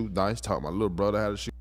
nice. Taught my little brother how to shoot.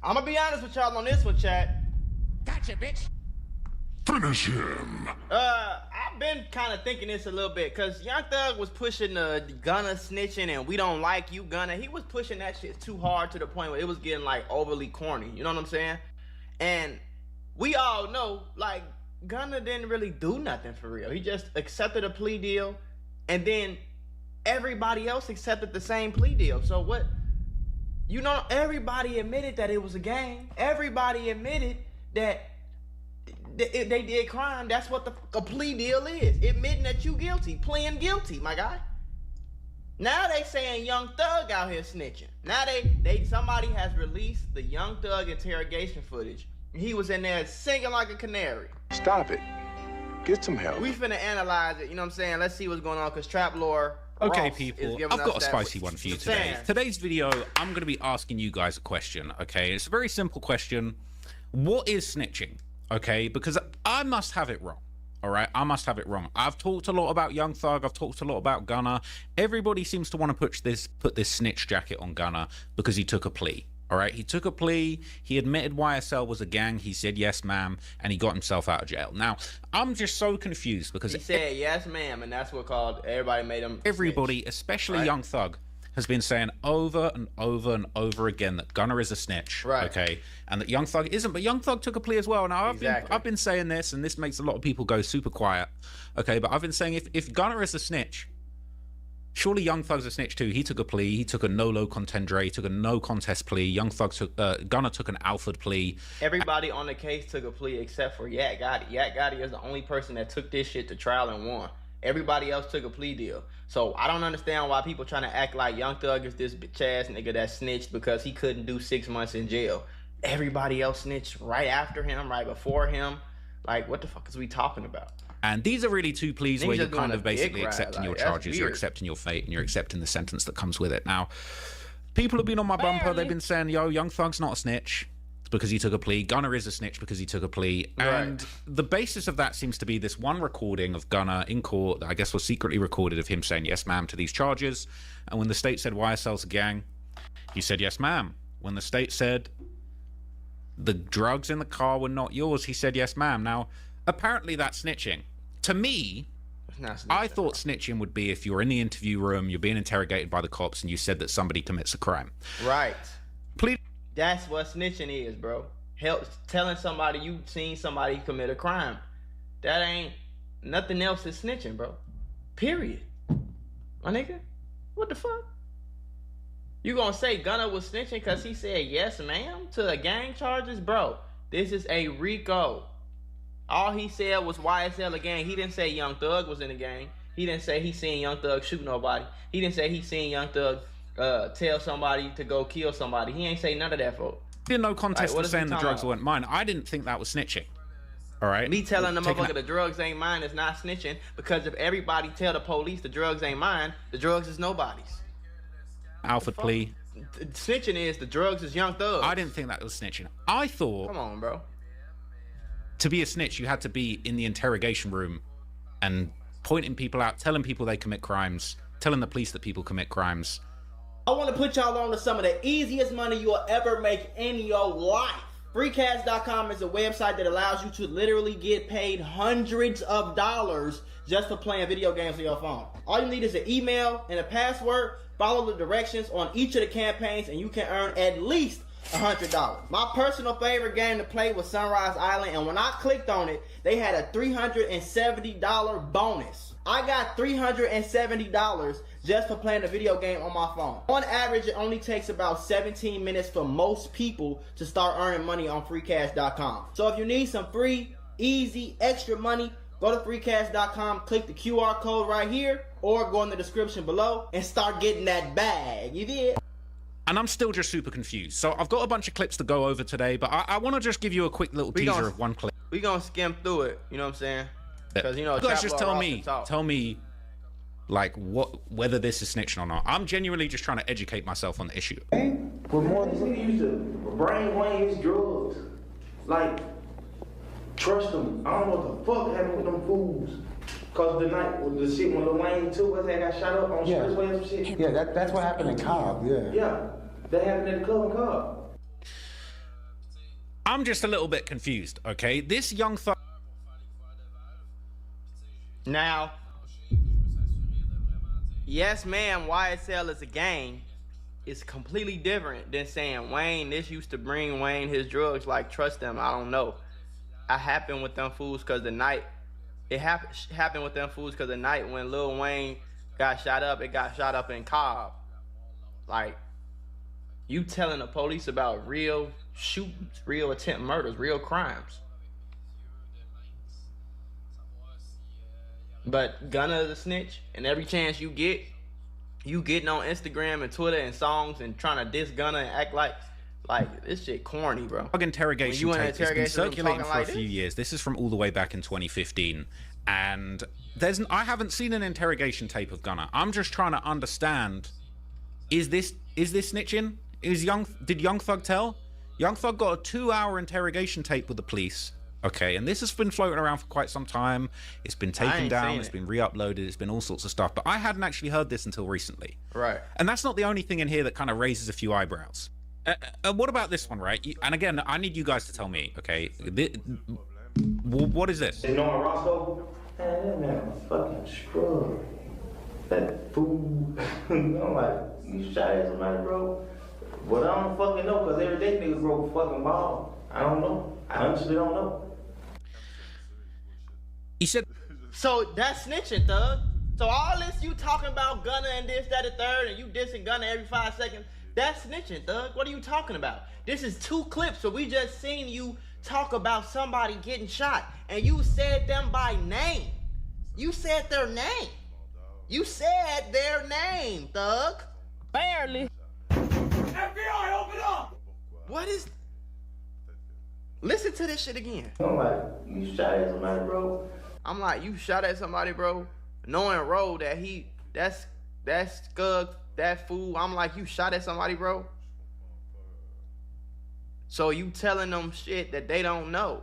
I'm gonna be honest with y'all on this one, chat. Gotcha, bitch. Finish him. I've been kind of thinking this a little bit, cause Young Thug was pushing the Gunna snitching and we don't like you, Gunna. He was pushing that shit too hard to the point where it was getting like overly corny. You know what I'm saying? And we all know, like, Gunna didn't really do nothing for real. He just accepted a plea deal, and then everybody else accepted the same plea deal. So what? You know, everybody admitted that it was a gang. Everybody admitted that they did crime. That's what a plea deal is. Admitting that you guilty. Pleading guilty, my guy. Now they saying Young Thug out here snitching. Now somebody has released the Young Thug interrogation footage. He was in there singing like a canary. Stop it. Get some help. We finna analyze it, you know what I'm saying? Let's see what's going on, because Trap Lore Okay, Ross people, is I've got a that spicy one for you today. Today's video, I'm going to be asking you guys a question, okay? It's a very simple question. What is snitching, okay? Because I must have it wrong, all right? I must have it wrong. I've talked a lot about Young Thug. I've talked a lot about Gunna. Everybody seems to want to put this snitch jacket on Gunna because he took a plea. All right, he took a plea, he admitted YSL was a gang, he said yes ma'am, and he got himself out of jail. Now, I'm just so confused because he said yes ma'am, and that's what called everybody made him everybody, snitch, especially right? Young Thug, has been saying over and over and over again that Gunna is a snitch, right? Okay, and that Young Thug isn't, but Young Thug took a plea as well. Now, I've been saying this, and this makes a lot of people go super quiet, okay, but I've been saying if Gunna is a snitch, surely Young Thug's a snitch too. He took a plea. He took a no contendere. He took a no contest plea. Young Thug took Gunna took an Alfred plea. Everybody on the case took a plea except for Yak Gotti. Yak Gotti is the only person that took this shit to trial and won. Everybody else took a plea deal. So I don't understand why people trying to act like Young Thug is this bitch ass nigga that snitched because he couldn't do 6 months in jail. Everybody else snitched right after him, right before him. Like, what the fuck is we talking about? And these are really two pleas where you're kind of basically ride, accepting like, your charges, you're accepting your fate, and you're accepting the sentence that comes with it. Now, people have been on my bumper. They've been saying, yo, Young Thug's not a snitch because he took a plea. Gunna is a snitch because he took a plea. And the basis of that seems to be this one recording of Gunna in court that I guess was secretly recorded of him saying yes, ma'am, to these charges. And when the state said YSL's a gang, he said yes, ma'am. When the state said the drugs in the car were not yours, he said yes, ma'am. Now, apparently that's snitching. To me, I thought snitching would be if you're in the interview room, you're being interrogated by the cops, and you said that somebody commits a crime. Right. Please. That's what snitching is, bro. Telling somebody you seen somebody commit a crime. That ain't nothing else is snitching, bro. Period. My nigga, what the fuck? You gonna say Gunna was snitching because he said yes, ma'am, to the gang charges? Bro, this is a RICO. All he said was YSL a gang. He didn't say Young Thug was in the gang. He didn't say he seen Young Thug shoot nobody. He didn't say he seen Young Thug tell somebody to go kill somebody. He ain't say none of that, folks. Did no contest for saying the drugs weren't mine. I didn't think that was snitching. All right. Me telling the motherfucker the drugs ain't mine is not snitching, because if everybody tell the police the drugs ain't mine, the drugs is nobody's. Alfred plea. Snitching is the drugs is Young Thug. I didn't think that was snitching. I thought. Come on, bro. To be a snitch, you had to be in the interrogation room and pointing people out, telling people they commit crimes, telling the police that people commit crimes. I want to put y'all on to some of the easiest money you'll ever make in your life. Freecash.com is a website that allows you to literally get paid hundreds of dollars just for playing video games on your phone. All you need is an email and a password. Follow the directions on each of the campaigns and you can earn at least $100. My personal favorite game to play was Sunrise Island, and when I clicked on it, they had a $370 bonus. I got $370 just for playing the video game on my phone. On average, it only takes about 17 minutes for most people to start earning money on freecash.com. So if you need some free, easy, extra money, go to freecash.com, click the QR code right here, or go in the description below and start getting that bag. You did? And I'm still just super confused. So I've got a bunch of clips to go over today, but I want to just give you a quick little teaser of one clip. We gonna skim through it, you know what I'm saying? Because, you know, you guys just tell me, like, whether this is snitching or not. I'm genuinely just trying to educate myself on the issue. Well, more this nigga used to brainwash his drugs. Like, trust them. I don't know what the fuck happened with them fools. Cause the night with the shit when Lil Wayne too, was that got shot up on Expressway or some shit? Yeah, that's what happened in Cobb, yeah. Yeah, that happened at the club in Cobb. I'm just a little bit confused, okay? This young thug... Now, yes, ma'am, YSL is a gang. It's completely different than saying, Wayne, this used to bring Wayne his drugs. Like, trust them, I don't know. I happened with them fools because the night... It happened with them fools because the night when Lil Wayne got shot up, it got shot up in Cobb. Like, you telling the police about real shootings, real attempt murders, real crimes. But Gunna is a snitch, and every chance you get, you getting on Instagram and Twitter and songs and trying to diss Gunna and act like this shit corny, bro. Interrogation tape has been circulating for a few years. This is from all the way back in 2015, and I haven't seen an interrogation tape of Gunna. I'm just trying to understand: is this snitching? Did Young Thug tell? Young Thug got a 2-hour interrogation tape with the police. Okay, and this has been floating around for quite some time. It's been taken down, it's been re-uploaded, it's been all sorts of stuff, but I hadn't actually heard this until recently. Right. And that's not the only thing in here that kind of raises a few eyebrows. What about this one, right? And again, I need you guys to tell me, okay? What is this? You know Roscoe? Man, that man was fucking scrub. That fool. I'm like, you shot at somebody, bro? But I don't fucking know, because every day niggas broke fucking ball. I don't know. I honestly don't know. He said... So that's snitching, Thug. So all this you talking about Gunna and this, that, and third, and you dissing Gunna every 5 seconds, that's snitching, Thug. What are you talking about? This is 2 clips, so we just seen you talk about somebody getting shot, and you said them by name. You said their name. You said their name, Thug. Barely. FBI, open up! What is... Listen to this shit again. I'm like, you shot at somebody, bro? I'm like, you shot at somebody, bro? Knowing Ro that that's Scug, that fool. I'm like, you shot at somebody, bro? So you telling them shit that they don't know.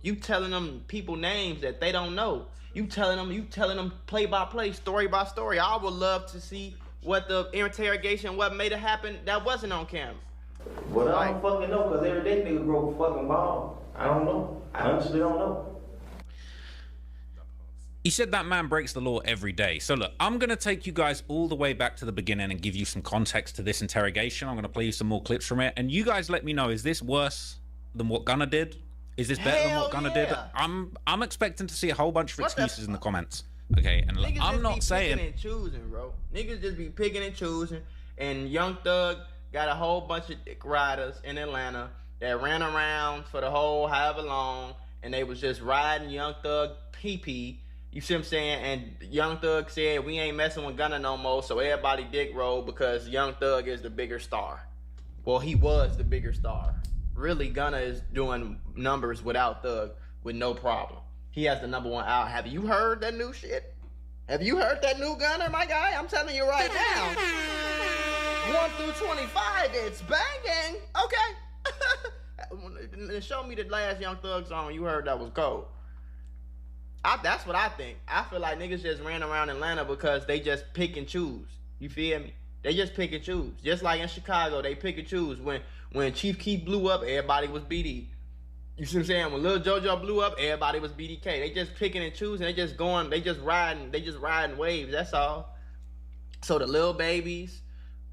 You telling them people names that they don't know. You telling them play by play, story by story. I would love to see what the interrogation, what made it happen that wasn't on camera. But I don't fucking know, because every day niggas broke a fucking ball. I don't know. I honestly don't know. He said that man breaks the law every day. So look, I'm going to take you guys all the way back to the beginning and give you some context to this interrogation. I'm going to play you some more clips from it. And you guys let me know, is this worse than what Gunna did? Is this better than what Gunna did? I'm expecting to see a whole bunch of excuses in the comments. Okay, and look, I'm not saying... Picking and choosing, bro. Niggas just be picking and choosing. And Young Thug got a whole bunch of dick riders in Atlanta that ran around for the whole however long. And they was just riding Young Thug pee-pee. You see what I'm saying? And Young Thug said, we ain't messing with Gunna no more, so everybody dick roll because Young Thug is the bigger star. Well, he was the bigger star. Really, Gunna is doing numbers without Thug with no problem. He has the #1 out. Have you heard that new shit? Have you heard that new Gunna, my guy? I'm telling you right now. 1 through 25, it's banging. Okay. Show me the last Young Thug song you heard that was cold. That's what I think. I feel like niggas just ran around Atlanta because they just pick and choose. You feel me? They just pick and choose. Just like in Chicago, they pick and choose. When Chief Keef blew up, everybody was BD. You see what I'm saying? When Lil JoJo blew up, everybody was BDK. They just picking and choosing. They just riding waves. That's all. So the Lil Babies,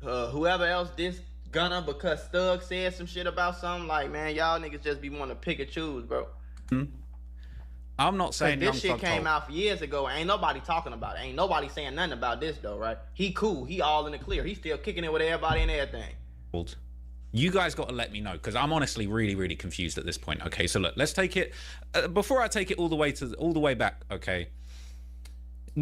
whoever else Gunna because Thug said some shit about something. Like, man, y'all niggas just be wanting to pick and choose, bro. I'm not saying this shit Young Thug came out years ago. Ain't nobody talking about it. Ain't nobody saying nothing about this though, right? He cool. He all in the clear. He still kicking it with everybody and everything. You guys got to let me know because I'm honestly really, really confused at this point. Okay, so look, let's take it before I take it all the way back. Okay,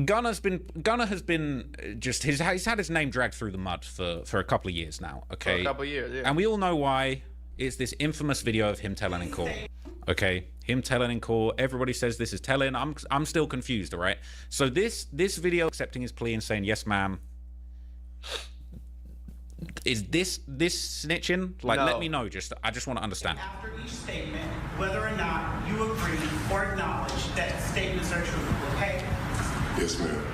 Gunna has been just he's had his name dragged through the mud for a couple of years now. Okay, for a couple of years, yeah. And we all know why. It's this infamous video of him telling in court. Okay, him telling in court. Everybody says this is telling. I'm still confused. All right. So this video accepting his plea and saying yes, ma'am. Is this snitching? Like, no. Let me know. I just want to understand. After each statement, whether or not you agree or acknowledge that statements are true. Okay. Yes, ma'am.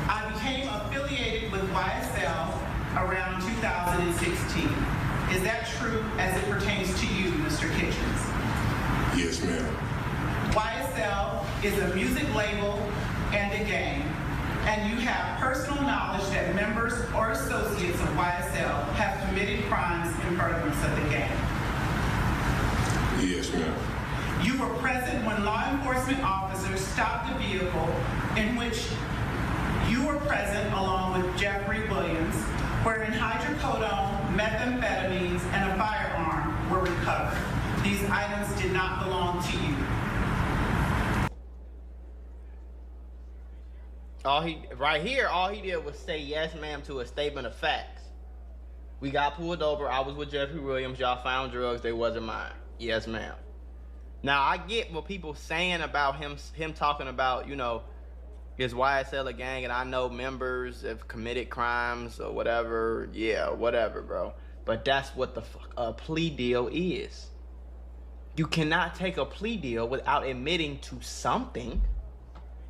I became affiliated with YSL around 2016. Is that true as it pertains to you, Mr. Kitchens? Yes, ma'am. YSL is a music label and a gang, and you have personal knowledge that members or associates of YSL have committed crimes in furtherance of the gang. Yes, ma'am. You were present when law enforcement officers stopped the vehicle in which you were present along with Jeffrey Williams, wherein hydrocodone, methamphetamines, and a firearm were recovered. These items did not belong to you. All he did was say yes, ma'am, to a statement of facts. We got pulled over. I was with Jeffrey Williams. Y'all found drugs. They wasn't mine. Yes, ma'am. Now I get what people saying about him talking about, you know, is YSL a gang and I know members have committed crimes or whatever. Yeah, whatever, bro. But that's what the fuck a plea deal is. You cannot take a plea deal without admitting to something.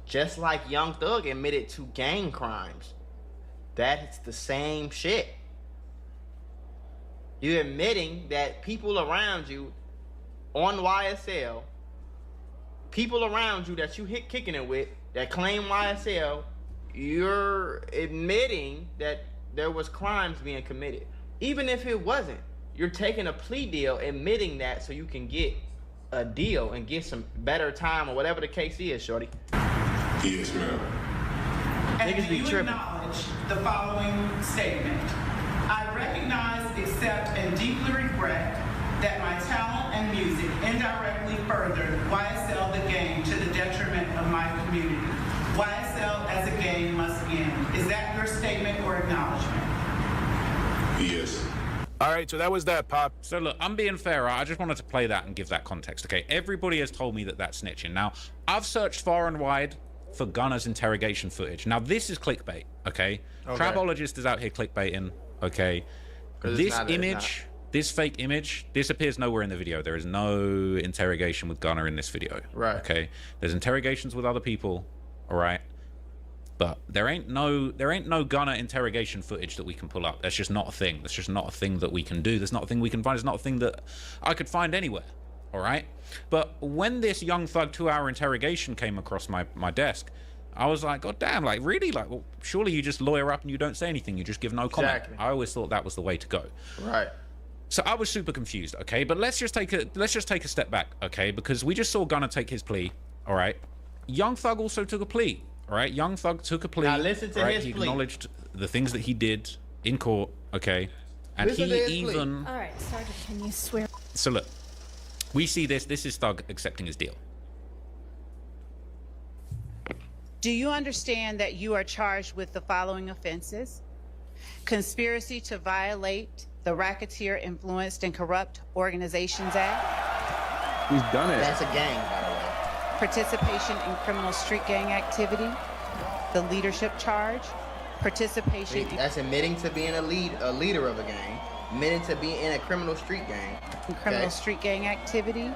Just like Young Thug admitted to gang crimes. That's the same shit. You're admitting that people around you on YSL, people around you that you hit kicking it with, that claim YSL, you're admitting that there was crimes being committed. Even if it wasn't, you're taking a plea deal, admitting that so you can get a deal and get some better time or whatever the case is, shorty. Yes, ma'am. And Niggas do be you tripping. acknowledge the following statement? I recognize, accept, and deeply regret that my talent and music indirectly furthered YSL the gang to the detriment of my community. YSL as a gang must end. Is that your statement or acknowledgement? Yes. All right, so that was that, Pop. So look, I'm being fair. Right? I just wanted to play that and give that context. Okay, everybody has told me that that's snitching. Now, I've searched far and wide for Gunna's interrogation footage. Now, this is clickbait. Okay, Trabologist is out here clickbaiting. Okay, this image, this fake image, this appears nowhere in the video. There is no interrogation with Gunna in this video. Right. Okay, there's interrogations with other people. All right. But there ain't no Gunna interrogation footage that we can pull up. That's just not a thing. That's just not a thing that we can do. That's not a thing we can find. It's not a thing that I could find anywhere. All right. But when this Young Thug 2-hour interrogation came across my desk, I was like, God damn, like really? Like, well, surely you just lawyer up and you don't say anything. You just give no comment. Exactly. I always thought that was the way to go. Right. So I was super confused. Okay, but let's just take a step back. Okay, because we just saw Gunna take his plea. All right. Young Thug also took a plea. All right, Young Thug took a plea. Now listen to his He plea. acknowledged the things that he did in court. Okay, and Listen to his he plea. even. All right, Sergeant, can you swear? So look, we see this. This is Thug accepting his deal. Do you understand that you are charged with the following offenses? Conspiracy to violate the Racketeer Influenced and Corrupt Organizations Act. He's done it. That's a gang, by the way. Participation in criminal street gang activity. The leadership charge. Participation That's admitting to being a leader of a gang, admitting to being in a criminal street gang. in criminal Okay. street gang activity.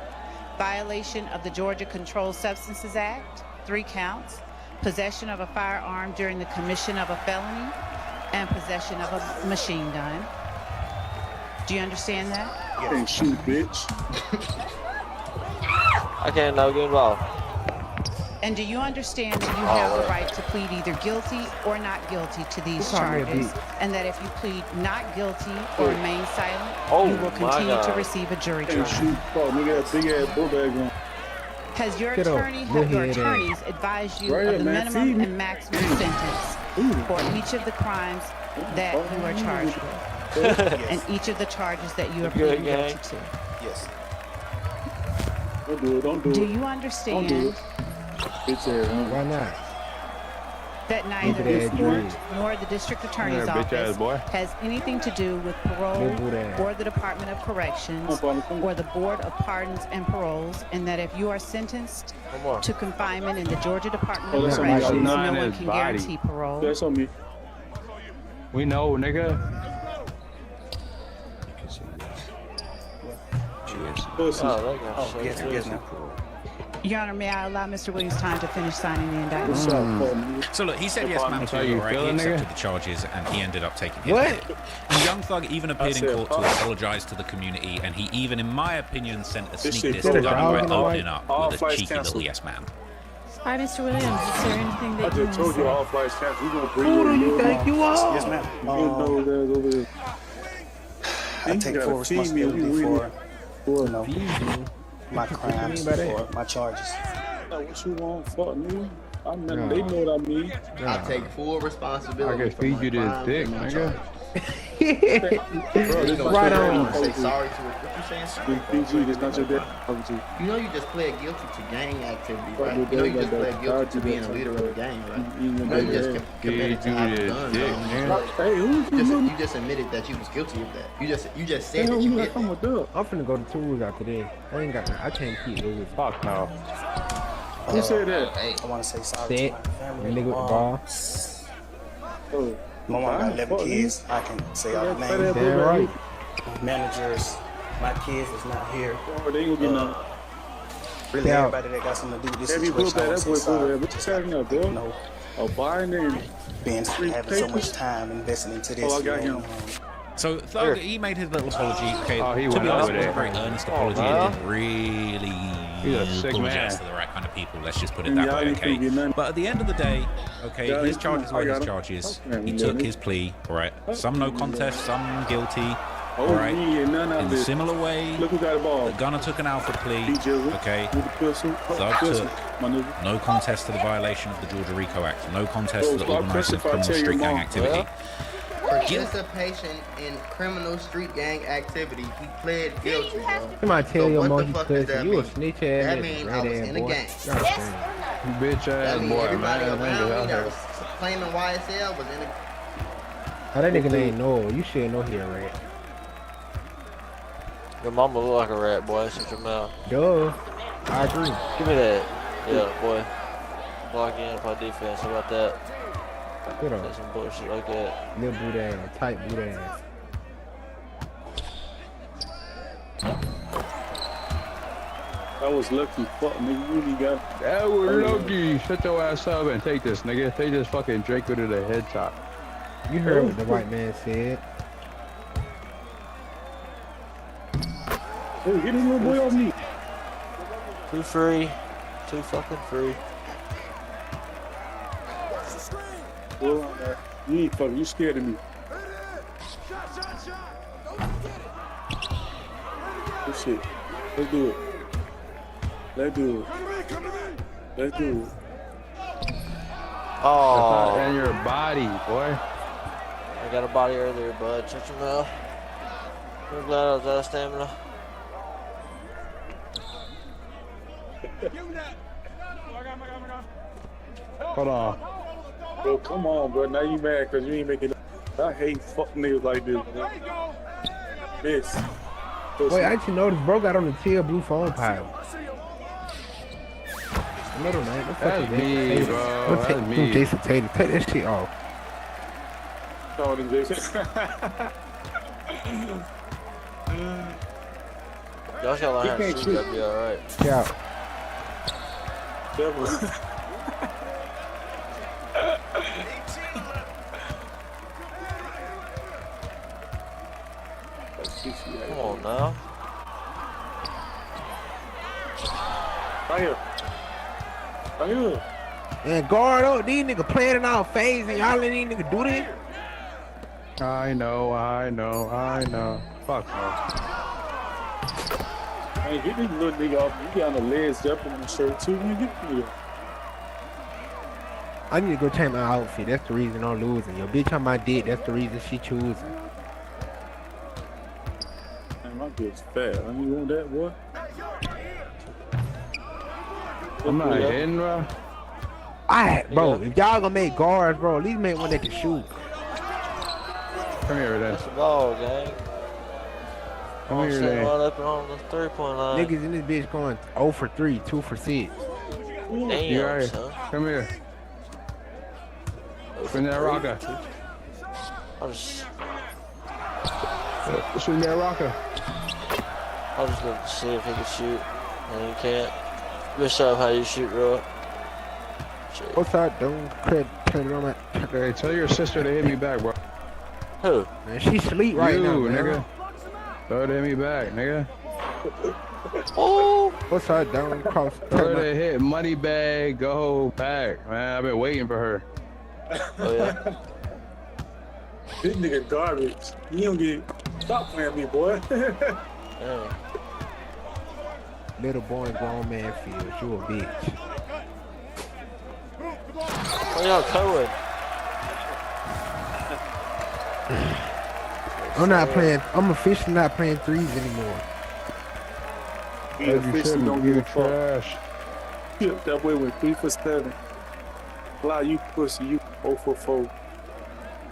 Violation of the Georgia Controlled Substances Act. 3 counts. Possession of a firearm during the commission of a felony. And possession of a machine gun. Do you understand that? Can't shoot, bitch. I can't now get involved. And do you understand that you have the right to plead either guilty or not guilty to these charges? And that if you plead not guilty or remain silent, you will continue to receive a jury trial. Has your attorneys advised you of the minimum and maximum sentence for each of the crimes that you are charged with? And each of the charges that you are pleading guilty to? Yes. Do you understand Why not? that neither this court nor the district attorney's office has anything to do with parole or the Department of Corrections or the Board of Pardons and Paroles, and that if you are sentenced to confinement in the Georgia Department of Corrections, no one can guarantee parole? That's on me. We know, nigga. Your Honor, may I allow Mr. Williams time to finish signing the indictment? So look, he said yes, ma'am, to you, right? He accepted the charges, and he ended up taking his plea. And Young Thug even appeared in court to apologize to the community, and he even, in my opinion, sent a sneak diss to Gunna by opening up with a cheeky little yes, ma'am. Hi, Mr. Williams. Is there anything that you want to told you say? all flights canceled. Who do you think you are? Yes, ma'am. I take full responsibility for my crimes or my charges. What you want? Fuck me. I mean, they know what I mean. I take full responsibility. I can feed you this dick, nigga. Right on. Say sorry to it. What you saying? PG, that's not your dad. You know you just pled guilty to gang activity, right? You know you just pled guilty to being a leader of a gang, right? You know you just committed to having guns. Hey, You just admitted that you was guilty of that. You just said that you did that. I'm finna go to Toulouse after this. I can't keep Louis. Fuck no. Who said that? I want to say sorry to my family. Nigga with the ball. My mom got 11 kids. I can say all the names. Damn right. Managers. My kids is not here. They ain't gonna get none. Really, everybody that got something to do with this Have you situation, I want to say sorry. What you saying now, bro? No. Oh, buying and Being having so much time investing into this. I got him. So Thug, he made his little apology. Okay, Oh, he to went be honest, over it was a there. very earnest apology. It didn't really He's a sick apologize man. to the right kind of people. Let's just put it that way, okay? But at the end of the day, okay, his charges were his charges. He took his plea, all right? Some no contest, some guilty, all right? In a similar way Look who got the ball. that Gunna took an alpha plea, okay? With the pistol. Thug took no contest to the violation of the Georgia RICO Act, no contest to the organized and criminal street gang activity. Participation in criminal street gang activity. He pled guilty, bro. You might tell So your what mom the you fuck does pussy. that You a mean? snitch ass That nigga, mean I red was ass in a boy. gang. You bitch That ass mean boy, everybody man. around me that was claiming YSL was in a. Oh, that nigga name Noel. You should know he a rat. Your mama look like a rat, boy. Shut your mouth. Duh. I agree. Give me that. Yeah, boy. Block in, play defense. How about that? Good on. That's some bullshit like that. Little boot ass. Tight boot ass. That was lucky. Fuck, nigga. You really got. That was lucky. Shut your ass up and take this, nigga. Take this fucking drink with the head top. You heard what the white man said. Hey, get this little boy off me. 2 free. 2 fucking free. Go on there. You ain't fucking. You scared of me. Good shit. Let's do it. Let's do it. Let's do it. Oh. And your body, boy. I got a body earlier, bud. Shut your mouth. I'm glad I was out of stamina. Hold on. Bro, come on, bro. Now you mad because you ain't making. I hate fuck niggas like this, bro. This. Wait, I actually noticed bro got on the teal blue phone pile. Little man, That's me, bro. That's me. Jason Tatum, take that shit off. Calling him Jason. Y'all gotta learn how to shoot. That'd be alright. Yeah. Definitely. Come on now. Right here. And guard up, these niggas playing it out phase and y'all let these niggas do this? I know. Fuck no. Hey, get this little nigga off. You got on the legs jumping in the shirt too. Man, get the nigga. I need to go change my outfit. That's the reason I'm losing. Your bitch on my dick. That's the reason she choosing. Man, my bitch fat. I need want that, boy. I'm not hitting, bro. Bro, if y'all gonna make guards, bro, at least make one that can shoot. Come here, then. That's the ball, gang. Come here, then. Right up on the 3-point line. Niggas in this bitch going 0 for 3, 2 for 6. Damn, right. son. Come here. Swing that rocker. Swing that rocker. I'll just look to see if he can shoot. And he can't. Good shot how you shoot, bro. What's that? Don't turn it on my. Hey, tell your sister to hit me back, bro. Who? Man, she sleep right now, nigga. Tell her to hit me back, nigga. Oh. What's that? Don't cross. Tell her to hit money bag, go back, man. I've been waiting for her. Oh, yeah. This nigga garbage. You don't get. Stop playing me, boy. Yeah. Little boy and grown man feels. You a bitch. What y'all covering? I'm not playing. I'm officially not playing threes anymore. Be officially don't give a fuck. That boy went 3 for 7. Fly, you pussy. You 0 for 4.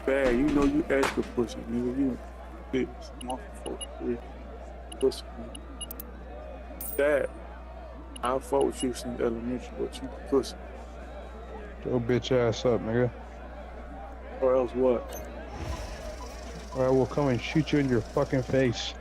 Bad, you know you extra pussy, nigga. You bitch. I'm off for 4. Pussy, nigga. Dad, I fought with you since elementary, but you pussy. Your bitch ass up, nigga. Or else what? Or I will come and shoot you in your fucking face.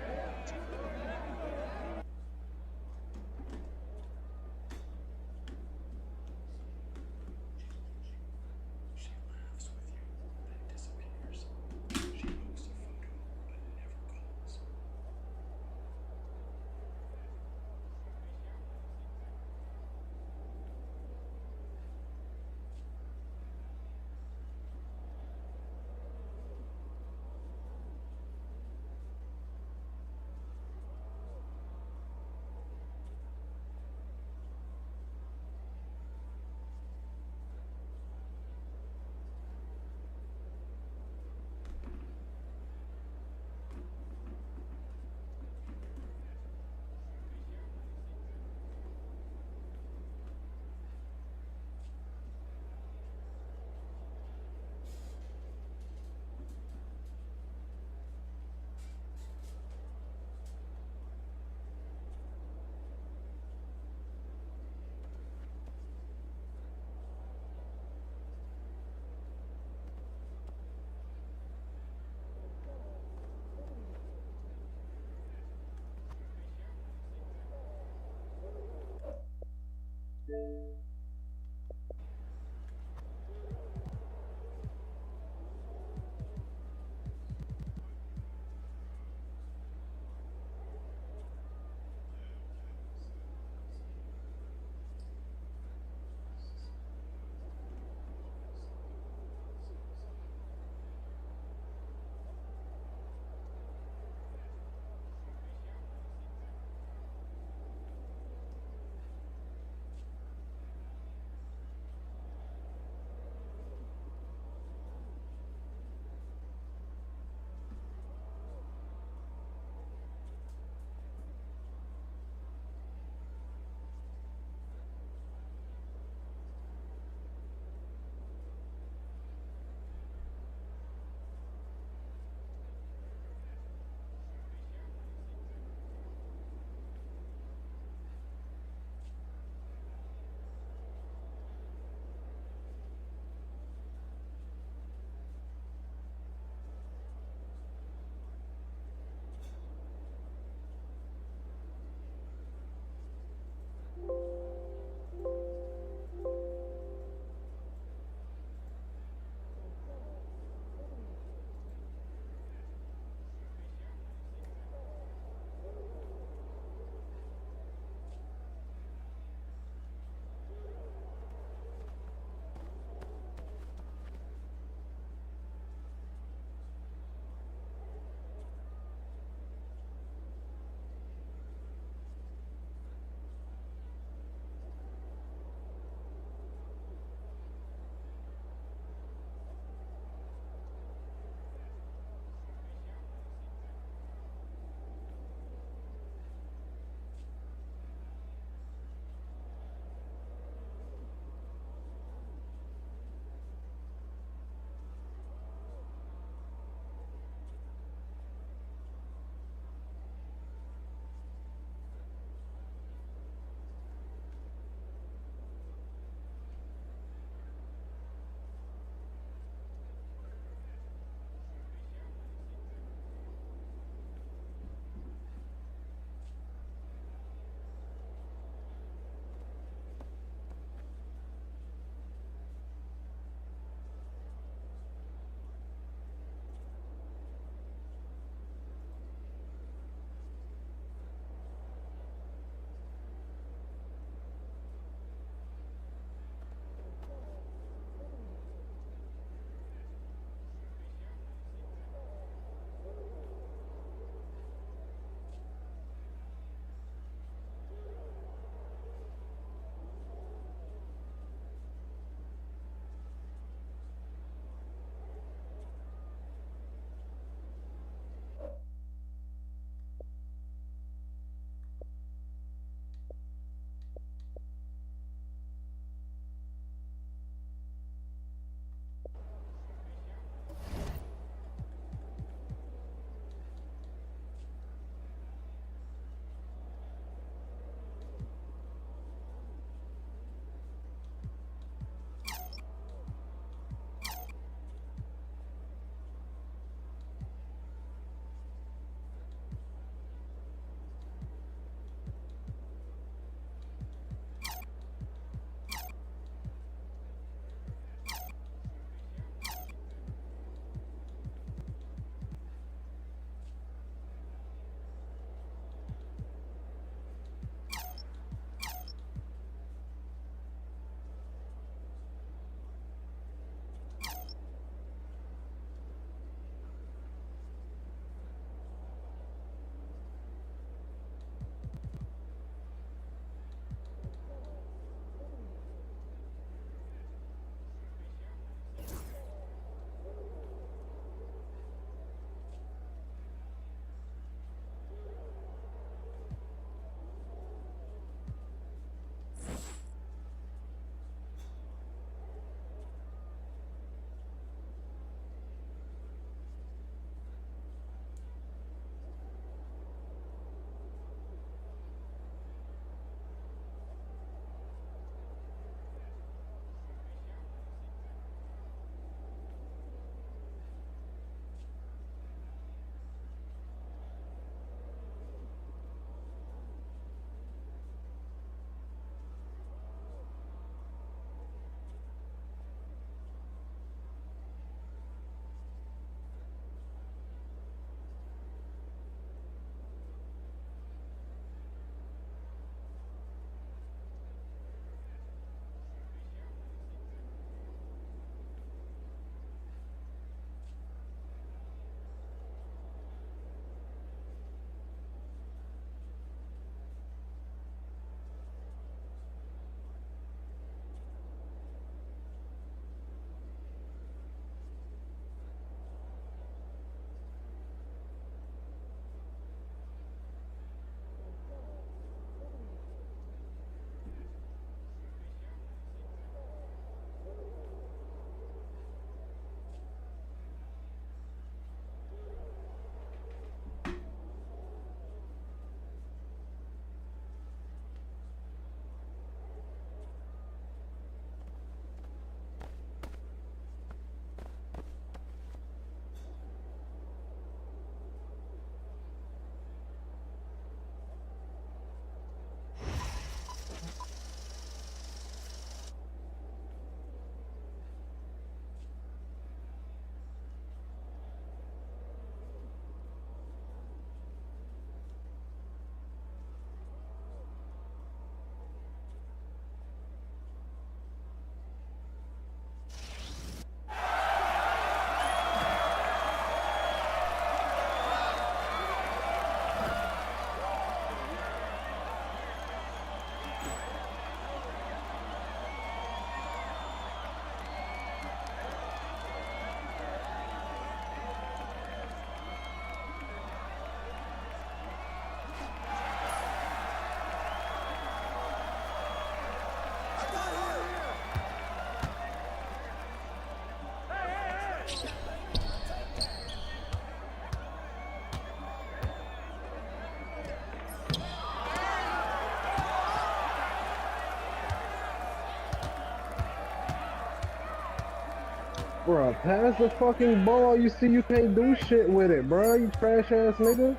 Bro, pass the fucking ball. You see, you can't do shit with it, bro. You trash ass nigga.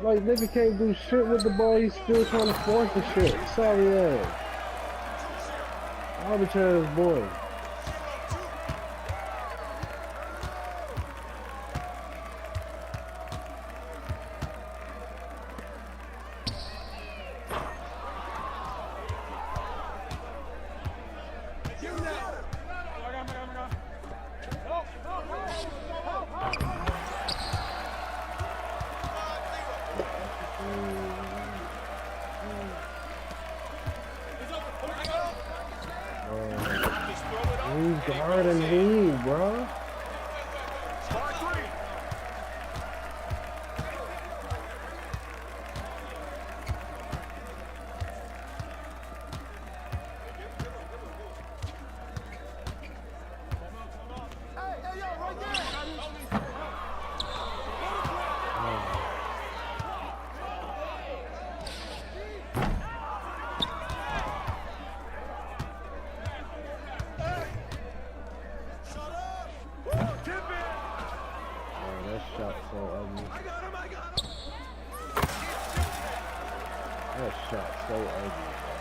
Like, nigga can't do shit with the ball. He's still trying to force the shit. Sorry ass. Garbage ass boy. Who's guarding me, bro? That shot so ugly, bro.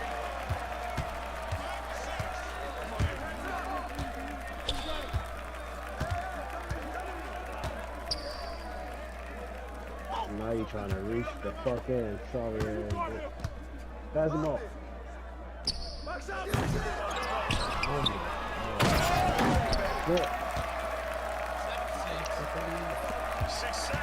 Now you trying to reach the fuck in. Sorry, man. Pass the ball. Oh my God. 6-7.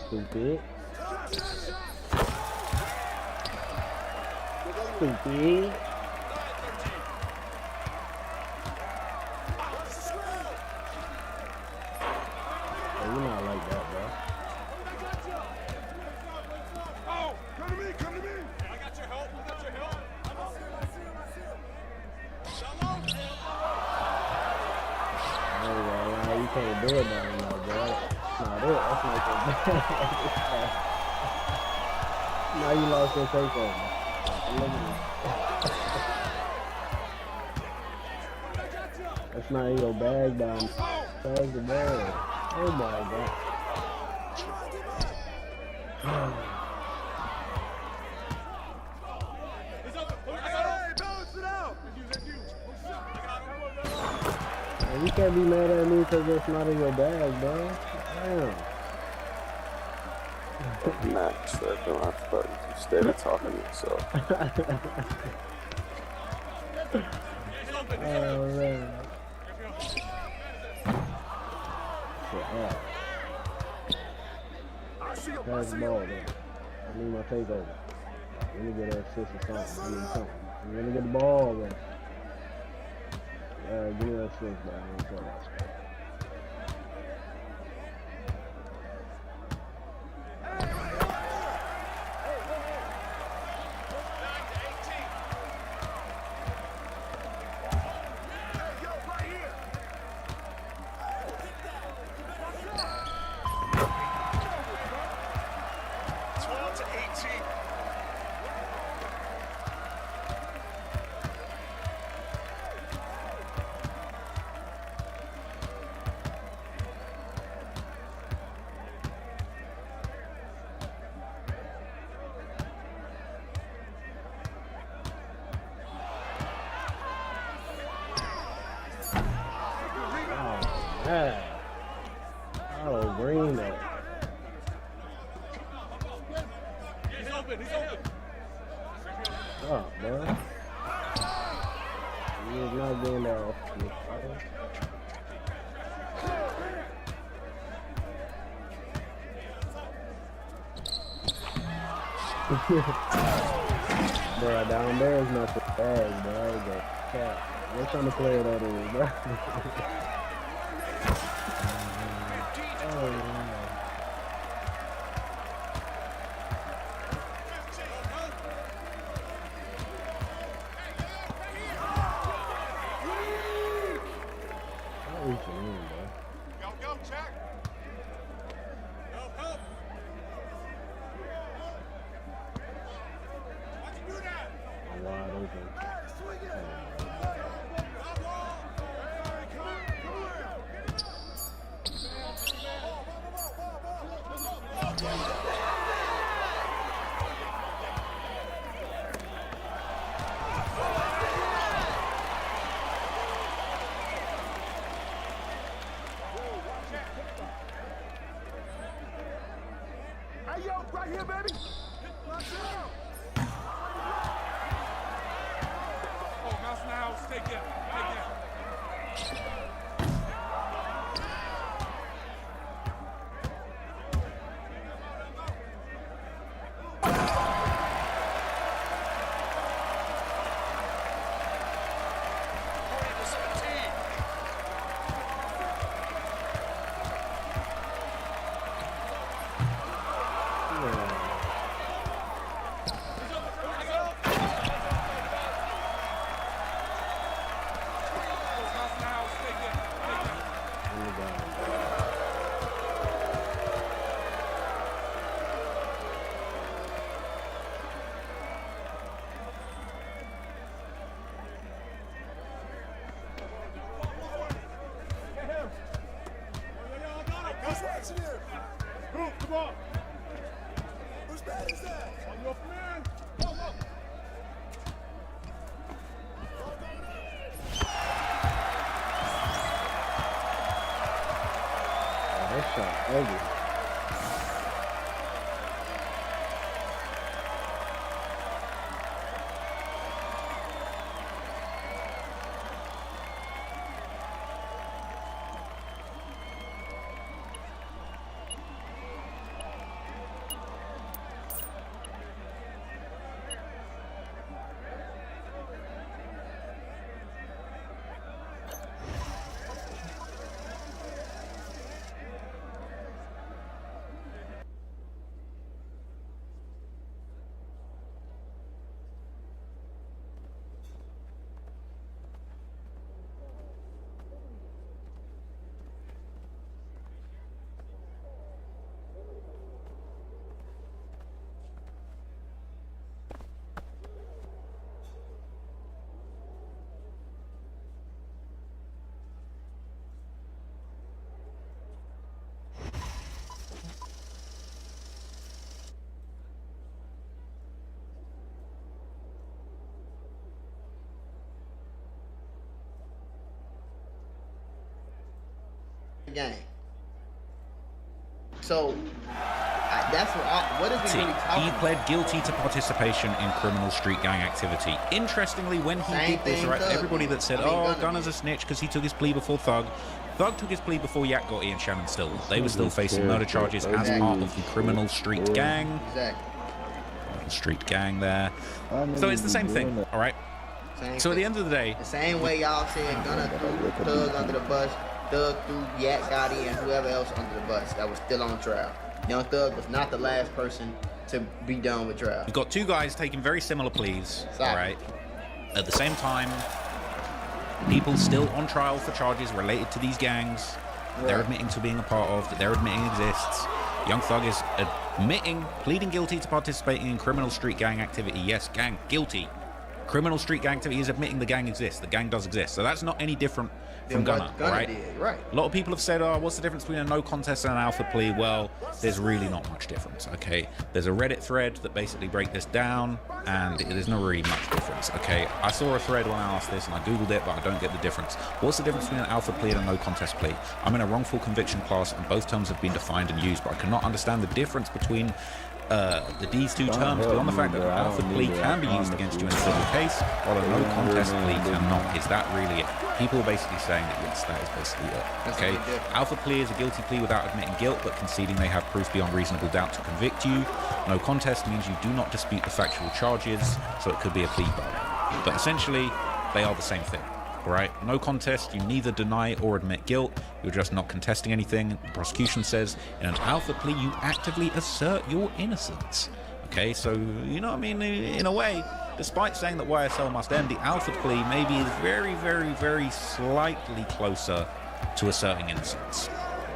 Stupid. Stupid. Oh, you're not like that, bro. Oh, come to me, come to me. I got your help, I got your help. You can't do it down now, bro. That's not it. That's not your bag. Now you lost your takeover. Look at this. That's not in your bag, down. Pass the bag. Oh my God. Man, you can't be mad at me because it's not in your bag, bro. Damn. Max, I don't have to instead of talking to yourself. Oh man. Pass the ball, man. I need my takeover. Let me get an assist or something. I need something. I'm gonna get the ball, man. Give me that assist, man. I need something else. Oh, man. He is not doing that off me. Bro, down there is not the bag, bro. The cat. What kind of player that is, bro? Oh, man. Go, check. Help, help. Why'd you do that? I'm wide open. Hey, yo, right here, baby. Watch out. Oh, mouse in the house. Take it. Take it. Come on. Whose bad is that? On your man. Go, go. Oh, that shot ugly. Game. So that's what is he really talking He about? pled guilty to participation in criminal street gang activity. Interestingly, when he Same did this, thing right, Thug everybody did. that said, I mean, "Oh, Gunna Gunna's a snitch because he took his plea before Thug," Thug took his plea before Yak Gotti and Shannon Stillwell. They were still facing murder charges as part of the criminal street gang. Exactly. Street gang there. So it's the same thing, all right? So at the end of the day, the same way y'all said Gunna threw Thug under the bus, Thug threw Yak Gotti and whoever else under the bus that was still on trial. Young Thug was not the last person to be done with trial. you've got two guys taking very similar pleas, all right? At the same time, people still on trial for charges related to these gangs that they're admitting to being a part of, that they're admitting exists. Young Thug is admitting, pleading guilty to participating in criminal street gang activity. Yes, gang, guilty. Criminal street gang activity is admitting the gang exists. The gang does exist. So that's not any different from Gunna, right? Did, right? A lot of people have said, oh, what's the difference between a no contest and an alpha plea? Well, there's really not much difference, okay? There's a Reddit thread that basically break this down, and there's not really much difference, okay? I saw a thread when I asked this, and I Googled it, but I don't get the difference. What's the difference between an alpha plea and a no contest plea? I'm in a wrongful conviction class, and both terms have been defined and used, but I cannot understand the difference between these two terms, beyond the fact that an alpha plea can be used against you in a civil case, while a no contest plea cannot. Is that really it? People are basically saying that yes, that is basically it. Okay, alpha plea is a guilty plea without admitting guilt, but conceding they have proof beyond reasonable doubt to convict you. No contest means you do not dispute the factual charges, so it could be a plea bargain. But essentially, they are the same thing. Right? No contest, you neither deny or admit guilt, you're just not contesting anything. The prosecution says in an alpha plea you actively assert your innocence. Okay, so you know what I mean, in a way, despite saying that YSL must end, the alpha plea maybe is very, very, very slightly closer to asserting innocence.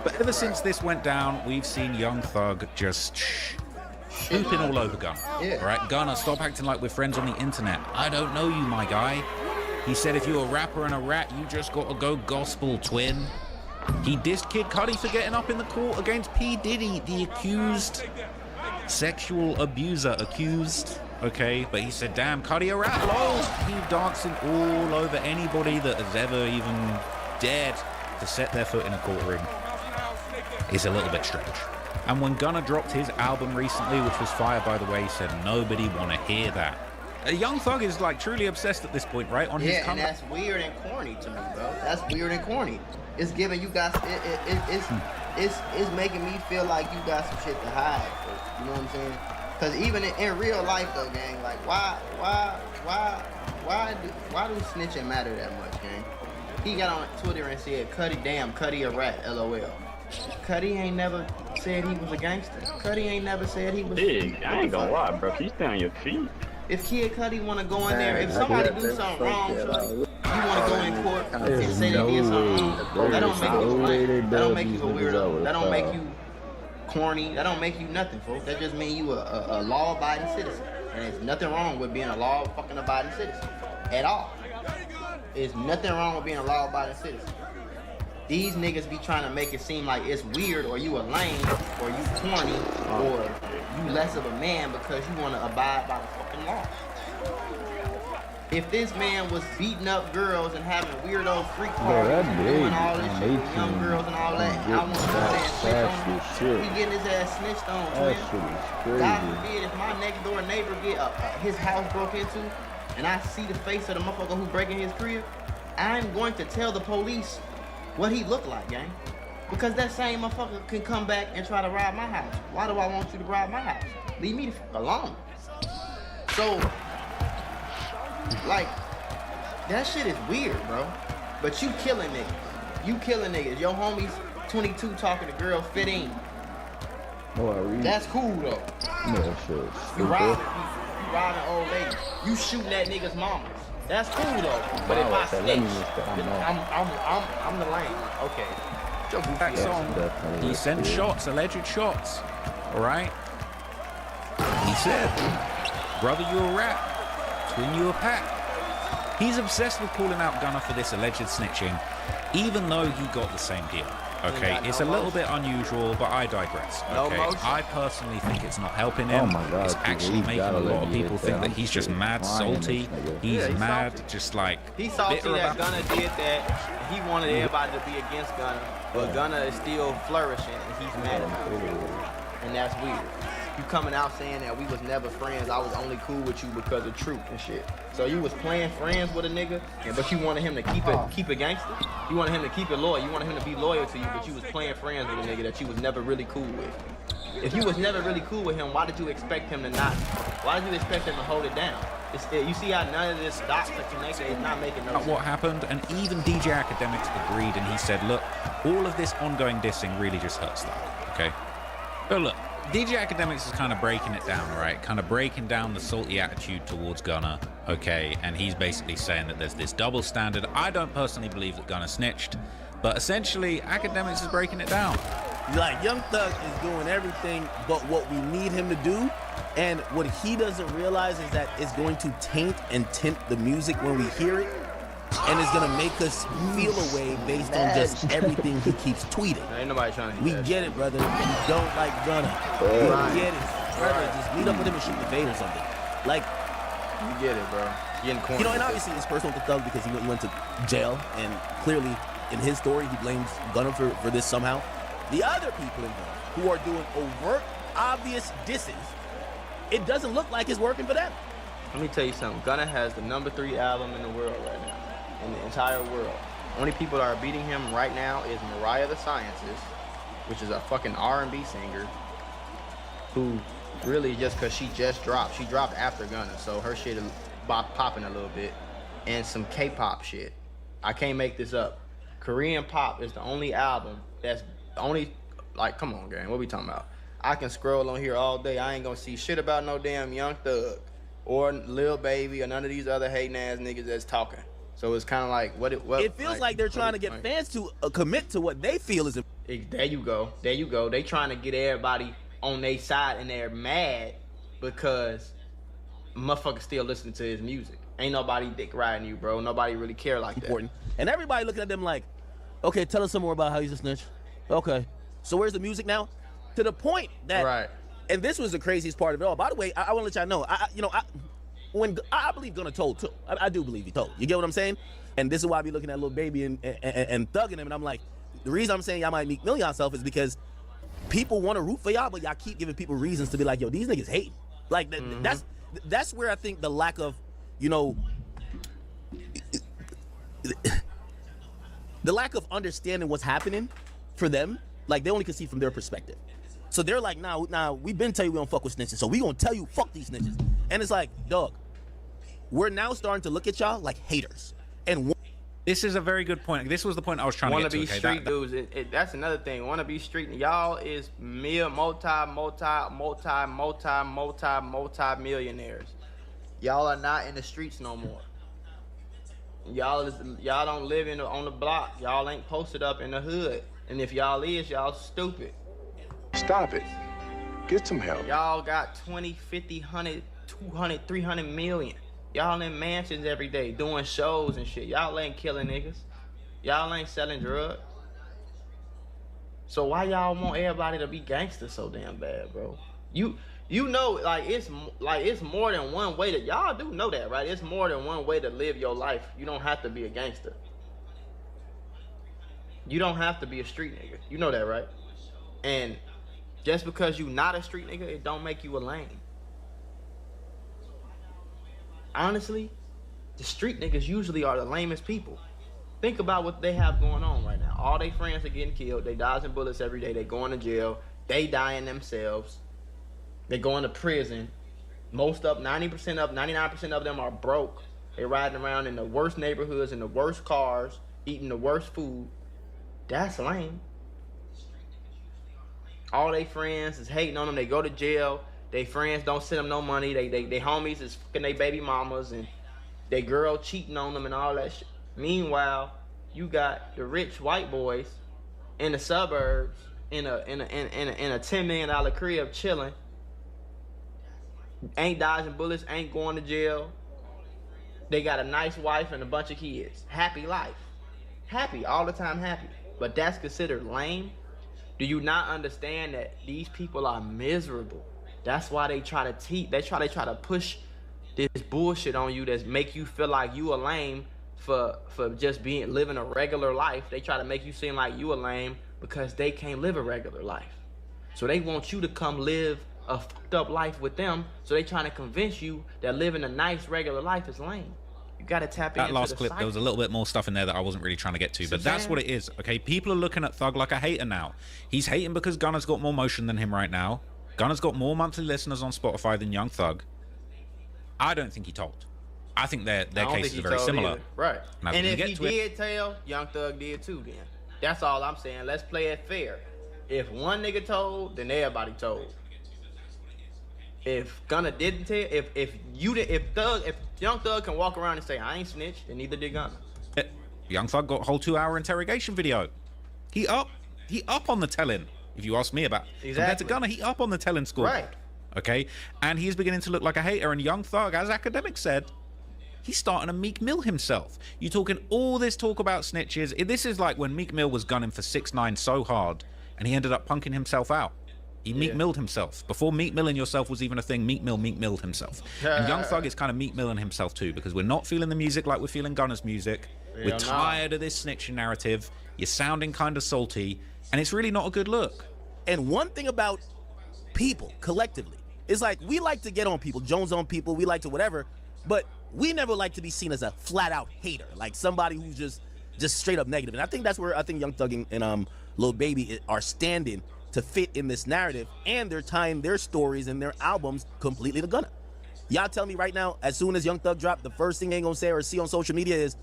But ever since this went down, we've seen Young Thug just hooping all over Gunna. Right? Gunna, stop acting like we're friends on the internet. I don't know you, my guy. He said if you're a rapper and a rat, you just gotta go gospel, twin. He dissed Kid Cudi for getting up in the court against P. Diddy, the accused sexual abuser, okay? But he said, damn, Cudi a rat, lol. He dancing all over anybody that has ever even dared to set their foot in a courtroom. It's a little bit strange. And when Gunna dropped his album recently, which was fire, by the way, he said nobody wanna hear that. Young Thug is like truly obsessed at this point, right? On his comeback. Yeah, and that's weird and corny to me, bro. That's weird and corny. It's giving you guys, it's making me feel like you got some shit to hide. You know what I'm saying? Because even in real life, though, gang, like why do snitching matter that much, gang? He got on Twitter and said, Cudi a rat, LOL. Cudi ain't never said he was a gangster. Cudi ain't never said he was. Big, I ain't gonna lie, bro. Can you stay on your feet? If Kid Cudi want to go in there, if somebody do something wrong, you want to go in court and say they did something wrong, that don't make you lame. That don't make you a weirdo. That don't make you corny. That don't make you nothing, folks. That just means you a law-abiding citizen. And there's nothing wrong with being a law-fucking-abiding citizen. At all. There's nothing wrong with being a law-abiding citizen. These niggas be trying to make it seem like it's weird, or you a lame, or you corny, or you less of a man because you want to abide by the fucking law. If this man was beating up girls and having weirdo freak parties and doing all this shit with young girls and all that, I want to go there and snitch on him. He getting his ass snitched on, twin. God forbid if my next door neighbor get his house broke into, and I see the face of the motherfucker who breaking his crib, I'm going to tell the police what he looked like, gang. Because that same motherfucker can come back and try to rob my house. Why do I want you to rob my house? Leave me the fuck alone. So, like, that shit is weird, bro. But you killing niggas. You killing niggas. Your homies 22 talking to girls 15. That's cool, though. You robbing old ladies. You shooting that nigga's mamas. That's cool though, but if I snitch, I'm the lame. Okay. Back on. He sent shots, alleged shots. All right. He said, "Brother, you a rat. Twin, you a pack." He's obsessed with calling out Gunna for this alleged snitching, even though he got the same deal. Okay, it's a little bit unusual, but I digress. Okay, I personally think it's not helping him. Oh my God, it's actually making a lot of people think that he's just mad salty. He's mad, just like he salty that Gunna did that. He wanted everybody to be against Gunna, but Gunna is still flourishing, and he's mad at him. And that's weird. You coming out saying that we was never friends, I was only cool with you because of truth and shit. So you was playing friends with a nigga, but you wanted him to keep it gangster? You wanted him to keep it loyal. You wanted him to be loyal to you, but you was playing friends with a nigga that you was never really cool with. If you was never really cool with him, why did you expect him to not? Why did you expect him to hold it down? You see how none of this dots are connected? It's not making no sense. What happened, and even DJ Academics agreed, and he said, look, all of this ongoing dissing really just hurts that, okay? But look, DJ Academics is kind of breaking it down, right? Kind of breaking down the salty attitude towards Gunna, okay? And he's basically saying that there's this double standard. I don't personally believe that Gunna snitched, but essentially, Academics is breaking it down. Like, Young Thug is doing everything but what we need him to do, and what he doesn't realize is that it's going to taint and tint the music when we hear it, and it's gonna make us feel a way based on just everything he keeps tweeting. Ain't nobody trying to We get it, brother. You don't like Gunna. We get it. Brother, just meet up with him and shoot the fade or something. Like, you get it, bro. Getting corny. You know, and obviously it's personal to Thug because he went to jail, and clearly in his story he blames Gunna for this somehow. The other people involved who are doing overt, obvious disses it doesn't look like it's working for them. Let me tell you something. Gunna has the #3 album in the world right now, in the entire world. Only people that are beating him right now is Mariah the Scientist, which is a fucking R&B singer, who really just because she dropped after Gunna, so her shit is popping a little bit, and some K-pop shit. I can't make this up. Korean pop is the only album that's only, like, come on, gang, what we talking about? I can scroll on here all day. I ain't gonna see shit about no damn Young Thug or Lil Baby or none of these other hating ass niggas that's talking. So it's kind of like what it feels like they're trying to get fans to commit to what they feel is. There you go. They trying to get everybody on their side, and they're mad because motherfuckers still listening to his music. Ain't nobody dick riding you, bro. Nobody really care like that. And everybody looking at them like, okay, tell us some more about how he's a snitch. Okay, so where's the music now? To the point that, right. And this was the craziest part of it all. By the way, I want to let y'all know, I believe Gunna told too. I do believe he told. You get what I'm saying? And this is why I be looking at Lil Baby and thugging him, and I'm like, the reason I'm saying y'all might Meek Mill yourself is because people want to root for y'all, but y'all keep giving people reasons to be like, yo, these niggas hate. Like that's where I think the lack of, the lack of understanding what's happening for them, like they only can see from their perspective. So they're like, nah, we been telling you we don't fuck with snitches, so we gonna tell you fuck these snitches. And it's like, dog, we're now starting to look at y'all like haters. And this is a very good point. This was the point I was trying to get to. Wanna be street dudes. That's another thing. Wanna be street. Y'all is multi-millionaires. Y'all are not in the streets no more. Y'all don't live on the block. Y'all ain't posted up in the hood. And if y'all is, y'all stupid. Stop it. Get some help. Y'all got 20, 50, 100, 200, 300 million. Y'all in mansions every day doing shows and shit. Y'all ain't killing niggas. Y'all ain't selling drugs. So why y'all want everybody to be gangsters so damn bad, bro? You know, it's more than one way to, y'all do know that, right? It's more than one way to live your life. You don't have to be a gangster. You don't have to be a street nigga. You know that, right? And just because you not a street nigga, it don't make you a lame. Honestly, the street niggas usually are the lamest people. Think about what they have going on right now. All their friends are getting killed. They dodging bullets every day. They going to jail. They dying themselves. They going to prison. 90% of 99% of them are broke. They riding around in the worst neighborhoods, in the worst cars, eating the worst food. That's lame. All they friends is hating on them. They go to jail. They friends don't send them no money. They homies is fucking they baby mamas, and they girl cheating on them and all that shit. Meanwhile, you got the rich white boys in the suburbs in a $10 million crib chilling. Ain't dodging bullets, ain't going to jail. They got a nice wife and a bunch of kids. Happy life. Happy, all the time happy. But that's considered lame? Do you not understand that these people are miserable? That's why they try to they try to push this bullshit on you that make you feel like you a lame for just living a regular life. They try to make you seem like you a lame because they can't live a regular life. So they want you to come live a fucked up life with them. So they trying to convince you that living a nice regular life is lame. You gotta tap into that last clip. cycle. There was a little bit more stuff in there that I wasn't really trying to get to, but that's what it is. Okay, people are looking at Thug like a hater now. He's hating because Gunna's got more motion than him right now. Gunna's got more monthly listeners on Spotify than Young Thug. I don't think he told. I think their cases are very similar. Either. Right. And if he did tell, Young Thug did too then. That's all I'm saying. Let's play it fair. If one nigga told, then everybody told. If Gunna didn't tell, if Young Thug can walk around and say I ain't snitched, then neither did Gunna. Young Thug got a whole 2-hour interrogation video. He up on the telling. If you ask me about compared to Gunna, he up on the telling score. Right. Okay, and he's beginning to look like a hater. And Young Thug, as academics said, he's starting to Meek Mill himself. You talking all this talk about snitches? This is like when Meek Mill was gunning for 6ix9ine so hard, and he ended up punking himself out. He Meek Milled himself. Before Meek Milling yourself was even a thing, Meek Milled himself. And Young Thug is kind of Meek Milling himself too, because we're not feeling the music like we're feeling Gunna's music. We're tired of this snitching narrative. You're sounding kind of salty, and it's really not a good look. And one thing about people collectively, It's like we like to get on people, Jones on people, we like to whatever, but we never like to be seen as a flat out hater, like somebody who's just straight up negative. And I think that's where I think Young Thug and Lil Baby are standing to fit in this narrative, and they're tying their stories and their albums completely to Gunna. Y'all tell me right now, as soon as Young Thug drop, the first thing they ain't gonna say or see on social media is,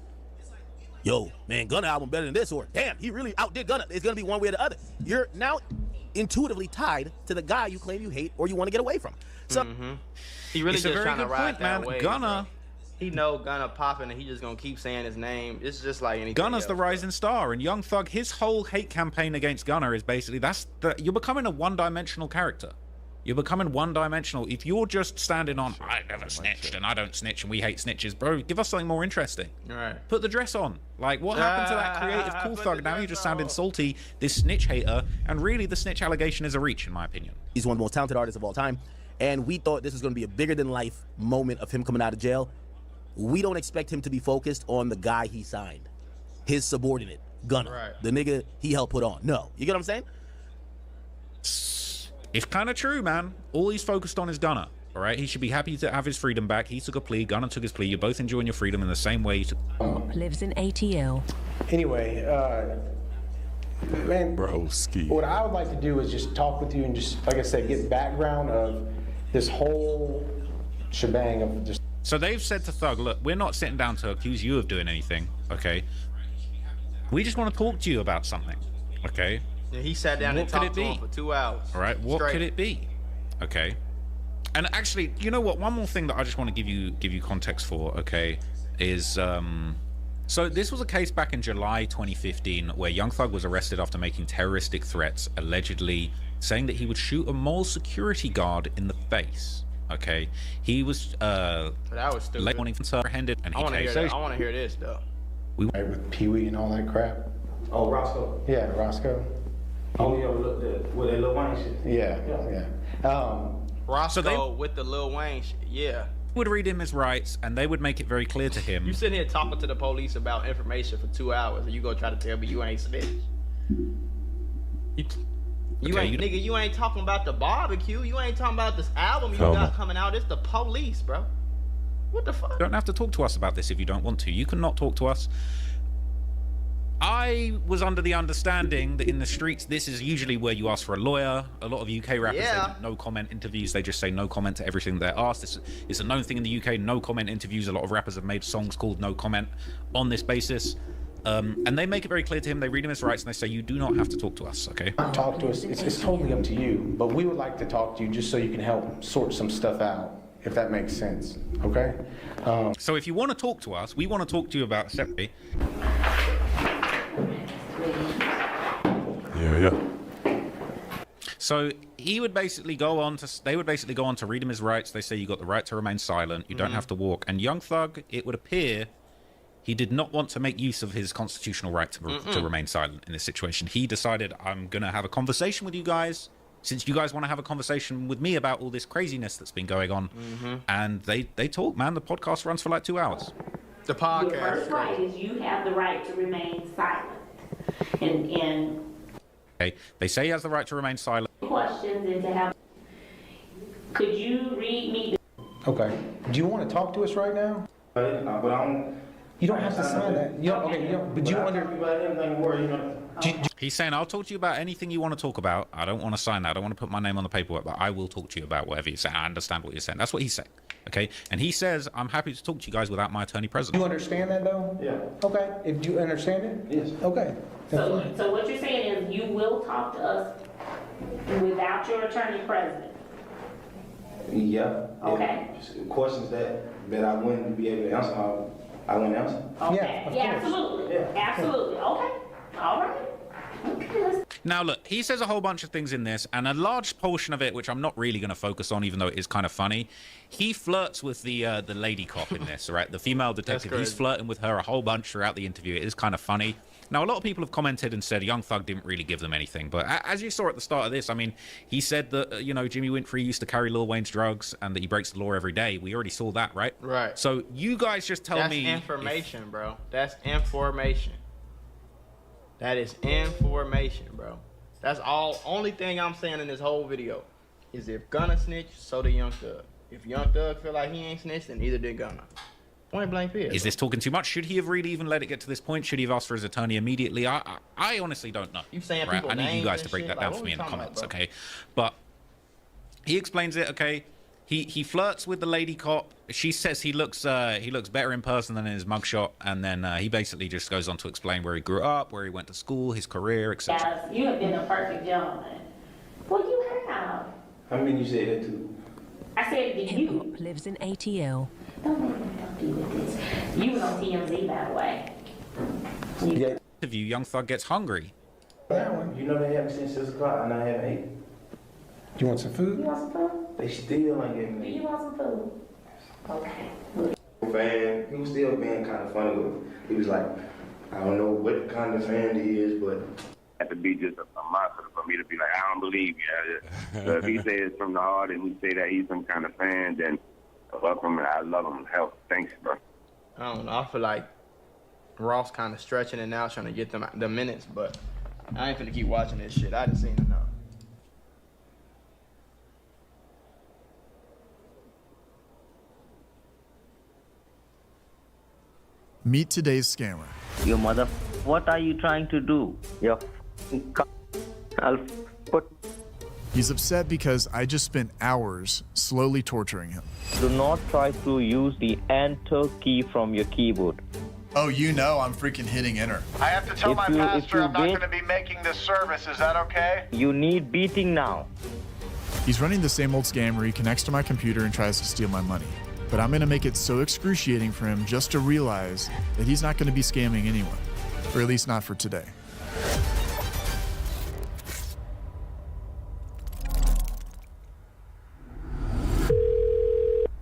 yo, man, Gunna album better than this, or damn, he really outdid Gunna. It's gonna be one way or the other. You're now intuitively tied to the guy you claim you hate or you want to get away from. So he really It's a just very trying to good ride point, that man. wave, Gunna- bro. He know Gunna popping, and he just gonna keep saying his name. It's just like anything Gunna's else, the rising star, and Young Thug, his whole hate campaign against Gunna is basically you're becoming a one-dimensional character. You're becoming one-dimensional. If you're just standing on, I never snitched and I don't snitch and we hate snitches, bro, give us something more interesting. Right. Put the dress on. Like, what happened to that creative cool thug? Now you're just sounding salty, this snitch hater, and really the snitch allegation is a reach, in my opinion. He's one of the most talented artists of all time, and we thought this was going to be a bigger-than-life moment of him coming out of jail. We don't expect him to be focused on the guy he signed, his subordinate, Gunna, the nigga he helped put on. No. You get what I'm saying? It's kind of true, man. All he's focused on is Gunna, all right? He should be happy to have his freedom back. He took a plea. Gunna took his plea. You're both enjoying your freedom in the same way. Lives in ATL. Anyway, man, Broski. what I would like to do is just talk with you and just, like I said, get background of this whole shebang of just. So they've said to Thug, look, we're not sitting down to accuse you of doing anything, okay? We just want to talk to you about something, okay? Yeah, he sat down and talked to him for 2 hours. All right, what could it be? Okay. And actually, you know what? One more thing that I just want to give you context for, okay, is so this was a case back in July 2015 where Young Thug was arrested after making terroristic threats, allegedly saying that he would shoot a mall security guard in the face. Okay, he was that was stupid. late morning apprehended, and he I want to hear this though. We went with Pee Wee and all that crap. Oh, Roscoe. Yeah, Roscoe. Oh yeah, with that Lil Wayne shit. Yeah. Roscoe with the Lil Wayne shit. Yeah. Would read him his rights, and they would make it very clear to him. You sitting here talking to the police about information for 2 hours, and you gonna try to tell me you ain't snitch? You ain't talking about the barbecue. You ain't talking about this album you got coming out. It's the police, bro. What the fuck? You don't have to talk to us about this if you don't want to. You can not talk to us. I was under the understanding that in the streets, this is usually where you ask for a lawyer. A lot of UK rappers, they do no comment interviews. They just say no comment to everything they're asked. It's a known thing in the UK, no comment interviews. A lot of rappers have made songs called No Comment on this basis. And they make it very clear to him. They read him his rights and they say, you do not have to talk to us, okay? Talk to us. It's totally up to you, but we would like to talk to you just so you can help sort some stuff out, if that makes sense, okay? So if you want to talk to us, we want to talk to you about separately. Yeah. So he would basically go on to, they would basically go on to read him his rights. They say you got the right to remain silent. You don't have to walk. And Young Thug, it would appear, he did not want to make use of his constitutional right to remain silent in this situation. He decided, I'm going to have a conversation with you guys, since you guys want to have a conversation with me about all this craziness that's been going on. And they talk, man. The podcast runs for like 2 hours. The podcast. Your first right is you have the right to remain silent. And okay, they say he has the right to remain silent. Questions and to have. Could you read me? Okay. Do you want to talk to us right now? But I don't. You don't have to sign that. You don't, okay. You don't, but you under. He's saying, I'll talk to you about anything you want to talk about. I don't want to sign that. I don't want to put my name on the paperwork, but I will talk to you about whatever you're saying. I understand what you're saying. That's what he's saying. Okay? And he says, I'm happy to talk to you guys without my attorney present. You understand that, though? Yeah. Okay. If you understand it? Yes. Okay. So what you're saying is you will talk to us without your attorney present? Yeah. Okay. Questions that I wouldn't be able to answer, I wouldn't answer. Okay. Yeah, absolutely. Yeah. Absolutely. Okay. All right. Now, look, he says a whole bunch of things in this, and a large portion of it, which I'm not really going to focus on, even though it is kind of funny, he flirts with the lady cop in this, right? The female detective. He's flirting with her a whole bunch throughout the interview. It is kind of funny. Now, a lot of people have commented and said Young Thug didn't really give them anything. But as you saw at the start of this, I mean, he said that, you know, Jimmy Winfrey used to carry Lil Wayne's drugs and that he breaks the law every day. We already saw that, right? Right. So you guys just tell me. That's information, bro. That's information. That is information, bro. That's all. Only thing I'm saying in this whole video. is if Gunna snitch, so did Young Thug. If Young Thug feel like he ain't snitched, then neither did Gunna. Point blank period. Is this talking too much? Should he have really even let it get to this point? Should he have asked for his attorney immediately? I honestly don't know. You saying right? people I need you names guys and to break shit? that Like, down what for we me in the talking comments, about, bro? okay? But he explains it, okay? He flirts with the lady cop. She says he looks better in person than in his mugshot, and then he basically just goes on to explain where he grew up, where he went to school, his career, etc. Yes, you have been a perfect gentleman. Well, you have. How many you said that to? I said to you. Hip-hop lives in ATL. Don't make me help you with this. You was on TMZ, by the way. Yeah. Interview, Young Thug gets hungry. You know they haven't since 6 o'clock and I haven't ate. You want some food? You want some food? They still ain't giving Do me. you want some food? Okay. Fan, he was still being kind of funny with me. He was like, I don't know what kind of fan he is, but Have to be just a monster for me to be like, I don't believe you. So if he says it's from the heart and we say that he's some kind of fan, then welcome and I love him. Help. Thanks, bro. I don't know. I feel like Ross kind of stretching it now, trying to get them the minutes, but I ain't finna keep watching this shit. I done seen enough. Meet today's scammer. You mother, what are you trying to do? I'll put. He's upset because I just spent hours slowly torturing him. Do not try to use the enter key from your keyboard. Oh, you know I'm freaking hitting enter. I have to tell If my you- if pastor you I'm not beat- going to be making this service. Is that okay? You need beating now. He's running the same old scam where he connects to my computer and tries to steal my money. But I'm gonna make it so excruciating for him just to realize that he's not gonna be scamming anyone. Or at least not for today.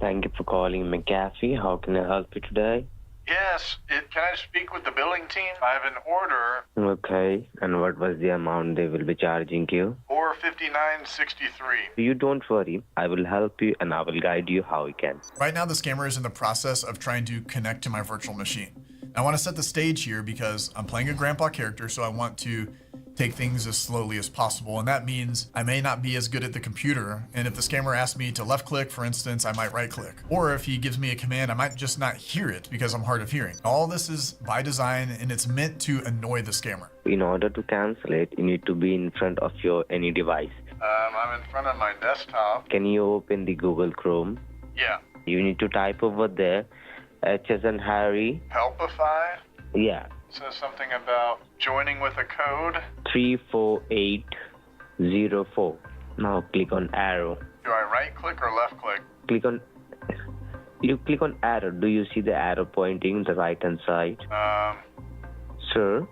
Thank you for calling McAfee. How can I help you today? Yes. Can I speak with the billing team? I have an order Okay. And what was the amount they will be charging you? for $59.63. You don't worry. I will help you and I will guide you how you can. Right now, the scammer is in the process of trying to connect to my virtual machine. I want to set the stage here because I'm playing a grandpa character, so I want to take things as slowly as possible. And that means I may not be as good at the computer. And if the scammer asks me to left click, for instance, I might right click. Or if he gives me a command, I might just not hear it because I'm hard of hearing. All this is by design and it's meant to annoy the scammer. In order to cancel it, you need to be in front of your any device. I'm in front of my desktop. Can you open the Google Chrome? Yeah. You need to type over there, H as in Harry. Helpify? Yeah. Says something about joining with a code. 34804. Now click on arrow. Do I right click or left click? You click on arrow. Do you see the arrow pointing the right hand side? Sir,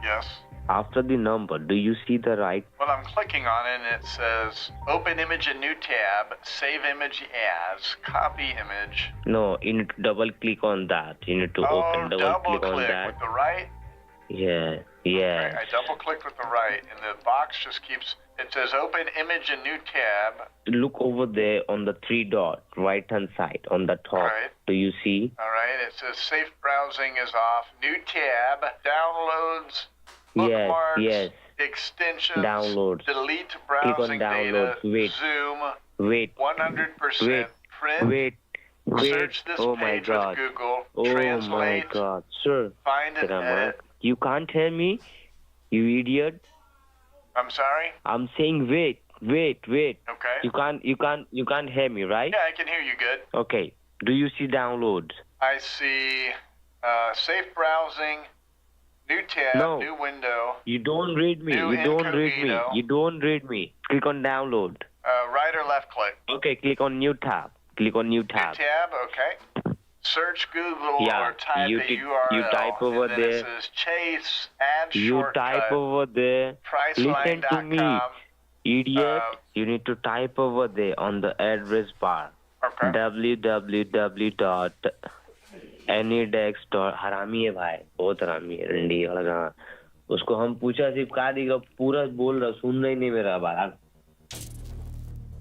Yes. after the number, do you see the right? Well, I'm clicking on it and it says open image in new tab, save image as, copy image. No, you need to double click on that. You need to open double click on click that. with the right. Yeah, yeah. I double clicked with the right and the box just keeps, it says open image in new tab. Look over there on the three dot, right hand side on the top. Right. Do you see? All right, it says safe browsing is off, new tab, downloads, bookmarks, Yes, extensions, Downloads. delete Click browsing on data, downloads. Wait. zoom, Wait. 100%, Wait. print, Wait. search this Oh my page God. with Google, Oh translate, my God, sir. find and Rama, edit. you can't hear me, you idiot. I'm sorry? I'm saying wait. Okay. You can't hear me, right? Yeah, I can hear you good. Okay. Do you see downloads? I see safe browsing, new tab, No. new window, You don't read me. New You don't read me. incognito. You don't read me. Click on download. right or left click. Okay, click on new tab. Click on new tab. Tab, okay. Search Google Yeah, or type you a t- URL. you type over and then there. It says Chase, add You shortcut. type over there. Listen to me. Priceline.com. Idiot. You need to type over there on the address bar. Okay. www.anydex. हरामी है भाई, बहुत हरामी है रंडी वाला। उसको हम पूछा सिर्फ कहा देगा पूरा बोल रहा, सुन रही नहीं मेरा बात।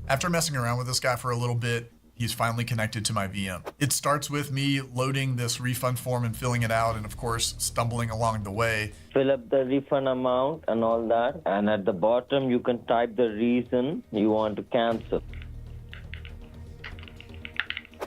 After messing around with this guy for a little bit, he's finally connected to my VM. It starts with me loading this refund form and filling it out, and of course, stumbling along the way. Fill up the refund amount and all that. And at the bottom, you can type the reason you want to cancel.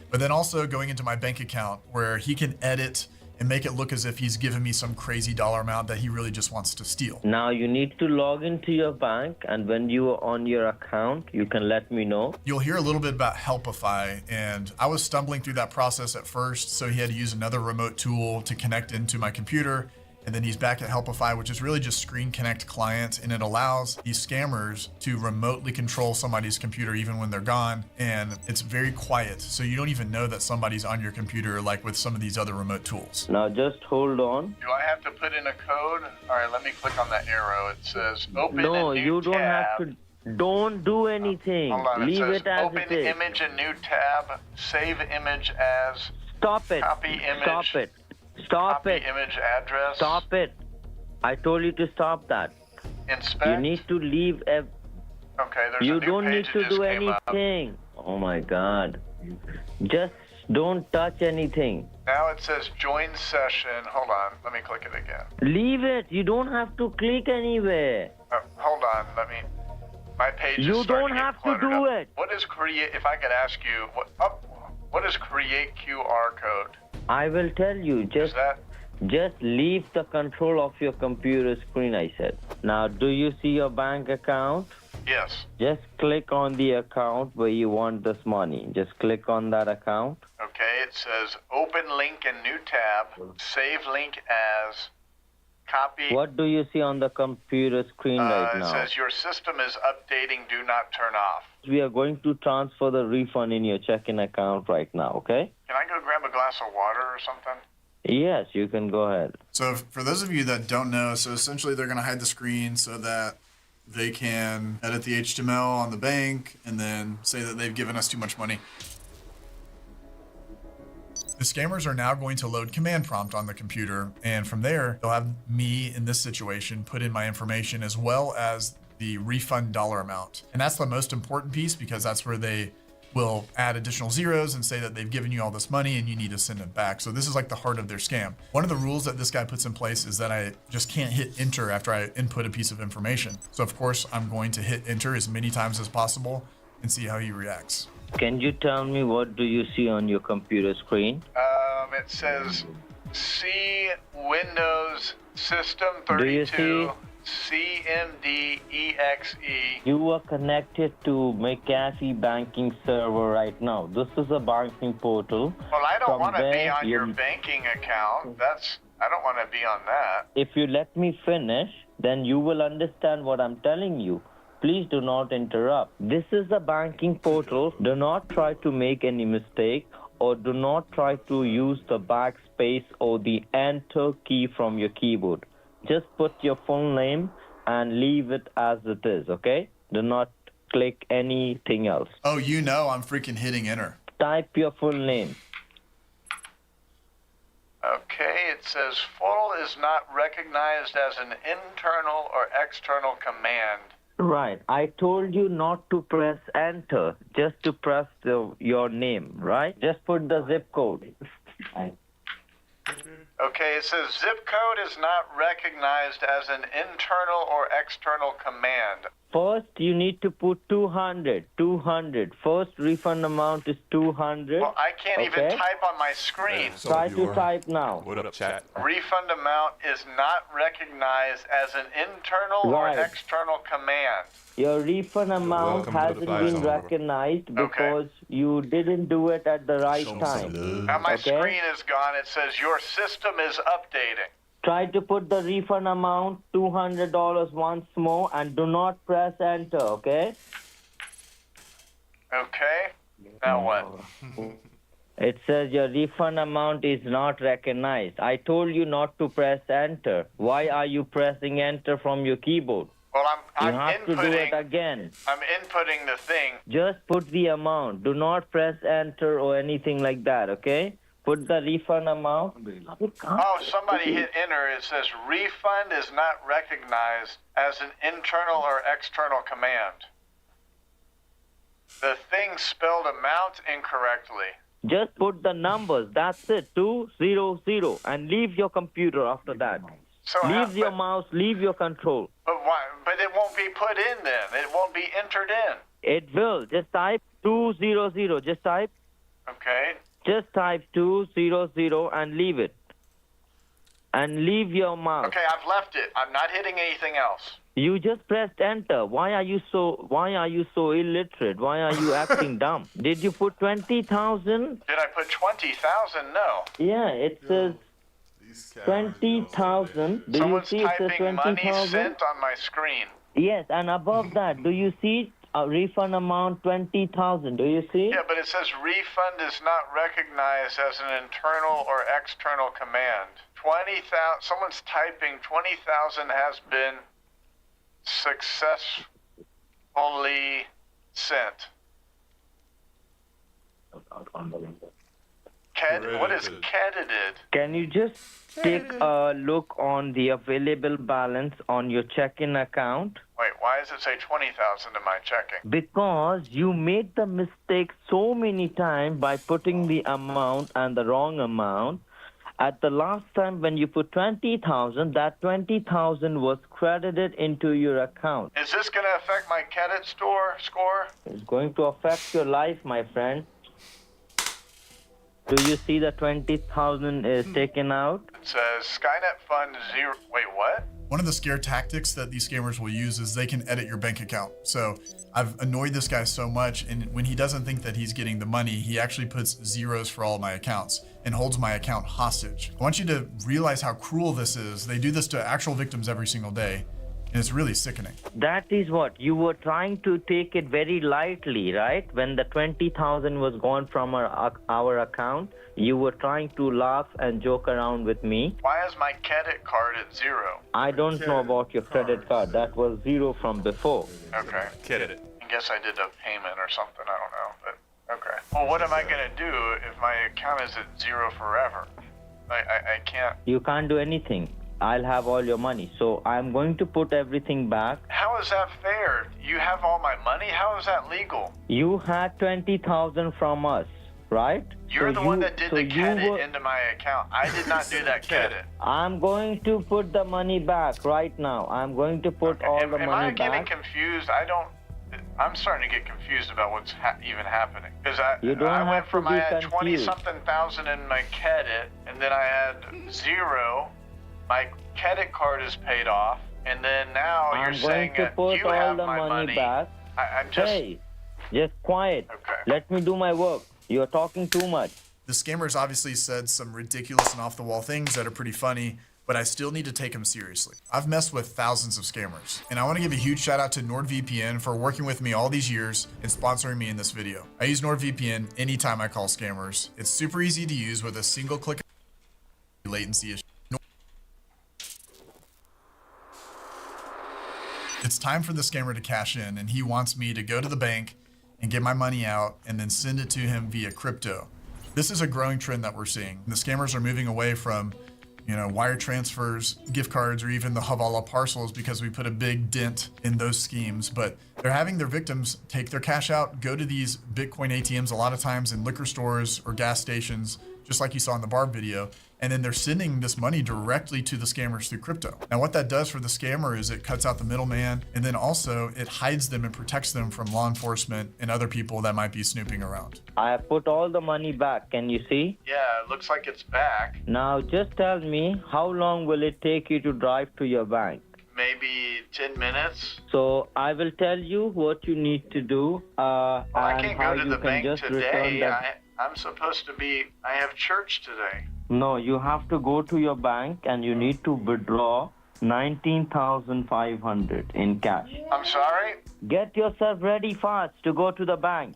But then also going into my bank account where he can edit and make it look as if he's given me some crazy dollar amount that he really just wants to steal. Now you need to log into your bank, and when you are on your account, you can let me know. You'll hear a little bit about Helpify, and I was stumbling through that process at first, so he had to use another remote tool to connect into my computer. And then he's back at Helpify, which is really just Screen Connect Client, and it allows these scammers to remotely control somebody's computer even when they're gone, and it's very quiet, so you don't even know that somebody's on your computer like with some of these other remote tools. Now just hold on. Do I have to put in a code? All right, let me click on that arrow. It says open No, a new you don't tab. have to. Don't do anything. Hold on, Leave it says it as open it is. image a new tab, save image as, Stop it. copy image, Stop it. Stop copy it. image address, Stop it. I told you to stop that. inspect. You need to leave. Okay, there's You a new don't need page to that just do came up. anything. Oh my God. Just don't touch anything. Now it says join session. Hold on, let me click it again. Leave it. You don't have to click anywhere. Hold on, my page is You starting don't to have get to cluttered do up. it. What is create, if I could ask you, what is create QR code? I will tell you. Just leave the control of your computer screen, I said. Now, do you see your bank account? Yes. Just click on the account where you want this money. Just click on that account. Okay, it says open link in new tab, save link as, copy. What do you see on the computer screen right It now? says your system is updating, do not turn off. We are going to transfer the refund in your checking account right now, okay? Can I go grab a glass of water or something? Yes, you can go ahead. So for those of you that don't know, so essentially they're going to hide the screen so that they can edit the HTML on the bank and then say that they've given us too much money. The scammers are now going to load command prompt on the computer, and from there, they'll have me in this situation put in my information as well as the refund dollar amount. And that's the most important piece because that's where they will add additional zeros and say that they've given you all this money and you need to send it back. So this is like the heart of their scam. One of the rules that this guy puts in place is that I just can't hit enter after I input a piece of information. So of course, I'm going to hit enter as many times as possible and see how he reacts. Can you tell me what do you see on your computer screen? It says C Windows System Do you 32 CMDEXE. You are connected to McAfee banking server right now. This is a banking portal. Well, I don't From want to be there, on your banking account. I don't want to be on that. If you let me finish, then you will understand what I'm telling you. Please do not interrupt. This is a banking portal. Do not try to make any mistake, or do not try to use the backspace or the enter key from your keyboard. Just put your full name and leave it as it is, okay? Do not click anything else. Oh, you know I'm freaking hitting enter. Type your full name. Okay, it says full is not recognized as an internal or external command. Right. I told you not to press enter, just to press your name, right? Just put the zip code. Okay, it says zip code is not recognized as an internal or external command. First, you need to put 200. 200. First refund amount is 200. Well, I can't even type on my screen. Try to type now. What up, chat? Refund amount is not recognized as an internal or Right. external command. Your refund amount hasn't been recognized because you didn't do it at the right time. Now my Okay? screen is gone. It says your system is updating. Try to put the refund amount, $200 once more, and do not press enter, okay? Okay. Now what? It says your refund amount is not recognized. I told you not to press enter. Why are you pressing enter from your keyboard? Well, I'm You have to do it inputting. again. I'm inputting the thing. Just put the amount. Do not press enter or anything like that, okay? Put the refund amount. Oh, somebody hit enter. It says refund is not recognized as an internal or external command. The thing spelled amount incorrectly. Just put the numbers. That's it. 200, and leave your computer after that. So leave your mouse. Leave your control. But why? But it won't be put in then. It won't be entered in. It will. Just type 200. Just type. Okay. Just type 200 and leave it. And leave your mouse. Okay, I've left it. I'm not hitting anything else. You just pressed enter. Why are you so illiterate? Why are you acting dumb? Did you put 20,000? Did I put 20,000? No. Yeah, it says 20,000. Do Someone's you see it says typing money 20,000? sent on my screen. Yes, and above that, do you see a refund amount 20,000? Do you see? Yeah, but it says refund is not recognized as an internal or external command. 20,000. Someone's typing 20,000 has been successfully sent. What is credited? Can you just take a look on the available balance on your checking account? Wait, why does it say 20,000 in my checking? Because you made the mistake so many times by putting the amount and the wrong amount. At the last time when you put 20,000, that 20,000 was credited into your account. Is this going to affect my credit score? It's going to affect your life, my friend. Do you see the 20,000 is taken out? It says Skynet Fund 0. Wait, what? One of the scare tactics that these scammers will use is they can edit your bank account. So I've annoyed this guy so much, and when he doesn't think that he's getting the money, he actually puts zeros for all my accounts and holds my account hostage. I want you to realize how cruel this is. They do this to actual victims every single day, and it's really sickening. That is what you were trying to take it very lightly, right? When the 20,000 was gone from our account, you were trying to laugh and joke around with me. Why is my credit card at 0? I don't know about your credit card. That was 0 from before. Okay. I guess I did a payment or something. I don't know. But okay. Well, what am I going to do if my account is at 0 forever? I can't. You can't do anything. I'll have all your money. So I'm going to put everything back. How is that fair? You have all my money? How is that legal? You had 20,000 from us, right? You're the one that did the credit into my account. I did not do that credit. I'm going to put the money back right now. I'm going to put all the money back. Am I getting back. confused? I'm starting to get confused about what's even happening. Because I went from I had 20-something thousand in my credit, and then I had 0. My credit card is paid off, and then now you're saying that you have my money. Back. I'm just... Hey, just quiet. Okay. Let me do my work. You're talking too much. The scammers obviously said some ridiculous and off-the-wall things that are pretty funny, but I still need to take them seriously. I've messed with thousands of scammers, and I want to give a huge shout out to NordVPN for working with me all these years and sponsoring me in this video. I use NordVPN anytime I call scammers. It's super easy to use with a single click latency issue. It's time for the scammer to cash in, and he wants me to go to the bank and get my money out and then send it to him via crypto. This is a growing trend that we're seeing. The scammers are moving away from, wire transfers, gift cards, or even the Havala parcels because we put a big dent in those schemes. But they're having their victims take their cash out, go to these Bitcoin ATMs a lot of times in liquor stores or gas stations, just like you saw in the Barb video, and then they're sending this money directly to the scammers through crypto. Now, what that does for the scammer is it cuts out the middleman, and then also it hides them and protects them from law enforcement and other people that might be snooping around. I have put all the money back. Can you see? Yeah, it looks like it's back. Now, just tell me, how long will it take you to drive to your bank? Maybe 10 minutes. So I will tell you what you need to do. I can't go to the bank today. I'm supposed to be, I have church today. No, you have to go to your bank and you need to withdraw 19,500 in cash. I'm sorry? Get yourself ready fast to go to the bank.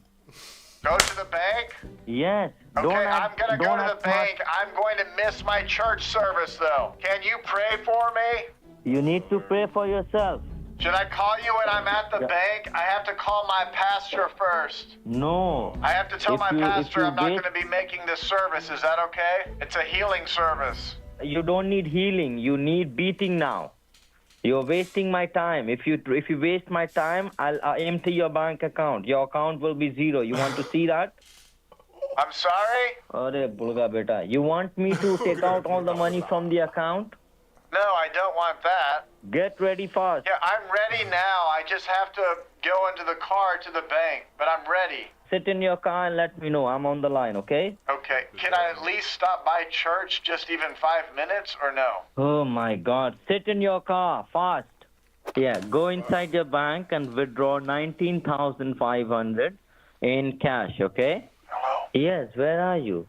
Go to the bank? Yes. Okay, I'm going to go to the bank. I'm going to miss my church service, though. Can you pray for me? You need to pray for yourself. Should I call you when I'm at the bank? I have to call my pastor first. No. I have to tell my pastor I'm not going to be making this service. Is that okay? It's a healing service. You don't need healing. You need beating now. You're wasting my time. If you waste my time, I'll empty your bank account. Your account will be zero. You want to see that? I'm sorry? Arey bulga beta. You want me to take out all the money from the account? No, I don't want that. Get ready fast. Yeah, I'm ready now. I just have to go into the car to the bank, but I'm ready. Sit in your car and let me know. I'm on the line, okay? Okay. Can I at least stop by church just even 5 minutes or no? Oh my God. Sit in your car fast. Yeah, go inside your bank and withdraw 19,500 in cash, okay? Hello? Yes, where are you?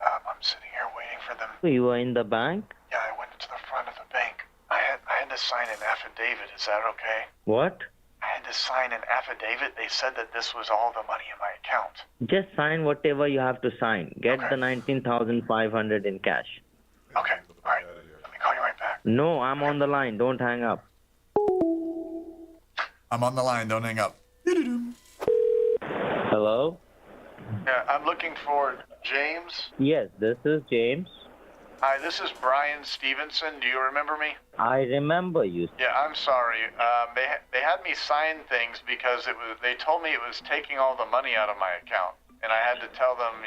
I'm sitting here waiting for them. You are in the bank? Yeah, I went to the front of the bank. I had to sign an affidavit. Is that okay? What? I had to sign an affidavit. They said that this was all the money in my account. Just sign whatever you have to sign. Get the 19,500 in cash. Okay, all right. Let me call you right back. No, I'm on the line. Don't hang up. I'm on the line. Don't hang up. Hello? Yeah, I'm looking for James. Yes, this is James. Hi, this is Brian Stevenson. Do you remember me? I remember you. Yeah, I'm sorry. They had me sign things because they told me it was taking all the money out of my account, and I had to tell them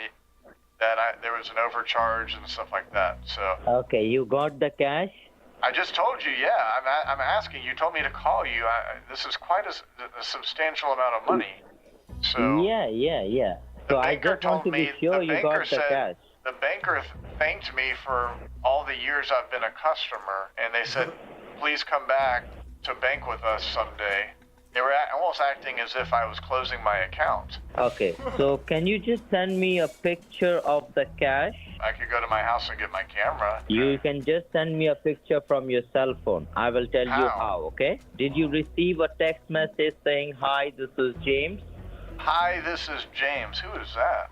that there was an overcharge and stuff like that. So. Okay, you got the cash? I just told you, yeah. I'm asking. You told me to call you. This is quite a substantial amount of money. So. Yeah. So I just want to be sure you got the cash. The banker thanked me for all the years I've been a customer, and they said, please come back to bank with us someday. They were almost acting as if I was closing my account. Okay, so can you just send me a picture of the cash? I could go to my house and get my camera. You can just send me a picture from your cell phone. I will tell you how, okay? Did you receive a text message saying, hi, this is James? Hi, this is James. Who is that?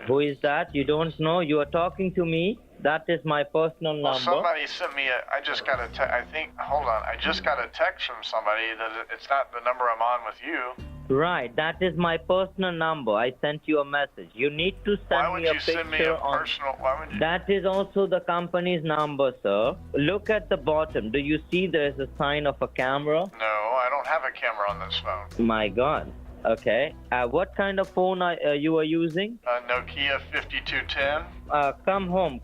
Who is that? You don't know? You are talking to me. That is my personal number. Well, somebody sent me I just got a hold on. I just got a text from somebody that it's not the number I'm on with you. Right, that is my personal number. I sent you a message. You need to send me a picture. Send me a personal? Why would you? That is also the company's number, sir. Look at the bottom. Do you see there is a sign of a camera? No, I don't have a camera on this phone. My God. Okay. What kind of phone you are using? Nokia 5210. Come home.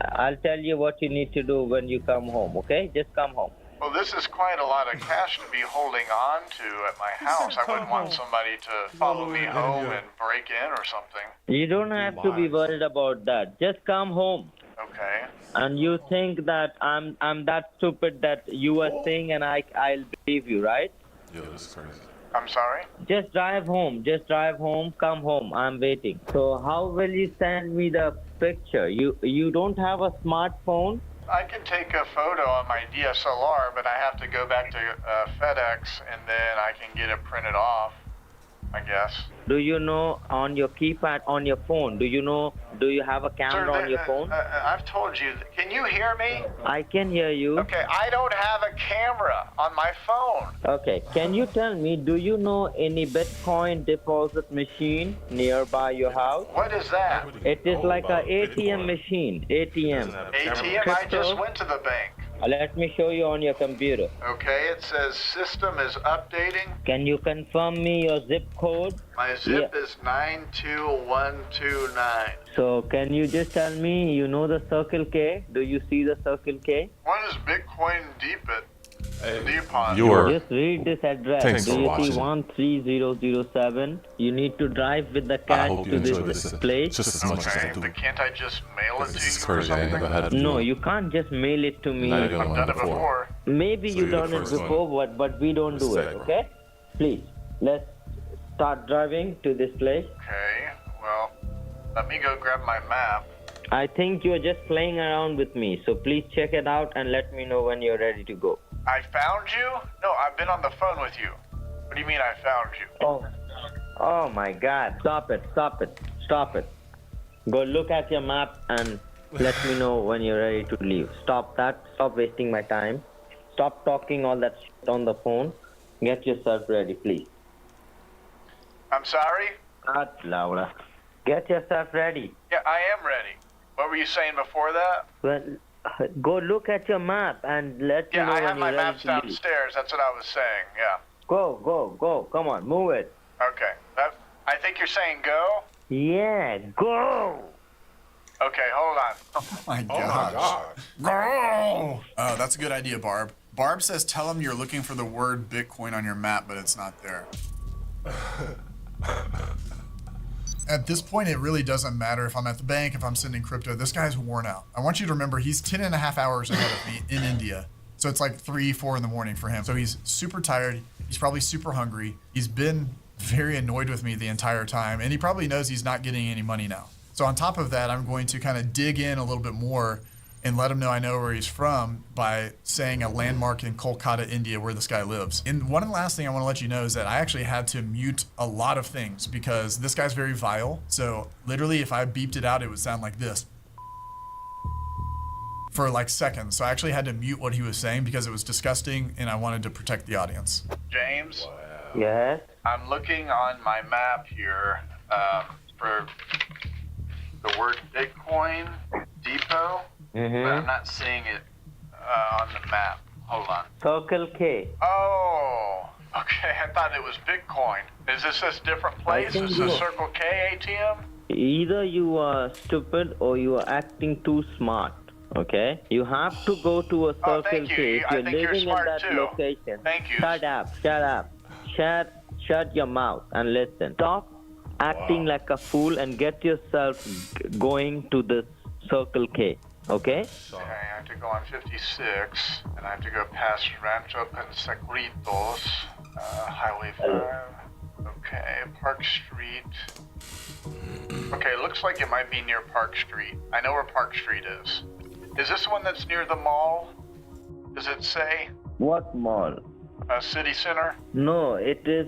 I'll tell you what you need to do when you come home, okay? Just come home. Well, this is quite a lot of cash to be holding on to at my house. I wouldn't want somebody to follow me home and break in or something. You don't have to be worried about that. Just come home. Okay. And you think that I'm that stupid that you are saying and I'll believe you, right? Yo, this is crazy. I'm sorry? Just drive home. Come home. I'm waiting. So how will you send me the picture? You don't have a smartphone? I can take a photo on my DSLR, but I have to go back to FedEx and then I can get it printed off, I guess. Do you know on your keypad on your phone? Do you have a camera on your phone? I've told you. Can you hear me? I can hear you. Okay, I don't have a camera on my phone. Okay, can you tell me, do you know any Bitcoin deposit machine nearby your house? What is that? It is like a ATM machine. ATM. ATM? I just went to the bank. Let me show you on your computer. Okay, it says system is updating. Can you confirm me your zip code? My zip is 92129. So can you just tell me, you know the Circle K? Do you see the Circle K? What is Bitcoin Depot? Just read this address. Do you see 13007? You need to drive with the cash to this place. Just as much as I do. But can't I just mail it to you? This is crazy. I ain't never had it. No, you can't just mail it to me. I've done it before. Maybe you done it before, but we don't do it, okay? Please, let's start driving to this place. Okay, well, let me go grab my map. I think you're just playing around with me, so please check it out and let me know when you're ready to go. I found you? No, I've been on the phone with you. What do you mean I found you? Oh my God. Stop it. Go look at your map and let me know when you're ready to leave. Stop that. Stop wasting my time. Stop talking all that shit on the phone. Get yourself ready, please. I'm sorry? Laura. Get yourself ready. Yeah, I am ready. What were you saying before that? Well, Go look at your map and let me Yeah, know I when have my you're ready maps to leave. downstairs. That's what I was saying. Yeah. Go. Come on, move it. Okay. I think you're saying go? Yeah, go. Okay, hold on. Oh my gosh. Go! Oh, that's a good idea, Barb. Barb says tell him you're looking for the word Bitcoin on your map, but it's not there. At this point, it really doesn't matter if I'm at the bank, if I'm sending crypto. This guy's worn out. I want you to remember he's 10 and a half hours ahead of me in India. So it's like 3, 4 in the morning for him. So he's super tired. He's probably super hungry. He's been very annoyed with me the entire time. And he probably knows he's not getting any money now. So on top of that, I'm going to kind of dig in a little bit more and let him know I know where he's from by saying a landmark in Kolkata, India, where this guy lives. And one last thing I want to let you know is that I actually had to mute a lot of things because this guy's very vile. So literally, if I beeped it out, it would sound like this for like seconds. So I actually had to mute what he was saying because it was disgusting and I wanted to protect the audience. James? Yes? I'm looking on my map here for the word Bitcoin Depot, but I'm not seeing it on the map. Hold on. Circle K. Oh, okay. I thought it was Bitcoin. Is this different place? Is this a Circle K ATM? Either you are stupid or you are acting too smart. Okay? You have to go to a Circle thank you. K if I you're think you're living in smart that too. location. Thank you. Shut up. Shut your mouth and listen. Stop acting like a fool and get yourself going to the Circle K. Okay? Okay, I have to go on 56, and I have to go past Rancho Pensacritos, Highway 5. Okay, Park Street. Okay, it looks like it might be near Park Street. I know where Park Street is. Is this one that's near the mall? Does it say? What mall? City Center? No, it is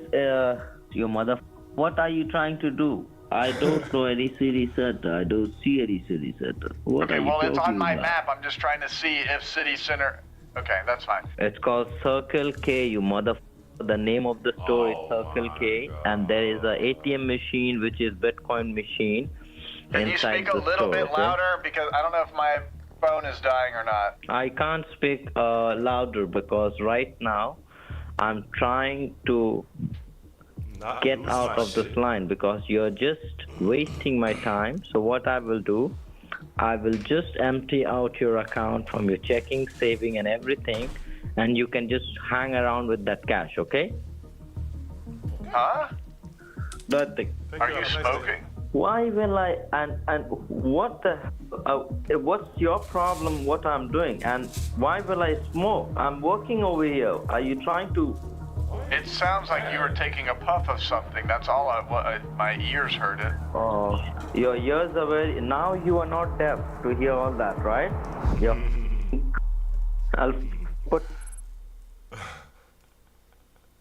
your mother. What are you trying to do? I don't know any city center. I don't see any city center. What Okay, are you well, it's on talking my about? map. I'm just trying to see if City Center... Okay, that's fine. It's called Circle K, you mother. The name of the store is Circle K, and there is a ATM machine which is Bitcoin machine. Can you speak a little bit louder? Because I don't know if my phone is dying or not. I can't speak louder because right now I'm trying to get out of this line because you're just wasting my time. So what I will do, I will just empty out your account from your checking, saving and everything, and you can just hang around with that cash, okay? Huh? Nothing. Are you smoking? Why will I, and what the, what's your problem what I'm doing, and why will I smoke? I'm working over here. Are you trying to? It sounds like you were taking a puff of something. That's all my ears heard it. Oh, your ears are very, now you are not deaf to hear all that, right? Yeah. I'll put.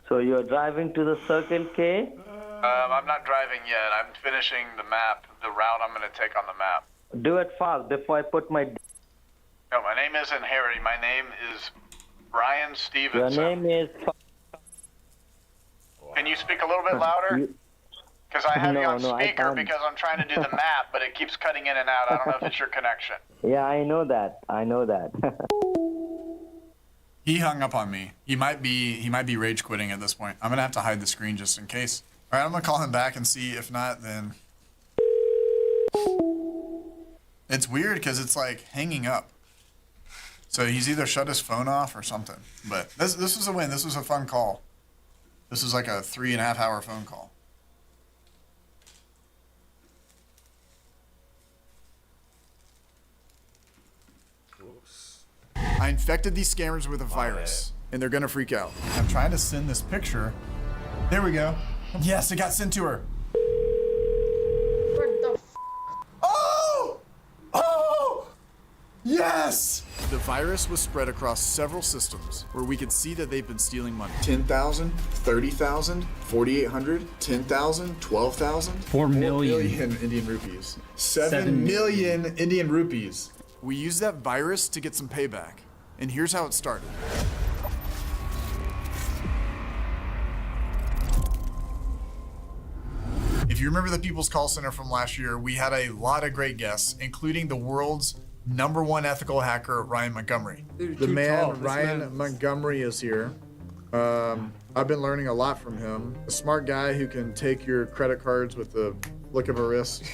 So you're driving to the Circle K? I'm not driving yet. I'm finishing the map, the route I'm going to take on the map. Do it fast before I put my... No, my name isn't Harry. My name is Brian Your Stevenson. name is... Can you speak a little bit louder? Because I have you on speaker because I'm trying to do the map, but it keeps cutting in and out. I don't know if it's your connection. Yeah, I know that. He hung up on me. He might be rage quitting at this point. I'm gonna have to hide the screen just in case. All right, I'm gonna call him back and see. If not, then it's weird because it's like hanging up. So he's either shut his phone off or something. But this was a win. This was a fun call. This was like a 3.5 hour phone call. I infected these scammers with a virus, and they're gonna freak out. I'm trying to send this picture. There we go. Yes, it got sent to her. What the Oh! Oh! Yes! The virus was spread across several systems where we could see that they've been stealing money. 10,000, 30,000, 4,800, 10,000, 12,000. 4 million. 4 million Indian rupees. 7 million Indian rupees. We used that virus to get some payback. And here's how it started. If you remember the People's Call Center from last year, we had a lot of great guests, including the world's #1 ethical hacker, Ryan Montgomery. The man, Ryan Montgomery, is here. I've been learning a lot from him. A smart guy who can take your credit cards with the flick of a wrist.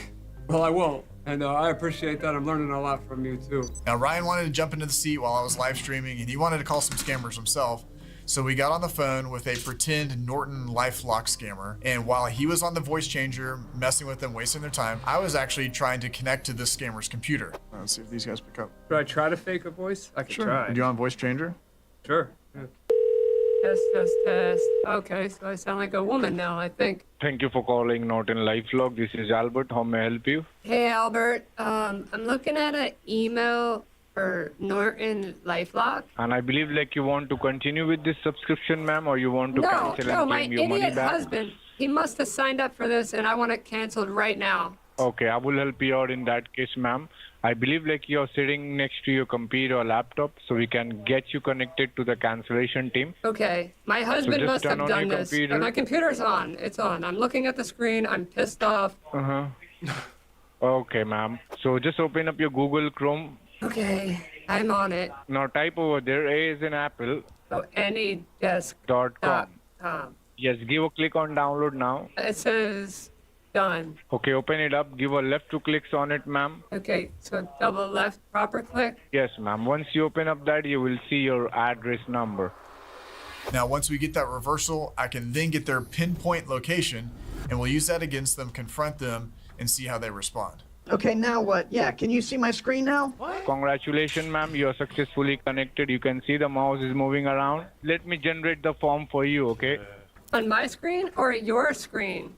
Well, I won't. And I appreciate that. I'm learning a lot from you, too. Now, Ryan wanted to jump into the seat while I was live streaming, and he wanted to call some scammers himself. So we got on the phone with a pretend Norton LifeLock scammer, and while he was on the voice changer, messing with them, wasting their time, I was actually trying to connect to this scammer's computer. Let's see if these guys pick up. Do I try to fake a voice? I can try. Do you want voice changer? Sure. Yeah. Test. Okay, so I sound like a woman now, I think. Thank you for calling Norton LifeLock. This is Albert. How may I help you? Hey, Albert. I'm looking at an email for Norton LifeLock. And I believe like you want to continue with this subscription, ma'am, or you want to cancel No, and my claim your money idiot back? husband. He must have signed up for this, and I want it canceled right now. Okay, I will help you out in that case, ma'am. I believe like you're sitting next to your computer or laptop, so we can get you connected to the cancellation team. Okay, my husband just must have turn on done your this. computer. My computer's on. It's on. I'm looking at the screen. I'm pissed off. Okay, ma'am. So just open up your Google Chrome. Okay, I'm on it. Now type over there, A is in Apple. So anydesk.com. Yes, give a click on download now. It says done. Okay, open it up. Give a left 2 clicks on it, ma'am. Okay, so double left, proper click. Yes, ma'am. Once you open up that, you will see your address number. Now, once we get that reversal, I can then get their pinpoint location, and we'll use that against them, confront them, and see how they respond. Okay, now what? Yeah, can you see my screen now? Congratulations, ma'am. You are successfully connected. You can see the mouse is moving around. Let me generate the form for you, okay? On my screen or your screen?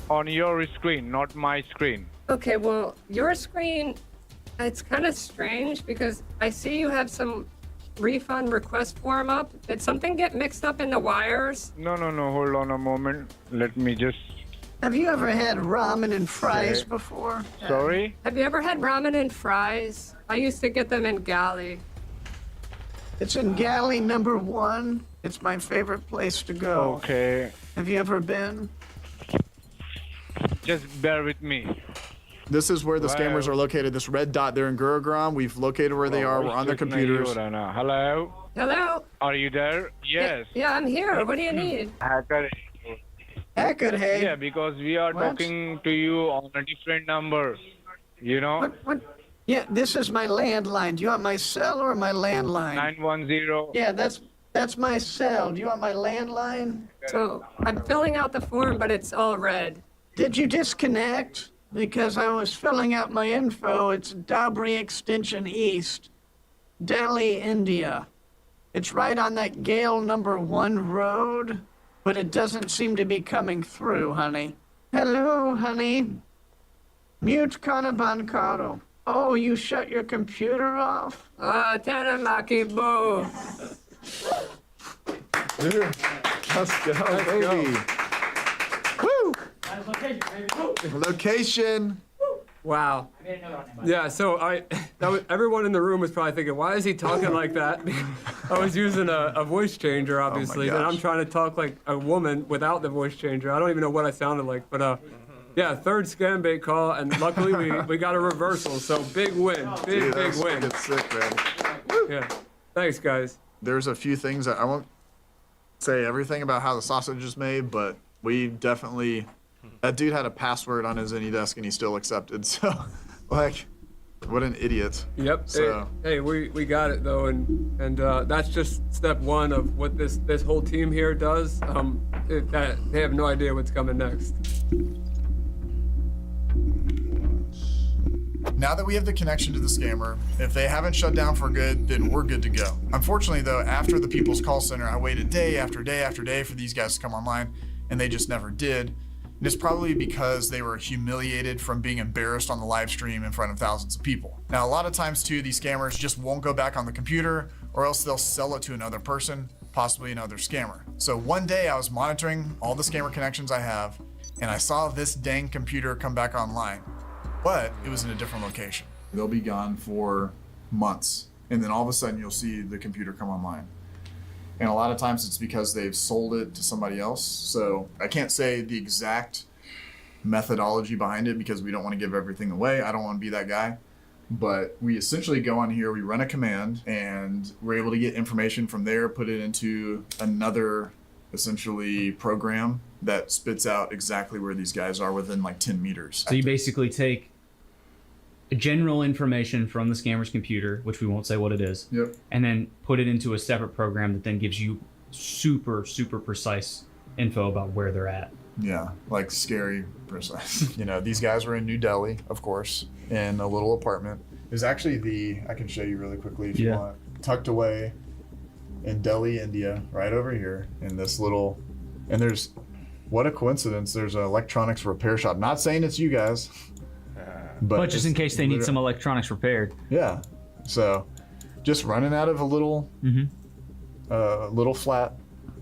On your screen, not my screen. Okay, well, your screen, it's kind of strange because I see you have some refund request form up. Did something get mixed up in the wires? No. Hold on a moment. Let me just... Have you ever had ramen and fries before? Sorry? Have you ever had ramen and fries? I used to get them in Galley. It's in Galley #1. It's my favorite place to go. Okay. Have you ever been? Just bear with me. This is where the scammers are located. This red dot, they're in Gurugram. We've located where they are. We're on their computers. Hello? Hello? Are you there? Yes. Yeah, I'm here. What do you need? Hacker. Hacker, hey. Yeah, because we are talking to you on a different number. You know? What? Yeah, this is my landline. Do you want my cell or my landline? 910. Yeah, that's my cell. Do you want my landline? So I'm filling out the form, but it's all red. Did you disconnect? Because I was filling out my info. It's Dabri Extension East, Delhi, India. It's right on that Gale #1 road, but it doesn't seem to be coming through, honey. Hello, honey. Mute Kanabankaro. Oh, you shut your computer off? Tanamaki boo. Let's go, baby. Woo! Location. Wow. Yeah, so everyone in the room was probably thinking, why is he talking like that? I was using a voice changer, obviously, and I'm trying to talk like a woman without the voice changer. I don't even know what I sounded like, but yeah, third scam bait call, and luckily we got a reversal, so big win, big win. It's sick, man. Yeah, thanks, guys. There's a few things that I won't say everything about how the sausage is made, but we definitely... That dude had a password on his AnyDesk and he still accepted. So, like, what an idiot. Yep. So, hey, we got it though, and that's just step one of what this whole team here does. They have no idea what's coming next. Now that we have the connection to the scammer, if they haven't shut down for good, then we're good to go. Unfortunately though, after the People's Call Center, I waited day after day after day for these guys to come online, and they just never did. And it's probably because they were humiliated from being embarrassed on the live stream in front of thousands of people. Now, a lot of times too, these scammers just won't go back on the computer, or else they'll sell it to another person, possibly another scammer. So one day I was monitoring all the scammer connections I have, and I saw this dang computer come back online, but it was in a different location. They'll be gone for months, and then all of a sudden you'll see the computer come online. And a lot of times it's because they've sold it to somebody else. So I can't say the exact methodology behind it because we don't want to give everything away. I don't want to be that guy. But we essentially go on here, we run a command, and we're able to get information from there, put it into another essentially program that spits out exactly where these guys are within like 10 meters. So you basically take general information from the scammer's computer, which we won't say what it is, and then put it into a separate program that then gives you super, super precise info about where they're at. Yeah, like scary precise. You know, these guys were in New Delhi, of course, in a little apartment. There's actually I can show you really quickly if you want, tucked away in Delhi, India, right over here in this little, and there's, what a coincidence, there's an electronics repair shop. Not saying it's you guys, but just in case they need some electronics repaired. Yeah, so just running out of a little, little flat,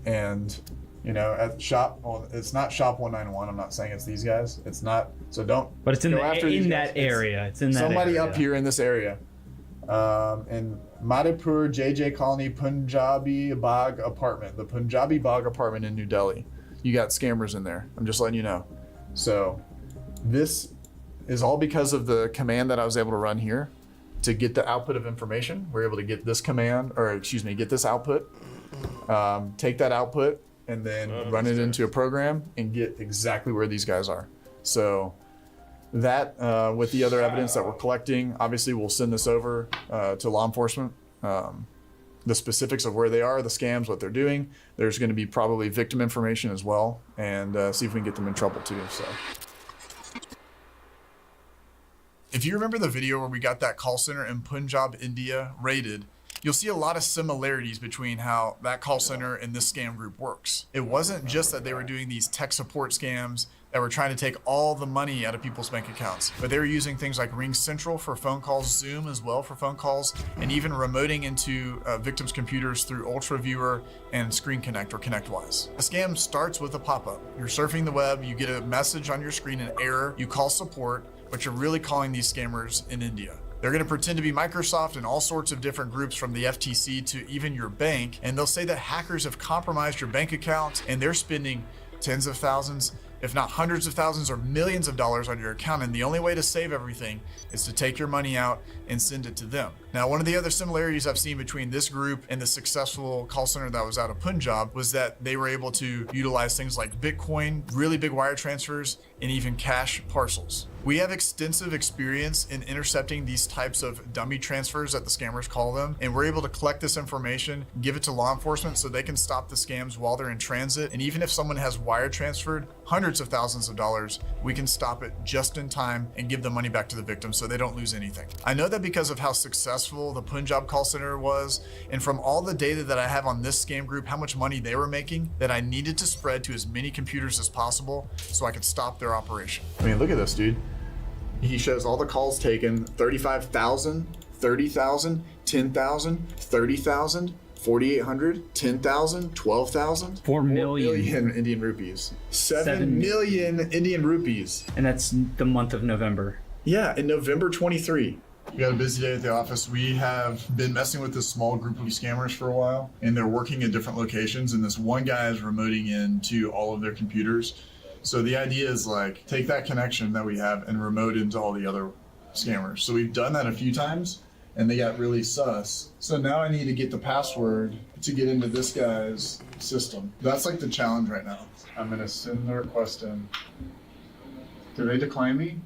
and you know, at shop, well, it's not shop 191. I'm not saying it's these guys. It's not. So don't. But it's in go the, after in these that guys. area. It's in that somebody area. up here in this area. In Madhepur JJ Colony Punjabi Bagh apartment, the Punjabi Bagh apartment in New Delhi. You got scammers in there. I'm just letting you know. So this is all because of the command that I was able to run here to get the output of information. We're able to get this command, or excuse me, get this output, take that output, and then run it into a program and get exactly where these guys are. So that, with the other evidence that we're collecting, obviously we'll send this over to law enforcement. The specifics of where they are, the scams, what they're doing. There's going to be probably victim information as well, and see if we can get them in trouble too. So, if you remember the video where we got that call center in Punjab, India raided, you'll see a lot of similarities between how that call center and this scam group works. It wasn't just that they were doing these tech support scams that were trying to take all the money out of people's bank accounts, but they were using things like Ring Central for phone calls, Zoom as well for phone calls, and even remoting into victims' computers through Ultra Viewer and Screen Connect or ConnectWise. A scam starts with a pop-up. You're surfing the web, you get a message on your screen, an error, you call support, but you're really calling these scammers in India. They're going to pretend to be Microsoft and all sorts of different groups, from the FTC to even your bank, and they'll say that hackers have compromised your bank account and they're spending tens of thousands, if not hundreds of thousands or millions of dollars on your account, and the only way to save everything is to take your money out and send it to them. Now, one of the other similarities I've seen between this group and the successful call center that was out of Punjab was that they were able to utilize things like Bitcoin, really big wire transfers, and even cash parcels. We have extensive experience in intercepting these types of dummy transfers that the scammers call them, and we're able to collect this information, give it to law enforcement so they can stop the scams while they're in transit. And even if someone has wire transferred hundreds of thousands of dollars, we can stop it just in time and give the money back to the victim so they don't lose anything. I know that because of how successful the Punjab call center was, and from all the data that I have on this scam group, how much money they were making, that I needed to spread to as many computers as possible so I could stop their operation. I mean, look at this, dude. He shows all the calls taken: 35,000, 30,000, 10,000, 30,000, 4,800, 10,000, 12,000. 4 million Indian rupees. 7 million Indian rupees. And that's the month of November. Yeah, in November 23. We got a busy day at the office. We have been messing with this small group of scammers for a while, and they're working at different locations, and this one guy is remoting into all of their computers. So the idea is like, take that connection that we have and remote into all the other scammers. So we've done that a few times and they got really sus. So now I need to get the password to get into this guy's system. That's like the challenge right now. I'm gonna send the request in. Do they decline me?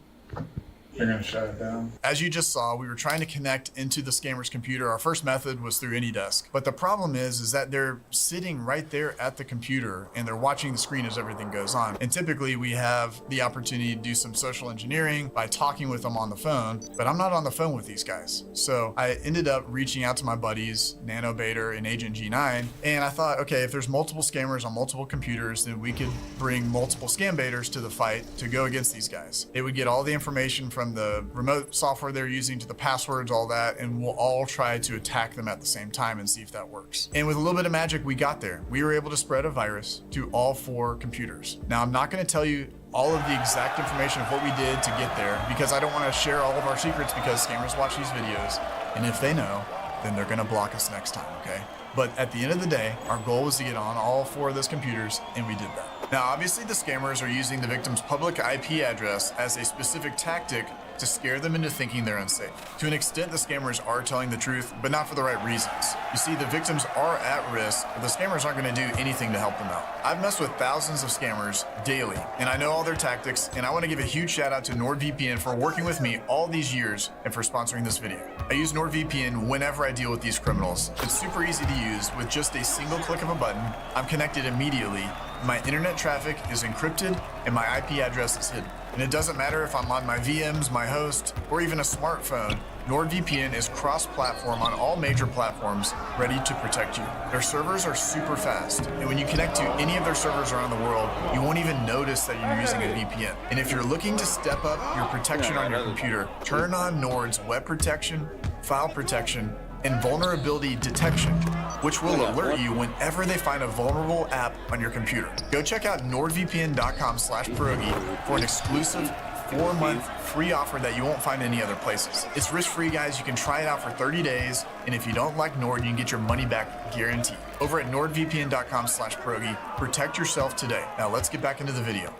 They're gonna shut it down. As you just saw, we were trying to connect into the scammer's computer. Our first method was through AnyDesk. But the problem is that they're sitting right there at the computer and they're watching the screen as everything goes on. And typically we have the opportunity to do some social engineering by talking with them on the phone, but I'm not on the phone with these guys. So I ended up reaching out to my buddies, NanoBaiter and Agent G9, and I thought, okay, if there's multiple scammers on multiple computers, then we could bring multiple scam baiters to the fight to go against these guys. They would get all the information from the remote software they're using to the passwords, all that, and we'll all try to attack them at the same time and see if that works. And with a little bit of magic, we got there. We were able to spread a virus to all 4 computers. Now, I'm not going to tell you all of the exact information of what we did to get there because I don't want to share all of our secrets because scammers watch these videos, and if they know, then they're going to block us next time, okay? But at the end of the day, our goal was to get on all 4 of those computers, and we did that. Now, obviously the scammers are using the victim's public IP address as a specific tactic to scare them into thinking they're unsafe. To an extent, the scammers are telling the truth, but not for the right reasons. You see, the victims are at risk, but the scammers aren't going to do anything to help them out. I've messed with thousands of scammers daily, and I know all their tactics, and I want to give a huge shout out to NordVPN for working with me all these years and for sponsoring this video. I use NordVPN whenever I deal with these criminals. It's super easy to use. With just a single click of a button, I'm connected immediately. My internet traffic is encrypted and my IP address is hidden. And it doesn't matter if I'm on my VMs, my host, or even a smartphone, NordVPN is cross-platform on all major platforms, ready to protect you. Their servers are super fast, and when you connect to any of their servers around the world, you won't even notice that you're using a VPN. And if you're looking to step up your protection on your computer, turn on Nord's web protection, file protection, and vulnerability detection, which will alert you whenever they find a vulnerable app on your computer. Go check out nordvpn.com/pierogi for an exclusive 4-month free offer that you won't find any other places. It's risk-free, guys. You can try it out for 30 days, and if you don't like Nord, you can get your money back guaranteed. Over at nordvpn.com/pierogi, protect yourself today. Now let's get back into the video.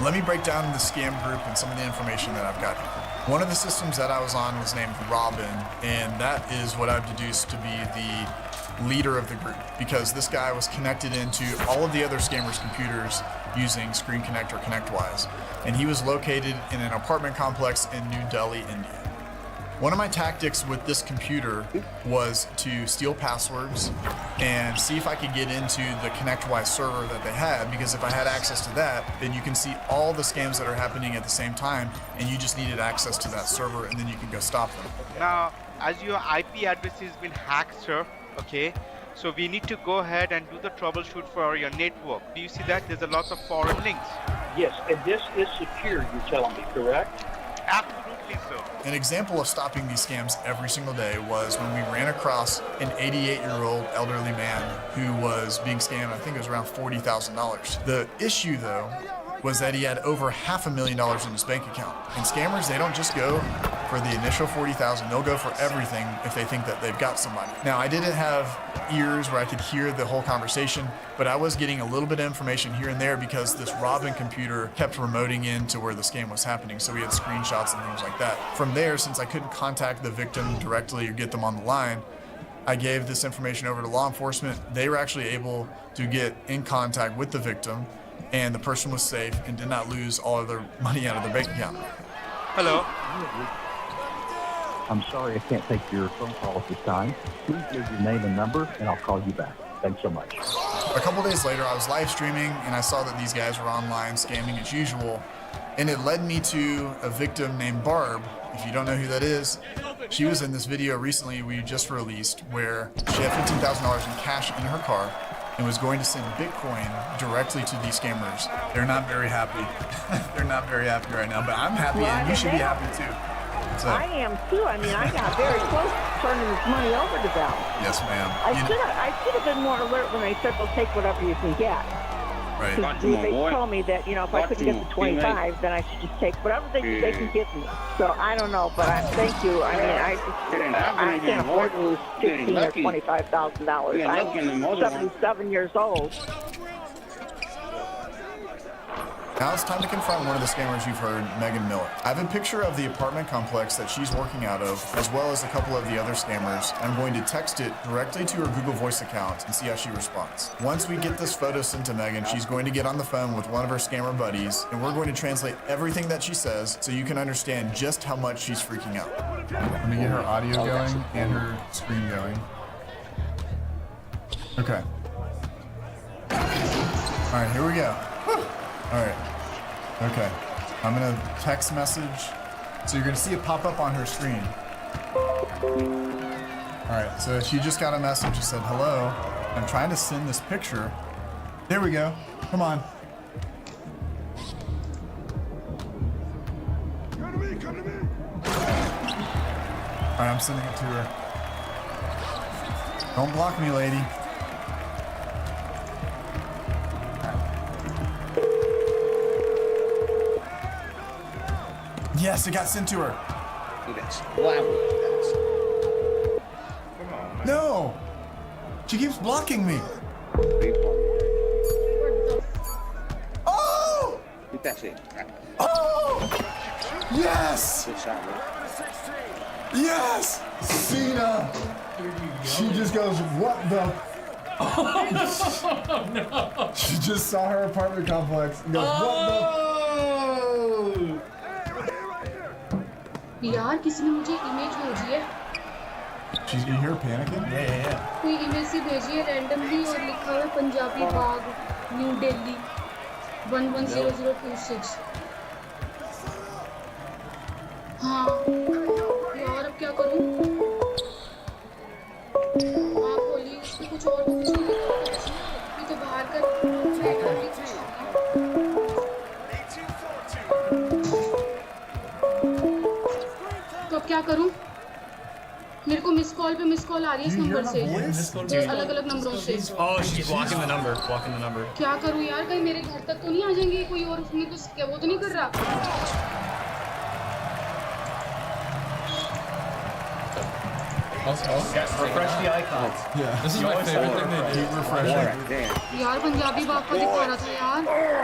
Let me break down the scam group and some of the information that I've got here. One of the systems that I was on was named Robin, and that is what I've deduced to be the leader of the group, because this guy was connected into all of the other scammers' computers using Screen Connect or ConnectWise, and he was located in an apartment complex in New Delhi, India. One of my tactics with this computer was to steal passwords and see if I could get into the ConnectWise server that they had, because if I had access to that, then you can see all the scams that are happening at the same time, and you just needed access to that server, and then you can go stop them. Now, as your IP address has been hacked, sir, okay, so we need to go ahead and do the troubleshoot for your network. Do you see that? There's a lot of foreign links. Yes, and this is secure, you're telling me, correct? Absolutely so. An example of stopping these scams every single day was when we ran across an 88-year-old elderly man who was being scammed. I think it was around $40,000. The issue, though, was that he had over $500,000 in his bank account. And scammers, they don't just go for the initial $40,000, they'll go for everything if they think that they've got somebody. Now, I didn't have ears where I could hear the whole conversation, but I was getting a little bit of information here and there because this Robin computer kept remoting in to where the scam was happening, so we had screenshots and things like that. From there, since I couldn't contact the victim directly or get them on the line, I gave this information over to law enforcement. They were actually able to get in contact with the victim, and the person was safe and did not lose all of their money out of their bank account. Hello? I'm sorry I can't take your phone call at this time. Please leave your name and number, and I'll call you back. Thanks so much. A couple days later, I was live streaming, and I saw that these guys were online scamming as usual, and it led me to a victim named Barb. If you don't know who that is, she was in this video recently we just released where she had $15,000 in cash in her car and was going to send Bitcoin directly to these scammers. They're not very happy. They're not very happy right now, but I'm happy, and you should be happy too. So, I am too. I mean, I got very close to turning this money over to them. yes, ma'am. I should have been more alert when they said they'll take whatever you can get. Right. They told me that, you know, if I couldn't get the 25, then I should just take whatever they can get me. So I don't know, but thank you. I mean, I can't afford to lose $15,000 or $25,000. I'm 77 years old. Now it's time to confront one of the scammers you've heard, Megan Miller. I have a picture of the apartment complex that she's working out of, as well as a couple of the other scammers. I'm going to text it directly to her Google Voice account and see how she responds. Once we get this photo sent to Megan, she's going to get on the phone with one of her scammer buddies, and we're going to translate everything that she says so you can understand just how much she's freaking out. Let me get her audio going and her screen going. Okay. All right, here we go. All right. Okay. I'm gonna text message. So you're gonna see it pop up on her screen. All right. So she just got a message that said, "Hello. I'm trying to send this picture." There we go. Come on. Come to me. Come to me. All right. I'm sending it to her. Don't block me, lady. Yes, it got sent to her. No! She keeps blocking me. Oh! That's it. Oh! Yes! Yes! Cena! She just goes, what the? Oh, no! She just saw her apartment complex and goes, what the? यार किसी ने मुझे image भेजी है. She's in here panicking? Yeah. कोई image सी भेजी है randomly और लिखा है पंजाबी बाग न्यू दिल्ली 110026. हाँ यार अब क्या करूँ? हाँ खोली उसमें कुछ और तो कुछ नहीं ये तो बाहर का रैंडमली कुछ तो अब क्या करूँ? मेरे को मिस कॉल पे मिस कॉल आ रही है इस नंबर से अलग-अलग नंबरों से. Oh, she's blocking the number. Blocking the number. क्या करूँ यार कहीं मेरे घर तक तो नहीं आ जाएंगे कोई और उसमें तो क्या वो तो नहीं कर रहा. Refresh the icons. Yeah. This is my favorite thing they do. Keep refreshing. यार पंजाबी बाग को दिखा रहा था यार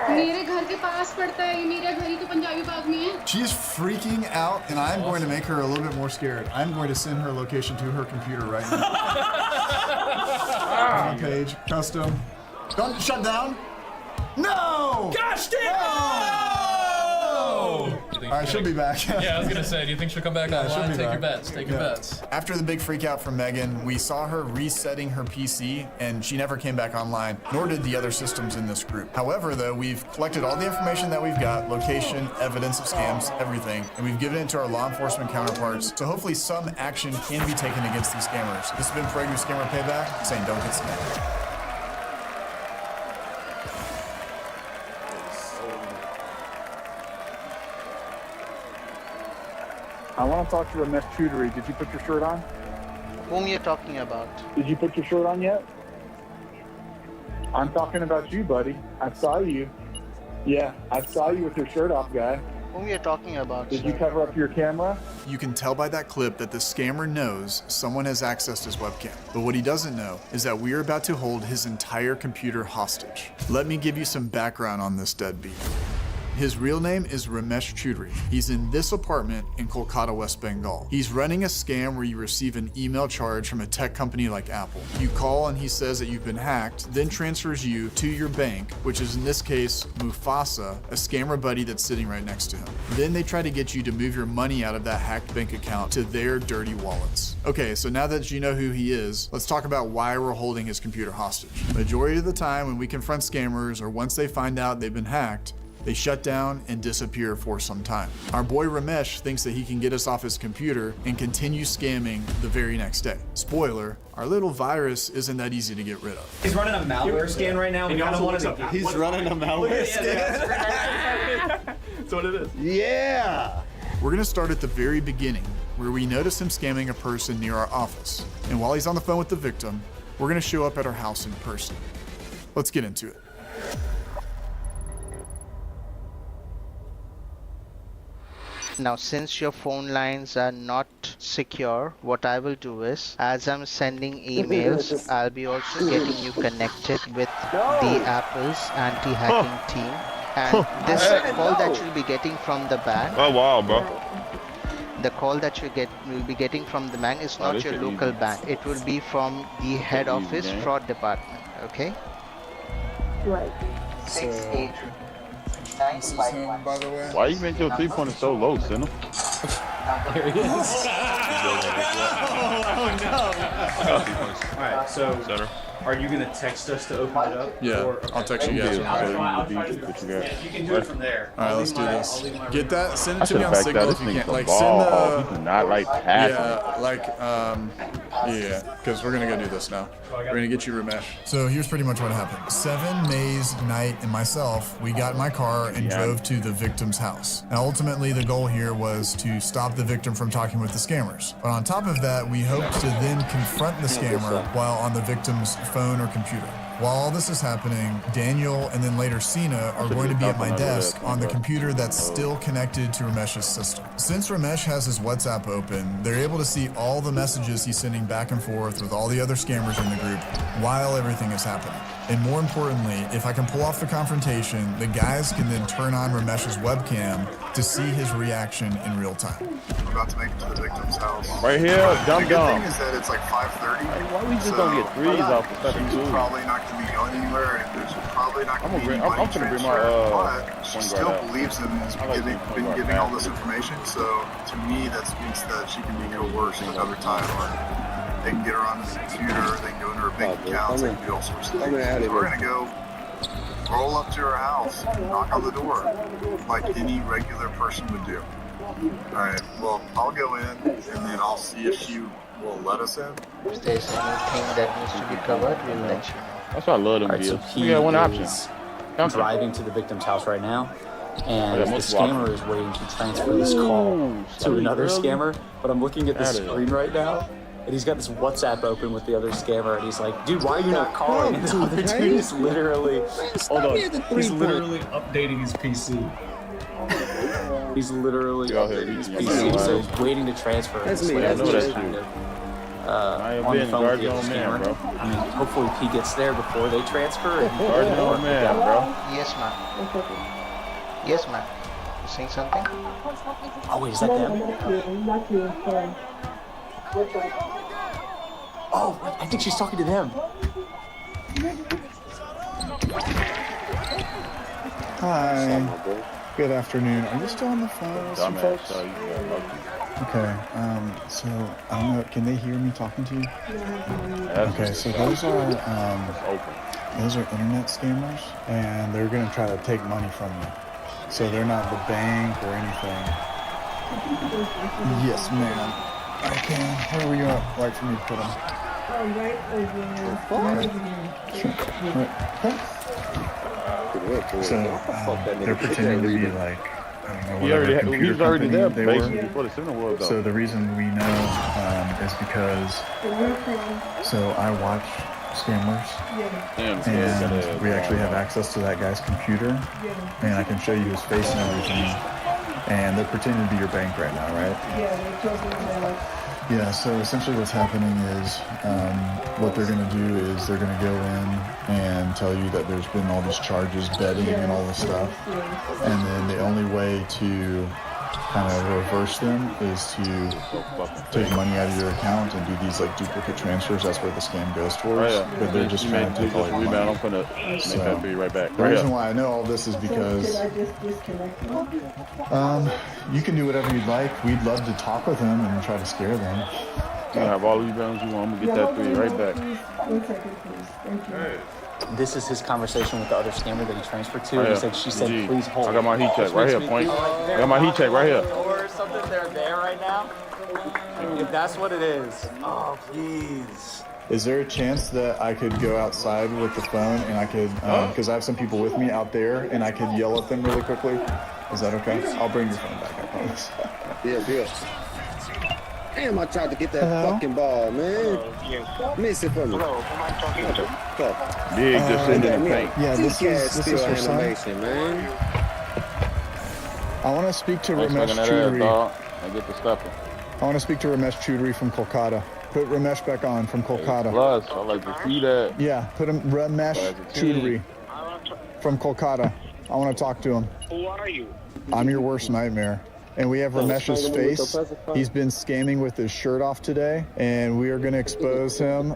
मेरे घर के पास पड़ता है ये मेरा घर ही तो पंजाबी बाग में है. She's freaking out, and I'm going to make her a little bit more scared. I'm going to send her location to her computer right now. Page, custom. Don't shut down. No! Gosh damn! No! All right, she'll be back. Yeah, I was gonna say, do you think she'll come back online? Take your bets. Take your bets. After the big freak out from Megan, we saw her resetting her PC, and she never came back online, nor did the other systems in this group. However, though, we've collected all the information that we've got, location, evidence of scams, everything, and we've given it to our law enforcement counterparts, so hopefully some action can be taken against these scammers. This has been Pragu Scammer Payback, saying don't get scammed. I want to talk to Ramesh Choudhury. Did you put your shirt on? Whom you're talking about? Did you put your shirt on yet? I'm talking about you, buddy. I saw you. Yeah, I saw you with your shirt off, guy. Whom you're talking about? Did you cover up your camera? You can tell by that clip that the scammer knows someone has accessed his webcam. But what he doesn't know is that we are about to hold his entire computer hostage. Let me give you some background on this deadbeat. His real name is Ramesh Choudhury. He's in this apartment in Kolkata, West Bengal. He's running a scam where you receive an email charge from a tech company like Apple. You call and he says that you've been hacked, then transfers you to your bank, which is in this case, Mufasa, a scammer buddy that's sitting right next to him. Then they try to get you to move your money out of that hacked bank account to their dirty wallets. Okay, so now that you know who he is, let's talk about why we're holding his computer hostage. Majority of the time when we confront scammers or once they find out they've been hacked, they shut down and disappear for some time. Our boy Ramesh thinks that he can get us off his computer and continue scamming the very next day. Spoiler, our little virus isn't that easy to get rid of. He's running a malware scan right now. He's running a malware scan. That's what it is. Yeah. We're gonna start at the very beginning, where we notice him scamming a person near our office. And while he's on the phone with the victim, we're gonna show up at our house in person. Let's get into it. Now, since your phone lines are not secure, what I will do is, as I'm sending emails, I'll be also getting you connected with the Apple's anti-hacking team. And this call that you'll be getting from the bank. Oh wow, bro. The call that you'll be getting from the bank is not your local bank. It will be from the head office fraud department. Okay. Right. 68. This is him, by the way. Why you make your 3-pointer so low, Sinner? There he is. Oh no. Alright, so are you gonna text us to open it up? Yeah, or, I'll text you guys. I'll try to do it. Yeah, you can do it from there. All right, let's do this. Get that. Send it That's to me the on fact Signal that if this you nigga's can. a Like ball. send He do not like passing. yeah, because we're gonna go do this now. We're gonna get you Ramesh. So here's pretty much what happened. 7, Maze, Knight, and myself, we got in my car and drove to the victim's house. Now, ultimately, the goal here was to stop the victim from talking with the scammers. But on top of that, we hoped to then confront the scammer while on the victim's phone or computer. While all this is happening, Daniel and then later Cena are going to be at my desk on the computer that's still connected to Ramesh's system. Since Ramesh has his WhatsApp open, they're able to see all the messages he's sending back and forth with all the other scammers in the group while everything is happening. And more importantly, if I can pull off the confrontation, the guys can then turn on Ramesh's webcam to see his reaction in real time. We're about to make it to the victim's house. Right here, dumb. The good thing is that it's like 5:30. Why we just don't get threes off the stuff She's too? probably not going to be going anywhere, and there's probably not going to be any I'm money gonna bring transfer, my but she point still guard out. believes him and has been giving all this information. So to me, that speaks that she can be coerced another time. They can get her on the computer, they can go into her bank accounts, they can do all sorts of things. So we're gonna go roll up to her house, knock on the door, like any regular person would do. Alright, well, I'll go in, and then I'll see if she will let us in. If there's anything that needs to be covered, we'll let you know. That's why I love them Alright, so deals. he We got one option. is driving to the victim's house right now, and the scammer is waiting to transfer this call to another scammer. But I'm looking at the screen right now, and he's got this WhatsApp open with the other scammer, and he's like, "Dude, why are you not calling?" And the other dude is literally, hold on, he's literally updating his PC. He's literally updating his PC, so he's waiting to transfer. That's This me, way I know he's that's just kind you. of, on the phone with the other scammer. bro. I mean, hopefully P gets there before they transfer. And Guardian old man, bro. Yes, ma'am. Yes, ma'am. You saying something? Oh, wait, is that them? Oh, I think she's talking to them. Hi. Good afternoon. Are you still on the phone with some folks? Okay. So I don't know. Can they hear me talking to you? Okay. So those are internet scammers, and they're gonna try to take money from you. So they're not the bank or anything. Yes, ma'am. I can. Where were you like for me to put them? Right over So they're pretending to be like, I don't know, He whatever already, computer he was already company there they basically were. before the signal was up. So the reason we know is because I watch scammers, and we actually have access to that guy's computer, and I can show you his face and everything. And they're pretending to be your bank right now, right? Yeah, so essentially what's happening is what they're going to do is they're going to go in and tell you that there's been all these charges, betting and all this stuff. And then the only way to kind of reverse them is to take money out of your account and do these like duplicate transfers. That's where the scam goes towards. But they're just trying to take all your money. I'm gonna make that be right back. The reason why I know all this is because you can do whatever you'd like. We'd love to talk with them and try to scare them. You have all these balance you want. I'm gonna get that three right back. 1 second, please. Thank you. This is his conversation with the other scammer that he transferred to. Right He here. said, she said, GG. please hold. I got my heat check right here, point. I got my heat check right here. Or something, they're there right now. If that's what it is. Oh, please. Is there a chance that I could go outside with the phone and I could, because I have some people with me out there, and I could yell at them really quickly? Is that okay? I'll bring your phone back, I promise. Yeah. Damn, I tried to get that fucking ball, man. Miss it for me. Big just sitting in the paint. Yeah, this is her son. Man. I want to speak to Thanks Ramesh for that ass, Choudhury. dog. I get the stuffing. I want to speak to Ramesh Choudhury from Kolkata. Put Ramesh back on from Kolkata. Plus, I like to see that. Yeah, put him Ramesh Choudhury from Kolkata. I want to talk to him. Who are you? I'm your worst nightmare. And we have Ramesh's face. He's been scamming with his shirt off today, and we are going to expose him.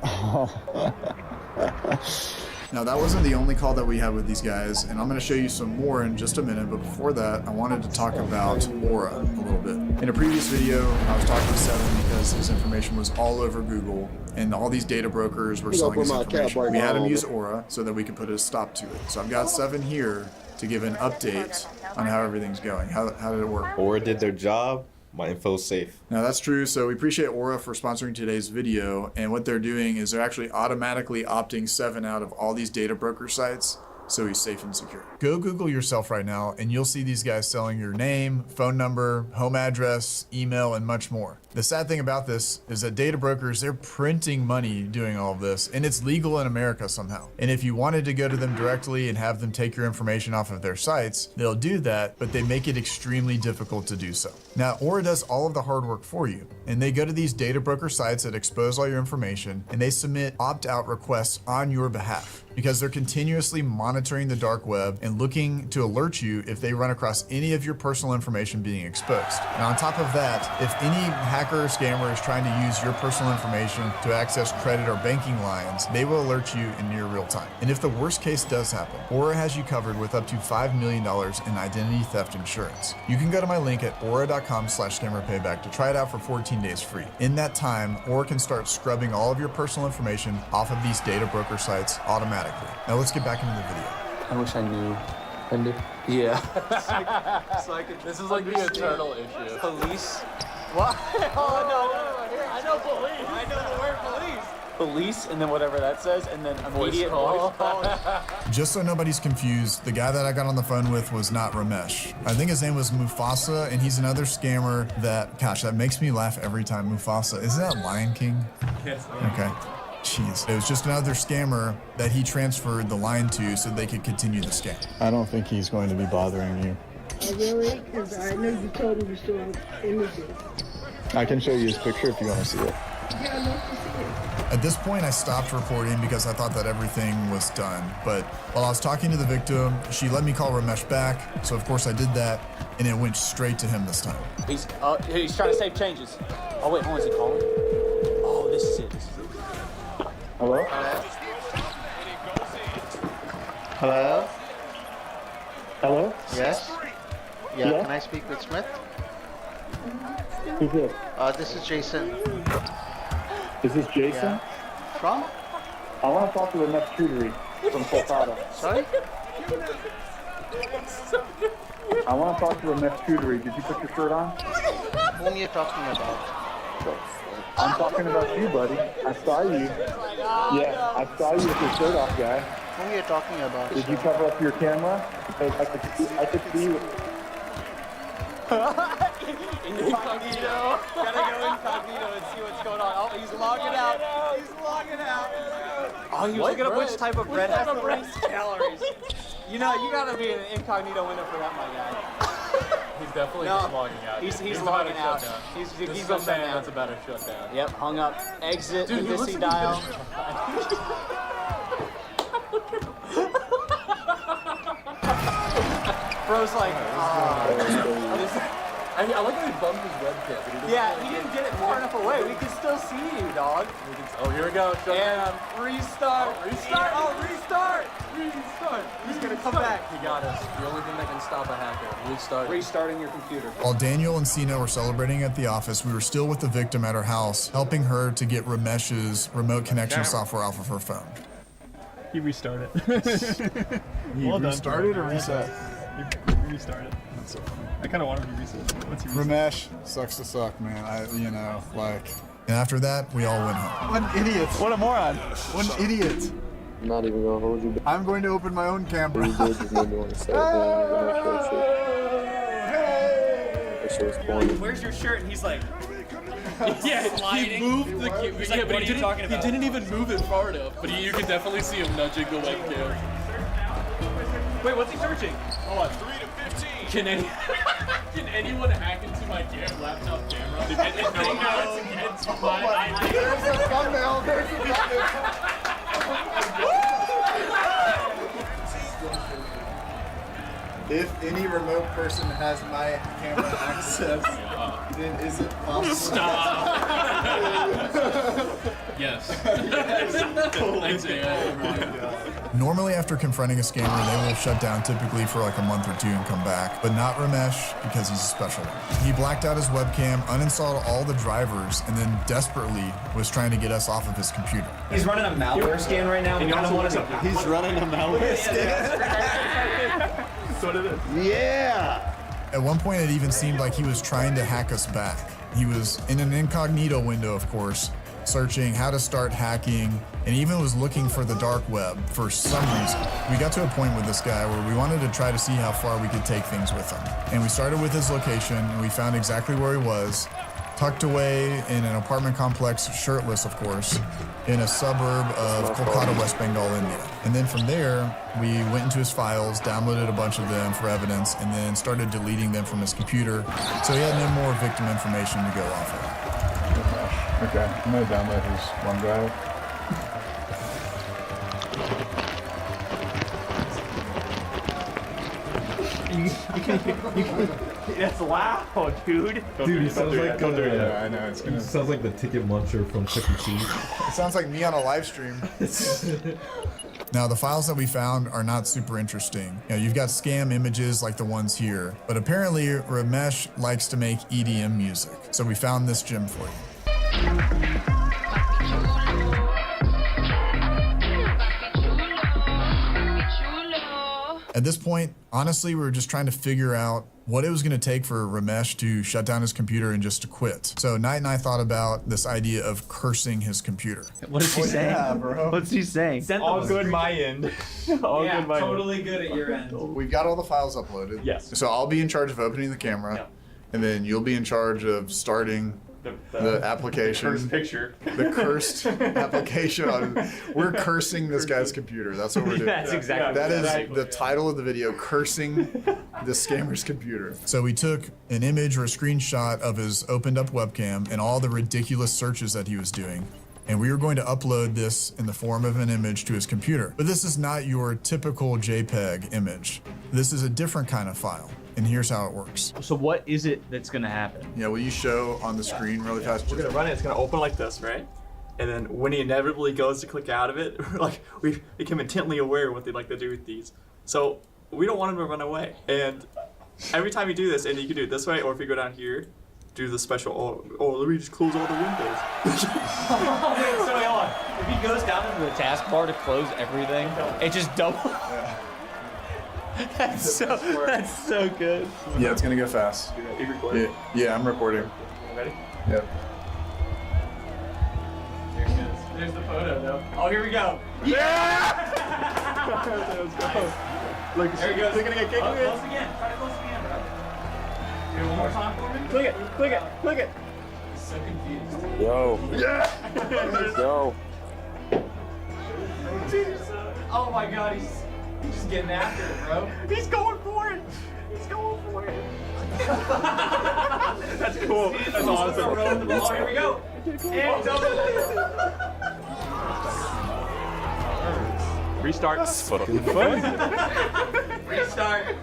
Now, that wasn't the only call that we had with these guys, and I'm going to show you some more in just a minute, but before that, I wanted to talk about Aura a little bit. In a previous video, I was talking to Seven because his information was all over Google, and all these data brokers were selling his information. We had him use Aura so that we could put a stop to it. So I've got Seven here to give an update on how everything's going. How did it work? Aura did their job. My info's safe. Now that's true. So we appreciate Aura for sponsoring today's video. And what they're doing is they're actually automatically opting Seven out of all these data broker sites, so he's safe and secure. Go Google yourself right now and you'll see these guys selling your name, phone number, home address, email, and much more. The sad thing about this is that data brokers, they're printing money doing all of this, and it's legal in America somehow. And if you wanted to go to them directly and have them take your information off of their sites, they'll do that, but they make it extremely difficult to do so. Now, Aura does all of the hard work for you, and they go to these data broker sites that expose all your information, and they submit opt-out requests on your behalf. because they're continuously monitoring the dark web and looking to alert you if they run across any of your personal information being exposed. And on top of that, if any hacker or scammer is trying to use your personal information to access credit or banking lines, they will alert you in near real time. And if the worst case does happen, Aura has you covered with up to $5 million in identity theft insurance. You can go to my link at aura.com/scammerpayback to try it out for 14 days free. In that time, Aura can start scrubbing all of your personal information off of these data broker sites automatically. Now let's get back into the video. I wish I knew. Yeah. This is like the eternal issue. Police. What? Oh, no. I know police. I know the word police. Police, and then whatever that says, and then immediate voice call. Just so nobody's confused, the guy that I got on the phone with was not Ramesh. I think his name was Mufasa, and he's another scammer that, gosh, that makes me laugh every time. Mufasa. Isn't that Lion King? Yes. Okay. Jeez. It was just another scammer that he transferred the line to so they could continue the scam. I don't think he's going to be bothering you. Oh, really? Because I know you told me to show images. I can show you his picture if you want to see it. Yeah, I'd love to see it. At this point, I stopped recording because I thought that everything was done. But while I was talking to the victim, she let me call Ramesh back. So of course I did that, and it went straight to him this time. He's trying to save changes. Oh wait, hold on, is he calling? Oh, this is it. Hello? Hello? Hello? Yes? Yeah, Yeah? can I speak with Smith? Who's this? This is Jason. Is this Jason? Yeah. From? I want to talk to Ramesh Choudhury from Kolkata. Sorry? I want to talk to Ramesh Choudhury. Did you put your shirt on? Whom you talking about? I'm talking about you, buddy. I saw you. Yeah, I saw you with your shirt off, guy. Whom you talking about? Did you cover up your camera? Because I could see you. Incognito. Gotta go incognito and see what's going on. Oh, he's logging out. He's logging out. Oh, he was looking up which type of bread has the least calories. You know, you gotta be in an incognito window for that, my guy. He's definitely just logging out. He's logging out. He's been shut down. That's about a shutdown. Yep, hung up. Exit Dude, the Dissy dial. Bro's like, I like how he bumped his webcam. Yeah, he didn't get it far enough away. We can still see you, dog. Oh, here we go. Shut down. Restart. Restart. Oh, restart. Restart. He's gonna come back. He got us. The only thing that can stop a hacker. Restart. Restarting your computer. While Daniel and Sina were celebrating at the office, we were still with the victim at her house, helping her to get Ramesh's remote connection software off of her phone. He restarted. He restarted or reset? He restarted. That's so funny. I kind of want him to reset. Once he resets. Ramesh sucks to suck, man. And after that, we all went home. What an idiot. What a moron. What an idiot. I'm not even going to hold you. I'm going to open my own camera. Where's your shirt? And he's like, Yeah, he moved the camera. He's like, what are you talking about? He didn't even move it far enough, but you can definitely see him nudging the webcam. Wait, what's he searching? Hold on. 3 to 15. Can anyone hack into my laptop camera? And know how it's against my ID? There's a thumbnail. There's a thumbnail. If any remote person has my camera access, then is it possible? Stop. Yes. Thanks, AI. Normally, after confronting a scammer, they will shut down typically for like a month or two and come back, but not Ramesh because he's a special one. He blacked out his webcam, uninstalled all the drivers, and then desperately was trying to get us off of his computer. He's running a malware scan right now. He's running a malware scan? That's what it is. Yeah! At one point, it even seemed like he was trying to hack us back. He was in an incognito window, of course, searching how to start hacking, and even was looking for the dark web for some reason. We got to a point with this guy where we wanted to try to see how far we could take things with him. And we started with his location, and we found exactly where he was, tucked away in an apartment complex, shirtless, of course, in a suburb of Kolkata, West Bengal, India. And then from there, we went into his files, downloaded a bunch of them for evidence, and then started deleting them from his computer, so he had no more victim information to go off of. Okay, I'm gonna download his OneDrive. That's loud, dude. Dude, he sounds like Don't do it. I know it's gonna. He sounds like the ticket muncher from Chuck E. Cheese. It sounds like me on a live stream. Now, the files that we found are not super interesting. You know, you've got scam images like the ones here, but apparently Ramesh likes to make EDM music. So we found this gem for you. At this point, honestly, we were just trying to figure out what it was going to take for Ramesh to shut down his computer and just to quit. So Knight and I thought about this idea of cursing his computer. What is he saying? Yeah, bro. What's he saying? All good my end. All Yeah, good my totally good at your end. We've got all the files uploaded. Yes. So I'll be in charge of opening the camera, Yeah. and then you'll be in charge of starting the application. Cursed picture. The cursed application. We're cursing this guy's computer. That's what we're doing. That's exactly That is exactly. the title of the video, cursing the scammer's computer. So we took an image or a screenshot of his opened up webcam and all the ridiculous searches that he was doing. And we were going to upload this in the form of an image to his computer. But this is not your typical JPEG image. This is a different kind of file. And here's how it works. So what is it that's gonna happen? Yeah, will you show on the screen really fast? We're gonna run it. It's gonna open like this, right? And then when he inevitably goes to click out of it, like we become intently aware of what they like to do with these. So we don't want him to run away. And every time you do this, and you can do it this way, or if you go down here, do the special. Oh, let me just close all the windows. So wait, hold on. If he goes down into the taskbar to close everything, it just doubles. That's so good. Yeah, it's gonna go fast. You recording? Yeah, I'm recording. Ready? Yep. There it is. There's the photo, though. Oh, here we go. Yeah! Let's go. Look, There he goes. Click it again. Click it again. Close again. Try to close again, bro. Do it one more time for me. Click it. Click it. Click it. He's so confused. Yo. Yeah. Yo. Oh my god, he's just getting after it, bro. He's going for it. He's going for it. That's cool. That's awesome. Throwing the ball. Here we go. And Restart. Restart.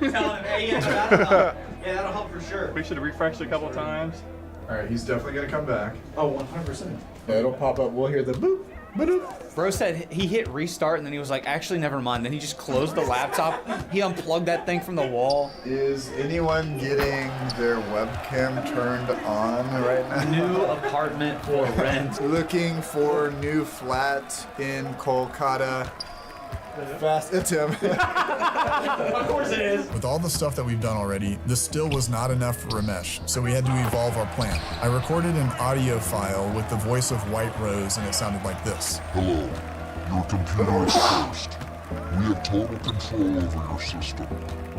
Telling him, hey, yeah, that'll help for sure. We should have refreshed a couple times. All right, he's definitely gonna come back. Oh, 100%. Yeah, it'll pop up. We'll hear the boop, boop. Bro said he hit restart and then he was like, actually, never mind. Then he just closed the laptop. He unplugged that thing from the wall. Is anyone getting their webcam turned on right now? New apartment for rent. Looking for new flat in Kolkata. Fast, it's him. Of course it is. With all the stuff that we've done already, this still was not enough for Ramesh, so we had to evolve our plan. I recorded an audio file with the voice of White Rose, and it sounded like this. Hello, your computer is cursed. We have total control over your system.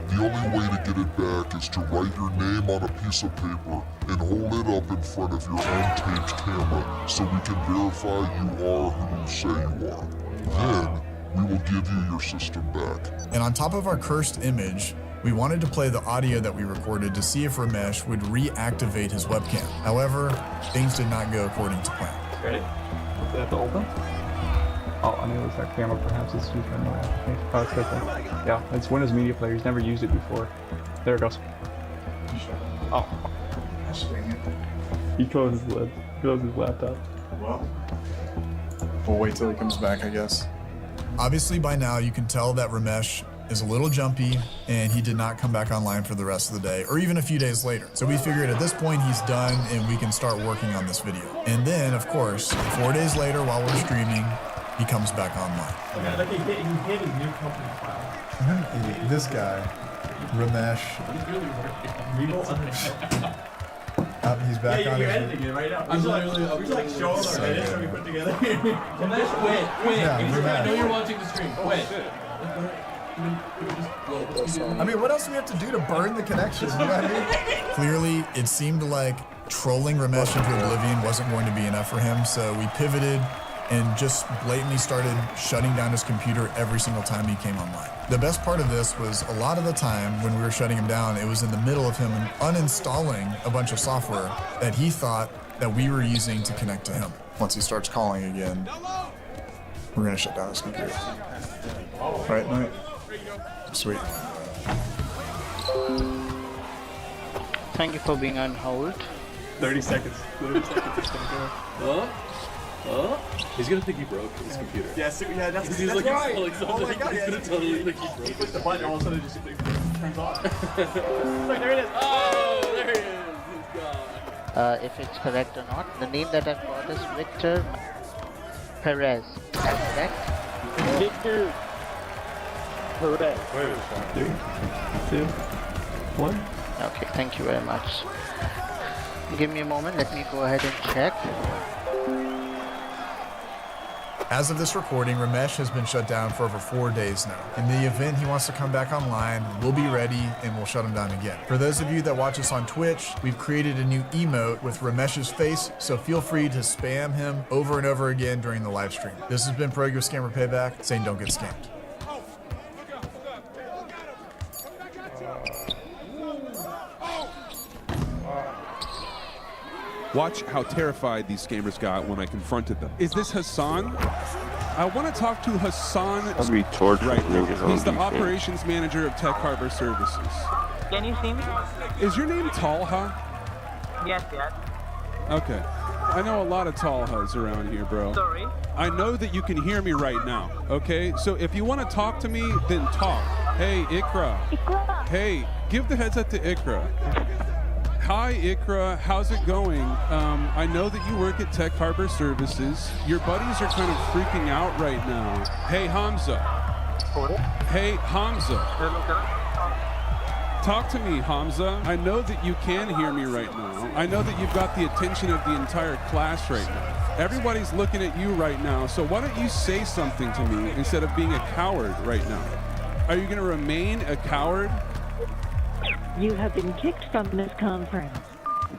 The only way to get it back is to write your name on a piece of paper and hold it up in front of your untaped camera so we can verify you are who you say you are. Then, we will give you your system back. And on top of our cursed image, we wanted to play the audio that we recorded to see if Ramesh would reactivate his webcam. However, things did not go according to plan. Ready? Does it have to open? Oh, I knew it was that camera. Perhaps it's used by no application. Oh, it's right there. Yeah, it's Windows Media Player. He's never used it before. There it goes. Oh. He closed his laptop. Well, we'll wait till he comes back, I guess. Obviously, by now, you can tell that Ramesh is a little jumpy, and he did not come back online for the rest of the day, or even a few days later. So we figured at this point he's done, and we can start working on this video. And then, of course, 4 days later, while we're streaming, he comes back online. Okay, like he hit his new company file. This guy, Ramesh. He's back on you're his... editing it right now. We should like show all our edits that we put together. Ramesh, quit. Yeah, I know you're watching the stream. Quit. I mean, what else do we have to do to burn the connection? You know what I mean? Clearly, it seemed like trolling Ramesh into oblivion wasn't going to be enough for him, so we pivoted and just blatantly started shutting down his computer every single time he came online. The best part of this was a lot of the time when we were shutting him down, it was in the middle of him uninstalling a bunch of software that he thought that we were using to connect to him. Once he starts calling again, we're gonna shut down his computer. Right, Knight? Sweet. Thank you for being on hold. 30 seconds. 30 seconds. It's gonna go. Oh, he's gonna think he broke his computer. Yeah, so, yeah, that's He's that's like, right. oh my god, he's gonna totally think he broke. He pushed the button, all of a sudden it just turns on. Look, there it is. Oh, there he is. He's gone. If it's correct or not, the name that I've got is Victor Perez. Is that correct? Victor Perez. 3, 2, 1. Okay, thank you very much. Give me a moment, let me go ahead and check. As of this recording, Ramesh has been shut down for over 4 days now. In the event he wants to come back online, we'll be ready and we'll shut him down again. For those of you that watch us on Twitch, we've created a new emote with Ramesh's face, so feel free to spam him over and over again during the live stream. This has been Pro Scammer Payback, saying don't get scammed. Watch how terrified these scammers got when I confronted them. Is this Hassan? I want to talk to Hassan. I'll be torturing niggas on He's the these operations manager of Tech Harbor Services. Can you see me? Is your name Talha? Yes, yes. Okay. I know a lot of Talhas around here, bro. Sorry? I know that you can hear me right now, okay? So if you want to talk to me, then talk. Hey, Ikra. Ikra. Hey, give the headset to Ikra. Hi, Ikra. How's it going? I know that you work at Tech Harbor Services. Your buddies are kind of freaking out right now. Hey, Hamza. Hey, Hamza. Talk to me, Hamza. I know that you can hear me right now. I know that you've got the attention of the entire class right now. Everybody's looking at you right now, so why don't you say something to me instead of being a coward right now? Are you going to remain a coward? You have been kicked from this conference.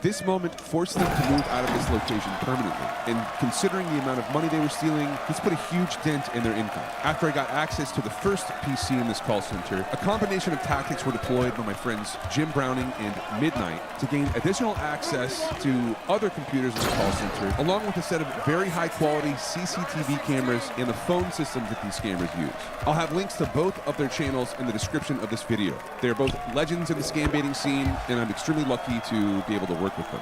This moment forced them to move out of this location permanently, and considering the amount of money they were stealing, this put a huge dent in their income. After I got access to the first PC in this call center, a combination of tactics were deployed by my friends Jim Browning and Midnight to gain additional access to other computers in the call center, along with a set of very high-quality CCTV cameras and the phone systems that these scammers use. I'll have links to both of their channels in the description of this video. They are both legends in the scam baiting scene, and I'm extremely lucky to be able to work with them.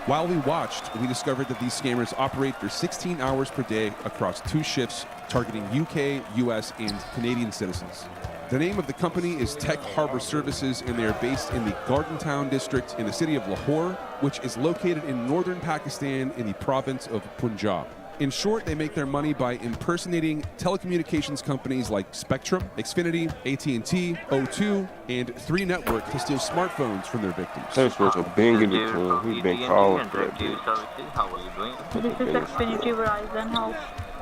While we watched, we discovered that these scammers operate for 16 hours per day across 2 shifts, targeting UK, US, and Canadian citizens. The name of the company is Tech Harbor Services, and they are based in the Garden Town district in the city of Lahore, which is located in northern Pakistan in the province of Punjab. In short, they make their money by impersonating telecommunications companies like Spectrum, Xfinity, AT&T, O2, and 3 Network to steal smartphones from their victims. Thanks for being in the tool. We've been calling for that dude. How are you doing? This is Xfinity Verizon. How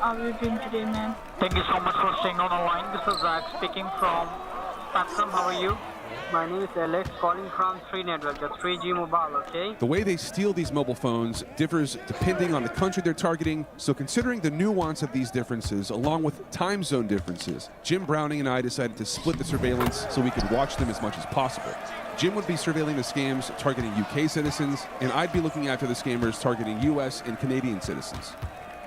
are you doing today, man? Thank you so much for staying on the line. This is Zach speaking from Spectrum. How are you? My name is Alex, calling from 3 Network, the 3G mobile, okay? The way they steal these mobile phones differs depending on the country they're targeting, so considering the nuance of these differences, along with time zone differences, Jim Browning and I decided to split the surveillance so we could watch them as much as possible. Jim would be surveilling the scams targeting UK citizens, and I'd be looking after the scammers targeting US and Canadian citizens.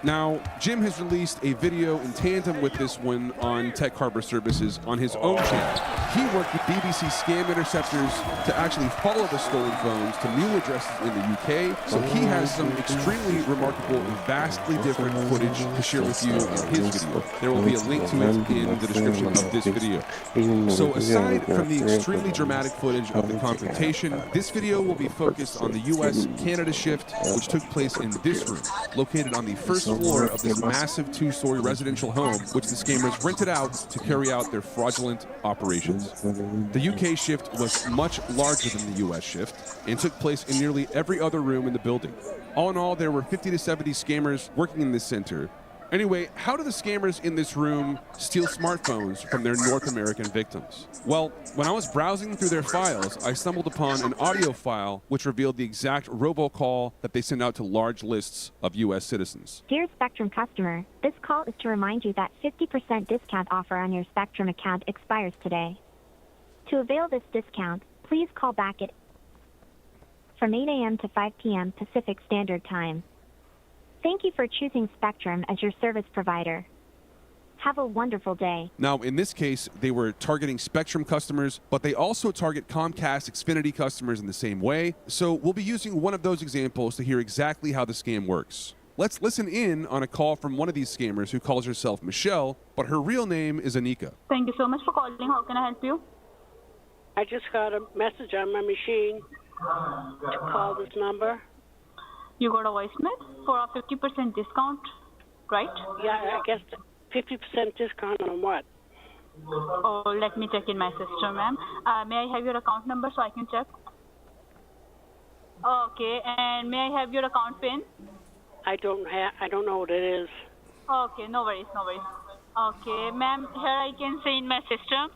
Now, Jim has released a video in tandem with this one on Tech Harbor Services on his own channel. He worked with BBC scam interceptors to actually follow the stolen phones to new addresses in the UK, so he has some extremely remarkable and vastly different footage to share with you in his video. There will be a link to it in the description of this video. So aside from the extremely dramatic footage of the confrontation, this video will be focused on the US-Canada shift, which took place in this room, located on the first floor of this massive 2-story residential home, which the scammers rented out to carry out their fraudulent operations. The UK shift was much larger than the US shift and took place in nearly every other room in the building. All in all, there were 50 to 70 scammers working in this center. Anyway, how do the scammers in this room steal smartphones from their North American victims? Well, when I was browsing through their files, I stumbled upon an audio file which revealed the exact robocall that they send out to large lists of US citizens. Dear Spectrum customer, this call is to remind you that 50% discount offer on your Spectrum account expires today. To avail this discount, please call back at from 8 a.m. to 5 p.m. Pacific Standard Time. Thank you for choosing Spectrum as your service provider. Have a wonderful day. Now, in this case, they were targeting Spectrum customers, but they also target Comcast Xfinity customers in the same way. So we'll be using one of those examples to hear exactly how the scam works. Let's listen in on a call from one of these scammers who calls herself Michelle, but her real name is Anika. Thank you so much for calling. How can I help you? I just got a message on my machine to call this number. You got a voicemail for a 50% discount, right? Yeah, I guess 50% discount on what? Oh, let me check in my system, ma'am. May I have your account number so I can check? Okay, and may I have your account PIN? I don't know what it is. Okay, no worries. Okay, ma'am, here I can see in my system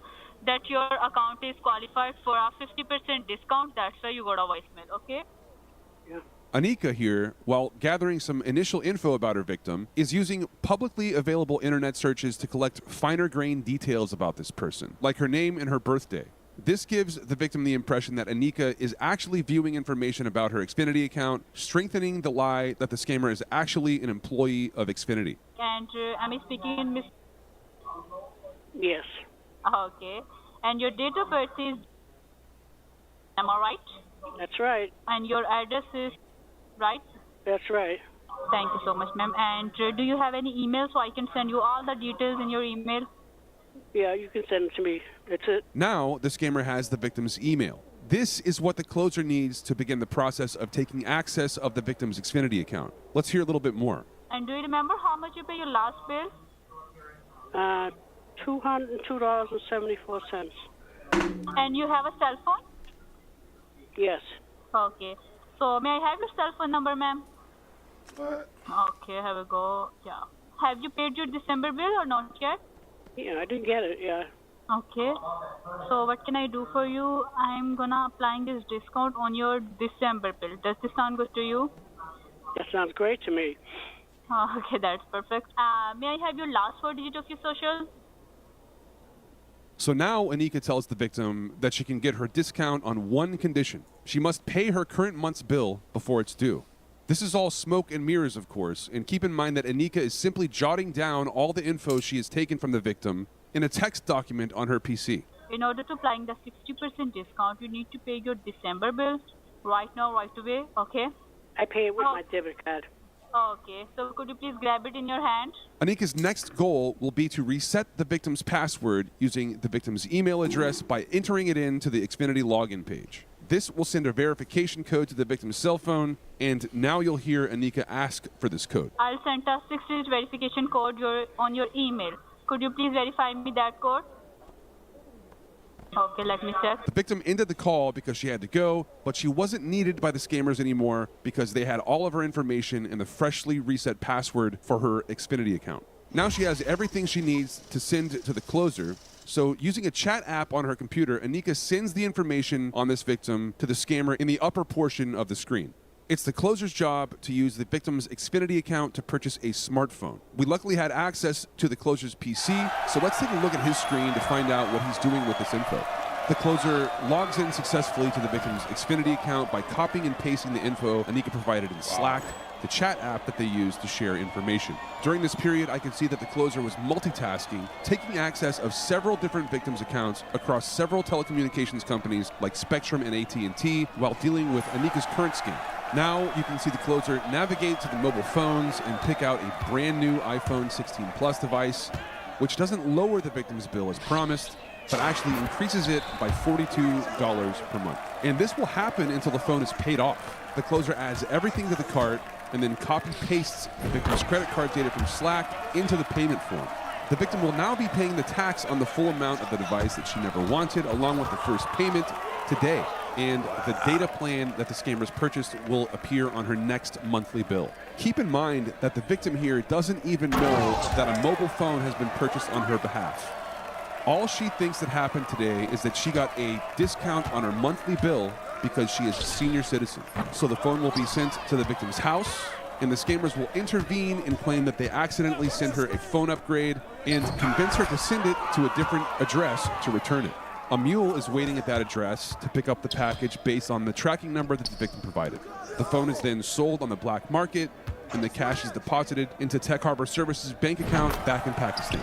that your account is qualified for a 50% discount. That's why you got a voicemail, okay? Yeah. Anika here, while gathering some initial info about her victim, is using publicly available internet searches to collect finer grained details about this person, like her name and her birthday. This gives the victim the impression that Anika is actually viewing information about her Xfinity account, strengthening the lie that the scammer is actually an employee of Xfinity. And am I speaking in Miss? Yes. Okay. And your date of birth is, am I right? That's right. And your address is, right? That's right. Thank you so much, ma'am. And do you have any email so I can send you all the details in your email? Yeah, you can send it to me. That's it. Now, the scammer has the victim's email. This is what the closer needs to begin the process of taking access of the victim's Xfinity account. Let's hear a little bit more. And do you remember how much you pay your last bill? $202.74. And you have a cell phone? Yes. Okay. So may I have your cell phone number, ma'am? What? Okay, have a go. Yeah. Have you paid your December bill or not yet? Yeah, I didn't get it, yeah. Okay. So what can I do for you? I'm gonna applying this discount on your December bill. Does this sound good to you? That sounds great to me. Okay, that's perfect. May I have your last 4 digits of your social? So now Anika tells the victim that she can get her discount on one condition. She must pay her current month's bill before it's due. This is all smoke and mirrors, of course, and keep in mind that Anika is simply jotting down all the info she has taken from the victim in a text document on her PC. In order to applying the 60% discount, you need to pay your December bill right now, right away, okay? I pay it with my debit card. Okay, so could you please grab it in your hand? Anika's next goal will be to reset the victim's password using the victim's email address by entering it into the Xfinity login page. This will send a verification code to the victim's cell phone, and now you'll hear Anika ask for this code. I'll send a 6-digit verification code on your email. Could you please verify me that code? Okay, let me check. The victim ended the call because she had to go, but she wasn't needed by the scammers anymore because they had all of her information and the freshly reset password for her Xfinity account. Now she has everything she needs to send to the closer. So using a chat app on her computer, Anika sends the information on this victim to the scammer in the upper portion of the screen. It's the closer's job to use the victim's Xfinity account to purchase a smartphone. We luckily had access to the closer's PC, so let's take a look at his screen to find out what he's doing with this info. The closer logs in successfully to the victim's Xfinity account by copying and pasting the info Anika provided in Slack, the chat app that they use to share information. During this period, I could see that the closer was multitasking, taking access of several different victims' accounts across several telecommunications companies like Spectrum and AT&T while dealing with Anika's current scam. Now you can see the closer navigate to the mobile phones and pick out a brand new iPhone 16 Plus device, which doesn't lower the victim's bill as promised, but actually increases it by $42 per month. And this will happen until the phone is paid off. The closer adds everything to the cart and then copy-pastes the victim's credit card data from Slack into the payment form. The victim will now be paying the tax on the full amount of the device that she never wanted, along with the first payment today. And the data plan that the scammers purchased will appear on her next monthly bill. Keep in mind that the victim here doesn't even know that a mobile phone has been purchased on her behalf. All she thinks that happened today is that she got a discount on her monthly bill because she is a senior citizen. So the phone will be sent to the victim's house, and the scammers will intervene and claim that they accidentally sent her a phone upgrade and convince her to send it to a different address to return it. A mule is waiting at that address to pick up the package based on the tracking number that the victim provided. The phone is then sold on the black market, and the cash is deposited into Tech Harbor Services bank account back in Pakistan.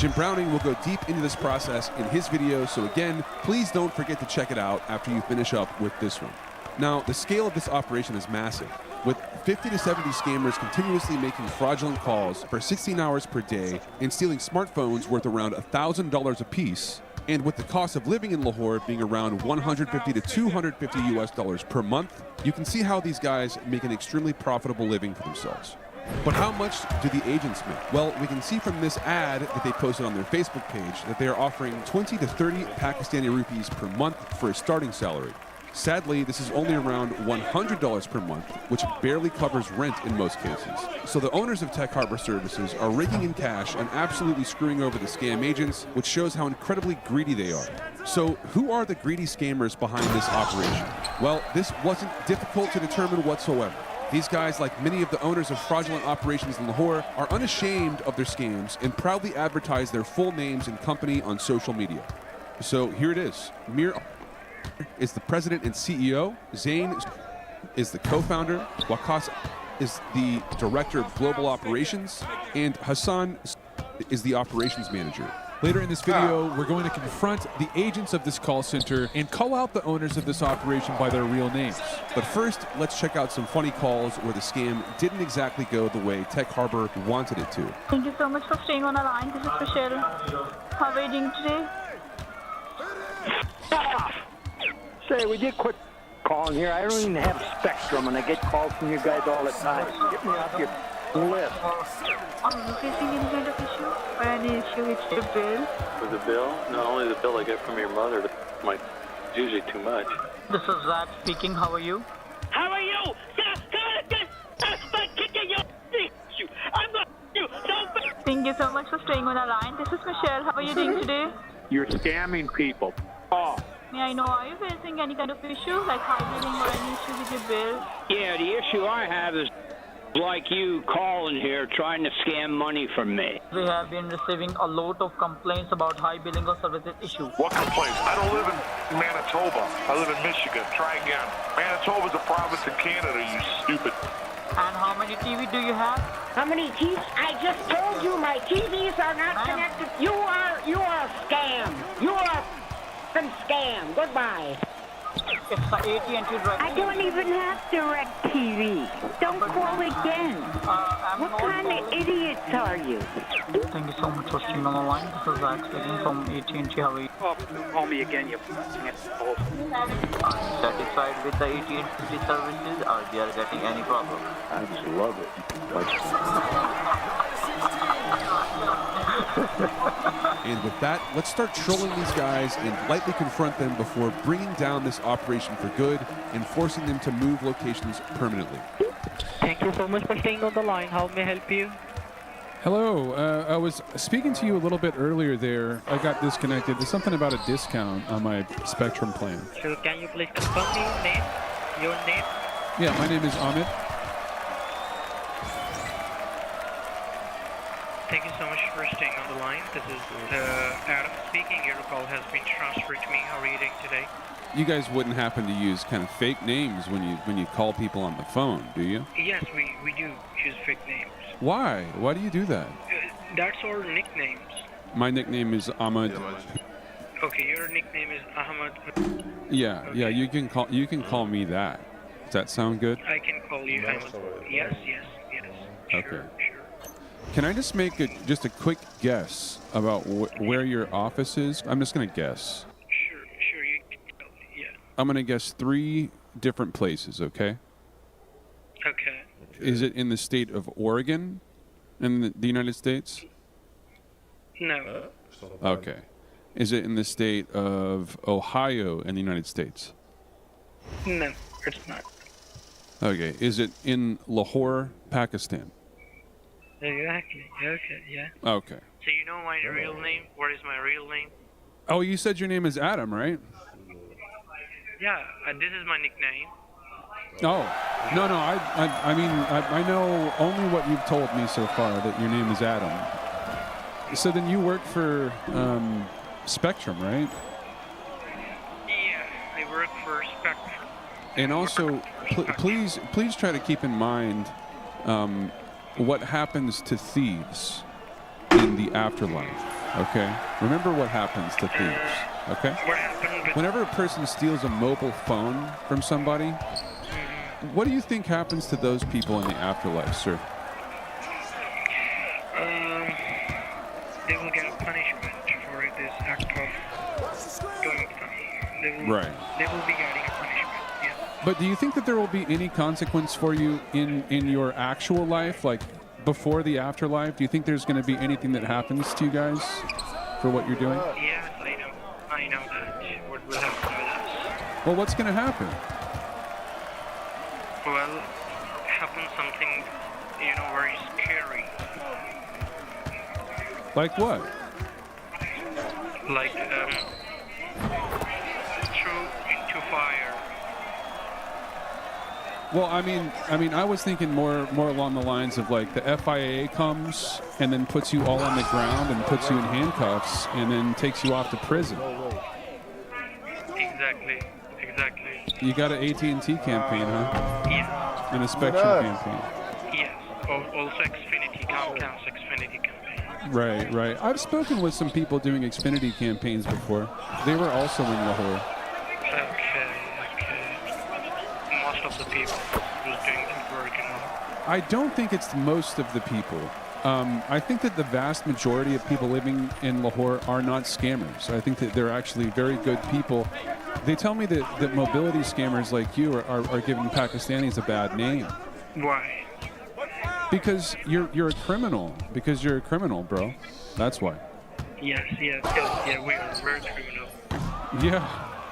Jim Browning will go deep into this process in his video, so again, please don't forget to check it out after you finish up with this one. Now, the scale of this operation is massive, with 50 to 70 scammers continuously making fraudulent calls for 16 hours per day and stealing smartphones worth around $1,000 apiece, and with the cost of living in Lahore being around 150 to 250 US dollars per month, you can see how these guys make an extremely profitable living for themselves. But how much do the agents make? Well, we can see from this ad that they posted on their Facebook page that they are offering 20 to 30 Pakistani rupees per month for a starting salary. Sadly, this is only around $100 per month, which barely covers rent in most cases. So the owners of Tech Harbor Services are raking in cash and absolutely screwing over the scam agents, which shows how incredibly greedy they are. So who are the greedy scammers behind this operation? Well, this wasn't difficult to determine whatsoever. These guys, like many of the owners of fraudulent operations in Lahore, are unashamed of their scams and proudly advertise their full names and company on social media. So here it is. Mir is the president and CEO, Zain is the co-founder, Waqas is the director of global operations, and Hassan is the operations manager. Later in this video, we're going to confront the agents of this call center and call out the owners of this operation by their real names. But first, let's check out some funny calls where the scam didn't exactly go the way Tech Harbor wanted it to. Thank you so much for staying on the line. This is Michelle. How are you doing today? Say, would you quit calling here? I don't even have Spectrum, and I get calls from you guys all the time. Get me off your list. Are you facing any kind of issue or any issue with your bill? With the bill? No, only the bill I get from your mother. It's usually too much. This is Zach speaking. How are you? How are you? I'm not you. Thank you so much for staying on the line. This is Michelle. How are you doing today? You're scamming people. Oh. May I know, are you facing any kind of issue, like high billing or any issue with your bill? Yeah, the issue I have is like you calling here trying to scam money from me. We have been receiving a lot of complaints about high billing or services issue. What complaints? I don't live in Manitoba. I live in Michigan. Try again. Manitoba's a province in Canada, you stupid. And how many TV do you have? How many TVs? I just told you my TVs are not connected. You are a scam. You are a scam. Goodbye. It's the AT&T Direct. I don't even have Direct TV. Don't call again. What kind of idiots are you? Thank you so much for staying on the line. This is Zach speaking from AT&T. How are you? Oh, call me again, you fucking asshole. Are you satisfied with the AT&T services, or they are getting any problem? I just love it. And with that, let's start trolling these guys and lightly confront them before bringing down this operation for good and forcing them to move locations permanently. Thank you so much for staying on the line. How may I help you? Hello, I was speaking to you a little bit earlier there. I got disconnected. There's something about a discount on my Spectrum plan. Sure, can you please confirm your name? Your name? Yeah, my name is Amit. Thank you so much for staying on the line. This is Adam speaking. Your call has been transferred to me. How are you doing today? You guys wouldn't happen to use kind of fake names when you call people on the phone, do you? Yes, we do use fake names. Why? Why do you do that? That's our nicknames. My nickname is Ahmad. Okay, your nickname is Ahmad. Yeah, Okay. yeah, you can call me that. Does that sound good? I can call you Ahmad. Yes. Okay. Sure. Can I just make just a quick guess about where your office is? I'm just gonna guess. Sure. You can tell me. Yeah. I'm gonna guess 3 different places. Okay. Okay. Is it in the state of Oregon, in the United States? No. Okay. Is it in the state of Ohio in the United States? No, it's not. Okay. Is it in Lahore, Pakistan? Exactly. Okay. Yeah. Okay. So you know my real name? What is my real name? Oh, you said your name is Adam, right? Yeah. This is my nickname. Oh, no. I mean, I know only what you've told me so far, that your name is Adam. So then you work for Spectrum, right? Yeah, I work for Spectrum. And also, please try to keep in mind what happens to thieves in the afterlife. Okay. Remember what happens to thieves. Okay. Whenever a person steals a mobile phone from somebody, what do you think happens to those people in the afterlife, sir? They will get a punishment for this act of doing something. Right. They will be getting a punishment. Yes. But do you think that there will be any consequence for you in your actual life, like before the afterlife? Do you think there's going to be anything that happens to you guys for what you're doing? Yes, I know. I know that. What will happen with us? Well, what's going to happen? Well, happen something, very scary. Like what? Like, throw into fire. Well, I mean, I was thinking more along the lines of like the FIA comes and then puts you all on the ground and puts you in handcuffs and then takes you off to prison. Exactly. You got an AT&T campaign, huh? Yeah. And a Spectrum campaign. Yes. Also Xfinity, Comcast Xfinity campaign. Right. I've spoken with some people doing Xfinity campaigns before. They were also in Lahore. Okay. Most of the people who's doing that work in Lahore. I don't think it's most of the people. I think that the vast majority of people living in Lahore are not scammers. I think that they're actually very good people. They tell me that mobility scammers like you are giving Pakistanis a bad name. Why? Because you're a criminal. Because you're a criminal, bro. That's why. Yes, we are very criminal. Yeah,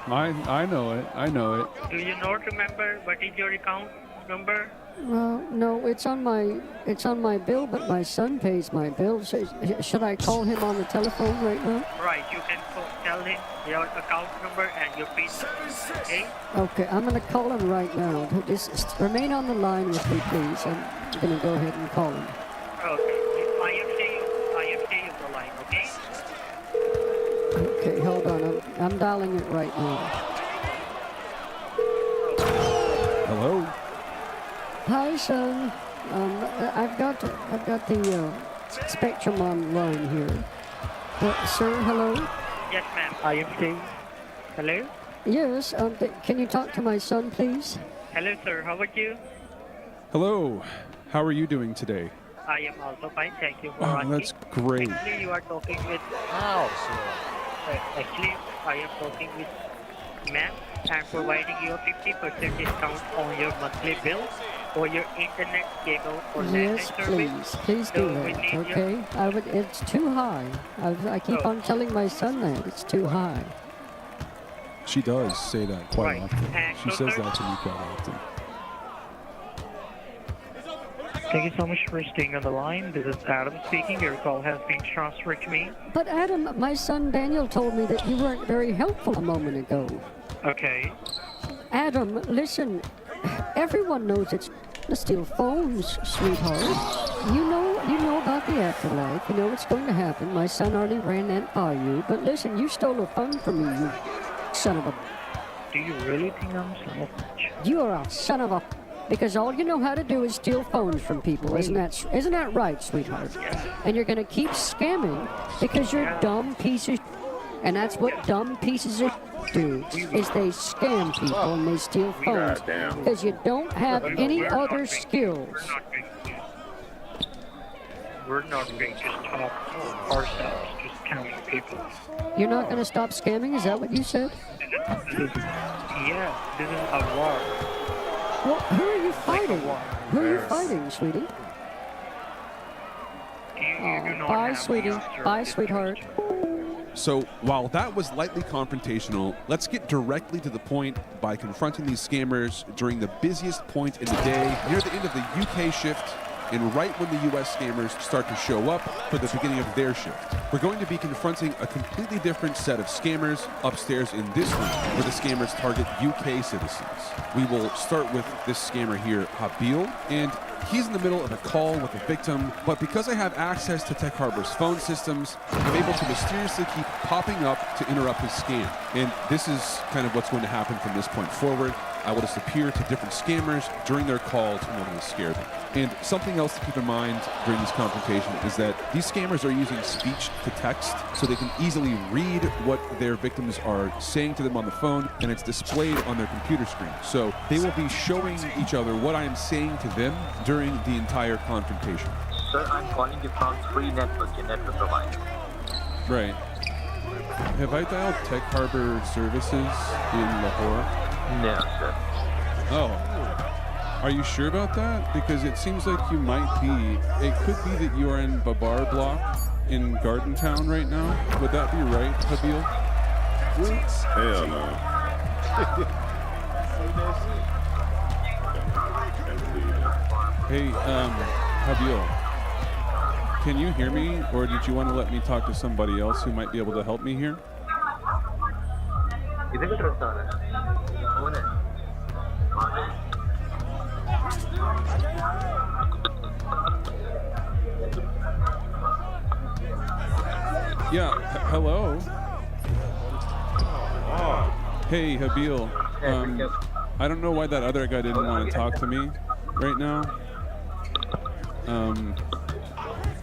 I know it. Do you not remember what is your account number? No, it's on my bill, but my son pays my bill. So should I call him on the telephone right now? Right, you can tell him your account number and your PIN number, okay? Okay, I'm going to call him right now. Just remain on the line with me, please. I'm going to go ahead and call him. Okay, I am staying on the line, okay? Okay, hold on. I'm dialing it right now. Hello? Hi, son. I've got the Spectrum online here. Sir, hello? Yes, ma'am. I am staying. Hello? Yes, can you talk to my son, please? Hello, sir. How are you? Hello. How are you doing today? I am also fine. Thank you for Oh, asking. that's great. Actually, you are talking with... Actually, I am talking with ma'am. I'm providing you a 50% discount on your monthly bill or your internet cable or Yes, landline service. please do So we that. need your- Okay, it's too high. I keep on telling my son that it's too high. She does say that quite Right. often. And She so, says sir- that to me quite often. Thank you so much for staying on the line. This is Adam speaking. Your call has been transferred to me. But Adam, my son Daniel told me that you weren't very helpful a moment ago. Okay. Adam, listen, everyone knows it's to steal phones, sweetheart. You know about the afterlife. You know what's going to happen. My son already ran that by you. But listen, you stole a phone from me, you son of a... Do you really think I'm son of a bitch? You are a son of a... Because all you know how to do is steal phones from people. Isn't that right, sweetheart? And you're going to keep scamming because you're dumb pieces. And that's what dumb pieces of do, is they scam people and they steal phones. Because you don't have any other skills. We're not going to stop ourselves to scamming people. You're not going to stop scamming? Is that what you said? Yeah, this is a war. Well, who are you fighting? Who are you fighting, sweetie? Oh, bye, sweetie. Bye, sweetheart. So while that was lightly confrontational, let's get directly to the point by confronting these scammers during the busiest point in the day, near the end of the UK shift, and right when the US scammers start to show up for the beginning of their shift. We're going to be confronting a completely different set of scammers upstairs in this room, where the scammers target UK citizens. We will start with this scammer here, Habil, and he's in the middle of a call with a victim, but because I have access to Tech Harbor's phone systems, I'm able to mysteriously keep popping up to interrupt his scam. And this is kind of what's going to happen from this point forward. I will just appear to different scammers during their calls in order to scare them. And something else to keep in mind during this confrontation is that these scammers are using speech to text, so they can easily read what their victims are saying to them on the phone, and it's displayed on their computer screen. So they will be showing each other what I am saying to them during the entire confrontation. Sir, I'm calling you from Free Network, your network provider. Right. Have I dialed Tech Harbor Services in Lahore? No, sir. Oh. Are you sure about that? Because it seems like you might be. It could be that you are in Babar Block in Garden Town right now. Would that be right, Habil? Hell no. Hey, Habil. Can you hear me, or did you want to let me talk to somebody else who might be able to help me here? Yeah, hello? Hey, Habil. I don't know why that other guy didn't want to talk to me right now.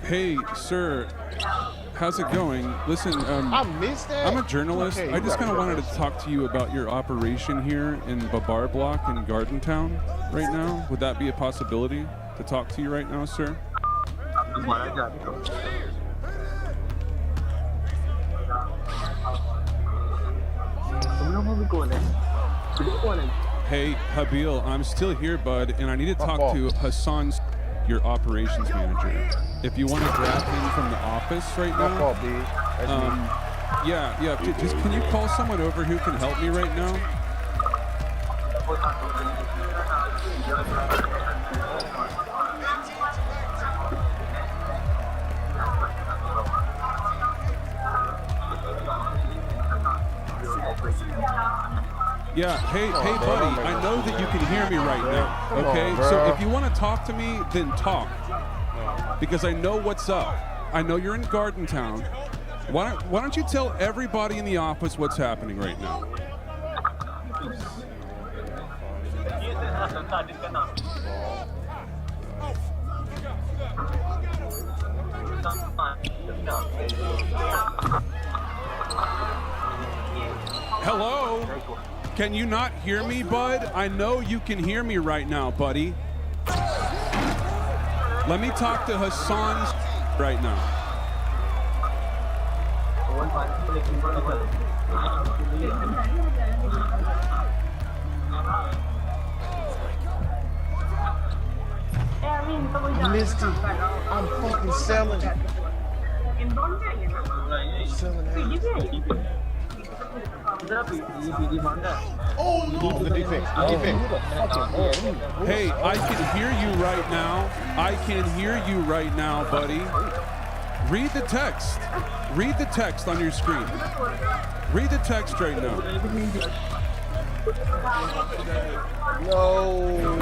Hey, sir, how's it going? Listen, I missed that. I'm a journalist. Okay, I just kind of wanted to talk to you about your operation here in Babar Block in Garden Town right now. Would that be a possibility to talk to you right now, sir? Hey, Habil, I'm still here, bud, and I need to talk to Hassan, your operations manager. If you want to grab him from the office right now. Yeah. Just can you call someone over who can help me right now? Yeah, hey buddy, I know that you can hear me right now, okay? So if you want to talk to me, then talk. Because I know what's up. I know you're in Garden Town. Why don't you tell everybody in the office what's happening right now? Hello? Can you not hear me, bud? I know you can hear me right now, buddy. Let me talk to Hassan right now. Missed it. I'm fucking selling. Oh, the defense. Hey, I can hear you right now. I can hear you right now, buddy. Read the text. Read the text on your screen. Read the text right now. No.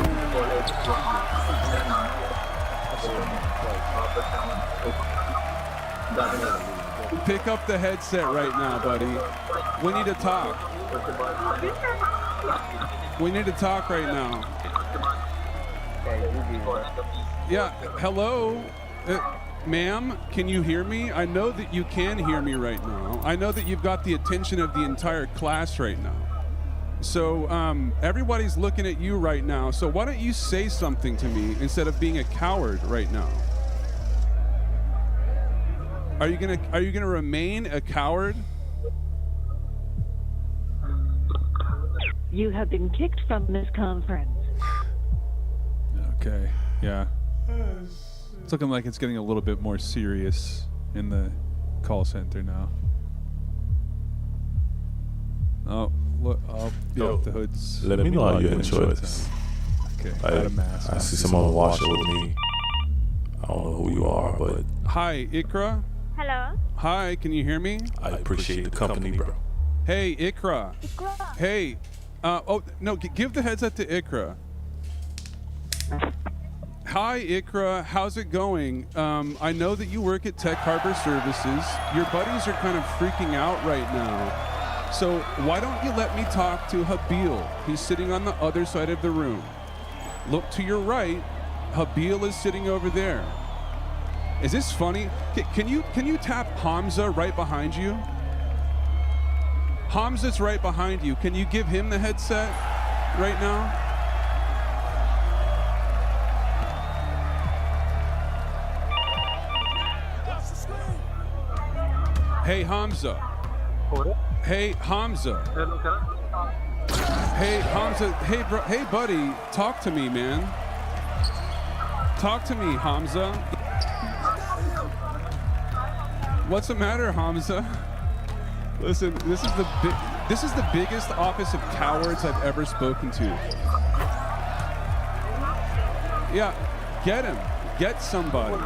Pick up the headset right now, buddy. We need to talk. We need to talk right now. Yeah, hello? Ma'am, can you hear me? I know that you can hear me right now. I know that you've got the attention of the entire class right now. So everybody's looking at you right now. So why don't you say something to me instead of being a coward right now? Are you gonna remain a coward? You have been kicked from this conference. Okay, yeah. It's looking like it's getting a little bit more serious in the call center now. Oh, look, the hoods. Let me know how you enjoy this. Okay, I see someone watching with me. I don't know who you are, but... Hi, Ikra. Hello. Hi, can you hear me? I appreciate the company, bro. Hey, Ikra. Hey. Oh, no, give the headset to Ikra. Hi, Ikra. How's it going? I know that you work at Tech Harbor Services. Your buddies are kind of freaking out right now. So why don't you let me talk to Habil? He's sitting on the other side of the room. Look to your right. Habil is sitting over there. Is this funny? Can you tap Hamza right behind you? Hamza's right behind you. Can you give him the headset right now? Hey Hamza. Hey Hamza. Hey Hamza. Hey bro. Hey buddy. Talk to me, man. Talk to me, Hamza. What's the matter, Hamza? Listen, this is the biggest office of cowards I've ever spoken to. Yeah, get him. Get somebody.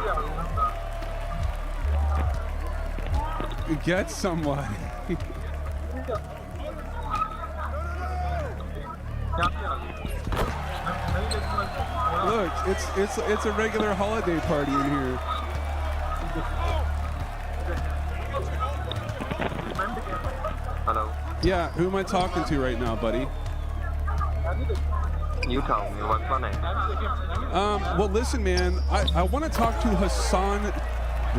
Get somebody. Look, it's a regular holiday party in here. Hello. Yeah, who am I talking to right now, buddy? You tell me, what's my name? Well, listen, man, I want to talk to Hassan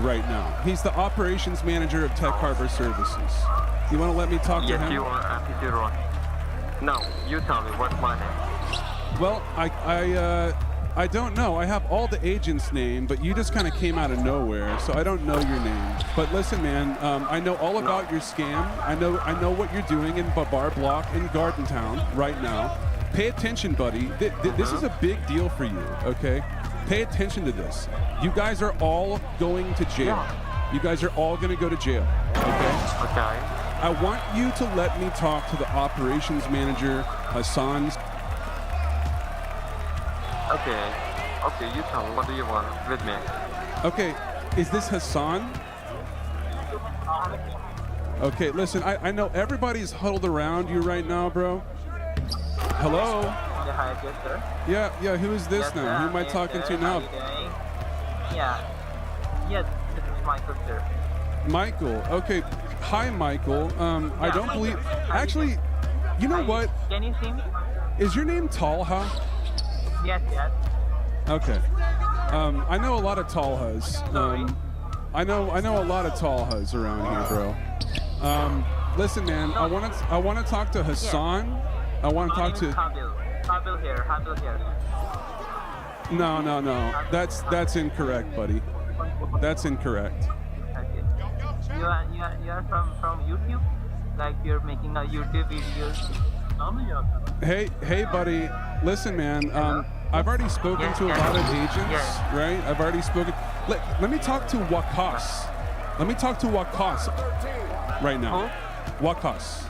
right now. He's the operations manager of Tech Harbor Services. You want to let me talk to him? Yes, you are Attitude Ron. No, you tell me, what's my name? Well, I don't know. I have all the agents' name, but you just kind of came out of nowhere, so I don't know your name. But listen, man, I know all about your scam. I know what you're doing in Babar Block in Garden Town right now. Pay attention, buddy. This is a big deal for you, okay? Pay attention to this. You guys are all going to jail. You guys are all going to go to jail, okay? Okay. I want you to let me talk to the operations manager, Hassan's. Okay, you tell me, what do you want with me? Okay, is this Hassan? Okay, listen, I know everybody's huddled around you right now, bro. Hello? Yeah, hi, yes, sir. Yeah, who is this now? Who am I talking to now? Yes, this is Michael, sir. Michael, okay. Hi, Michael. I don't believe... Actually, you know what? Can you see me? Is your name Talha? Yes. Okay. I know a lot of Talhas. I know a lot of Talhas around here, bro. Listen, man, I want to talk to Hassan. I want to talk to... Habil here. No. That's incorrect, buddy. That's incorrect. Okay. You are from YouTube? Like you're making a YouTube videos? Hey, buddy. Listen, man. I've already spoken to a lot of agents, right? I've already spoken. Let me talk to Wakas. Let me talk to Wakas right now. Wakas.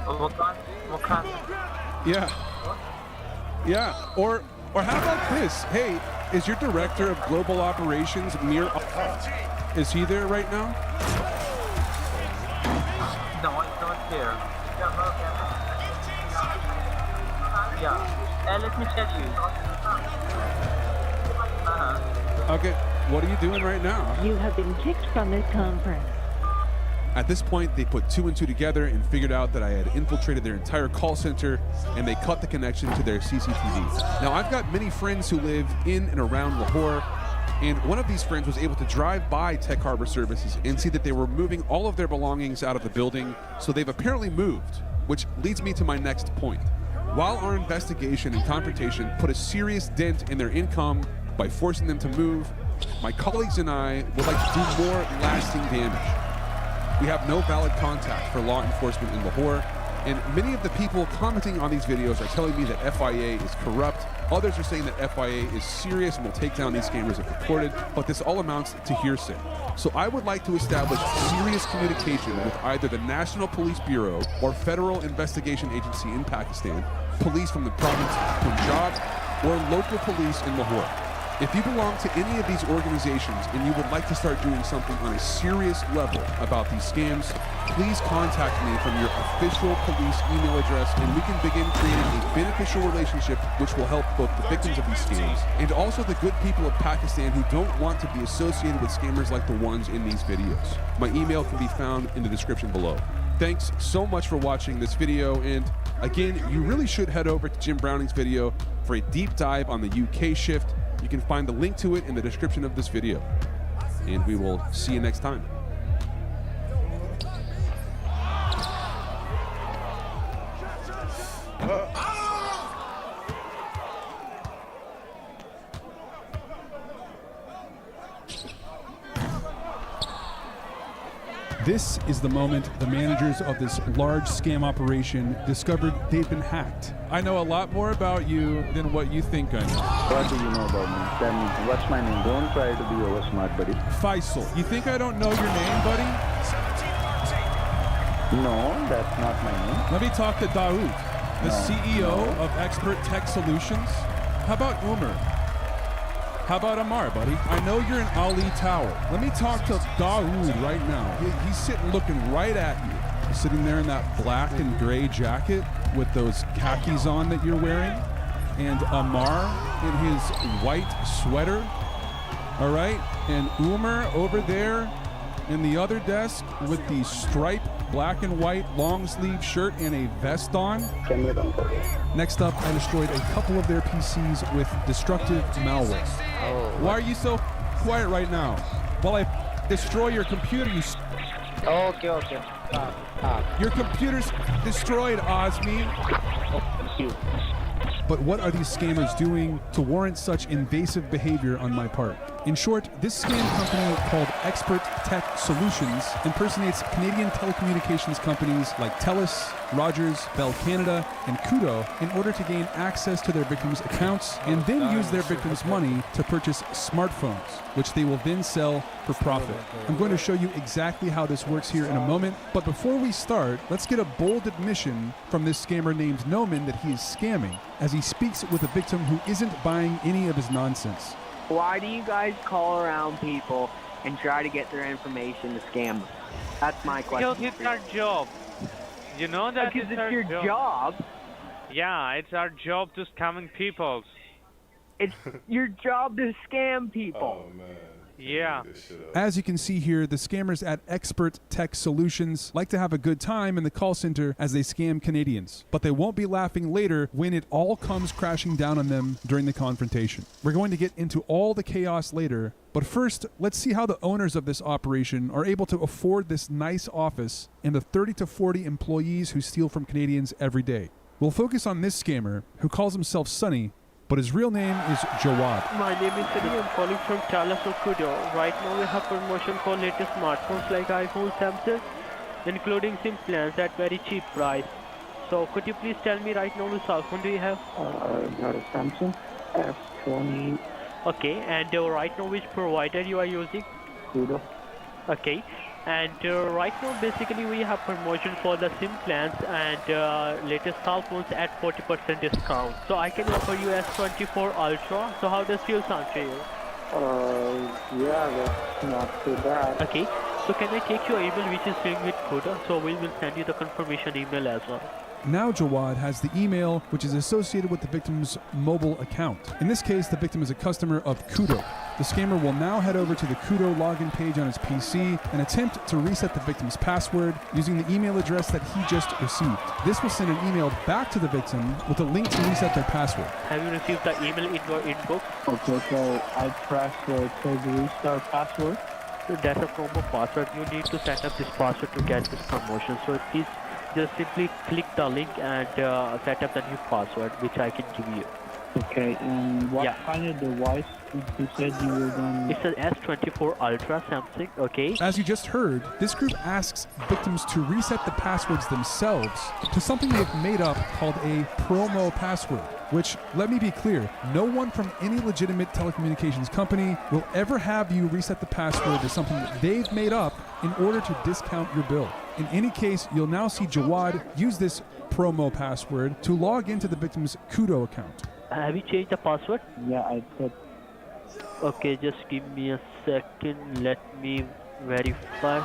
Wakas. Yeah. Or how about this? Hey, is your director of global operations Mir? Is he there right now? No, it's not here. Yeah. Let me tell you. Okay. What are you doing right now? You have been kicked from this conference. At this point, they put 2 and 2 together and figured out that I had infiltrated their entire call center, and they cut the connection to their CCTV. Now, I've got many friends who live in and around Lahore, and one of these friends was able to drive by Tech Harbor Services and see that they were moving all of their belongings out of the building, so they've apparently moved, which leads me to my next point. While our investigation and confrontation put a serious dent in their income by forcing them to move, my colleagues and I would like to do more lasting damage. We have no valid contact for law enforcement in Lahore, and many of the people commenting on these videos are telling me that FIA is corrupt. Others are saying that FIA is serious and will take down these scammers if reported, but this all amounts to hearsay. So I would like to establish serious communication with either the National Police Bureau or Federal Investigation Agency in Pakistan, police from the province of Punjab, or local police in Lahore. If you belong to any of these organizations and you would like to start doing something on a serious level about these scams, please contact me from your official police email address and we can begin creating a beneficial relationship which will help both the victims of these scams and also the good people of Pakistan who don't want to be associated with scammers like the ones in these videos. My email can be found in the description below. Thanks so much for watching this video. And again, you really should head over to Jim Browning's video for a deep dive on the UK shift. You can find the link to it in the description of this video. And we will see you next time. This is the moment the managers of this large scam operation discovered they'd been hacked. I know a lot more about you than what you think I know. What do you know about me? Tell me, what's my name? Don't try to be over smart, buddy. Faisal. You think I don't know your name, buddy? No, that's not my name. Let me talk to Daoud, the CEO of Expert Tech Solutions. How about Umar? How about Amar, buddy? I know you're in Ali Tower. Let me talk to Daoud right now. He's sitting looking right at you. Sitting there in that black and gray jacket with those khakis on that you're wearing. And Amar in his white sweater. All right? And Umar over there in the other desk with the striped black and white long sleeve shirt and a vest on. Next up, I destroyed a couple of their PCs with destructive malware. Why are you so quiet right now? While I destroy your computer, you... Okay. Your computer's destroyed, Osmi. Thank you. But what are these scammers doing to warrant such invasive behavior on my part? In short, this scam company called Expert Tech Solutions impersonates Canadian telecommunications companies like TELUS, Rogers, Bell Canada, and Koodo in order to gain access to their victims' accounts and then use their victims' money to purchase smartphones, which they will then sell for profit. I'm going to show you exactly how this works here in a moment, but before we start, let's get a bold admission from this scammer named Noman that he is scamming, as he speaks with a victim who isn't buying any of his nonsense. Why do you guys call around people and try to get their information to scam them? That's my question. Because it's our job. You know that because it's it's your job. Yeah, it's our job to scamming people. It's your job to scam people. Oh, man. Yeah. As you can see here, the scammers at Expert Tech Solutions like to have a good time in the call center as they scam Canadians, but they won't be laughing later when it all comes crashing down on them during the confrontation. We're going to get into all the chaos later, but first, let's see how the owners of this operation are able to afford this nice office and the 30 to 40 employees who steal from Canadians every day. We'll focus on this scammer, who calls himself Sunny, but his real name is Jawad. My name is Sunny. I'm calling from Talas or Kudo. Right now we have promotion for latest smartphones like iPhone, Samsung, including SIM plans at very cheap price. So could you please tell me right now which cell phone do you have? Got a Samsung S20. Okay, and right now which provider you are using? Kudo. Okay. And right now basically we have promotion for the SIM plans and latest cell phones at 40% discount. So I can offer you S24 Ultra. So how does it sound to you? Yeah, that's not too bad. Okay, so can I take your email which is linked with Kudo? So we will send you the confirmation email as well. Now Jawad has the email which is associated with the victim's mobile account. In this case, the victim is a customer of Kudo. The scammer will now head over to the Kudo login page on his PC and attempt to reset the victim's password using the email address that he just received. This will send an email back to the victim with a link to reset their password. Have you received the email in your inbox? Okay, so I press the restart password. So that's a promo password. You need to set up this password to get this promotion. So please just simply click the link and set up the new password which I can give you. Okay, and what kind of device you said you were going to... It's an S24 Ultra Samsung, okay? As you just heard, this group asks victims to reset the passwords themselves to something they've made up called a promo password, which, let me be clear, no one from any legitimate telecommunications company will ever have you reset the password to something that they've made up in order to discount your bill. In any case, you'll now see Jawad use this promo password to log into the victim's Kudo account. Have you changed the password? Yeah, I did. Okay, just give me a second. Let me verify.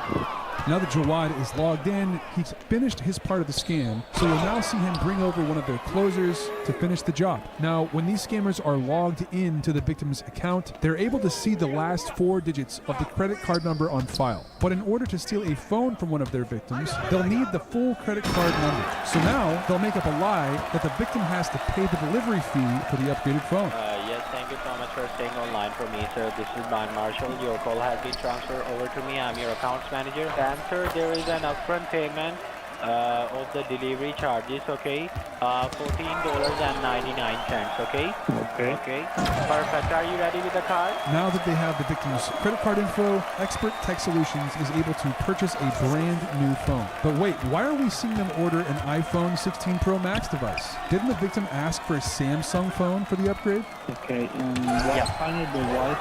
Now that Jawad is logged in, he's finished his part of the scam, so you'll now see him bring over one of their closers to finish the job. Now, when these scammers are logged into the victim's account, they're able to see the last 4 digits of the credit card number on file. But in order to steal a phone from one of their victims, they'll need the full credit card number. So now, they'll make up a lie that the victim has to pay the delivery fee for the upgraded phone. Yes, thank you so much for staying online for me, sir. This is Ban Marshall. Your call has been transferred over to me. I'm your accounts manager. And sir, there is an upfront payment of the delivery charges, okay? $14.99, okay? Okay. Perfect. Are you ready with the card? Now that they have the victim's credit card info, Expert Tech Solutions is able to purchase a brand new phone. But wait, why are we seeing them order an iPhone 16 Pro Max device? Didn't the victim ask for a Samsung phone for the upgrade? Okay, and what kind of device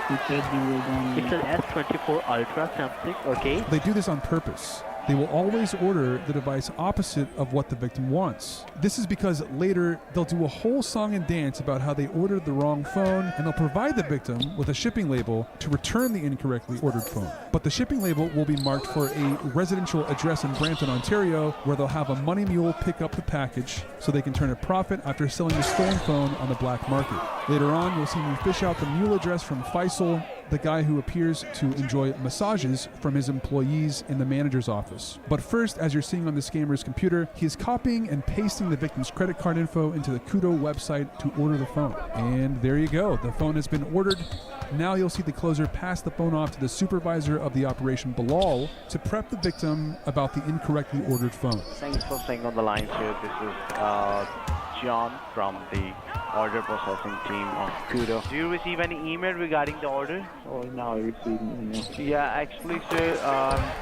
you said you were going to... It's an S24 Ultra Samsung, okay? They do this on purpose. They will always order the device opposite of what the victim wants. This is because later they'll do a whole song and dance about how they ordered the wrong phone, and they'll provide the victim with a shipping label to return the incorrectly ordered phone. But the shipping label will be marked for a residential address in Brampton, Ontario, where they'll have a money mule pick up the package so they can turn a profit after selling the stolen phone on the black market. Later on, you'll see me fish out the mule address from Faisal, the guy who appears to enjoy massages from his employees in the manager's office. But first, as you're seeing on the scammer's computer, he is copying and pasting the victim's credit card info into the Kudo website to order the phone. And there you go, the phone has been ordered. Now you'll see the closer pass the phone off to the supervisor of the operation, Bilal, to prep the victim about the incorrectly ordered phone. Thanks for staying on the line, sir. This is John from the order processing team of Kudo. Do you receive any email regarding the order? Oh, now I received an email. Yeah, actually, sir,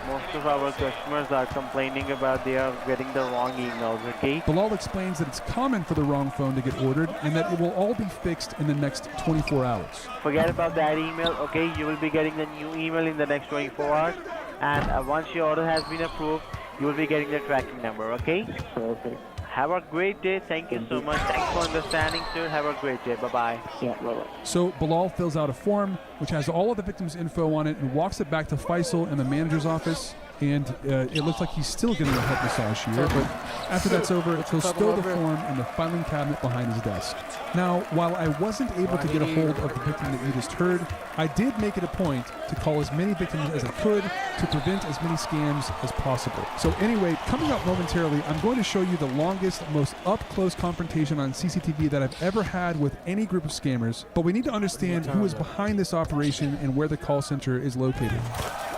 most of our customers are complaining about they are getting the wrong emails, okay? Bilal explains that it's common for the wrong phone to get ordered and that it will all be fixed in the next 24 hours. Forget about that email, okay? You will be getting the new email in the next 24 hours. And once your order has been approved, you will be getting the tracking number, okay? Okay. Have a great day. Thank you so much. Thanks for understanding, sir. Have a great day. Bye-bye. Yeah, bye-bye. So Bilal fills out a form which has all of the victim's info on it and walks it back to Faisal in the manager's office. And it looks like he's still getting a head massage here, but after that's over, he'll stow the form in the filing cabinet behind his desk. Now, while I wasn't able to get a hold of the victim that you just heard, I did make it a point to call as many victims as I could to prevent as many scams as possible. So anyway, coming up momentarily, I'm going to show you the longest, most up-close confrontation on CCTV that I've ever had with any group of scammers, but we need to understand who is behind this operation and where the call center is located.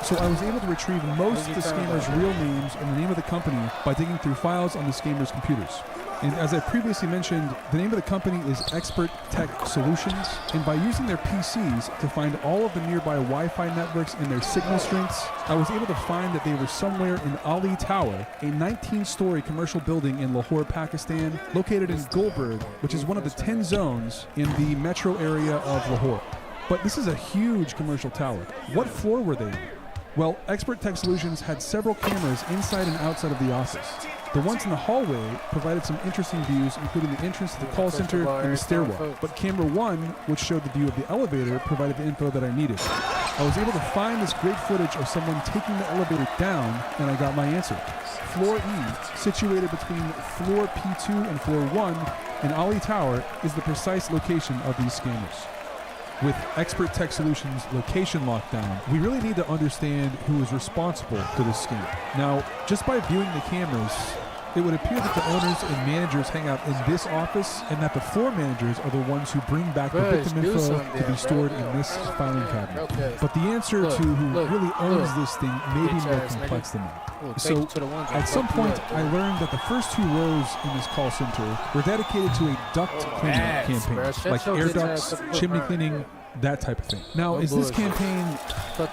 So I was able to retrieve most of the scammers' real names and the name of the company by digging through files on the scammers' computers. And as I previously mentioned, the name of the company is Expert Tech Solutions, and by using their PCs to find all of the nearby Wi-Fi networks and their signal strengths, I was able to find that they were somewhere in Ali Tower, a 19-story commercial building in Lahore, Pakistan, located in Gulberg, which is one of the 10 zones in the metro area of Lahore. But this is a huge commercial tower. What floor were they in? Well, Expert Tech Solutions had several cameras inside and outside of the office. The ones in the hallway provided some interesting views, including the entrance to the call center and the stairwell. But camera 1, which showed the view of the elevator, provided the info that I needed. I was able to find this great footage of someone taking the elevator down, and I got my answer. Floor E, situated between floor P2 and floor 1 in Ali Tower, is the precise location of these scammers. With Expert Tech Solutions location lockdown, we really need to understand who is responsible for this scam. Now, just by viewing the cameras, it would appear that the owners and managers hang out in this office and that the floor managers are the ones who bring back the victim info to be stored in this filing cabinet. But the answer to who really owns this thing may be more complex than that. So, at some point, I learned that the first 2 rows in this call center were dedicated to a duct cleaning campaign, like air ducts, chimney cleaning, that type of thing. Now, is this campaign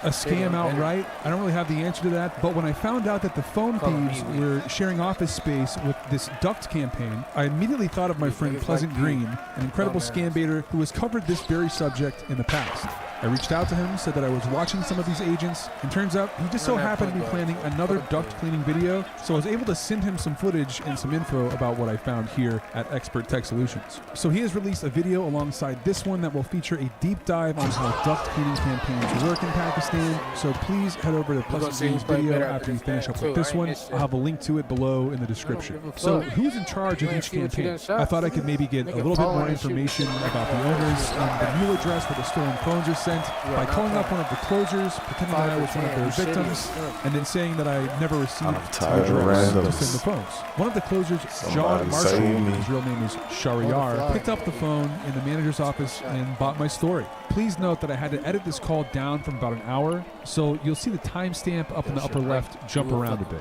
a scam outright? I don't really have the answer to that, but when I found out that the phone thieves were sharing office space with this duct campaign, I immediately thought of my friend Pleasant Green, an incredible scam baiter who has covered this very subject in the past. I reached out to him, said that I was watching some of these agents, and turns out he just so happened to be planning another duct cleaning video, so I was able to send him some footage and some info about what I found here at Expert Tech Solutions. So he has released a video alongside this one that will feature a deep dive on how duct cleaning campaigns work in Pakistan, so please head over to Pleasant Green's video after you finish up with this one. I'll have a link to it below in the description. So who's in charge of each campaign? I thought I could maybe get a little bit more information about the owners and the mule address where the stolen phones are sent by calling up one of the closers, pretending that I was one of their victims, and then saying that I never received the address to send the phones. One of the closers, John Marshall, his real name is Shariar, picked up the phone in the manager's office and bought my story. Please note that I had to edit this call down from about an hour, so you'll see the timestamp up in the upper left jump around a bit.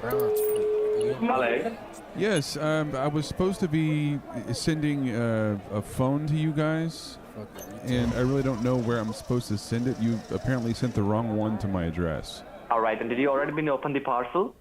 Hello. Yes, I was supposed to be sending a phone to you guys, and I really don't know where I'm supposed to send it. You apparently sent the wrong one to my address. All right, and did you already been open the parcel?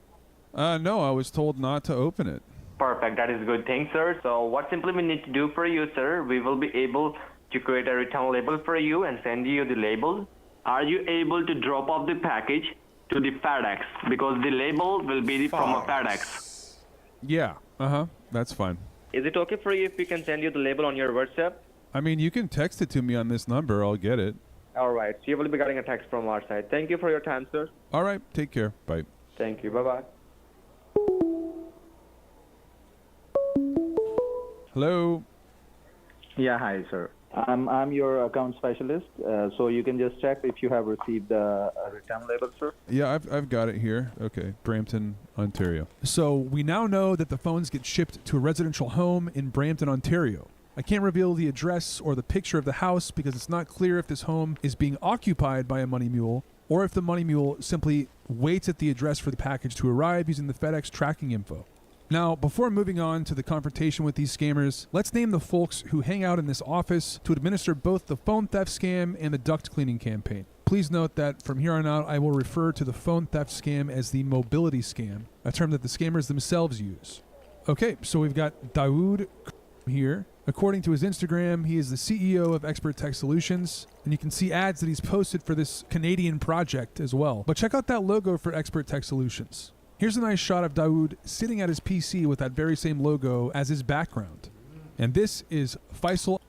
No, I was told not to open it. Perfect, that is a good thing, sir. So what simply we need to do for you, sir, we will be able to create a return label for you and send you the label. Are you able to drop off the package to the FedEx? Because the label will be from a FedEx. Yeah, that's fine. Is it okay for you if we can send you the label on your WhatsApp? I mean, you can text it to me on this number. I'll get it. All right, so you will be getting a text from our side. Thank you for your time, sir. All right, take care. Bye. Thank you. Bye-bye. Hello. Yeah, hi, sir. I'm your account specialist, so you can just check if you have received a return label, sir. Yeah, I've got it here. Okay, Brampton, Ontario. So we now know that the phones get shipped to a residential home in Brampton, Ontario. I can't reveal the address or the picture of the house because it's not clear if this home is being occupied by a money mule or if the money mule simply waits at the address for the package to arrive using the FedEx tracking info. Now, before moving on to the confrontation with these scammers, let's name the folks who hang out in this office to administer both the phone theft scam and the duct cleaning campaign. Please note that from here on out, I will refer to the phone theft scam as the mobility scam, a term that the scammers themselves use. Okay, so we've got Dawood here. According to his Instagram, he is the CEO of Expert Tech Solutions, and you can see ads that he's posted for this Canadian project as well. But check out that logo for Expert Tech Solutions. Here's a nice shot of Dawood sitting at his PC with that very same logo as his background. And this is Faisal.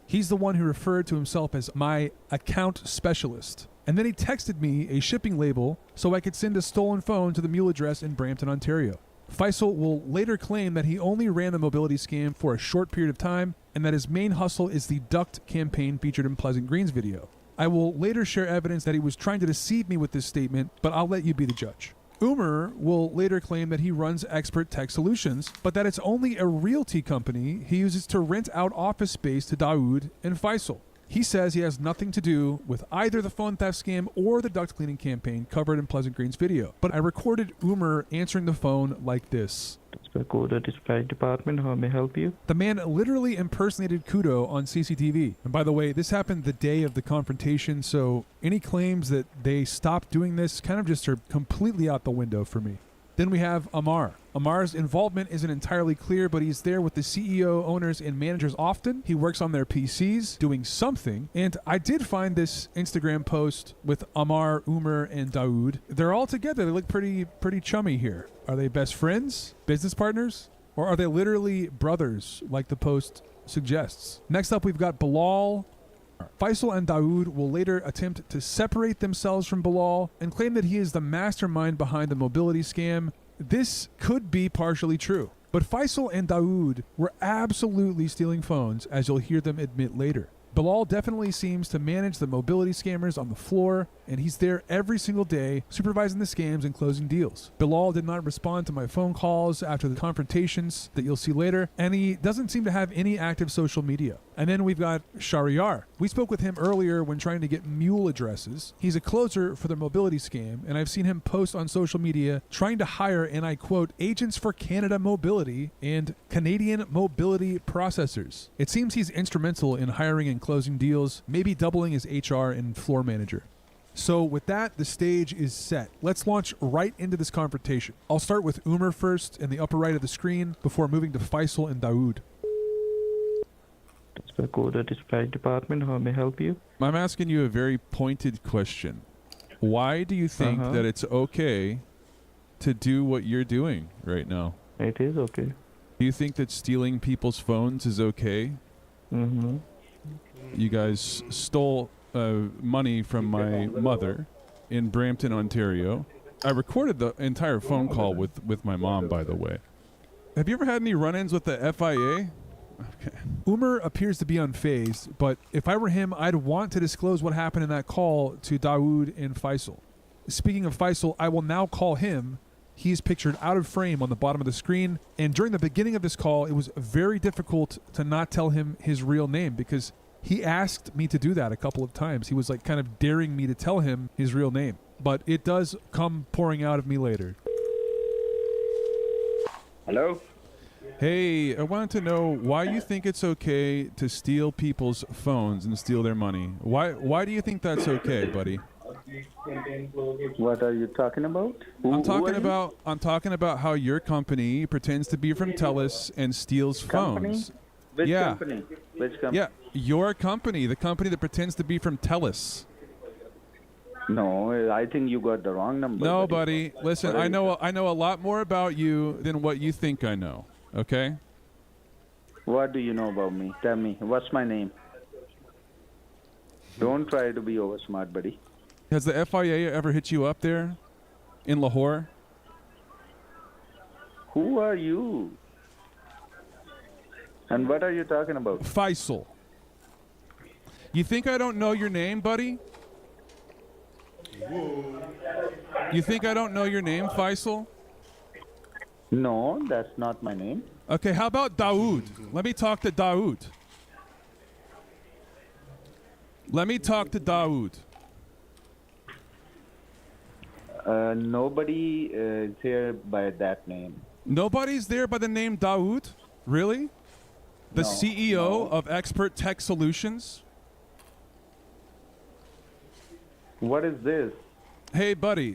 He's the one who referred to himself as my account specialist. And then he texted me a shipping label so I could send a stolen phone to the mule address in Brampton, Ontario. Faisal will later claim that he only ran the mobility scam for a short period of time and that his main hustle is the duct campaign featured in Pleasant Green's video. I will later share evidence that he was trying to deceive me with this statement, but I'll let you be the judge. Umar will later claim that he runs Expert Tech Solutions, but that it's only a realty company he uses to rent out office space to Dawood and Faisal. He says he has nothing to do with either the phone theft scam or the duct cleaning campaign covered in Pleasant Green's video. But I recorded Umar answering the phone like this. Kudo Display Department, how may I help you? The man literally impersonated Kudo on CCTV. And by the way, this happened the day of the confrontation, so any claims that they stopped doing this kind of just are completely out the window for me. Then we have Amar. Amar's involvement isn't entirely clear, but he's there with the CEO, owners, and managers often. He works on their PCs, doing something. And I did find this Instagram post with Amar, Umar, and Dawood. They're all together. They look pretty chummy here. Are they best friends? Business partners? Or are they literally brothers, like the post suggests? Next up, we've got Bilal. Faisal and Dawood will later attempt to separate themselves from Bilal and claim that he is the mastermind behind the mobility scam. This could be partially true, but Faisal and Dawood were absolutely stealing phones, as you'll hear them admit later. Bilal definitely seems to manage the mobility scammers on the floor, and he's there every single day supervising the scams and closing deals. Bilal did not respond to my phone calls after the confrontations that you'll see later, and he doesn't seem to have any active social media. And then we've got Shariar. We spoke with him earlier when trying to get mule addresses. He's a closer for the mobility scam, and I've seen him post on social media trying to hire, and I quote, agents for Canada Mobility and Canadian Mobility Processors. It seems he's instrumental in hiring and closing deals, maybe doubling his HR and floor manager. So with that, the stage is set. Let's launch right into this confrontation. I'll start with Umar first in the upper right of the screen before moving to Faisal and Dawood. The Coda Dispatch Department, how may I help you? I'm asking you a very pointed question. Why do you think that it's okay to do what you're doing right now? It is okay. Do you think that stealing people's phones is okay? Mm-hmm. You guys stole money from my mother in Brampton, Ontario. I recorded the entire phone call with my mom, by the way. Have you ever had any run-ins with the FIA? Okay. Umar appears to be unfazed, but if I were him, I'd want to disclose what happened in that call to Dawood and Faisal. Speaking of Faisal, I will now call him. He's pictured out of frame on the bottom of the screen, and during the beginning of this call, it was very difficult to not tell him his real name because he asked me to do that a couple of times. He was like kind of daring me to tell him his real name, but it does come pouring out of me later. Hello? Hey, I wanted to know why you think it's okay to steal people's phones and steal their money. Why do you think that's okay, buddy? What are you talking about? I'm talking about how your company pretends to be from TELUS and steals phones. Which yeah. company? Which company? Yeah, your company, the company that pretends to be from TELUS. No, I think you got the wrong number. No, buddy. Listen, I know a lot more about you than what you think I know. Okay? What do you know about me? Tell me. What's my name? Don't try to be over smart, buddy. Has the FIA ever hit you up there in Lahore? Who are you? And what are you talking about? Faisal. You think I don't know your name, buddy? You think I don't know your name, Faisal? No, that's not my name. Okay, how about Dawood? Let me talk to Dawood. Let me talk to Dawood. Nobody is here by that name. Nobody's there by the name Dawood? Really? The No, CEO of Expert Tech Solutions? What is this? Hey buddy.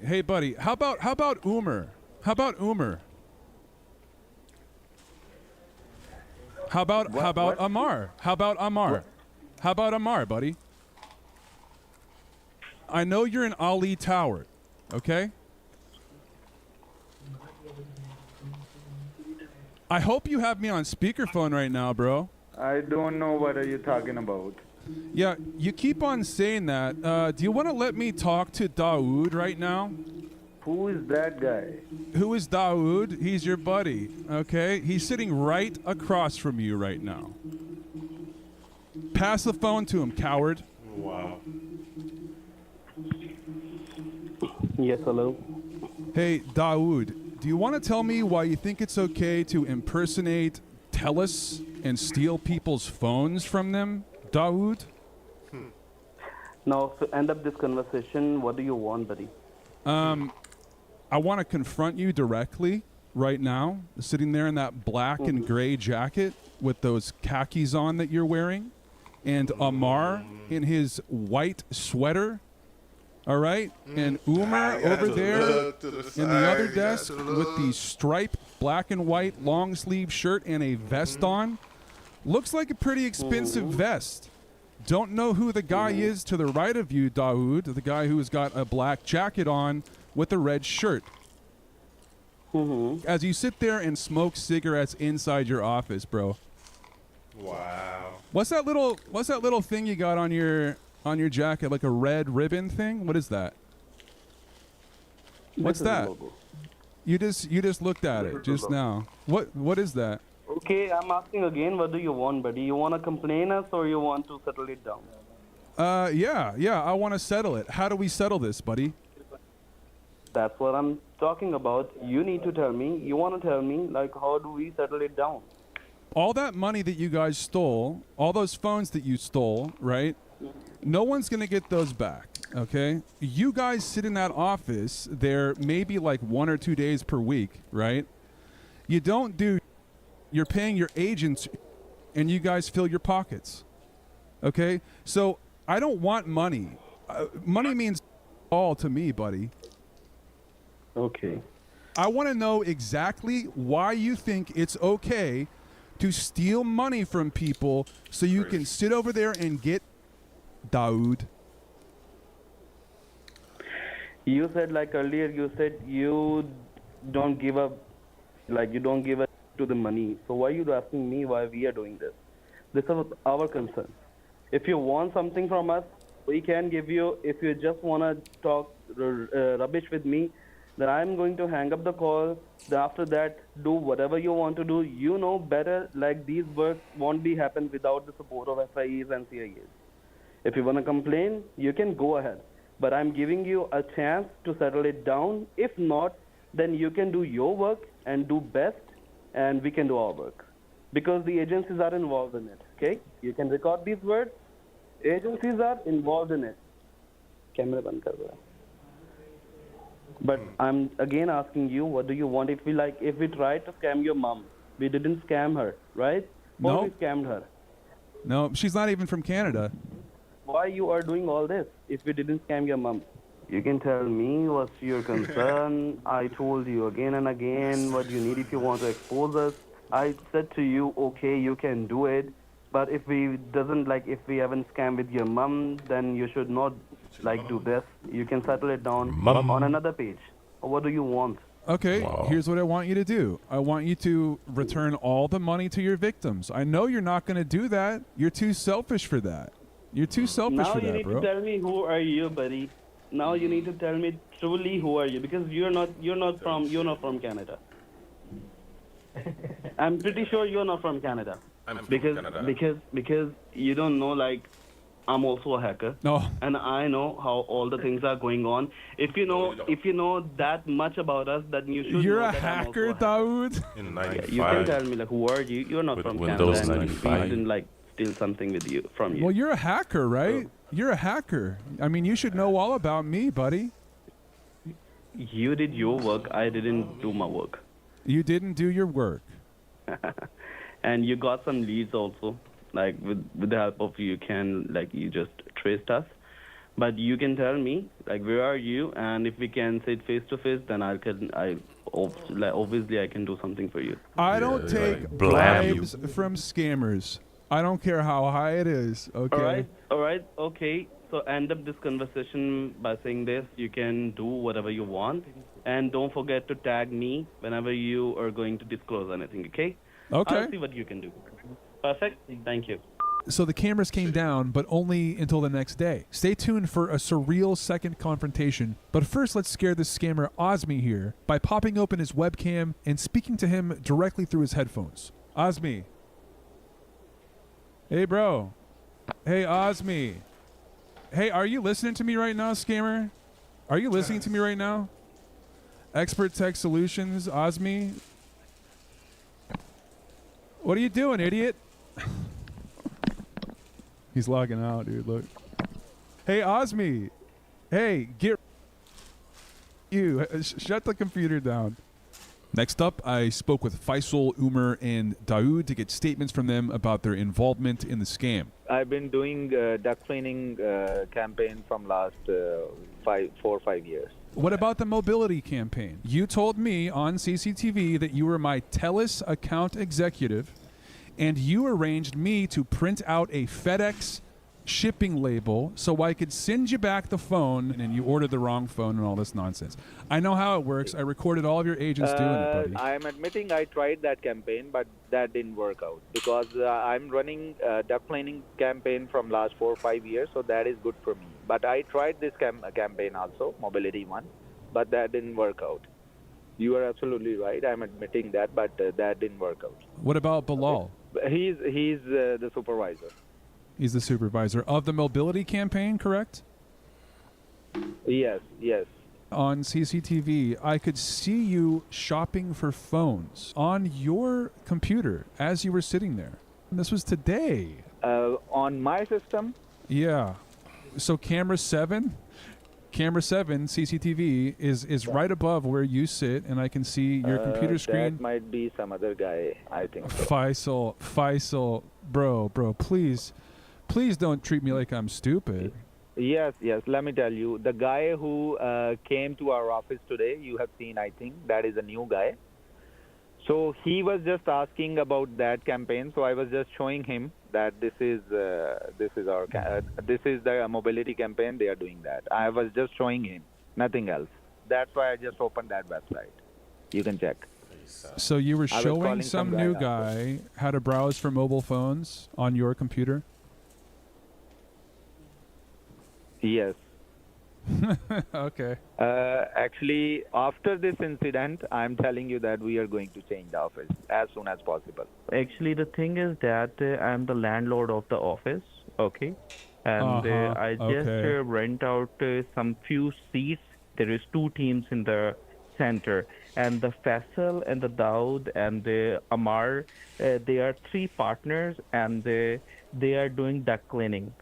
How about Umar? How about Umar? How about Amar? How about Amar? What? How about Amar, buddy? I know you're in Ali Tower, okay? I hope you have me on speakerphone right now, bro. I don't know what are you talking about. Yeah, you keep on saying that. Do you want to let me talk to Dawood right now? Who is that guy? Who is Dawood? He's your buddy, okay? He's sitting right across from you right now. Pass the phone to him, coward. Wow. Yes, hello. Hey, Dawood, do you want to tell me why you think it's okay to impersonate TELUS and steal people's phones from them, Dawood? Now, to end up this conversation, what do you want, buddy? I want to confront you directly right now, sitting there in that black and gray jacket with those khakis on that you're wearing, and Amar in his white sweater, all right? And Umar over there in the other desk with the striped black and white long sleeve shirt and a vest on. Looks like a pretty expensive vest. Don't know who the guy is to the right of you, Dawood, the guy who's got a black jacket on with a red shirt. As you sit there and smoke cigarettes inside your office, bro. Wow. What's that little thing you got on your jacket, like a red ribbon thing? What is that? What's that? You just looked at it just now. What is that? Okay, I'm asking again, what do you want, buddy? You want to complain us or you want to settle it down? Yeah, I want to settle it. How do we settle this, buddy? That's what I'm talking about. You need to tell me. You want to tell me, like, how do we settle it down? All that money that you guys stole, all those phones that you stole, right? No one's going to get those back, okay? You guys sit in that office there maybe like 1 or 2 days per week, right? You don't do... You're paying your agents, and you guys fill your pockets, okay? So I don't want money. Money means all to me, buddy. Okay. I want to know exactly why you think it's okay to steal money from people so you can sit over there and get Dawood. You said like earlier, you said you don't give up, like you don't give up to the money. So why are you asking me why we are doing this? This is our concern. If you want something from us, we can give you. If you just want to talk rubbish with me, then I'm going to hang up the call. Then after that, do whatever you want to do. You know better, like these works won't be happen without the support of FIEs and CIAs. If you want to complain, you can go ahead. But I'm giving you a chance to settle it down. If not, then you can do your work and do best, and we can do our work. Because the agencies are involved in it, okay? You can record these words. Agencies are involved in it. Camera band kar raha hai. But I'm again asking you, what do you want? If we tried to scam your mom, we didn't scam her, right? Or No. we scammed her. No, she's not even from Canada. Why you are doing all this if we didn't scam your mom? You can tell me what's your concern. I told you again and again what you need if you want to expose us. I said to you, okay, you can do it. But if we haven't scammed with your mom, then you should not do this. You can settle it down on another page. Or what do you want? Okay, here's what I want you to do. I want you to return all the money to your victims. I know you're not going to do that. You're too selfish for that. You're too selfish Now for you that, need bro. to tell me who are you, buddy. Now you need to tell me truly who are you, because you're not from Canada. I'm pretty sure you're not from Canada. Because you don't know, I'm also a hacker. No. And I know how all the things are going on. If you know that much about us, then you should You're know a that I'm also hacker, Dawood. In Yeah, 95. you can tell me who are you? You're not from Windows Canada. And 95. we didn't steal something from you. Well, you're a hacker, right? You're a hacker. I mean, you should know all about me, buddy. You did your work. I didn't do my work. You didn't do your work. And you got some leads also. With the help of you you just traced us. But you can tell me where are you, and if we can sit face to face, then obviously I can do something for you. I don't take bribes from scammers. I don't care how high it is, okay? All right, okay. So end up this conversation by saying this. You can do whatever you want, and don't forget to tag me whenever you are going to disclose anything, okay? Okay. I'll see what you can do. Perfect. Thank you. So the cameras came down, but only until the next day. Stay tuned for a surreal second confrontation. But first, let's scare this scammer Osmi here by popping open his webcam and speaking to him directly through his headphones. Osmi. Hey, bro. Hey, Osmi. Hey, are you listening to me right now, scammer? Are you listening to me right now? Expert Tech Solutions, Osmi. What are you doing, idiot? He's logging out, dude. Look. Hey, Osmi. Hey, get you. Shut the computer down. Next up, I spoke with Faisal, Umar, and Dawood to get statements from them about their involvement in the scam. I've been doing duck cleaning campaign from last 4 or 5 years. What about the mobility campaign? You told me on CCTV that you were my TELUS account executive, and you arranged me to print out a FedEx shipping label so I could send you back the phone, and you ordered the wrong phone and all this nonsense. I know how it works. I recorded all of your agents doing it, buddy. I'm admitting I tried that campaign, but that didn't work out because I'm running duck cleaning campaign from last 4 or 5 years, so that is good for me. But I tried this campaign also, mobility one, but that didn't work out. You are absolutely right. I'm admitting that, but that didn't work out. What about Bilal? He's the supervisor. He's the supervisor of the mobility campaign, correct? Yes. On CCTV, I could see you shopping for phones on your computer as you were sitting there. This was today. On my system? Yeah. So camera 7 CCTV is right above where you sit, and I can see your computer screen. That might be some other guy, I think. So. Faisal, bro, please don't treat me like I'm stupid. Yes. Let me tell you, the guy who came to our office today, you have seen, I think, that is a new guy. So he was just asking about that campaign. So I was just showing him that this is the mobility campaign. They are doing that. I was just showing him, nothing else. That's why I just opened that website. You can check. So you were I was showing calling some some new guy guy how to browse for mobile phones on your computer? Yes. Okay. Actually, after this incident, I'm telling you that we are going to change the office as soon as possible. Actually, the thing is that I'm the landlord of the office, okay? And I just rent out some few seats. There is 2 teams in the center. And the Faisal and the Daud and the Amar, they are 3 partners and they are doing duct cleaning.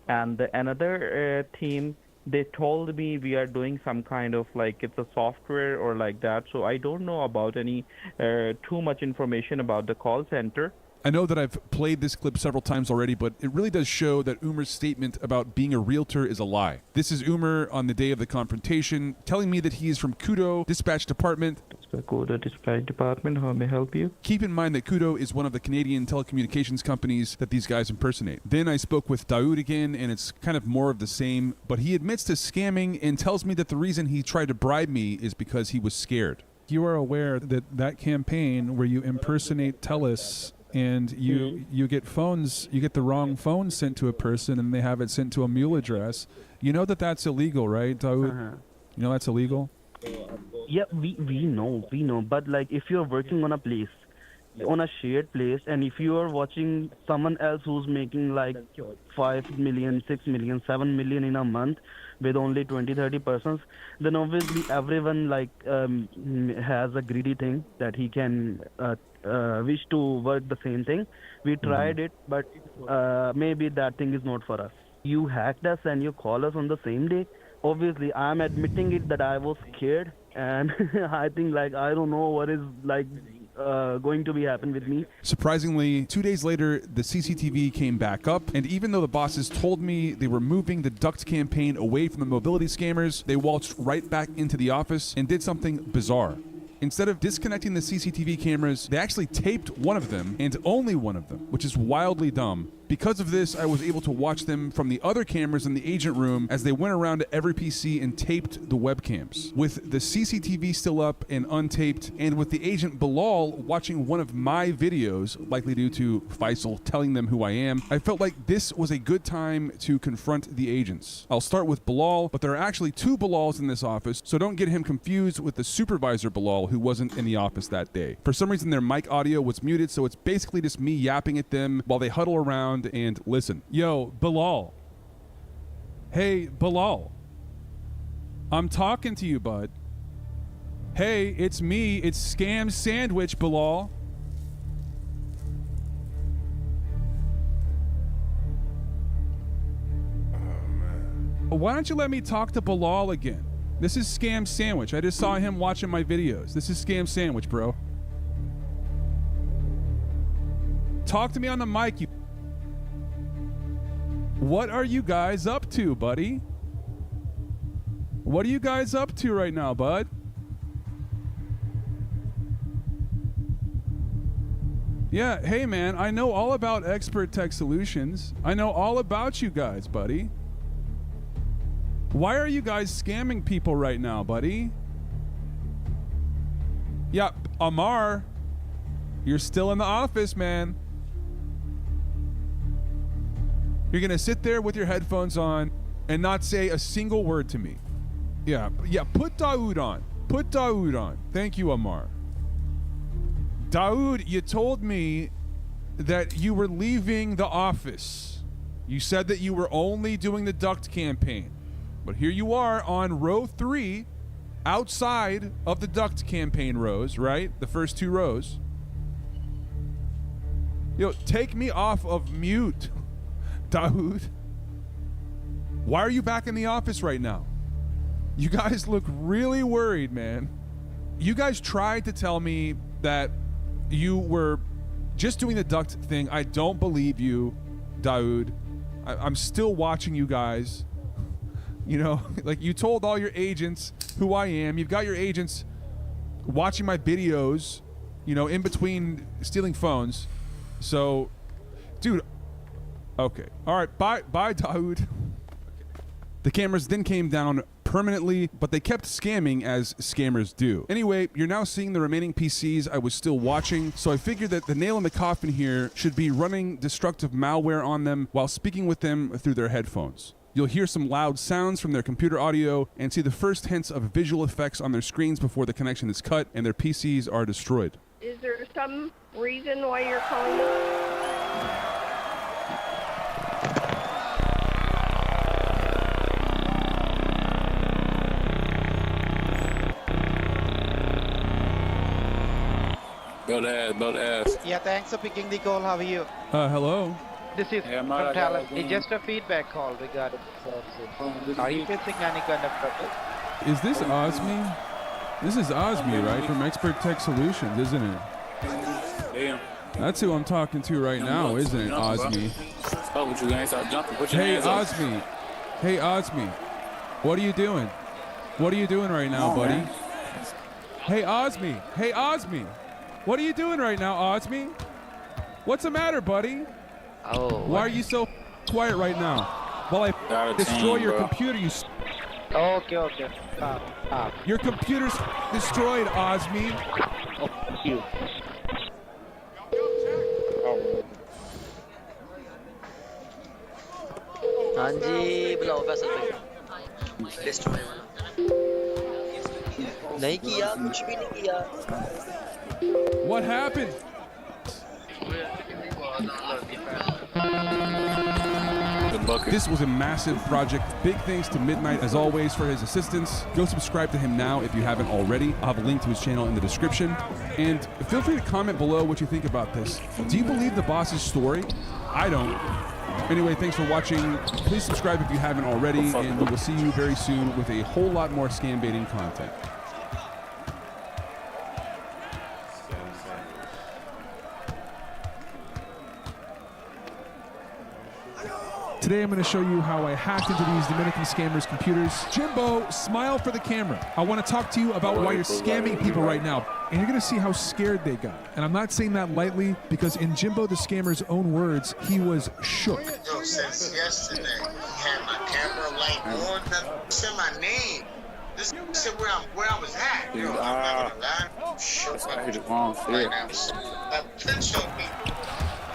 And another team, they told me we are doing some kind of like it's a software or like that. So I don't know about any too much information about the call center. I know that I've played this clip several times already, but it really does show that Umar's statement about being a realtor is a lie. This is Umar on the day of the confrontation, telling me that he is from Kudo Dispatch Department. Kudo Dispatch Department, how may I help you? Keep in mind that Kudo is one of the Canadian telecommunications companies that these guys impersonate. Then I spoke with Daoud again, and it's kind of more of the same, but he admits to scamming and tells me that the reason he tried to bribe me is because he was scared. You are aware that that campaign where you impersonate TELUS and you get phones, you get the wrong phone sent to a person and they have it sent to a mule address. You know that that's illegal, right, Daoud? You know that's illegal? Yeah, we know. But like if you're working on a place, on a shared place, and if you are watching someone else who's making like 5 million, 6 million, 7 million in a month with only 20-30 persons, then obviously everyone like has a greedy thing that he can wish to work the same thing. We tried it, but maybe that thing is not for us. You hacked us and you call us on the same day. Obviously, I'm admitting it that I was scared, and I think like I don't know what is like going to be happen with me. Surprisingly, 2 days later, the CCTV came back up, and even though the bosses told me they were moving the duct campaign away from the mobility scammers, they waltzed right back into the office and did something bizarre. Instead of disconnecting the CCTV cameras, they actually taped one of them, and only one of them, which is wildly dumb. Because of this, I was able to watch them from the other cameras in the agent room as they went around to every PC and taped the webcams. With the CCTV still up and untaped, and with the agent Bilal watching one of my videos, likely due to Faisal telling them who I am, I felt like this was a good time to confront the agents. I'll start with Bilal, but there are actually 2 Bilals in this office, so don't get him confused with the supervisor Bilal who wasn't in the office that day. For some reason, their mic audio was muted, so it's basically just me yapping at them while they huddle around and listen. Yo, Bilal. Hey, Bilal. I'm talking to you, bud. Hey, it's me. It's Scam Sandwich, Bilal. Why don't you let me talk to Bilal again? This is Scam Sandwich. I just saw him watching my videos. This is Scam Sandwich, bro. Talk to me on the mic, you... What are you guys up to, buddy? What are you guys up to right now, bud? Yeah, hey man, I know all about Expert Tech Solutions. I know all about you guys, buddy. Why are you guys scamming people right now, buddy? Yeah, Amar, you're still in the office, man. You're gonna sit there with your headphones on and not say a single word to me. Yeah, put Daoud on. Put Daoud on. Thank you, Amar. Daoud, you told me that you were leaving the office. You said that you were only doing the duct campaign. But here you are on row 3, outside of the duct campaign rows, right? The first 2 rows. Yo, take me off of mute, Daoud. Why are you back in the office right now? You guys look really worried, man. You guys tried to tell me that you were just doing the duct thing. I don't believe you, Daoud. I'm still watching you guys. You know, like you told all your agents who I am. You've got your agents watching my videos you know, in between stealing phones. So, dude, okay. All right, bye, Dawood. The cameras then came down permanently, but they kept scamming as scammers do. Anyway, you're now seeing the remaining PCs I was still watching, so I figured that the nail in the coffin here should be running destructive malware on them while speaking with them through their headphones. You'll hear some loud sounds from their computer audio and see the first hints of visual effects on their screens before the connection is cut and their PCs are destroyed. Is there some reason why you're calling us? About ass. Yeah, thanks for picking the call. How are you? Hello. This is from Talent. It's just a feedback call regarding services. Are you facing any kind of trouble? Is this Osmi? This is Osmi, right? From Expert Tech Solutions, isn't it? Damn. That's who I'm talking to right now, isn't it, Osmi? Oh, but you guys stop jumping. Put your Hey, hands up. Osmi. Hey, Osmi. What are you doing? What are you doing right now, buddy? Man. Hey, Osmi. Hey, Osmi. What are you doing right now, Osmi? What's the matter, buddy? Oh. Why are you so quiet right now? While I destroy your computer, you... Okay. Your computer's destroyed, Osmi. Oh, thank you. हाँ जी बुलाओ फैसल भाई list में नहीं किया कुछ भी नहीं किया What happened? This was a massive project. Big thanks to Midnight, as always, for his assistance. Go subscribe to him now if you haven't already. I'll have a link to his channel in the description. And feel free to comment below what you think about this. Do you believe the boss's story? I don't. Anyway, thanks for watching. Please subscribe if you haven't already, and we will see you very soon with a whole lot more scam baiting content. Today I'm going to show you how I hacked into these Dominican scammers' computers. Jimbo, smile for the camera. I want to talk to you about why you're scamming people right now. And you're going to see how scared they got. And I'm not saying that lightly, because in Jimbo the scammer's own words, he was shook. Yo, since yesterday, he had my camera light on. Said my name. This said where I was at. Yo, I'm not gonna lie. I'm shook. I hit the wrong fit. Right now. That picture of me.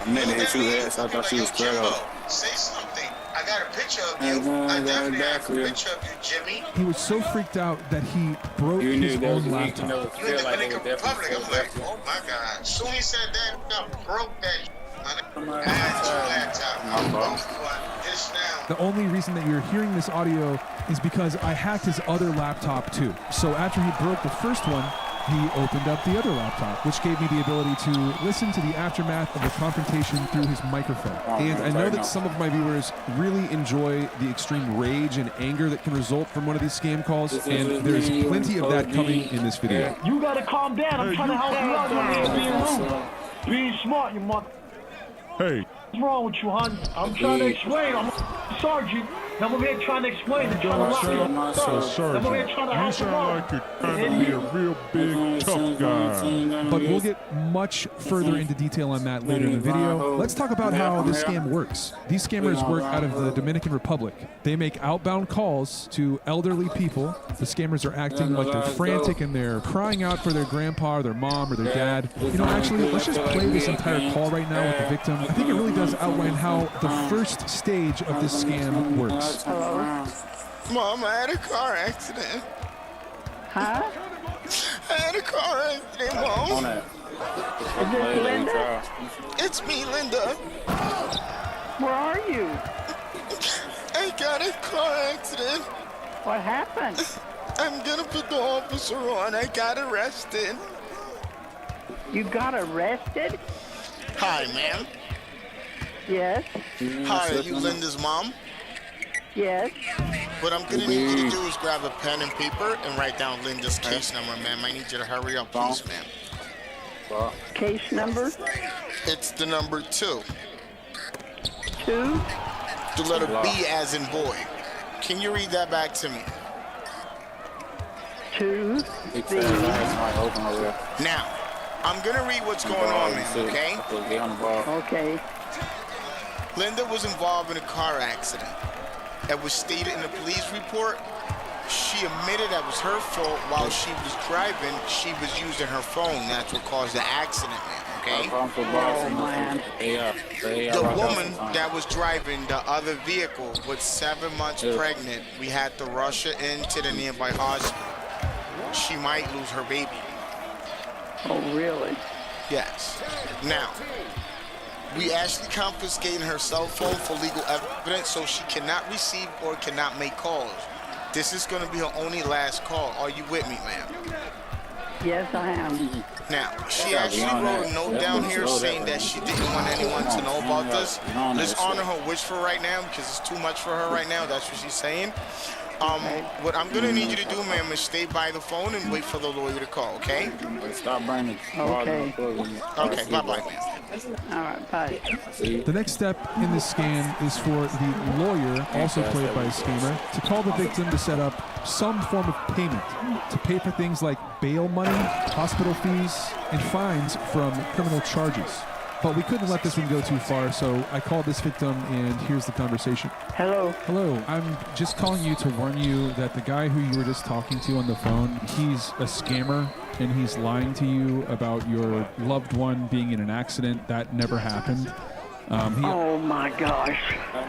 I meant to hit you ass. I thought she was spread out. Say something. I got a picture of you. I definitely have a picture of you, Jimmy. He was so freaked out that he broke his own laptop. You in the Dominican Republic. I'm like, oh my God. As soon as he said that, I broke that. I had your laptop. I broke one just now. The only reason that you're hearing this audio is because I hacked his other laptop too. So after he broke the first one, he opened up the other laptop, which gave me the ability to listen to the aftermath of the confrontation through his microphone. And I know that some of my viewers really enjoy the extreme rage and anger that can result from one of these scam calls, and there's plenty of that coming in this video. You gotta calm down. I'm trying to help you out. You're being rude. Being smart, you mother. Hey. What's wrong with you, hon? I'm trying to explain. I'm a sergeant. I'm over here trying to explain and trying to lock you up. I'm over here trying to help you out. You sound like you're trying to be a real big, tough guy. But we'll get much further into detail on that later in the video. Let's talk about how this scam works. These scammers work out of the Dominican Republic. They make outbound calls to elderly people. The scammers are acting like they're frantic and they're crying out for their grandpa or their mom or their dad. You know, actually, let's just play this entire call right now with the victim. I think it really does outline how the first stage of this scam works. Hello? Mom, I had a car accident. Huh? I had a car accident, Mom. Is this Linda? It's me, Linda. Where are you? I got a car accident. What happened? I'm gonna put the officer on. I got arrested. You got arrested? Hi, ma'am. Yes. Hi, are you Linda's mom? Yes. What I'm gonna need you to do is grab a pen and paper and write down Linda's case number, ma'am. I need you to hurry up, please, ma'am. Case number? It's the number 2. 2? The letter B as in boy. Can you read that back to me? 2. Now, I'm gonna read what's going on, man, okay? Okay. Linda was involved in a car accident. That was stated in the police report. She admitted that was her fault. While she was driving, she was using her phone. That's what caused the accident, man, okay? Oh, man. The woman that was driving the other vehicle was 7 months pregnant. We had to rush her into the nearby hospital. She might lose her baby. Oh, really? Yes. Now, we actually confiscating her cell phone for legal evidence, so she cannot receive or cannot make calls. This is going to be her only last call. Are you with me, ma'am? Yes, I am. Now, she actually wrote a note down here saying that she didn't want anyone to know about this. Let's honor her wish for right now because it's too much for her right now. That's what she's saying. What I'm going to need you to do, ma'am, is stay by the phone and wait for the lawyer to call, okay? Stop burning. Okay. Okay, bye-bye, ma'am. All right, bye. The next step in this scam is for the lawyer, also played by a scammer, to call the victim to set up some form of payment to pay for things like bail money, hospital fees, and fines from criminal charges. But we couldn't let this one go too far, so I called this victim, and here's the conversation. Hello. Hello. I'm just calling you to warn you that the guy who you were just talking to on the phone, he's a scammer, and he's lying to you about your loved one being in an accident. That never happened. Oh, my gosh.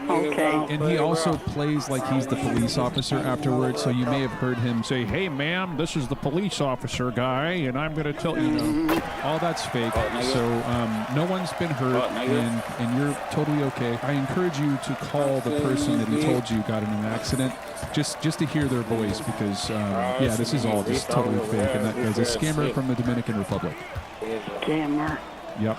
Okay. And he also plays like he's the police officer afterwards, so you may have heard him say, Hey, ma'am, this is the police officer guy, and I'm going to tell you, all that's fake. So no one's been hurt, and you're totally okay. I encourage you to call the person that he told you got in an accident, just to hear their voice, because yeah, this is all just totally fake, and that guy's a scammer from the Dominican Republic. Scammer. Yep.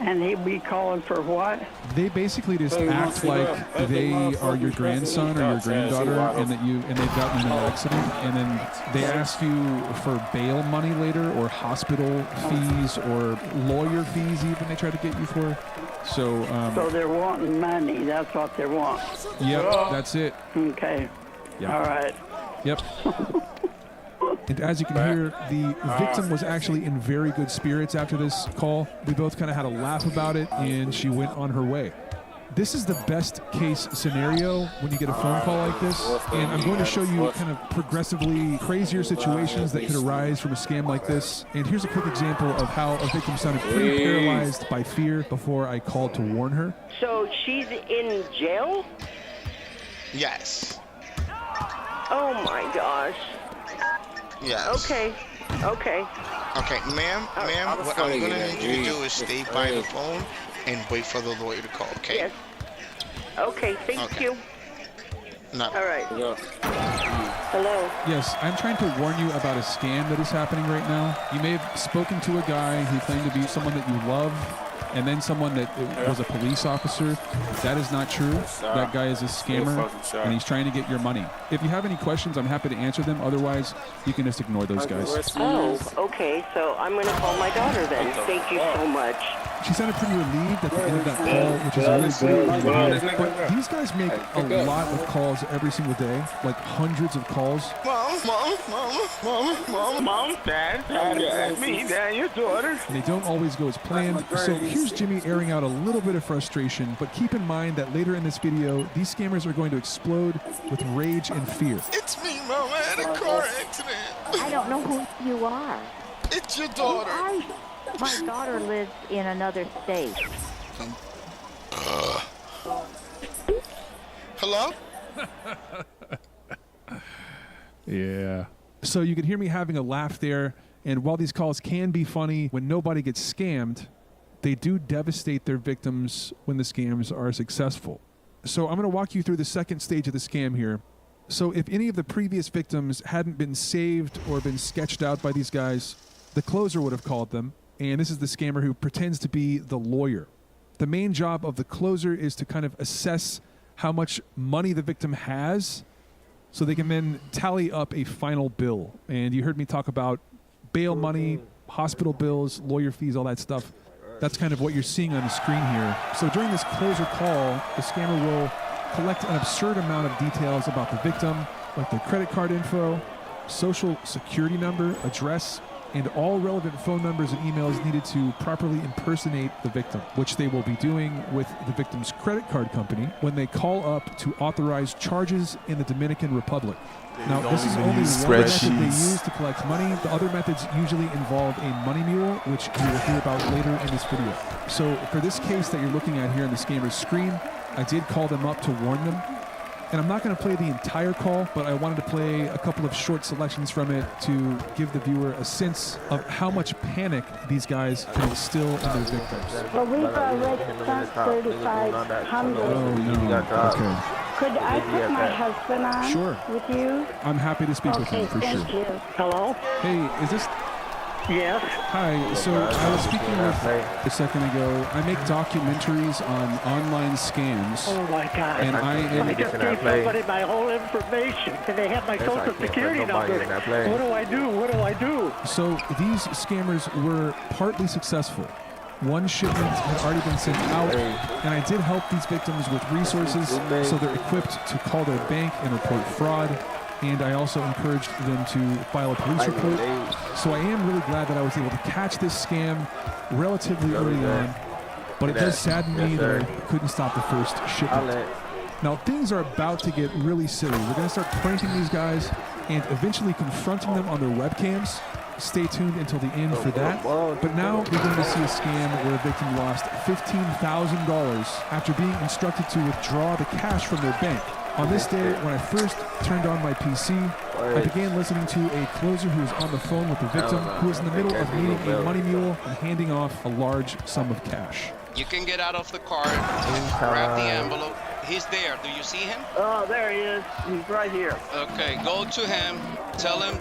And he'd be calling for what? They basically just act like they are your grandson or your granddaughter, and they've gotten in an accident, and then they ask you for bail money later, or hospital fees, or lawyer fees. Even they try to get you for. So they're wanting money. That's what they want. Yep, that's it. Okay. Yep. All right. Yep. And as you can hear, the victim was actually in very good spirits after this call. We both kind of had a laugh about it, and she went on her way. This is the best case scenario when you get a phone call like this, and I'm going to show you kind of progressively crazier situations that could arise from a scam like this. And here's a quick example of how a victim sounded pretty paralyzed by fear before I called to warn her. So she's in jail? Yes. Oh my gosh. Yes. Okay. Okay, ma'am, what I'm going to need you to do is stay by the phone and wait for the lawyer to call, okay? Yes. Okay, thank you. No. All right. Hello. Yes, I'm trying to warn you about a scam that is happening right now. You may have spoken to a guy who claimed to be someone that you love, and then someone that was a police officer. That is not true. That guy is a scammer, and he's trying to get your money. If you have any questions, I'm happy to answer them. Otherwise, you can just ignore those guys. Oh, okay. So I'm going to call my daughter then. Thank you so much. She sounded pretty relieved at the end of that call, which is really good. But these guys make a lot of calls every single day, like hundreds of calls. Mom, Dad, me, Dad, your daughter. And they don't always go as planned. So here's Jimmy airing out a little bit of frustration, but keep in mind that later in this video, these scammers are going to explode with rage and fear. It's me, Mom. I had a car accident. I don't know who you are. It's your daughter. My daughter lives in another state. Hello? Yeah. So you can hear me having a laugh there. And while these calls can be funny when nobody gets scammed, they do devastate their victims when the scams are successful. So I'm going to walk you through the second stage of the scam here. So if any of the previous victims hadn't been saved or been sketched out by these guys, the closer would have called them. And this is the scammer who pretends to be the lawyer. The main job of the closer is to kind of assess how much money the victim has so they can then tally up a final bill. And you heard me talk about bail money, hospital bills, lawyer fees, all that stuff. That's kind of what you're seeing on the screen here. So during this closer call, the scammer will collect an absurd amount of details about the victim, like their credit card info, social security number, address, and all relevant phone numbers and emails needed to properly impersonate the victim, which they will be doing with the victim's credit card company when they call up to authorize charges in the Dominican Republic. Now, this is only one method they use to collect money. The other methods usually involve a money mule, which you will hear about later in this video. So for this case that you're looking at here on the scammer's screen, I did call them up to warn them. And I'm not going to play the entire call, but I wanted to play a couple of short selections from it to give the viewer a sense of how much panic these guys can instill in their victims. Well, we've already spent $3,500. Oh, no. Okay. Could I put my husband on Sure. with you? I'm happy to speak with him, for thank sure. you. Hello? Hey, is this... Yes. Hi, so I was speaking with a second ago. I make documentaries on online scams. Oh my God! And I just gave somebody my whole information, and they have my social security number. What do I do? What do I do? So these scammers were partly successful. One shipment had already been sent out, and I did help these victims with resources so they're equipped to call their bank and report fraud. And I also encouraged them to file a police report. So I am really glad that I was able to catch this scam relatively early on. But it does sadden me that I couldn't stop the first shipment. Now things are about to get really silly. We're going to start pranking these guys and eventually confronting them on their webcams. Stay tuned until the end for that. But now we're going to see a scam where a victim lost $15,000 after being instructed to withdraw the cash from their bank. On this day, when I first turned on my PC, I began listening to a closer who was on the phone with the victim, who was in the middle of meeting a money mule and handing off a large sum of cash. You can get out of the car, grab the envelope. He's there. Do you see him? Oh, there he is. He's right here. Okay, go to him. Tell him,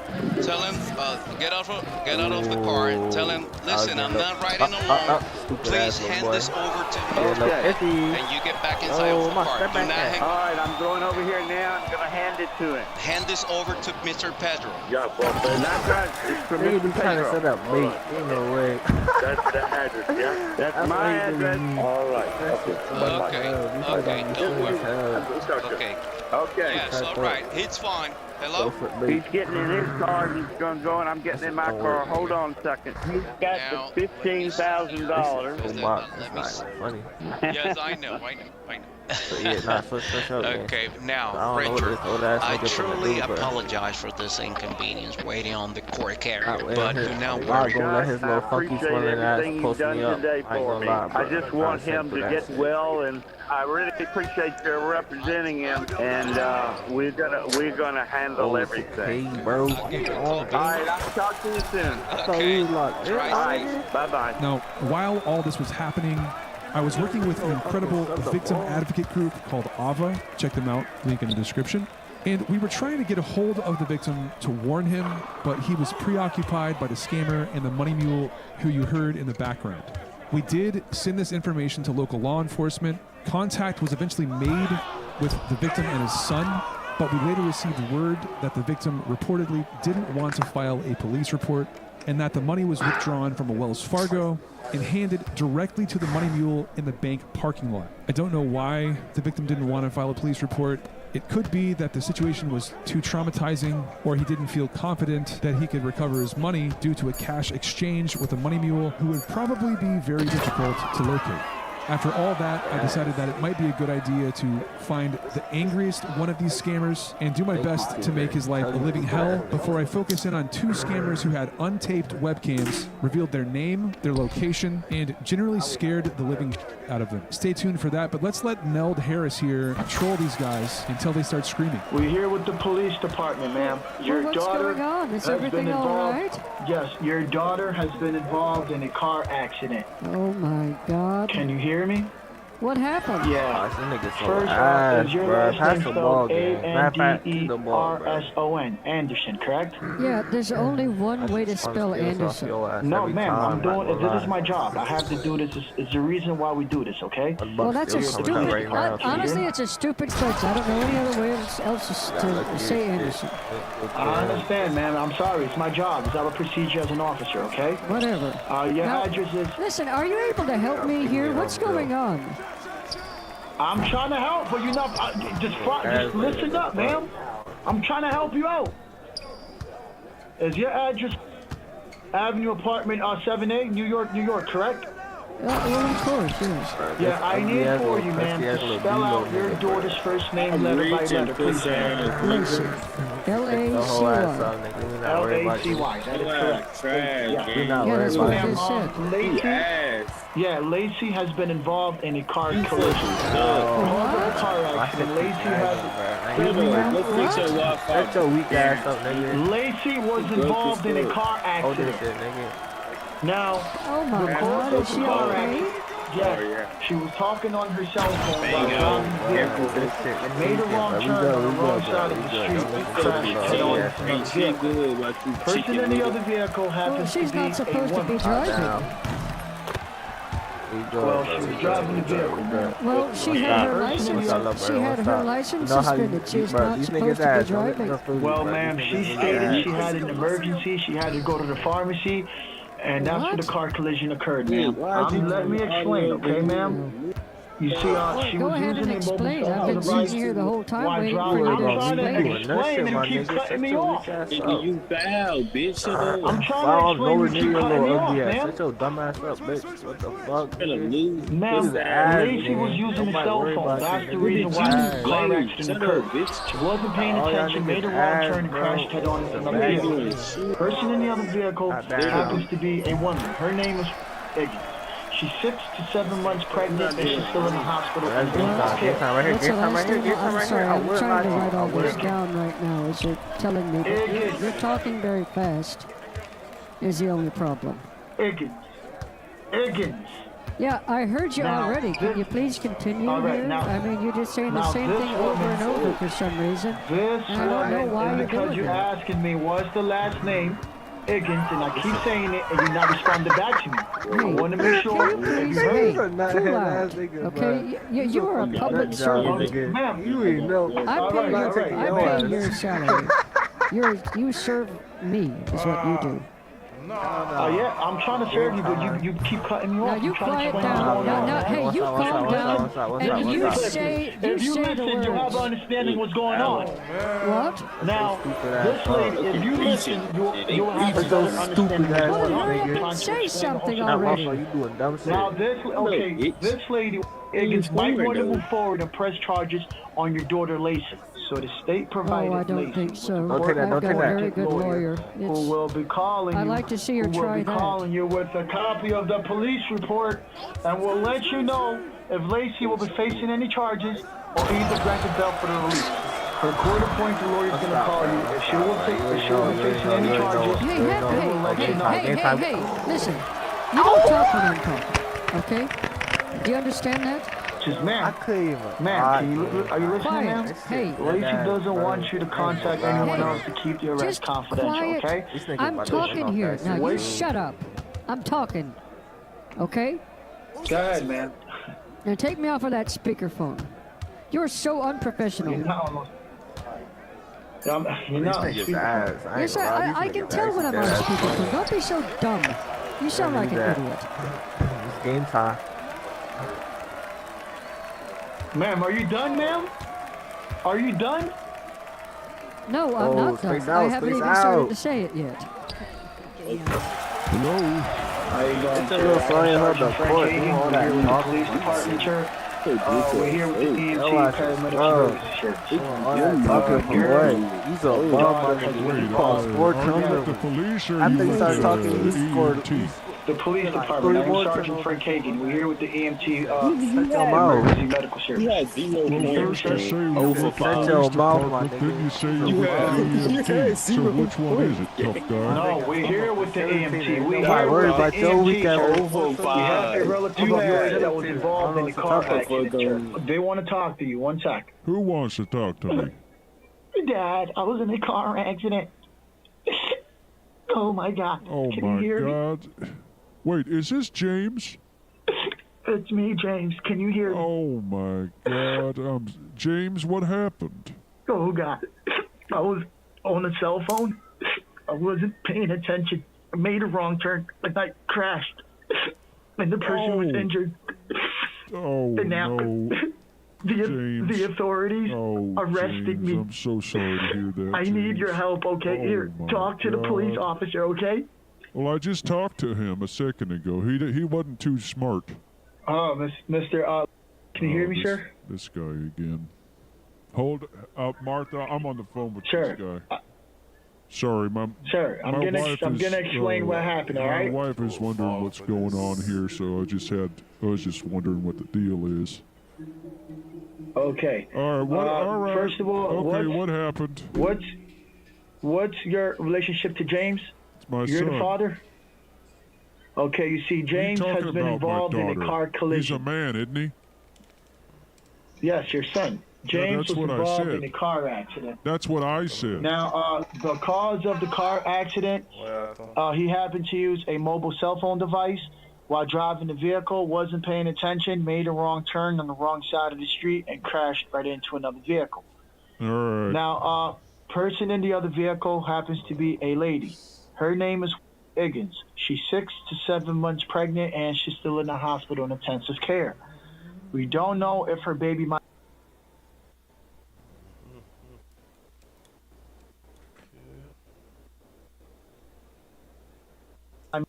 get out of the car. Tell him, listen, I'm not riding alone. Please hand this over to me. And you get back inside of the car. Do not hang. All right, I'm going over here now. I'm gonna hand it to him. Hand this over to Mr. Pedro. Yeah, well, that's right. It's for Mr. Pedro. Set up bait. Ain't no way. That's the address, yeah? That's my address. All right. Okay, don't worry. Okay. Okay. Yes, all right. It's fine. Hello? He's getting in his car and he's gonna go, and I'm getting in my car. Hold on a second. He's got the $15,000. Let me see. Yes, I know. Okay, now, Richard, I truly apologize for this inconvenience waiting on the court carrier, but do not worry. I appreciate everything you've done today for me. I just want him to get well, and I really appreciate you representing him, and we're gonna handle everything. Hey, bro. All right, I'll talk to you soon. Okay. All right, bye-bye. Now, while all this was happening, I was working with an incredible victim advocate group called AVA. Check them out, link in the description. And we were trying to get a hold of the victim to warn him, but he was preoccupied by the scammer and the money mule who you heard in the background. We did send this information to local law enforcement. Contact was eventually made with the victim and his son, but we later received word that the victim reportedly didn't want to file a police report and that the money was withdrawn from a Wells Fargo and handed directly to the money mule in the bank parking lot. I don't know why the victim didn't want to file a police report. It could be that the situation was too traumatizing, or he didn't feel confident that he could recover his money due to a cash exchange with a money mule who would probably be very difficult to locate. After all that, I decided that it might be a good idea to find the angriest one of these scammers and do my best to make his life a living hell before I focus in on two scammers who had untaped webcams, revealed their name, their location, and generally scared the living out of them. Stay tuned for that, but let's let Neld Harris here troll these guys until they start screaming. We're here with the police department, ma'am. Your What's daughter going on? Is has everything been all involved. right? Yes, your daughter has been involved in a car accident. Oh my God. Can you hear me? What happened? Yeah. This nigga so First ass, off, is your bro. last Pass name the ball, spelled game. Matter of fact, the ball, bro. Anderson? Anderson, correct? Yeah, there's only one way to spell Anderson. No, ma'am, I'm doing. This is my job. I have to do this. It's the reason why we do this, okay? Well, that's a stupid. Honestly, it's a stupid question. I don't know any other way else to say Anderson. I understand, ma'am. I'm sorry. It's my job. It's our procedure as an officer, okay? Whatever. Your Now, address is. Listen, are you able to help me here? What's going on? I'm trying to help, but you're not. Just listen up, ma'am. I'm trying to help you out. Is your address Avenue Apartment 7A, New York, New York, correct? Well, of course, yes. Yeah, I need for you, ma'am, to spell out your daughter's first name letter by letter, please, ma'am. Lacy. L-A-C-Y. L-A-C-Y, that is correct. Yeah, that's what I just said. Lacey, Lacey has been involved in a car collision. Because of the car accident, Lacey has... Shut your weak ass up, nigga. Lacey was involved in a car accident. Now, oh my God, is she okay? Yeah, she was talking on her cell phone while driving the vehicle and made a wrong turn on the wrong side of the street and crashed head-on into another vehicle. Person in the other vehicle happens to be a woman. Well, she was driving the vehicle. Well, she had her license. She had her license suspended. She's not supposed to be driving. Well, ma'am, she stated she had an emergency. She had to go to the pharmacy. And that's where the car collision occurred, ma'am. Let me explain, okay, ma'am? You see, she Go was ahead and using a mobile explain. phone I've on been the sitting right. here the whole time waiting I'm for you to trying to explain and you keep cutting me off. Nigga, you foul, bitch. Shut up. I'm trying to explain, you keep cutting me off, man. Shut your dumb ass up, bitch. What the fuck? Ma'am, Lacey was using a cell phone. That's the reason why the car accident occurred. She wasn't paying attention, made a wrong turn, and crashed head-on into another vehicle. Person in the other vehicle happens to be a woman. Her name is Iggy. She's 6 to 7 months pregnant and she's still in the hospital. I'm sorry, I'm trying to write all this down right now as you're telling me. But you're talking very fast is the only problem. Higgins. Yeah, I heard you already. Can you please continue here? I mean, you're just saying the same thing over and over for some reason. This and I don't know why you're because doing you're that. asking me what's the last name, Higgins, and I keep saying it, and you're not responding back to me. I want to make sure if you heard Okay, you are a public servant. Ma'am, you ain't know. I pay your salary. You serve me is what you do. Yeah, I'm trying to serve you, but you keep cutting me off. Now you quiet down. Now, hey, you calm down. And you say if you say the listen, words. you have understanding what's going on. What? Now, this lady, if you listen, you'll have a better understanding what's going on. Say something already. Now, this lady, Higgins, might want to move forward and press charges on your daughter, Lacey. So the state provided I don't Lacey think so. I've got a very good lawyer. Who will be calling I'd you. like to see her who will try be that. calling you with a copy of the police report, and will let you know if Lacey will be facing any charges or either granted bail for the release. Her court appointed lawyer is going to call you. If she will be facing any charges, they will let you know. Hey, listen. You don't talk when I'm talking, okay? Do you understand that? Just, ma'am, are you listening, ma'am? Hey, Lacey doesn't want you to contact anyone else to keep the arrest confidential, okay? I'm talking here. Now, you shut up. I'm talking, okay? Go ahead, man. Now, take me off of that speakerphone. You're so unprofessional. Yes, I can tell when I'm on a speakerphone. Don't be so dumb. You sound like an idiot. It's game time. Ma'am, are you done, ma'am? Are you done? No, I'm not done. I haven't even started to say it yet. Hello. How you doing, sir? Sergeant Frank Hagan, we're here with the police department, sir. We're here with the EMT paramedic The police department. I'm Sergeant Frank Hagan. We're here with the EMT emergency medical service. Shut your mouth, my nigga. So which one is it, tough guy? No, we're here with the EMT. We're Nobody here worried with about the your EMT, weekend sir. over. We have a relative of yours that was involved in the car accident. They want to talk to you. One sec. Who wants to talk to me? Dad, I was in a car accident. Oh my God. Oh Can you my hear me? God. Wait, is this James? It's me, James. Can you hear me? Oh my God. James, what happened? Oh God. I was on a cell phone. I wasn't paying attention. I made a wrong turn and I crashed. And the person was injured. Oh, and now no. the authorities arrested me. I'm so sorry to hear that. I need your help, okay? Oh, Here, my talk to the police God. officer, okay? Well, I just talked to him a second ago. He wasn't too smart. Oh, Mr. Can you hear me, sir? This guy again. Hold up, Martha. I'm on the phone with Sure. this guy. Sorry, Sir, I'm gonna explain what happened. All right. My wife is wondering what's going on here, so I was just wondering what the deal is. Okay. All right. All right. First of all, okay, what happened? What's your relationship to James? It's my You're son. the father? Okay, you see, James has been involved in a car collision. He's a man, isn't he? Yes, your son. James was involved in a car accident. That's what I said. Now, the cause of the car accident, he happened to use a mobile cell phone device while driving the vehicle, wasn't paying attention, made a wrong turn on the wrong side of the street, and crashed right into another vehicle. All right. Now, person in the other vehicle happens to be a lady. Her name is Higgins. She's 6 to 7 months pregnant, and she's still in the hospital in intensive care. We don't know if her baby might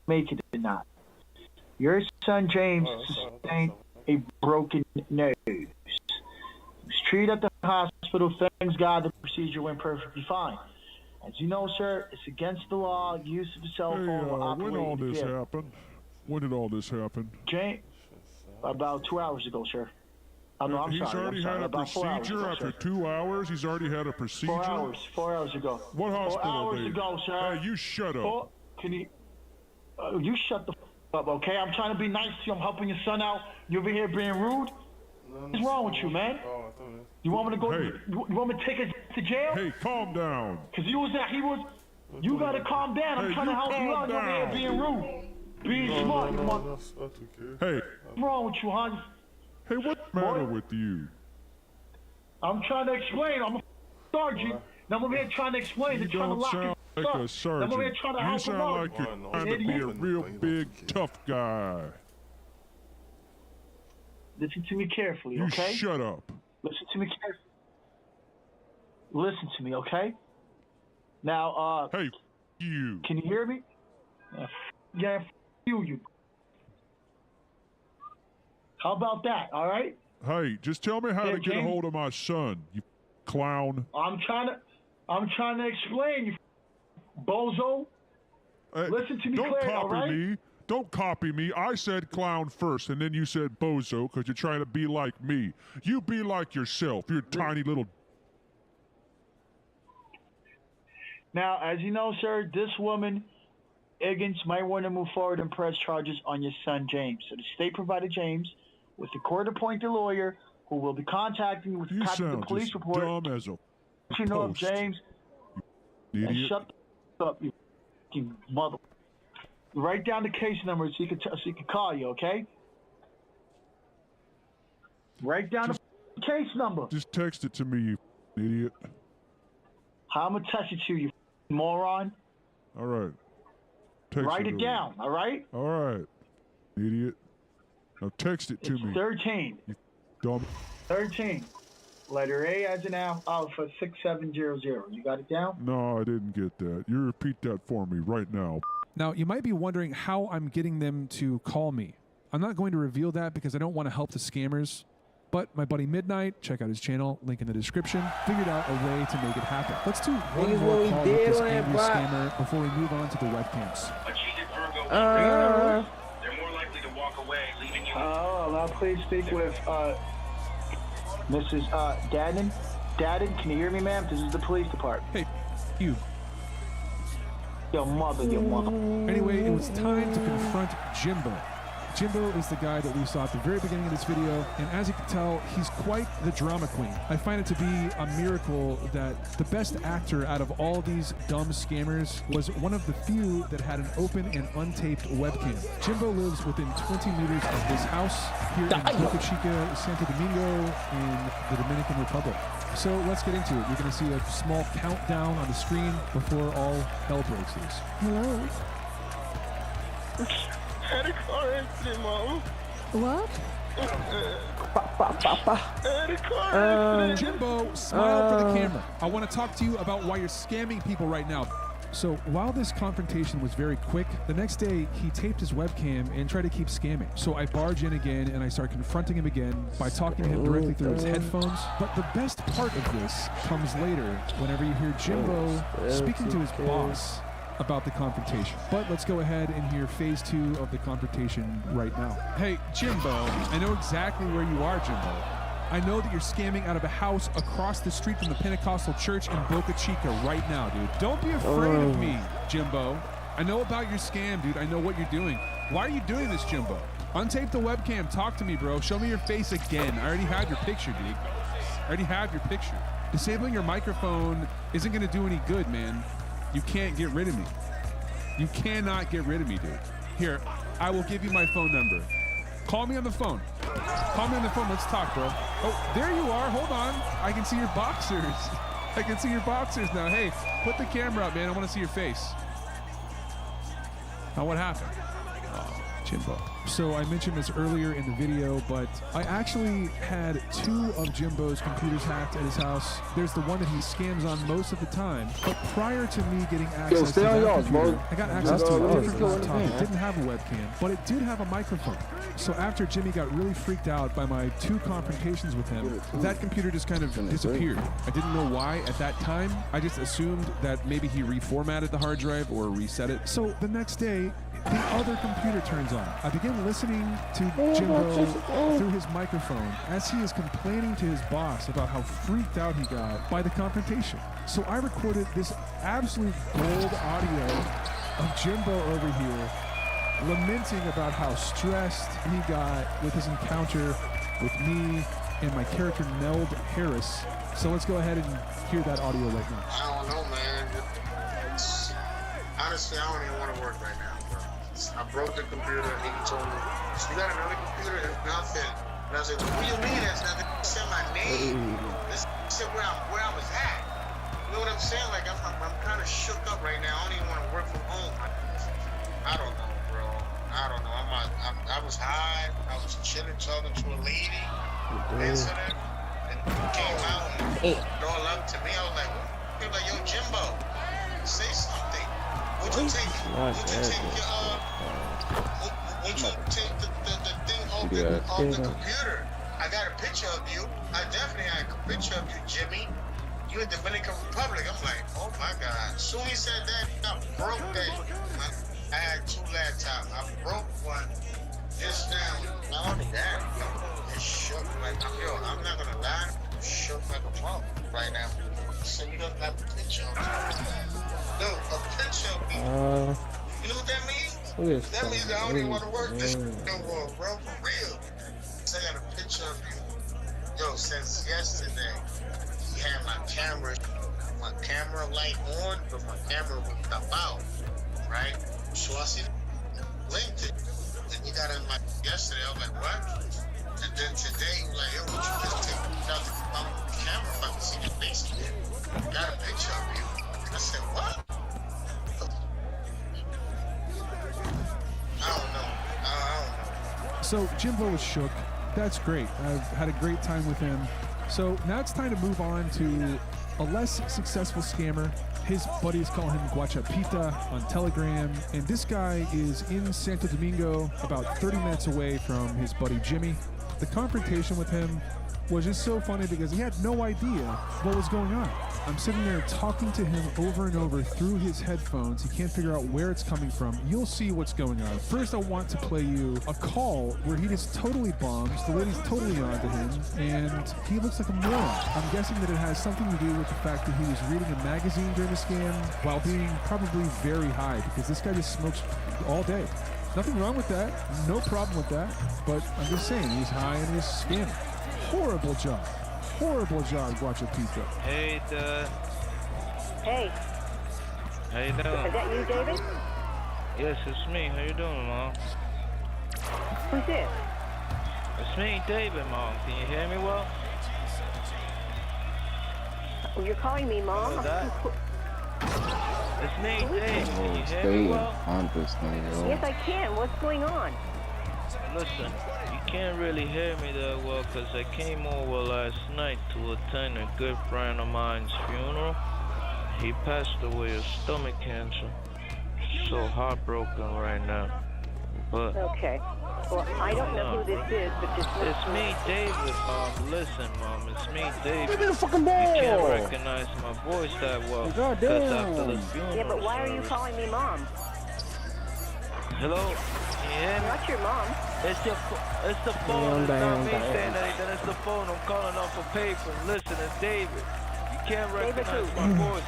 make it or not. Your son James sustained a broken nose. He was treated at the hospital. Thanks God the procedure went perfectly fine. As you know, sir, it's against the law. Use of a cell phone will operate when all the this vehicle. happened? When did all this happen? James, about 2 hours ago, sir. Oh, no, I'm He's sorry. already I'm sorry. had a About 4 hours procedure ago, after sir. 2 hours? He's already had a procedure? 4 hours ago. What hospital? 4 hours Dave? ago, sir. Hey, you shut up. Can you? You shut the up, okay? I'm trying to be nice to you. I'm helping your son out. You over here being rude? What's wrong with you, man? You want me to go? Hey. You want me to take us to jail? Hey, calm down. Cause he was. You gotta calm down. I'm Hey, trying to you help you calm out. You're over here down. being rude, being smart. You want? Hey. What's wrong with you, hon? Hey, what's the matter with you? I'm trying to explain. I'm a sergeant. Now I'm over here trying to explain. They're trying to Don't lock sound us like up. a Now I'm sergeant. over here trying to You help him sound out. like you're trying to be a real big, tough guy. Listen to me carefully, You okay? shut up. Listen to me carefully. Listen to me, okay? Now, Hey, you. Can you hear me? Yeah, you. How about that, all right? Hey, just tell me how Yeah, to get a James. hold of my son, you clown. I'm trying to explain, you bozo. Listen to me Don't clearly, all copy right? me. Don't copy me. I said clown first, and then you said bozo because you're trying to be like me. You be like yourself. You're a tiny little... Now, as you know, sir, this woman, Higgins, might want to move forward and press charges on your son, James. So the state provided James with the court-appointed lawyer who will be contacting you with a You copy of the sound police just report. dumb as a You know of post. James. Idiot. And shut the up, you fucking mother. Write down the case number so he can call you, okay? Write down the case number. Just text it to me, you idiot. I'm gonna text it to you, moron. All right. Text Write it over. down, all right? All right, idiot. Now text it to It's me. 13. You dumb. 13. Letter A as in alpha 6700. You got it down? No, I didn't get that. You repeat that for me right now. Now, you might be wondering how I'm getting them to call me. I'm not going to reveal that because I don't want to help the scammers. But my buddy Midnight, check out his channel, link in the description, figured out a way to make it happen. Let's do one Niggas more really call with dead this on that angry bot. scammer before we move on to the webcams. They're more likely to walk away, leaving you. Now please speak with Mrs. Dadden. Dadden, can you hear me, ma'am? This is the police department. Hey, you. Your mother. Anyway, it was time to confront Jimbo. Jimbo is the guy that we saw at the very beginning of this video, and as you can tell, he's quite the drama queen. I find it to be a miracle that the best actor out of all these dumb scammers was one of the few that had an open and untaped webcam. Jimbo lives within 20 meters of his house here in Boca Chica, Santo Domingo, in the Dominican Republic. So let's get into it. You're going to see a small countdown on the screen before all hell breaks loose. Hello? Had a car accident, Mom. What? Had a car accident. Jimbo, smile for the camera. I want to talk to you about why you're scamming people right now. So while this confrontation was very quick, the next day he taped his webcam and tried to keep scamming. So I barge in again and I start confronting him again by talking to him directly through his headphones. But the best part of this comes later whenever you hear Jimbo speaking to his boss about the confrontation. But let's go ahead and hear phase 2 of the confrontation right now. Hey, Jimbo, I know exactly where you are, Jimbo. I know that you're scamming out of a house across the street from the Pentecostal church in Boca Chica right now, dude. Don't be afraid of me, Jimbo. I know about your scam, dude. I know what you're doing. Why are you doing this, Jimbo? Untape the webcam. Talk to me, bro. Show me your face again. I already have your picture, dude. I already have your picture. Disabling your microphone isn't going to do any good, man. You can't get rid of me. You cannot get rid of me, dude. Here, I will give you my phone number. Call me on the phone. Call me on the phone. Let's talk, bro. Oh, there you are. Hold on. I can see your boxers. I can see your boxers now. Hey, put the camera up, man. I want to see your face. Now, what happened? Oh, Jimbo. So I mentioned this earlier in the video, but I actually had 2 of Jimbo's computers hacked at his house. There's the one that he scams on most of the time, but prior to me getting access to that computer, I got access to a different laptop. It didn't have a webcam, but it did have a microphone. So after Jimmy got really freaked out by my 2 confrontations with him, that computer just kind of disappeared. I didn't know why at that time. I just assumed that maybe he reformatted the hard drive or reset it. So the next day, the other computer turns on. I begin listening to Jimbo through his microphone as he is complaining to his boss about how freaked out he got by the confrontation. So I recorded this absolute gold audio of Jimbo over here lamenting about how stressed he got with his encounter with me and my character Neld Harris. So let's go ahead and hear that audio right now. I don't know, man. Honestly, I don't even want to work right now. I broke the computer and he told me, so you got another computer? There's nothing. And I said, what do you mean there's nothing? He said my name. This said where I was at. You know what I'm saying? Like, I'm kind of shook up right now. I don't even want to work from home. I don't know, bro. I don't know. I was high. I was chilling, talking to a lady. Incident. And came out and all up to me. I was like, what? He was like, yo, Jimbo, say something. Would you take the thing off the computer? I got a picture of you. I definitely had a picture of you, Jimmy. You in Dominican Republic. I'm like, oh my God. Soon he said that, I broke that. I had 2 laptops. I broke one just now. Not only that, it's shook like I'm not gonna lie. I'm shook like a pump right now. So you don't have a picture of me. No, a picture of me. You know what that means? That means I don't even want to work this no more, bro. For real. So I got a picture of you. Yo, since yesterday, he had my camera light on, but my camera was up out, right? So I see linked it. And you got it in my yesterday. I was like, what? And then today, he was like, yo, would you just take out the camera if I can see your face again? Got a picture of you. I said, what? I don't know. So Jimbo was shook. That's great. I've had a great time with him. So now it's time to move on to a less successful scammer. His buddies call him Guachapita on Telegram. And this guy is in Santo Domingo, about 30 minutes away from his buddy Jimmy. The confrontation with him was just so funny because he had no idea what was going on. I'm sitting there talking to him over and over through his headphones. He can't figure out where it's coming from. You'll see what's going on. First, I want to play you a call where he just totally bombs. The lady's totally onto him, and he looks like a moron. I'm guessing that it has something to do with the fact that he was reading a magazine during the scam while being probably very high, because this guy just smokes all day. Nothing wrong with that. No problem with that. But I'm just saying, he's high and he's scamming. Horrible job. Horrible job, Guachapita. Hey, Hey. How you doing? Is that you, David? Yes, it's me. How you doing, Mom? Who's this? It's me, David, Mom. Can you hear me well? Well, you're calling me Mom? Who's that? It's me, Dave. Can you hear me well? Yes, I can. What's going on? Listen, you can't really hear me that well because I came over last night to attend a good friend of mine's funeral. He passed away of stomach cancer. So heartbroken right now. But Okay. Well, I don't know who this is, but just it's me, David, Mom. Listen, Mom, it's me, David. Give me the fucking ball. You can't recognize my voice that well. Because after the funeral Yeah, but why are you service- calling me mom? Hello? Yeah. Not your mom. It's the phone. It's not me saying anything. It's the phone. I'm calling off a paper. Listen, it's David. You can't David recognize who? my voice.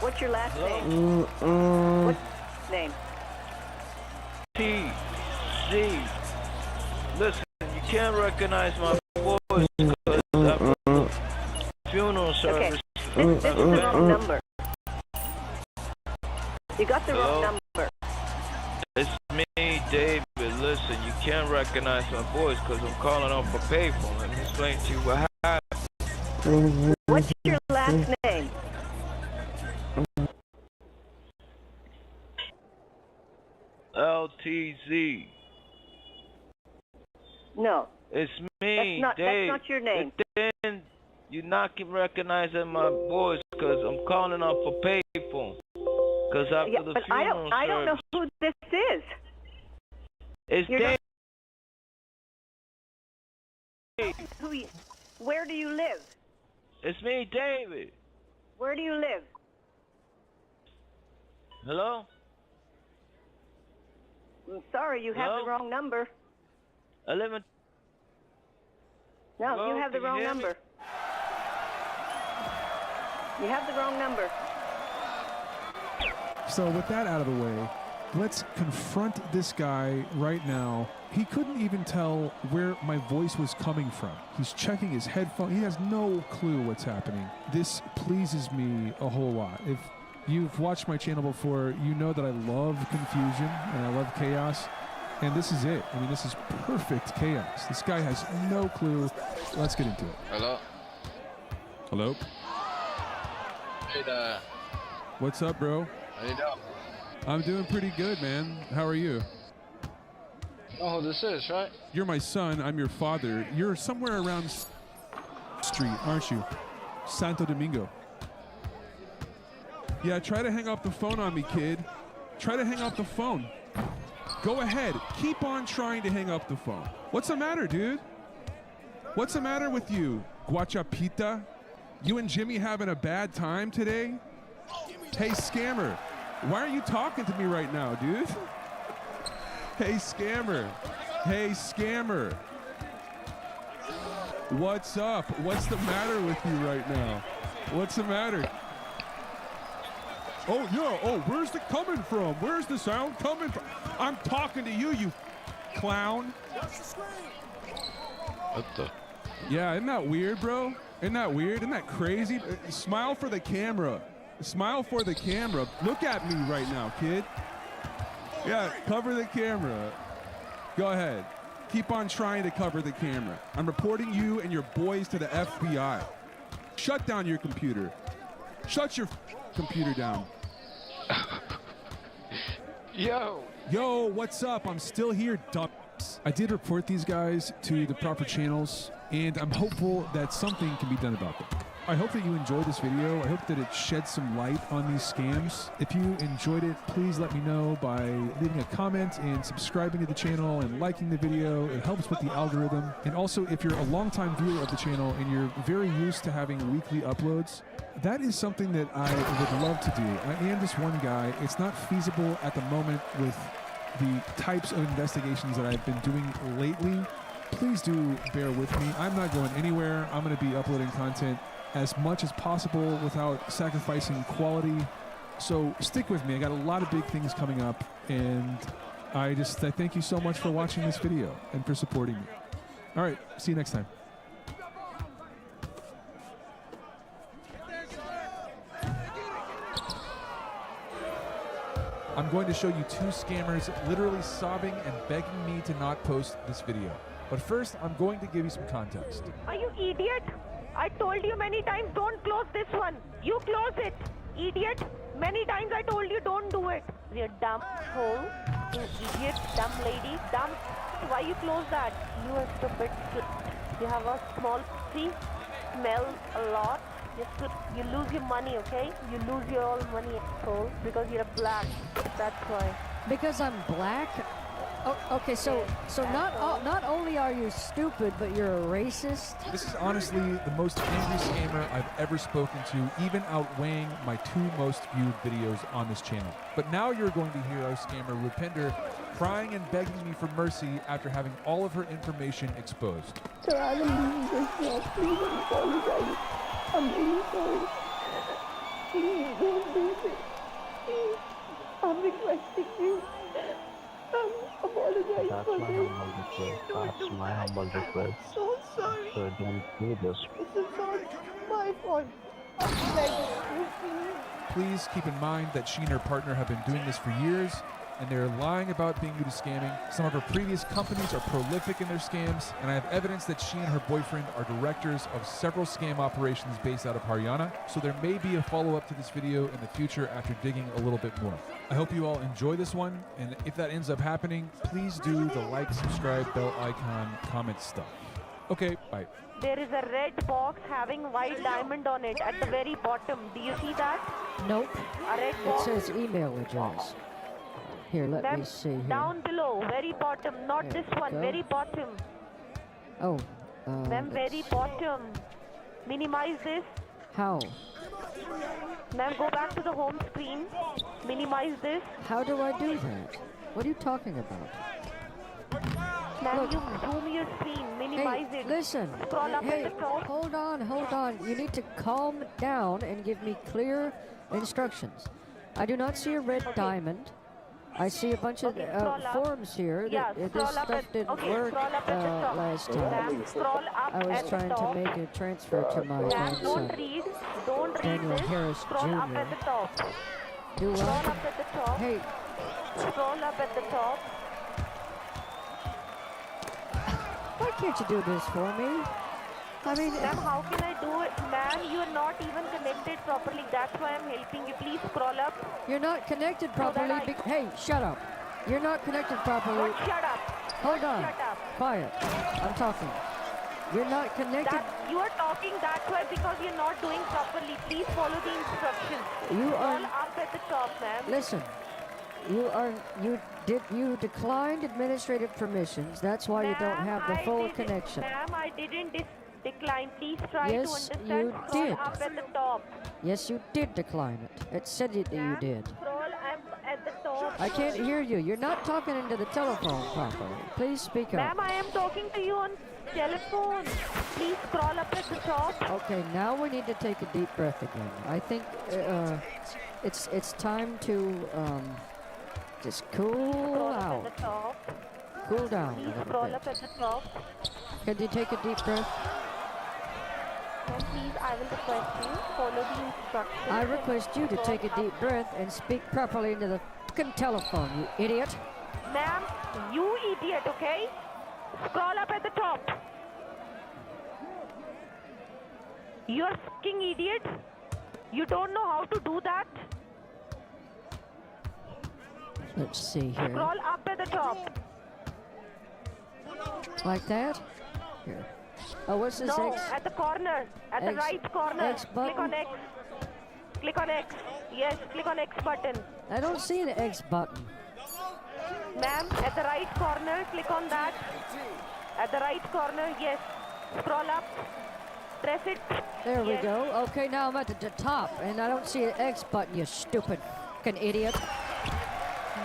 What's your last Hello? name? What's your name? T.Z. Listen, you can't recognize my voice because after the funeral service. This is the wrong number. You got the wrong Hello? number. It's me, David. Listen, you can't recognize my voice because I'm calling off a payphone. Let me explain to you what happened. What's your last name? LTZ. No. It's me, That's Dave. not your name. But then you're not recognizing my voice because I'm calling off a payphone. Because after Yeah, the but funeral I don't know service, who this is. it's You're Dave. Where do you live? It's me, David. Where do you live? Hello? I'm sorry, you have Hello? the wrong number. I live in... No, Hello? you have the Can you wrong hear me? number. You have the wrong number. So with that out of the way, let's confront this guy right now. He couldn't even tell where my voice was coming from. He's checking his headphone. He has no clue what's happening. This pleases me a whole lot. If you've watched my channel before, you know that I love confusion and I love chaos. And this is it. I mean, this is perfect chaos. This guy has no clue. Let's get into it. Hello? Hello? Hey there. What's up, bro? How you doing? I'm doing pretty good, man. How are you? Oh, this is, right? You're my son. I'm your father. You're somewhere around street, aren't you? Santo Domingo. Yeah, try to hang up the phone on me, kid. Try to hang up the phone. Go ahead. Keep on trying to hang up the phone. What's the matter, dude? What's the matter with you, Guachapita? You and Jimmy having a bad time today? Hey, scammer. Why are you talking to me right now, dude? Hey, scammer. Hey, scammer. What's up? What's the matter with you right now? What's the matter? Oh, yeah. Oh, where's the coming from? Where's the sound coming from? I'm talking to you, you clown. What the? Yeah, isn't that weird, bro? Isn't that weird? Isn't that crazy? Smile for the camera. Smile for the camera. Look at me right now, kid. Yeah, cover the camera. Go ahead. Keep on trying to cover the camera. I'm reporting you and your boys to the FBI. Shut down your computer. Shut your computer down. Yo. Yo, what's up? I'm still here, dumb. I did report these guys to the proper channels, and I'm hopeful that something can be done about them. I hope that you enjoyed this video. I hope that it sheds some light on these scams. If you enjoyed it, please let me know by leaving a comment and subscribing to the channel and liking the video. It helps with the algorithm. And also, if you're a longtime viewer of the channel and you're very used to having weekly uploads, that is something that I would love to do. I am just one guy. It's not feasible at the moment with the types of investigations that I've been doing lately. Please do bear with me. I'm not going anywhere. I'm going to be uploading content as much as possible without sacrificing quality. So stick with me. I got a lot of big things coming up, and I thank you so much for watching this video and for supporting me. All right, see you next time. I'm going to show you two scammers literally sobbing and begging me to not post this video. But first, I'm going to give you some context. Are you idiot? I told you many times, don't close this one. You close it. Idiot. Many times I told you, don't do it. You dumb hole. You idiot, dumb lady. Dumb. Why you close that? You are stupid. You have a small pussy. Smell a lot. You lose your money, okay? You lose your all money, asshole, because you're black. That's why. Because I'm black? Oh, okay, so not only are you stupid, but you're a racist? This is honestly the most angry scammer I've ever spoken to, even outweighing my 2 most viewed videos on this channel. But now you're going to hear our scammer Rupinder crying and begging me for mercy after having all of her information exposed. Sir, I will leave this job. Please, I'm apologize. I'm really sorry. Please don't do this. Please, I'm requesting you. Apologize That's for my this. humble request. That's my humble request. I'm so sorry. So don't do this. This is not my fault. I'm begging you, please. Please keep in mind that she and her partner have been doing this for years, and they're lying about being new to scamming. Some of her previous companies are prolific in their scams, and I have evidence that she and her boyfriend are directors of several scam operations based out of Haryana, so there may be a follow-up to this video in the future after digging a little bit more. I hope you all enjoy this one, and if that ends up happening, please do the like, subscribe, bell icon, comment stuff. Okay, bye. There is a red box having white diamond on it at the very bottom. Do you see that? Nope. A red It box. says email address. Here, let Ma'am, me see here. down below, very bottom, not There this we one, go. very bottom. Oh. Ma'am, very bottom. Minimize this. How? Ma'am, go back to the home screen. Minimize this. How do I do that? What are you talking about? Ma'am, you zoom your screen. Minimize Hey, it. listen. Scroll up Hey, at the top. hold on. You need to calm down and give me clear instructions. I do not see a red diamond. I see a bunch of scroll up. forms here. Yeah, This scroll up stuff at- didn't okay, work scroll up at the top. last Ma'am, time. scroll up I was at the trying to top. make a transfer to my Ma'am, grandson. don't read. Don't read Daniel this. Harris Scroll up Jr. at the top. Do Scroll what? up at the top. Hey, Scroll up at the top. why can't you do this for me? I mean, Ma'am, how can I do it? Ma'am, you are not even connected properly. That's why I'm helping you. Please scroll up. you're not connected So that properly. I- Hey, shut up. You're not connected properly. What? Shut up. Hold on. Shut up. Quiet. I'm talking. You're not connected. That, you are talking that way because you're not doing properly. Please follow the instructions. You are- Scroll up at the top, ma'am. Listen. You declined administrative permissions. That's why you don't have the full connection. Ma'am, I didn't decline. Please try Yes, to understand. you Scroll did. up at the top. Yes, you did decline it. It said that you did. Scroll up at the top. I can't hear you. You're not talking into the telephone properly. Please speak Ma'am, up. I am talking to you on telephone. Please scroll up at the top. Okay, now we need to take a deep breath again. I think it's time to just cool Scroll up out. at the top. Cool down Please a little scroll bit. up at the top. Can you take a deep breath? Ma'am, please, I will request you follow the instructions. I request you to take a deep breath and speak properly into the fucking telephone, you idiot. Ma'am, you idiot, okay? Scroll up at the top. You're fucking idiot. You don't know how to do that. Let's see here. Scroll up at the top. Like that? Here. Oh, what's this No, X? at the corner. At the X- right corner. X Click on X. Click on X. Yes, click on X button. I don't see the X button. Ma'am, at the right corner, click on that. At the right corner, yes. Scroll up. Press it. There we Yes. go. Okay, now I'm at the top, and I don't see an X button, you stupid fucking idiot.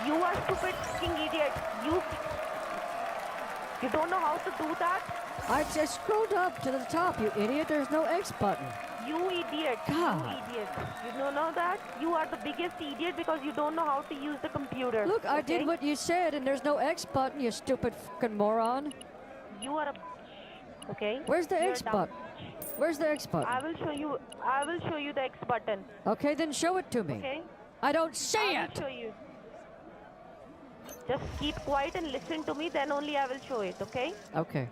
You are stupid fucking idiot. You don't know how to do that? I just scrolled up to the top, you idiot. There's no X button. You idiot. God. You idiot. You don't know that? You are the biggest idiot because you don't know how to use the computer. Look, I okay? did what you said, and there's no X button, you stupid fucking moron. You are a okay? Where's the You're X dumb. button? Where's the X button? I will show you the X button. Okay, then show it to me. Okay? I don't see I it. will show you. Just keep quiet and listen to me, then only I will show it, okay? Okay.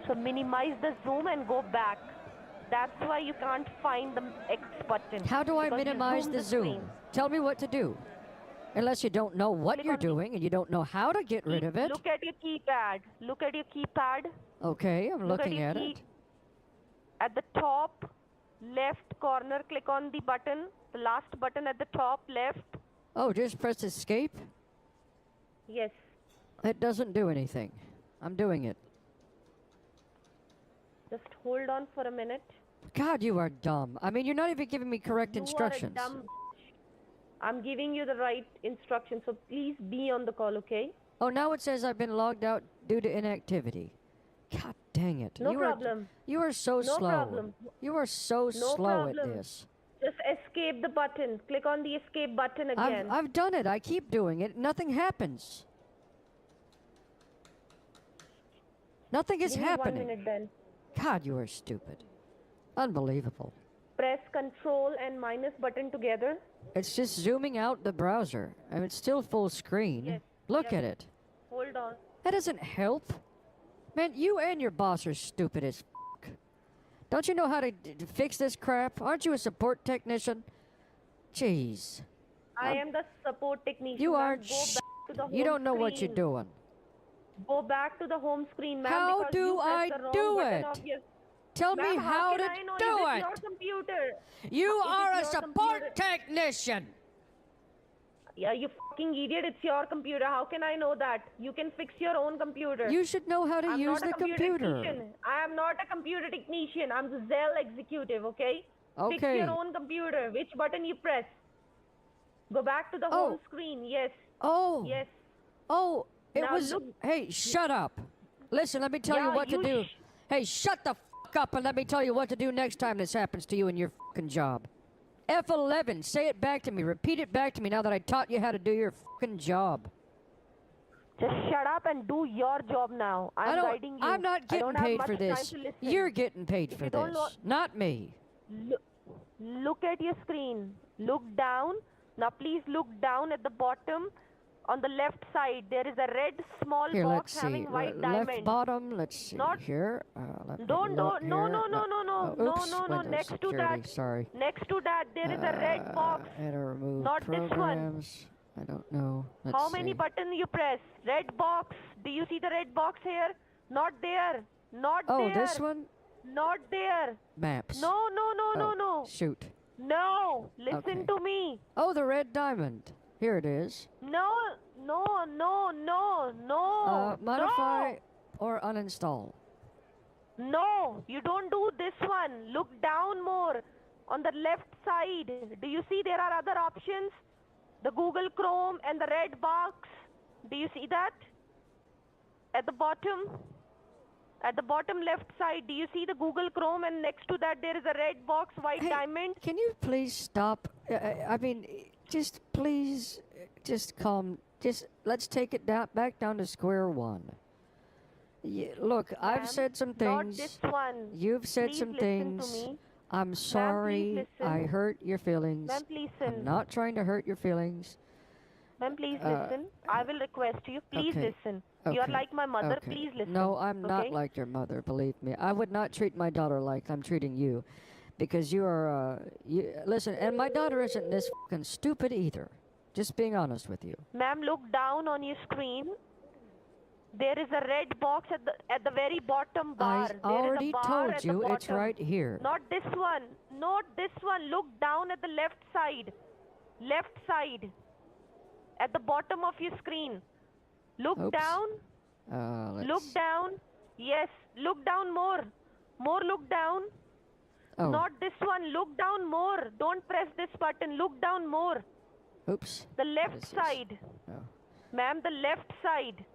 So minimize the zoom and go back. That's why you can't find the X button. How do I because you minimize zoomed the zoom? screen. Tell me what to do. Unless you don't know what Click you're on the- doing and you don't know how to get rid of it. Look at your keypad. Look at your keypad. Okay, I'm Look at looking your at key- it. At the top left corner, click on the button, the last button at the top left. Oh, just press escape? Yes. It doesn't do anything. I'm doing it. Just hold on for a minute. God, you are dumb. I mean, you're not even giving me correct instructions. You are a dumb I'm giving you the right instructions, so please be on the call, okay? Oh, now it says I've been logged out due to inactivity. God dang it. No problem. You are so No slow. problem. You are so No slow at problem. this. Just escape the button. Click on the escape button again. I've done it. I keep doing it. Nothing happens. Nothing is Give me happening. 1 minute then. God, you are stupid. Unbelievable. Press control and minus button together. It's just zooming out the browser. I mean, it's still full screen. Yes. Look at it. Hold on. That doesn't help. Man, you and your boss are stupid as f***. Don't you know how to fix this crap? Aren't you a support technician? Jeez. I am the support technician. You ma'am. aren't Go back to the You home don't know what you're screen. doing. Go back to the home screen, ma'am. How because do you pressed I the wrong do button it? of your- Tell me Ma'am, how can to I know? do Is it. Your computer. You It is are a your support computer. technician. Yeah, you fucking idiot. It's your computer. How can I know that? You can fix your own computer. You should know how to I'm use not a the computer. Technician. I am not a computer technician. I'm the Zelle executive, okay? Fix Okay. your own computer. Which button you press? Go back to the home screen. Yes. Oh. Yes. Oh, it Now was. look- Hey, shut up. Listen, let me tell you Yeah, what to you do. Hey, shut the f up and let me tell you what to do next time this happens to you in your fucking job. F11, say it back to me. Repeat it back to me now that I taught you how to do your fucking job. Just shut up and do your job now. I'm guiding you. I'm not I getting don't have paid much for time this. to listen. You're getting paid for you don't this, know- not me. Look at your screen. Look down. Now please look down at the bottom. On the left side, there is a red small Here, box let's see. having white Left diamond. bottom, let's see Not- here. Let me Don't, look don't, no, here. no, no, no, no, Oh, no, oops, no, no. Windows Next to security, that, sorry. next to that, there is a red box. And remove Not this one. programs. I don't know. Let's How many see. buttons you press? Red box. Do you see the red box here? Not there. Not Oh, there. this one? Not there. Maps. No, no, no, no, Oh, no. Shoot. No. Listen Okay. to me. Oh, the red diamond. Here it is. No, no, no, no, no. Modify or uninstall. No, you don't do this one. Look down more. On the left side, do you see there are other options? The Google Chrome and the red box. Do you see that? At the bottom? At the bottom left side, do you see the Google Chrome and next to that there is a red box, white diamond? Can you please stop? I mean, just please, just calm. Just let's take it down, back down to square one. Look, I've Ma'am, said some not things. this one. You've said Please some listen to things. me. I'm sorry. listen. I hurt your feelings. Ma'am, please I'm listen. not trying to hurt your feelings. Ma'am, please listen. I will request you. Please okay. listen. You are Okay. like my mother. Okay. Please listen. No, I'm not okay? like your mother. Believe me. I would not treat my daughter like I'm treating you, because you are. Listen, and my daughter isn't this fucking stupid either. Just being honest with you. Ma'am, look down on your screen. There is a red box at the very bottom bar. I There is already a bar told at the you it's bottom. right here. Not this one. Not this one. Look down at the left side. Left side. At the bottom of your screen. Look Oops. down. Let's Look down. Yes. Look down more. More look down. Oh. Not this one. Look down more. Don't press this button. Look down more. Oops. The What is left this? side. Oh. Ma'am, the left side.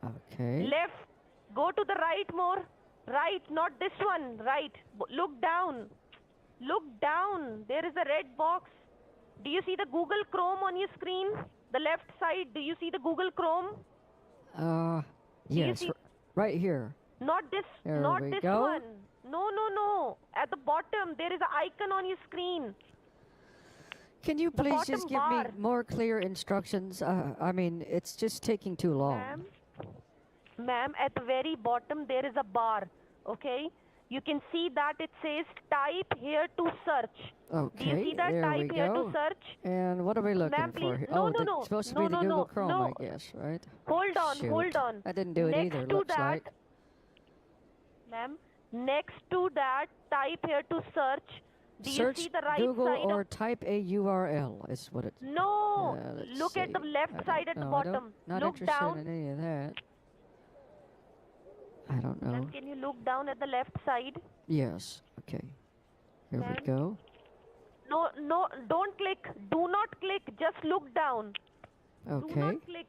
Okay. Left. Go to the right more. Right, not this one. Right. Look down. Look down. There is a red box. Do you see the Google Chrome on your screen? The left side. Do you see the Google Chrome? you Yes, see- right here. Not this. There not we this go. one. No, no, no. At the bottom, there is an icon on your screen. Can you The please just bottom give bar. me more clear instructions? I mean, it's just taking too long. Ma'am, at the very bottom, there is a bar. Okay? You can see that it says type here to search. Okay, Do you see that there we type here go. to search? And what are we looking Ma'am, for please- here? no, Oh, no, no. it's supposed to No, be the no, Google no, Chrome, no. I guess, right? Hold on, Shoot. hold on. I didn't do it Next either, to looks that, like. Ma'am, Next to that, type here to search. Do Search you see the right Google side or of... type a URL is what it. No! Let's Look at the see. left side at the No, bottom. not Look interested down. in any of that. I don't know. Ma'am, can you look down at the left side? Yes. Okay. Here we Ma'am? go. No, don't click. Do not click. Just look down. Do Okay. not click.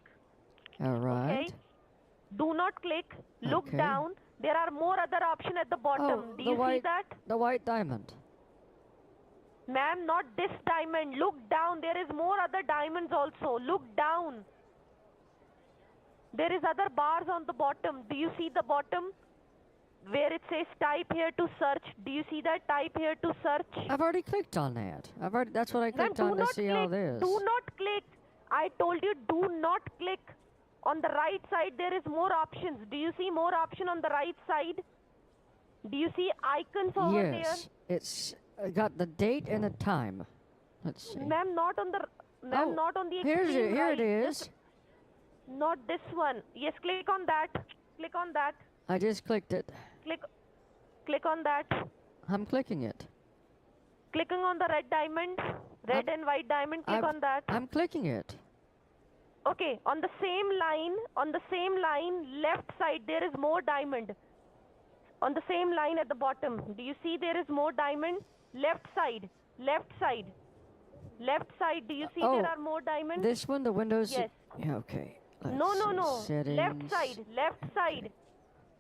All right. Okay? Do not click. Look Okay. down. There are more other options at the bottom. Oh, Do the you white, see that? The white diamond. Ma'am, not this diamond. Look down. There is more other diamonds also. Look down. There is other bars on the bottom. Do you see the bottom? Where it says type here to search. Do you see that? Type here to search. I've already clicked on that. That's what I Ma'am, clicked do on to not see click. all this. Do not click. I told you do not click. On the right side there is more options. Do you see more option on the right side? Do you see icons over Yes. It's got the date and the time. Let's see. there? Ma'am, not on the Oh, not on the Here extreme it right. is. Just not this one. Yes, click on that. Click on that. I just clicked it. Click on that. I'm clicking it. Clicking on the red diamond, red and white diamond, click on that. I'm clicking it. Okay, on the same line, left side, there is more diamond. On the same line at the bottom, do you see there is more diamond? Left side, do you see there are more diamonds? This one, the windows. Yes. Yeah, okay. No. Settings.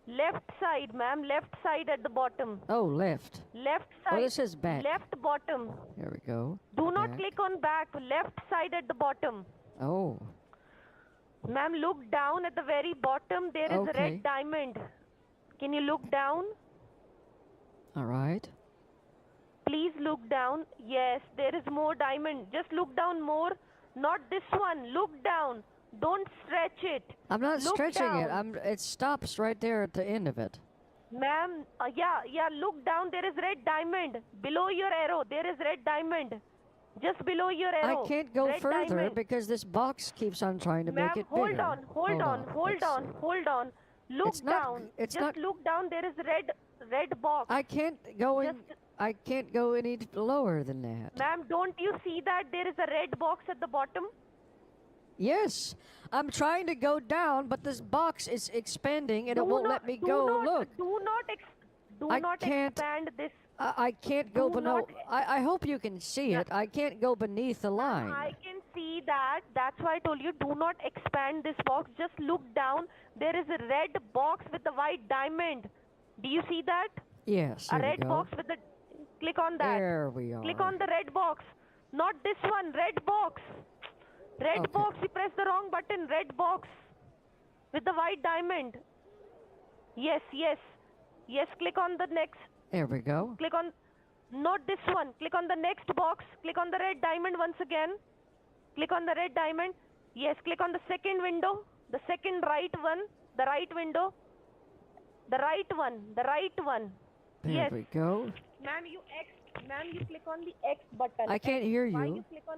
Left side, ma'am, left side at the bottom. Oh, left. Left side. Oh, this is back. Left bottom. Here we go. Do not Back. click on back, left side at the bottom. Oh. Ma'am, look down at the very bottom. There is a Okay. red diamond. Can you look down? All right. Please look down. Yes, there is more diamond. Just look down more. Not this one. Look down. Don't stretch it. I'm not Look stretching down. it. It stops right there at the end of it. Ma'am, yeah, look down. There is red diamond. Below your arrow, there is red diamond. Just below your arrow. I can't go red further diamond. because this box keeps on trying to Ma'am, make it hold bigger. on. Hold on. Look It's not- down. it's Just not- look down. There is red box. I can't go in. I can't go any lower than that. Ma'am, don't you see that there is a red box at the bottom? Yes, I'm trying to go down, but this box is expanding and it won't let me go. Look, Do I not can't- expand this. I can't go Do below. not- I hope you can see it. I can't go beneath the line. I can see that. That's why I told you do not expand this box. Just look down. There is a red box with the white diamond. Do you see that? Yes, A here we red go. box with the... Click on that. There we are. Click on the red box. Not this one. Red box. Red box. You press the wrong button. Red box. With the white diamond. Yes. Click on the next. There we go. Click on... Not this one. Click on the next box. Click on the red diamond once again. Click on the red diamond. Yes, click on the second window. The second right one. The right window. The right one. There Yes. we go. Ma'am, you click on the X button. I can't hear Why you. you click on...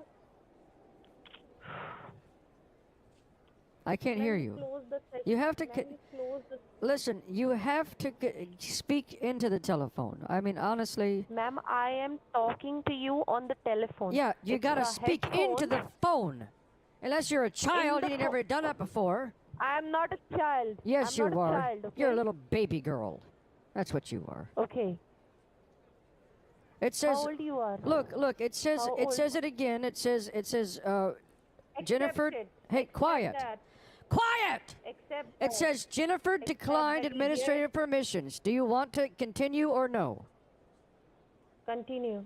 I can't hear you. Close the You have to. Ma'am, you close the... Listen, you have to speak into the telephone. I mean, honestly. Ma'am, I am talking to you on the telephone. Yeah, you It's gotta a speak into the headphone. phone. Unless you're a child the and you've never done that before. I am not a child. Yes, I'm you not a are. child, okay? You're a little baby girl. That's what you are. Okay. It says. How old you are? Look. It says. How It old? says it again. It says. Jennifer. Accept it. Hey, Accept quiet. that. Quiet. Accept It that. says Jennifer declined that, administrative permissions. Do you want to continue or no? Continue.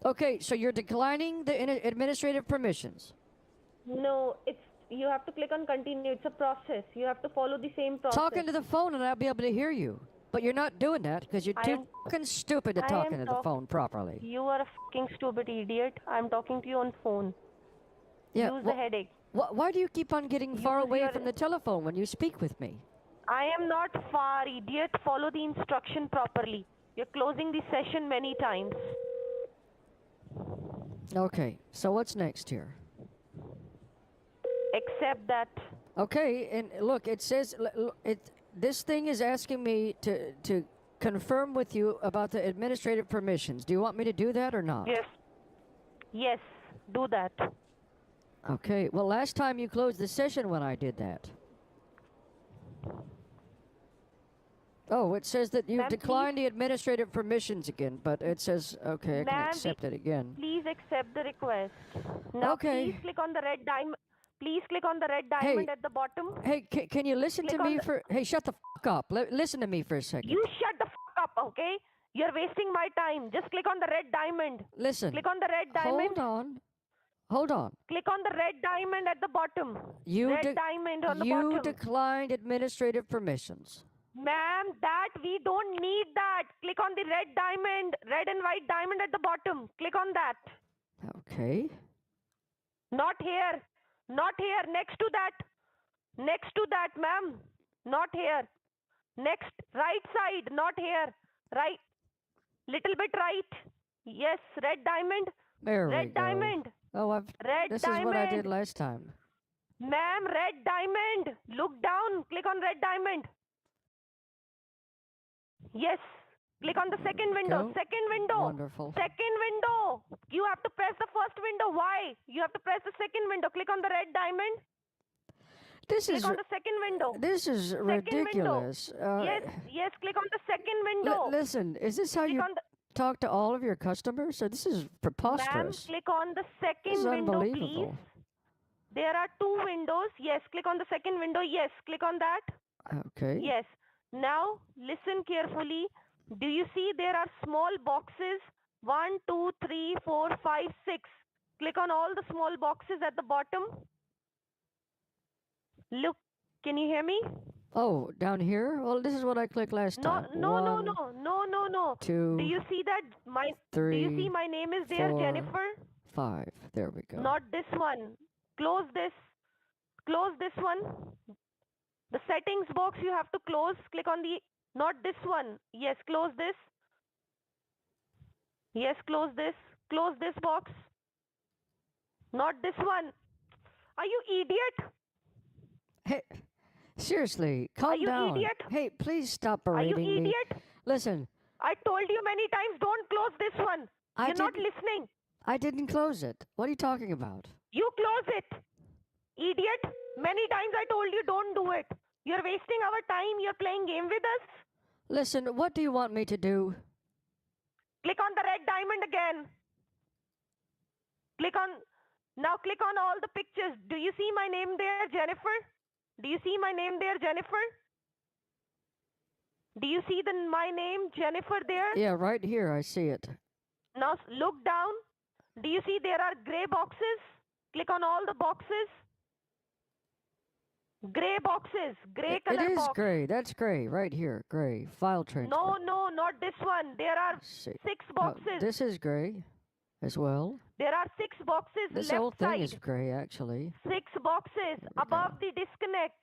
Okay, so you're declining the administrative permissions. No, you have to click on continue. It's a process. You have to follow the same process. Talking to the phone and I'll be able to hear you. But you're not doing that because you're I too am- fucking stupid to I talk am into the phone properly. You are a fucking stupid idiot. I'm talking to you on phone. Yeah. Use the headache. Why do you keep on getting far Use away your- from the telephone when you speak with me? I am not far, idiot. Follow the instruction properly. You're closing the session many times. Okay, so what's next here? Accept that. Okay, and look, it says this thing is asking me to confirm with you about the administrative permissions. Do you want me to do that or not? Yes. Yes, do that. Okay. Well, last time you closed the session when I did that. Oh, it says that you Ma'am, declined the administrative permissions again, but it says, okay, I can Ma'am, accept it again. Please accept the request. Now, Okay. please click on the red diamond. Please click on the red diamond at the bottom. Hey, can you listen Click to on me the- for... Hey, shut the f*** up. Listen to me for a second. You shut the up, okay? You're wasting my time. Just click on the red diamond. Listen. Click on the red diamond. Hold on. Click on the red diamond at the bottom. You red diamond on the you bottom. declined administrative permissions. Ma'am, that we don't need that. Click on the red diamond, red and white diamond at the bottom. Click on that. Okay. Not here. Not here. Next to that. Next to that, ma'am. Not here. Next. Right side. Not here. Right. Little bit right. Yes. Red diamond. There we red go. diamond. Oh, Red this diamond. is what I did last time. Ma'am, red diamond. Look down. Click on red diamond. Yes. Click on the second window. Go. Second window. Wonderful. Second window. You have to press the first window. Why? You have to press the second window. Click on the red diamond. This Click is on the second window. This is Second ridiculous. Window. Yes. Click on the second window. Listen, is this how click you on the, talk to all of your customers? So this is Ma'am, preposterous. click on the second This is window, unbelievable. please. There are two windows. Yes. Click on the second window. Yes. Click on that. Okay. Yes. Now, listen carefully. Do you see there are small boxes? 1, 2, 3, 4, 5, 6. Click on all the small boxes at the bottom. Look, can you hear me? Oh, down here? Well, this is what I clicked last time. No. 1, 2, Do you see that? Do you 3, see my name is there, 4, Jennifer? 5. There we go. Not this one. Close this. Close this one. The settings box you have to close. Click on the... Not this one. Yes, close this. Yes, close this. Close this box. Not this one. Are you idiot? Hey, seriously, calm Are you down. idiot? Hey, please stop Are you berating me. idiot? Listen, I told you many times, don't close this one. You're not listening. I didn't close it. What are you talking about? You close it. Idiot. Many times I told you don't do it. You're wasting our time. You're playing game with us. Listen, what do you want me to do? Click on the red diamond again. Now click on all the pictures. Do you see my name there, Jennifer? Do you see my name there, Jennifer? Do you see my name, Jennifer, there? Yeah, right here. I see it. Now look down. Do you see there are gray boxes? Click on all the boxes. Gray boxes. Gray color It is box. gray. That's gray. Right here. Gray. File transfer. No, not this one. There are See. 6 Oh, boxes. this is gray as well. There are 6 boxes This left whole thing side. is gray, actually. 6 boxes above the disconnect.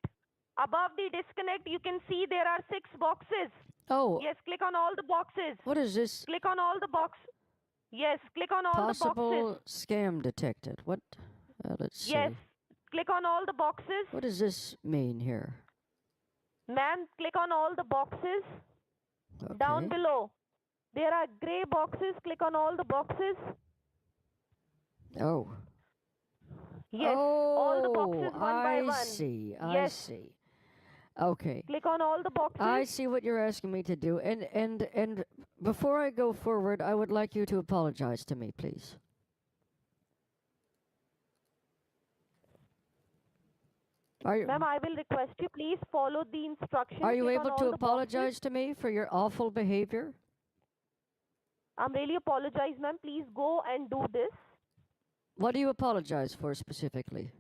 Above the disconnect, you can see there are 6 boxes. Oh. Yes, click on all the boxes. What is this? Click on all the box. Yes, click on all the boxes. Possible scam detected. What? Let's see. Yes, click on all the boxes. What does this mean here? Ma'am, click on all the boxes. Okay. Down below, there are gray boxes. Click on all the boxes. Oh. Yes, all the boxes one by I one. see. I Yes. see. Okay. Click on all the boxes. I see what you're asking me to do. And before I go forward, I would like you to apologize to me, please. Ma'am, I will request you please follow the instructions. Are you Click on able all to the boxes. apologize to me for your awful behavior? I'm really apologize, ma'am. Please go and do this. What do you apologize for specifically?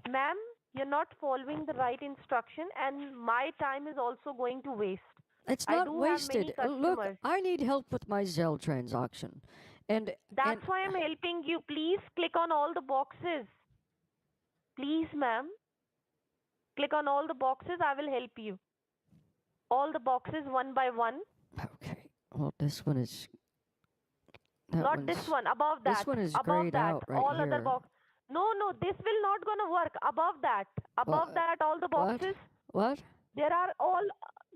Ma'am, you're not following the right instruction and my time is also going to waste. It's I not do wasted. Have many Look, customers. I need help with my Zelle transaction. That's why I'm helping you. Please click on all the boxes. Please, ma'am. Click on all the boxes. I will help you. All the boxes one by one. Okay. Well, this one is... that Not this one's- one. Above that. This one is above grayed that. out right all here. other box. No, this will not gonna work. Above that. Above that, all the boxes. What? There are all...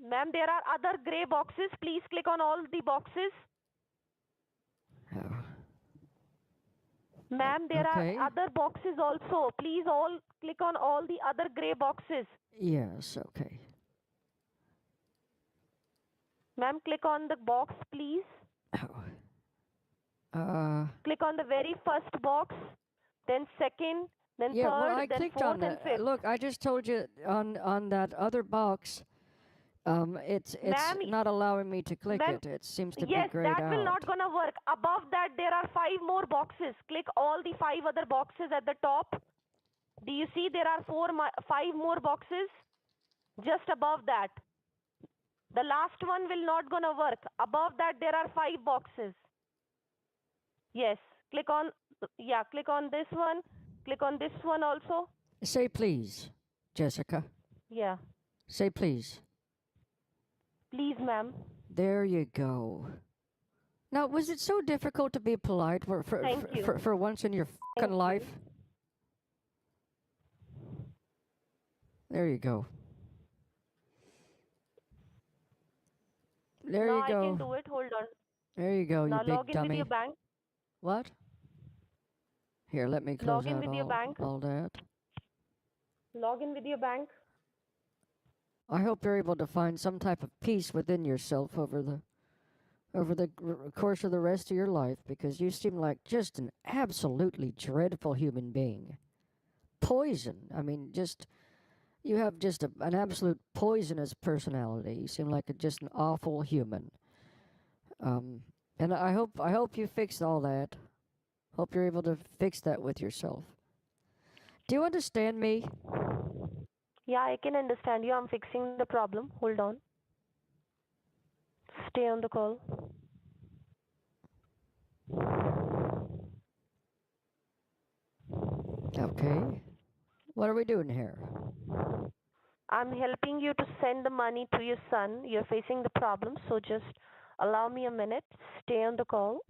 Ma'am, there are other gray boxes. Please click on all the boxes. Oh. Ma'am, there Okay. are other boxes also. Please all click on all the other gray boxes. Yes, okay. Ma'am, click on the box, please. Click on the very first box, then second, then yeah, third, well, I then clicked fourth on and that. fifth. Look, I just told you on that other box, it's Ma'am, not allowing me to click ma'am, it. It seems to be yes, grayed that will out. not gonna work. Above that, there are 5 more boxes. Click all the 5 other boxes at the top. Do you see there are 5 more boxes? Just above that. The last one will not gonna work. Above that, there are 5 boxes. Yes. Click on this one. Click on this one also. Say please, Jessica. Yeah. Say please. Please, ma'am. There you go. Now, was it so difficult to be polite Thank you. for once in your fucking life? There you go. There now you go. I can do it. Hold on. There you go, Now you big log in dummy. with your bank. What? Here, let me close Log in out with your bank. all that. Log in with your bank. I hope you're able to find some type of peace within yourself over the course of the rest of your life, because you seem like just an absolutely dreadful human being. Poison. I mean, you have just an absolute poisonous personality. You seem like just an awful human. And I hope you fixed all that. Hope you're able to fix that with yourself. Do you understand me? Yeah, I can understand you. I'm fixing the problem. Hold on. Stay on the call. Okay. What are we doing here? I'm helping you to send the money to your son. You're facing the problem, so just allow me a minute. Stay on the call.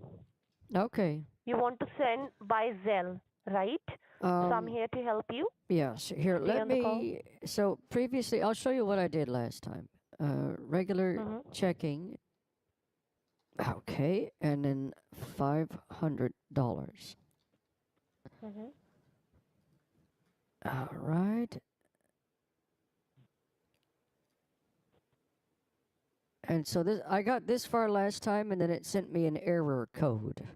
Okay. You want to send by Zelle, right? So I'm here to help you. Yes. Here, Stay let on the call. me. So previously, I'll show you what I did last time. Regular checking. Okay, and then $500. All right. And so I got this far last time, and then it sent me an error code.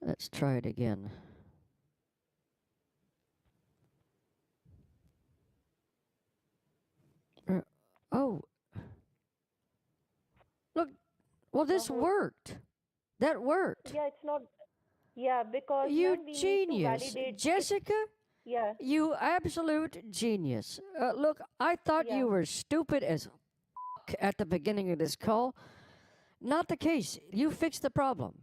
Let's try it again. Oh. Look. Well, this worked. That worked. Yeah, it's not. Yeah, because You ma'am, we genius. need to validate Jessica? Yeah. You absolute genius. Look, I thought you were stupid as f- at the beginning of this call. Not the case. You fixed the problem.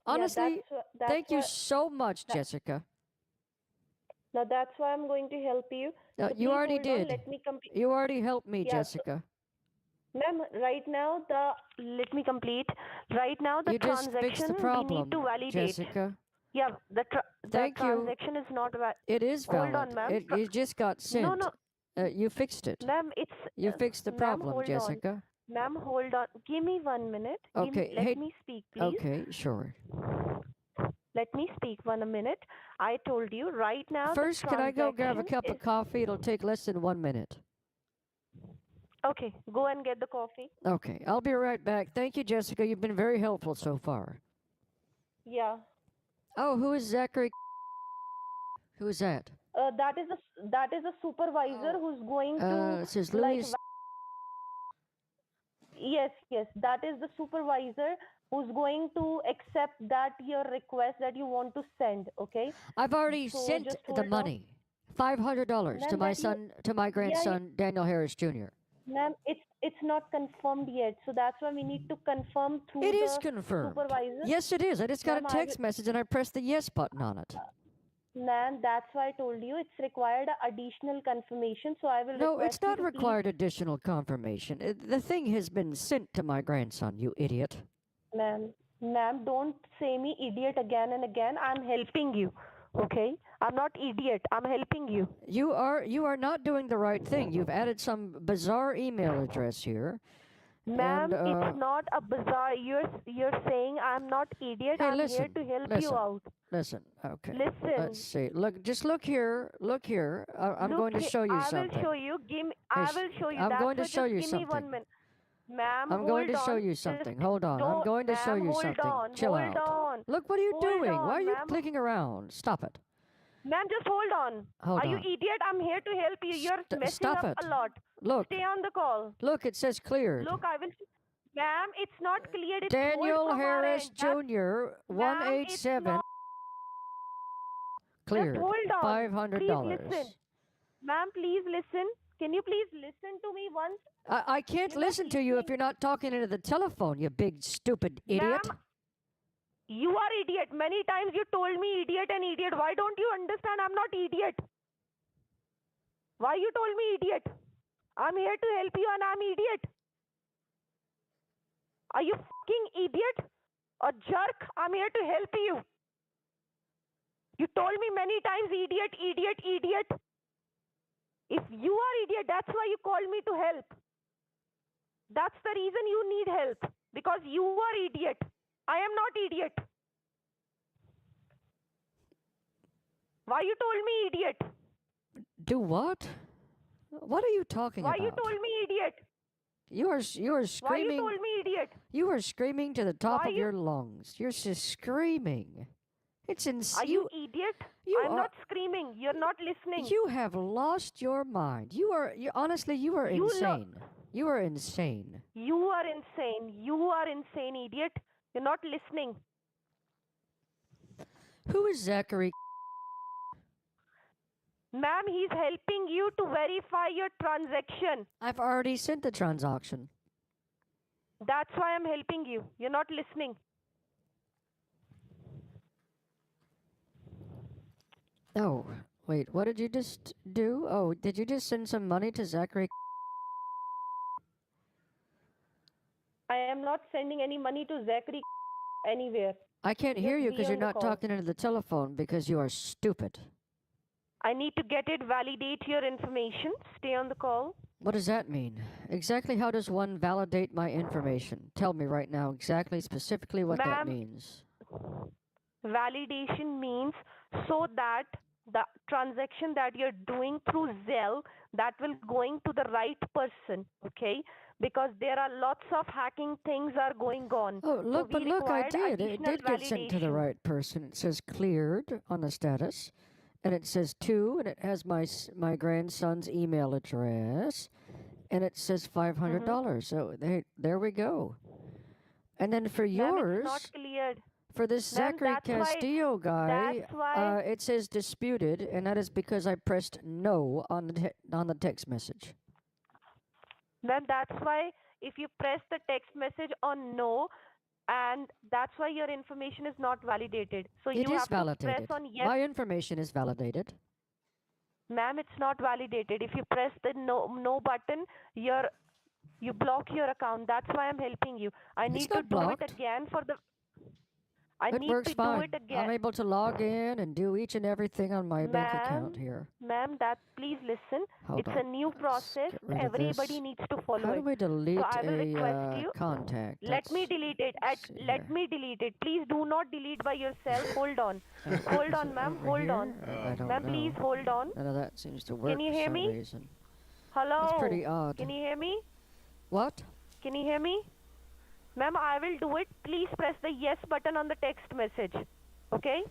Honestly, that's thank you why- so much, Jessica. Now that's why I'm going to help you. No, So you please already hold on, did. Let me complete. You already helped me, Yeah, Jessica. Ma'am, right now let me complete. Right now the You just transaction fixed the we problem, need to validate. Jessica. Yeah, the Thank you. transaction is not valid. It is Hold valid. on, ma'am. It just got sent. No. You fixed it. Ma'am, it's You fixed the ma'am, problem, hold Jessica. On. Ma'am, hold on. Give me 1 minute. Okay. Let me speak, please. Okay, sure. Let me speak 1 minute. I told you right now. First, can I go grab a transaction cup of coffee? It'll take less than 1 minute. Okay, go and get the coffee. Okay, I'll be right back. Thank you, Jessica. You've been very helpful so far. Yeah. Oh, who is Zachary? Who is that? That is a supervisor who's going to It says like. Louis. Yes, that is the supervisor who's going to accept that your request that you want to send. Okay. I've already So sent just the hold on. money. $500 to Ma'am, my that you- son, to my grandson, Daniel Harris Jr. Ma'am, it's not confirmed yet, so that's why we need to confirm through It the is confirmed. supervisor. Yes, it is. I just got a Ma'am, text message and I pressed the yes button on it. Ma'am, that's why I told you it's required additional confirmation, so I will No, request it's not you to please- required additional confirmation. The thing has been sent to my grandson, you idiot. Ma'am, don't say me idiot again and again. I'm helping you. Okay? I'm not idiot. I'm helping you. You are not doing the right thing. You've added some bizarre email address here. Ma'am, and, it's not a bizarre. You're saying I'm not idiot. Hey, I'm listen, here to help listen, you out. Listen, okay. Listen. Let's see. Look, just look here. Look here. I'm Look going to show you I something. will show you. Give me. Hey, I will show you. I'm That's going to why show just you give me 1 something. minute. Ma'am, I'm going to hold show on. you Just something. Hold on. I'm don't- going to show ma'am, you hold something. on, Chill hold out. on. Look, what are you Hold doing? on, Why are you ma'am. clicking around? Stop it. Ma'am, just hold on. Hold Are you on. idiot? I'm here to help you. You're messing Stop up it. a lot. Look. Stay on the call. Look, it says cleared. Look, I will. Ma'am, it's not cleared. It's Daniel hold from our Harris end. That's- Jr. Ma'am, it's 187 not- cleared. Just hold on. $500. Please listen. Ma'am, please listen. Can you please listen to me once? I can't listen to you if you're not talking into the telephone, you big stupid idiot. Ma'am, you are idiot. Many times you told me idiot and idiot. Why don't you understand I'm not idiot? Why you told me idiot? I'm here to help you and I'm idiot. Are you fucking idiot? A jerk? I'm here to help you. You told me many times idiot, idiot, idiot. If you are idiot, that's why you called me to help. That's the reason you need help. Because you are idiot. I am not idiot. Why you told me idiot? Do what? What are you talking Why about? you told me idiot? You are screaming. Why you told me idiot? You are screaming to the top Why of you- your lungs. You're just screaming. It's insane. Are you idiot? I'm are- not screaming. You're not listening. You have lost your mind. You are honestly, you are You insane. You are insane. You are insane. You are insane, idiot. You're not listening. Who is Zachary? Ma'am, he's helping you to verify your transaction. I've already sent the transaction. That's why I'm helping you. You're not listening. Oh, wait, what did you just do? Oh, did you just send some money to Zachary? I am not sending any money to Zachary anywhere. I can't hear Just you be because on you're the not call. talking into the telephone because you are stupid. I need to get it, validate your information. Stay on the call. What does that mean? Exactly how does one validate my information? Tell me right now exactly, specifically what that Ma'am, means. Validation means so that the transaction that you're doing through Zelle, that will going to the right person, okay? Because there are lots of hacking things are going on. Oh, look, so but we look, I required did. It additional did get sent to the validation. right person. It says cleared on the status, and it says to, and it has my grandson's email address, and it says $500. So there we go. And then for Ma'am, yours, it's not cleared. for this Ma'am, Zachary that's why- Castillo guy, that's why- it says disputed, and that is because I pressed no on the text message. Ma'am, that's why if you press the text message on no, and that's why your information is not validated. So It you is have validated. to press on yes. My information is validated. Ma'am, it's not validated. If you press the no button, you block your account. That's why I'm helping you. I need to not do blocked. it again for the. I It need works to fine. do it again. I'm able to log in and do each and everything on my bank account here. Ma'am, please listen. Hold It's on. a new process. get rid of Everybody this. needs to follow How it. do we delete so I will a request you. contact? Let me delete it. Let me delete it. Please do not delete by yourself. Hold on. Hold on, ma'am. Over Hold here? on. I don't Ma'am, know. please hold on. None of that seems to work Can you for hear some me? reason. Hello. That's pretty odd. Can you hear me? What? Can you hear me? Ma'am, I will do it. Please press the yes button on the text message. Okay?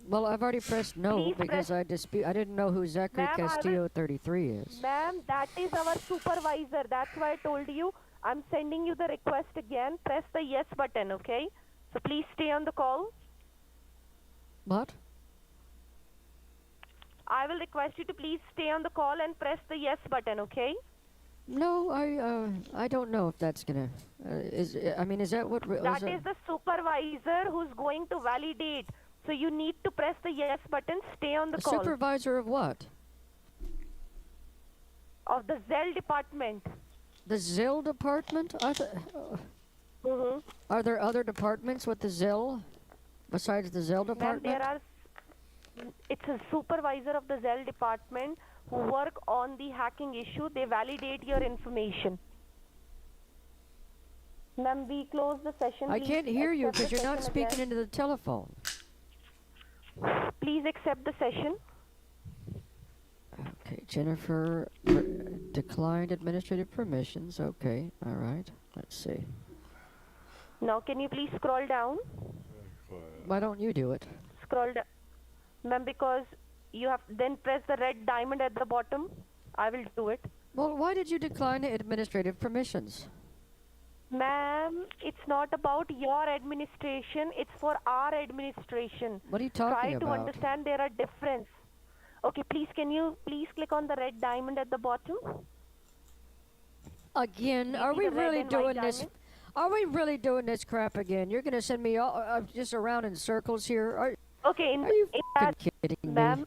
Well, I've already pressed no Please because I didn't know who Zachary Ma'am, I will- Castillo 33 is. Ma'am, that is our supervisor. That's why I told you. I'm sending you the request again. Press the yes button, okay? So please stay on the call. What? I will request you to please stay on the call and press the yes button, okay? No, I don't know if that's gonna. Is that what? That is the supervisor who's going to validate. So you need to press the yes button. Stay on the a call. supervisor of what? Of the Zelle department. The Zelle department? Are there other departments with the Zelle besides the Zelle Ma'am, department? it's a supervisor of the Zell department who work on the hacking issue. They validate your information. Ma'am, we close the session. I Please can't hear you accept the because you're not session speaking again. into the telephone. Please accept the session. Okay, Jennifer declined administrative permissions. Okay, all right. Let's see. Now, can you please scroll down? Why don't you do it? Scroll down. Ma'am, because you have then press the red diamond at the bottom. I will do it. Well, why did you decline the administrative permissions? Ma'am, it's not about your administration. It's for our administration. What are you talking Try about? to understand there are difference. Okay, please, can you please click on the red diamond at the bottom? Again, You are see we the red really and white doing this? diamond? Are we really doing this crap again? You're gonna send me all just around in circles here? Okay, Are you that, kidding me? ma'am,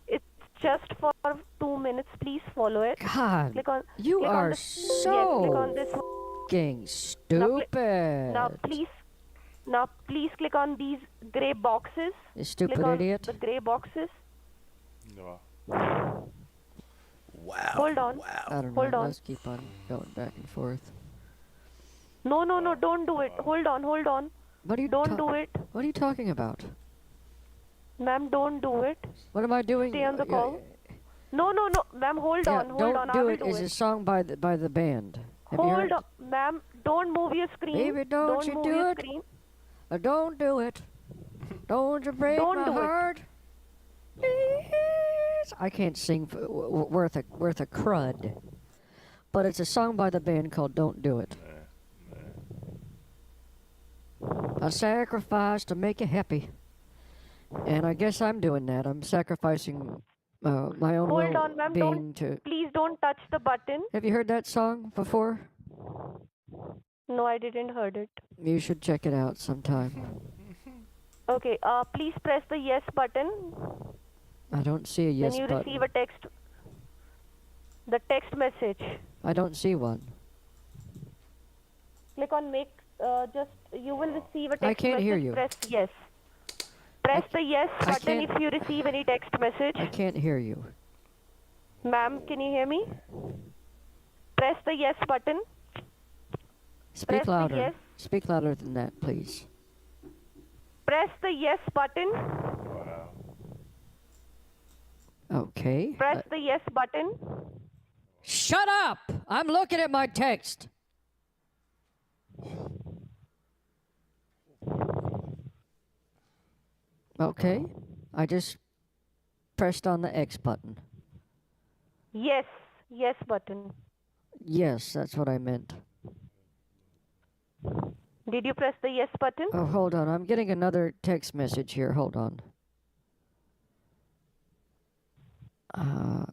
it's just for 2 minutes. Please follow it. God, Click on. you click on are the, so yes, click on this one. fucking stupid. Now please click on these gray boxes. You stupid click on idiot. the gray boxes. No. Wow. Hold on. I don't Hold know. on. Let's keep on going back and forth. No, don't do it. Hold on. What are you Don't do it. What are you talking about? Ma'am, don't do it. What am I doing? Stay on the call. No. Ma'am, hold on. Don't I do will it do is it. a song by the band. Have you Hold heard? on. Ma'am, don't move your screen. Baby, don't you move do your it. Screen. Don't do it. Don't you break Don't my do it. heart. Please. I can't sing worth a crud. But it's a song by the band called Don't Do It. A sacrifice to make you happy. And I guess I'm doing that. I'm sacrificing my own Hold on, ma'am. being to... Please don't touch the button. Have you heard that song before? No, I didn't heard it. You should check it out sometime. Okay, please press the yes button. I don't see a yes Then you button. receive a text. The text message. I don't see one. Click on make. You will receive a text I can't message. hear you. Press yes. Press the yes button can't- if you receive any text message. I can't hear you. Ma'am, can you hear me? Press the yes button. Speak Press the louder. yes. Speak louder than that, please. Press the yes button. Okay. Press the yes button. Shut up! I'm looking at my text. Okay. I just pressed on the X button. Yes. Yes button. Yes, that's what I meant. Did you press the yes button? Oh, hold on. I'm getting another text message here. Hold on.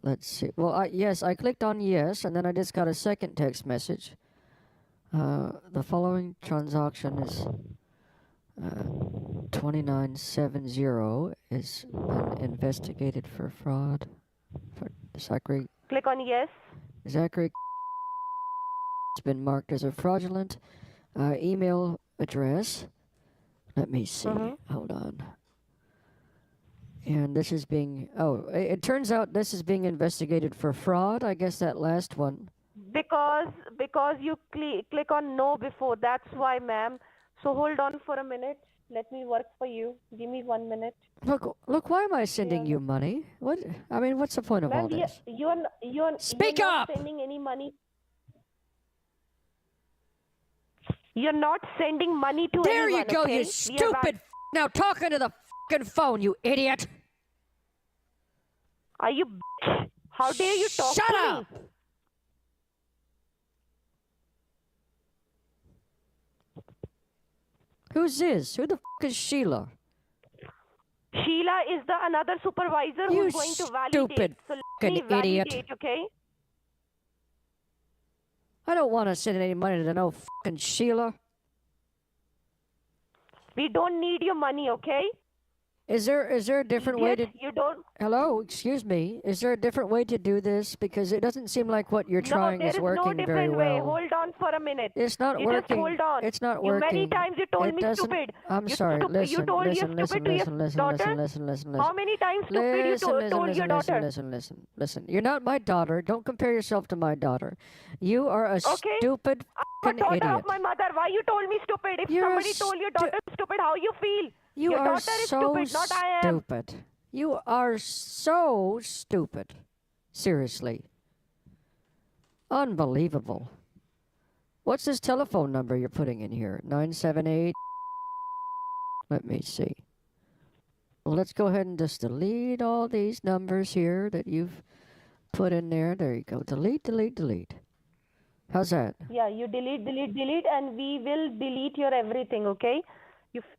Let's see. Well, yes, I clicked on yes, and then I just got a second text message. The following transaction is 2970 is been investigated for fraud. For Zachary. Click on yes. Zachary has been marked as a fraudulent email address. Let me see. Hold on. And this is being, it turns out this is being investigated for fraud. I guess that last one. Because you click on no before. That's why, ma'am. So hold on for a minute. Let me work for you. Give me 1 minute. Look, why am I sending you money? What? I mean, what's the point of all Ma'am, this? you're Speak not up! sending any money. You're not sending money to There anyone, you go, okay? you stupid now talking to the fucking phone, you idiot! Are you bitch? How dare you talk Shut to up! me? Who's this? Who the fuck is Sheila? Sheila is the another supervisor You who's going to validate. stupid So let fucking me idiot. validate, okay? I don't want to send any money to no fucking Sheila. We don't need your money, okay? Is there a different way to? You don't. Hello, excuse me. Is there a different way to do this? Because it doesn't seem like what you're trying No, is there is working no very different way. well. Hold on for a minute. It's not You working. Just hold on. It's not You working. many times you told It me doesn't. stupid. I'm You sorry. Listen, you told listen, you listen, stupid to listen, your listen, daughter. listen, listen. How many times stupid you told your daughter? Listen. You're not my daughter. Don't compare yourself to my daughter. You are a stupid I'm a daughter idiot. of my mother. Why you told me stupid? If You're a somebody told your daughter stupid, how you feel? You your are daughter is so stupid, not I am. stupid. You are so stupid. Seriously. Unbelievable. What's this telephone number you're putting in here? 978. Let me see. Well, let's go ahead and just delete all these numbers here that you've put in there. There you go. Delete, delete, delete. How's that? Yeah, you delete, and we will delete your everything, okay?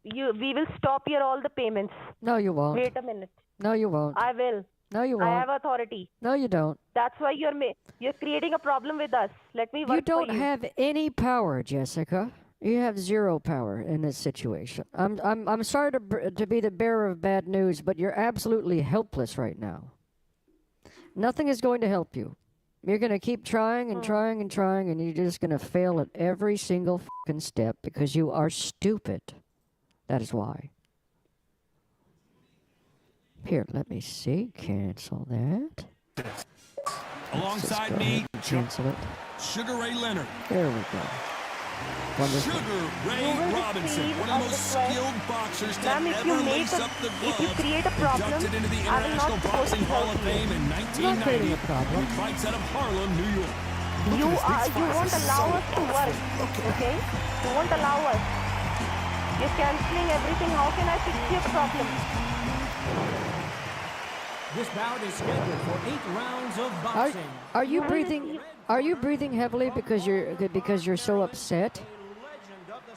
We will stop your all the payments. No, you won't. Wait a minute. No, you won't. I will. No, you won't. I have authority. No, you don't. That's why you're creating a problem with us. Let me work You don't for you. have any power, Jessica. You have zero power in this situation. I'm sorry to be the bearer of bad news, but you're absolutely helpless right now. Nothing is going to help you. You're going to keep trying and trying and trying, and you're just going to fail at every single fucking step because you are stupid. That is why. Here, let me see. Cancel that. Alongside me, cancel it. Sugar Ray Leonard. There we go. Wonderful. Sugar Ray Robinson, one of the most skilled boxers to ever lace up the gloves. Inducted into the International Boxing Hall of Fame in 1990. He fights out of Harlem, New York. You won't allow us to work, okay? You won't allow us. You're canceling everything. How can I fix your problem? This bout is scheduled for 8 rounds of boxing. Are you breathing? Are you breathing heavily because you're so upset?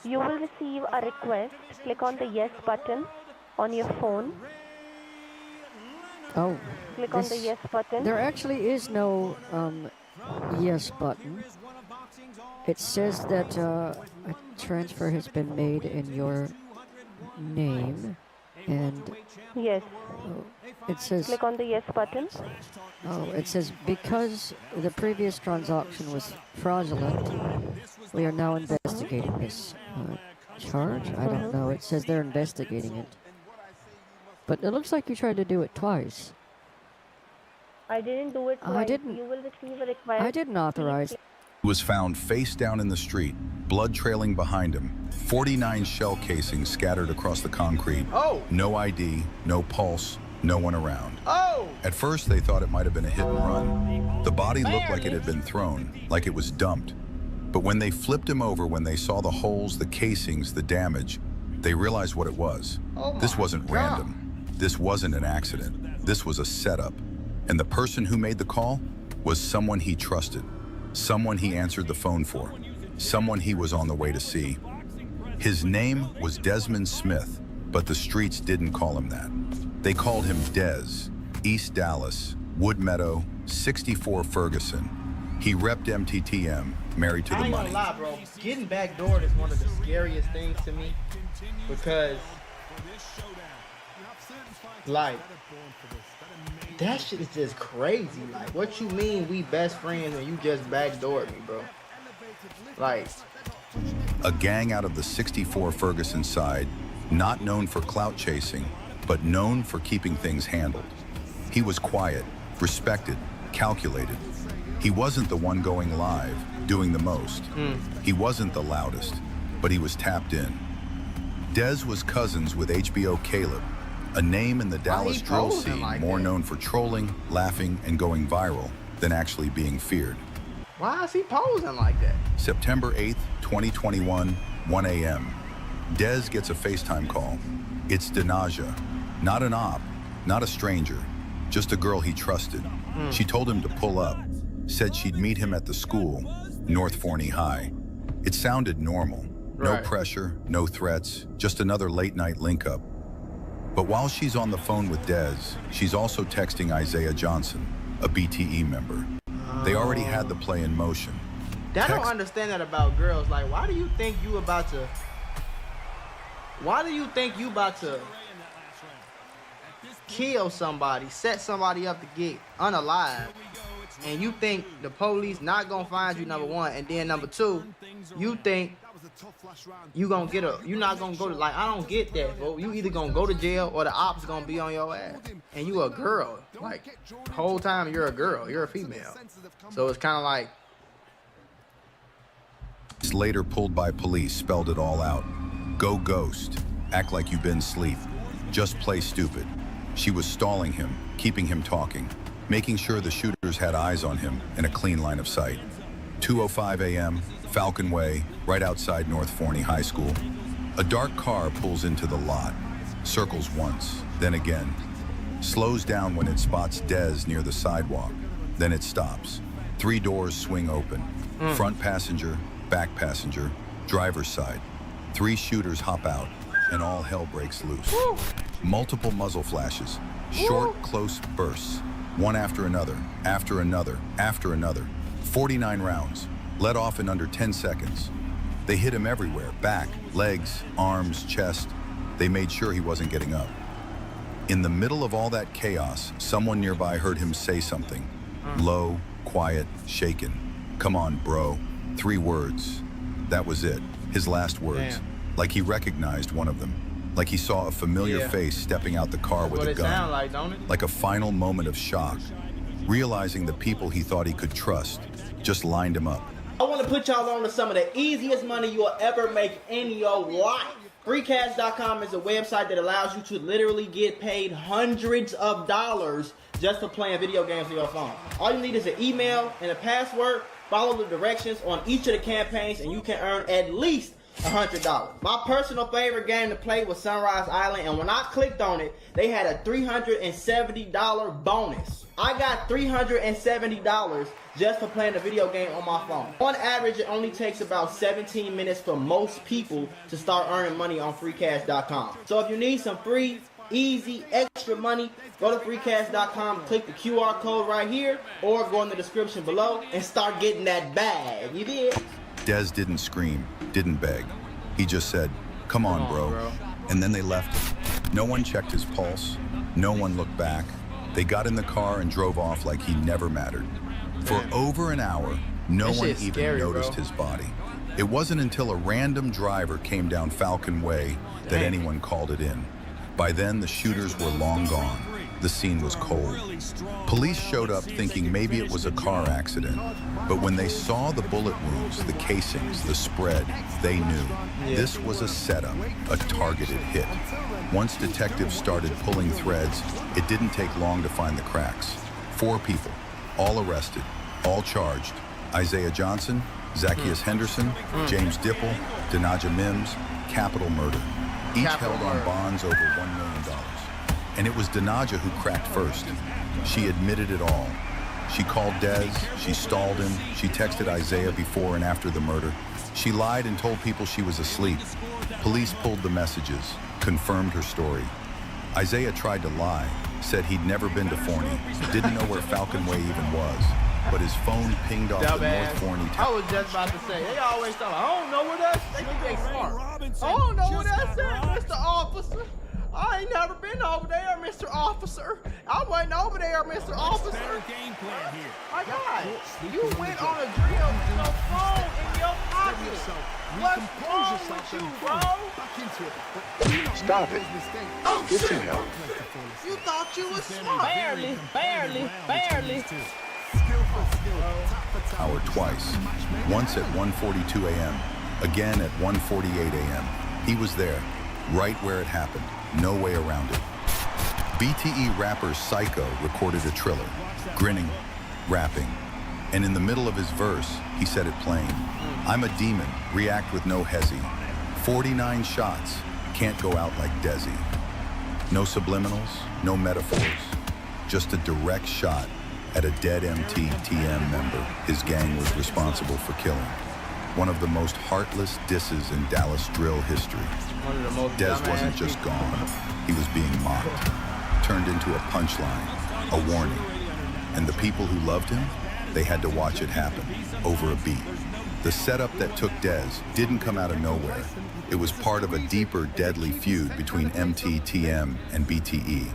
You will receive a request. Click on the yes button on your phone. Oh. Click on the yes button. There actually is no yes button. It says that a transfer has been made in your name, and yes. It says. Click on the yes button. Oh, it says because the previous transaction was fraudulent, we are now investigating this charge. I don't know. It says they're investigating it, but it looks like you tried to do it twice. I didn't do it twice. I didn't. You will receive a request. I didn't authorize. He was found face down in the street, blood trailing behind him, 49 shell casings scattered across the concrete. Oh! No ID, no pulse, no one around. Oh! At first, they thought it might have been a hit and run. The body looked like it had been thrown, like it was dumped. But when they flipped him over, when they saw the holes, the casings, the damage, they realized what it was. This wasn't random. This wasn't an accident. This was a setup. And the person who made the call was someone he trusted. Someone he answered the phone for, someone he was on the way to see. His name was Desmond Smith, but the streets didn't call him that. They called him Dez, East Dallas, Wood Meadow, 64 Ferguson. He repped MTTM, married to the money. I ain't gonna lie, bro. Getting backdoored is one of the scariest things to me because, like, that shit is just crazy. Like, what you mean we best friends and you just backdoored me, bro? Like, a gang out of the 64 Ferguson side, not known for clout chasing, but known for keeping things handled. He was quiet, respected, calculated. He wasn't the one going live, doing the most. He wasn't the loudest, but he was tapped in. Dez was cousins with HBO Caleb, a name in the Dallas drill scene more known for trolling, laughing, and going viral than actually being feared. why is he posing like that? September 8th, 2021, 1 a.m. Dez gets a FaceTime call. It's Denaja, not an op, not a stranger, just a girl he trusted. She told him to pull up, said she'd meet him at the school, North Forney High. It sounded normal. No pressure, no threats, just another late-night link-up. But while she's on the phone with Dez, she's also texting Isaiah Johnson, a BTE member. They already had the play in motion. I don't understand that about girls. Like, why do you think you about to kill somebody, set somebody up to get unalive, and you think the police not gonna find you, number one, and then number two, you think you're not gonna go to, like, I don't get that, bro. You either gonna go to jail or the ops gonna be on your ass. And you a girl. Like, the whole time you're a girl, you're a female. So it's kind of like. Later pulled by police spelled it all out. Go ghost. Act like you've been asleep. Just play stupid. She was stalling him, keeping him talking, making sure the shooters had eyes on him and a clean line of sight. 2:05 a.m., Falcon Way, right outside North Forney High School. A dark car pulls into the lot, circles once, then again. Slows down when it spots Dez near the sidewalk. Then it stops. 3 doors swing open. Front passenger, back passenger, driver's side. 3 shooters hop out, and all hell breaks loose. Multiple muzzle flashes, short, close bursts, one after another, after another, after another. 49 rounds, let off in under 10 seconds. They hit him everywhere, back, legs, arms, chest. They made sure he wasn't getting up. In the middle of all that chaos, someone nearby heard him say something. Low, quiet, shaken. Come on, bro. 3 words. That was it. His last words. Damn. Like he recognized one of them. Like he saw a familiar face stepping out the car with a gun. Sound like, don't it? Like a final moment of shock. Realizing the people he thought he could trust just lined him up. I want to put y'all on to some of the easiest money you'll ever make in your life. Freecash.com is a website that allows you to literally get paid hundreds of dollars just for playing video games on your phone. All you need is an email and a password. Follow the directions on each of the campaigns and you can earn at least $100. My personal favorite game to play was Sunrise Island, and when I clicked on it, they had a $370 bonus. I got $370 just for playing the video game on my phone. On average, it only takes about 17 minutes for most people to start earning money on freecash.com. So if you need some free, easy, extra money, go to freecash.com, click the QR code right here, or go in the description below and start getting that bag. You did? Dez didn't scream, didn't beg. He just said, come on, bro. And then they left him. No one checked his pulse. No one looked back. They got in the car and drove off like he never mattered. For over an hour, no one even noticed his body. It wasn't until a random driver came down Falcon Way that anyone called it in. By then, the shooters were long gone. The scene was cold. Police showed up thinking maybe it was a car accident. But when they saw the bullet wounds, the casings, the spread, they knew. This was a setup, a targeted hit. Once detectives started pulling threads, it didn't take long to find the cracks. 4 people, all arrested, all charged. Isaiah Johnson, Zacchaeus Henderson, James Dipple, Denaja Mims, capital murder. Each held on bonds over $1 million. And it was Denaja who cracked first. She admitted it all. She called Dez, she stalled him, she texted Isaiah before and after the murder. She lied and told people she was asleep. Police pulled the messages, confirmed her story. Isaiah tried to lie, said he'd never been to Forney, didn't know where Falcon Way even was, but his phone pinged off the North Forney I was just about to say, they always talk, I don't know what that's, they think they smart. I don't know what that's at, Mr. Officer. I ain't never been over there, Mr. Officer. I wasn't over there, Mr. Officer. My God, you went on a drill with your phone in your pocket. What's wrong with you, bro? Stop it. Get some help. You thought you was smart. Barely. Hour twice. Once at 1:42 a.m., again at 1:48 a.m. He was there, right where it happened. No way around it. BTE rapper Psycho recorded a Triller, grinning, rapping, and in the middle of his verse, he said it plain. I'm a demon, react with no hesi. 49 shots, can't go out like Desi. No subliminals, no metaphors, just a direct shot at a dead MTTM member his gang was responsible for killing. One of the most heartless disses in Dallas drill history. Dez wasn't just gone, he was being mocked, turned into a punchline, a warning. And the people who loved him, they had to watch it happen, over a beat. The setup that took Dez didn't come out of nowhere. It was part of a deeper, deadly feud between MTTM and BTE.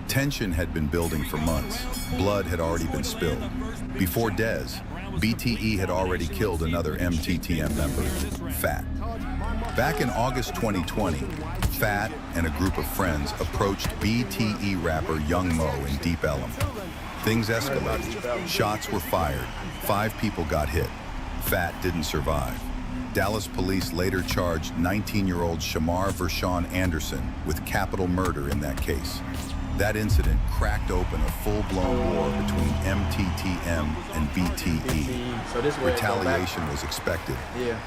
Tension had been building for months. Blood had already been spilled. Before Dez, BTE had already killed another MTTM member, Fat. Back in August 2020, Fat and a group of friends approached BTE rapper Young Mo in Deep Ellum. Things escalated. Shots were fired. 5 people got hit. Fat didn't survive. Dallas police later charged 19-year-old Shamar Vershawn Anderson with capital murder in that case. That incident cracked open a full-blown war between MTTM and BTE. Retaliation was expected.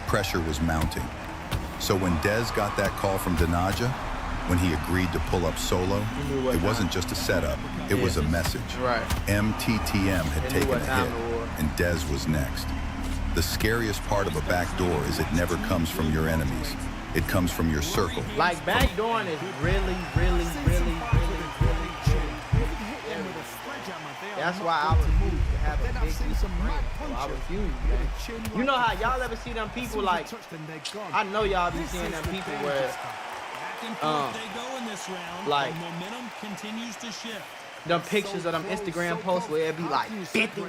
Pressure was mounting. So when Dez got that call from Danaja, when he agreed to pull up solo, it wasn't just a setup, it was a message. MTTM had taken a hit, and Dez was next. The scariest part of a backdoor is it never comes from your enemies. It comes from your circle. Like, backdooring is really That's why I refuse to have a big piece of brand. I refuse. You know how y'all ever see them people like, I know y'all be seeing them people where, like, them pictures of them Instagram posts where it be like 50,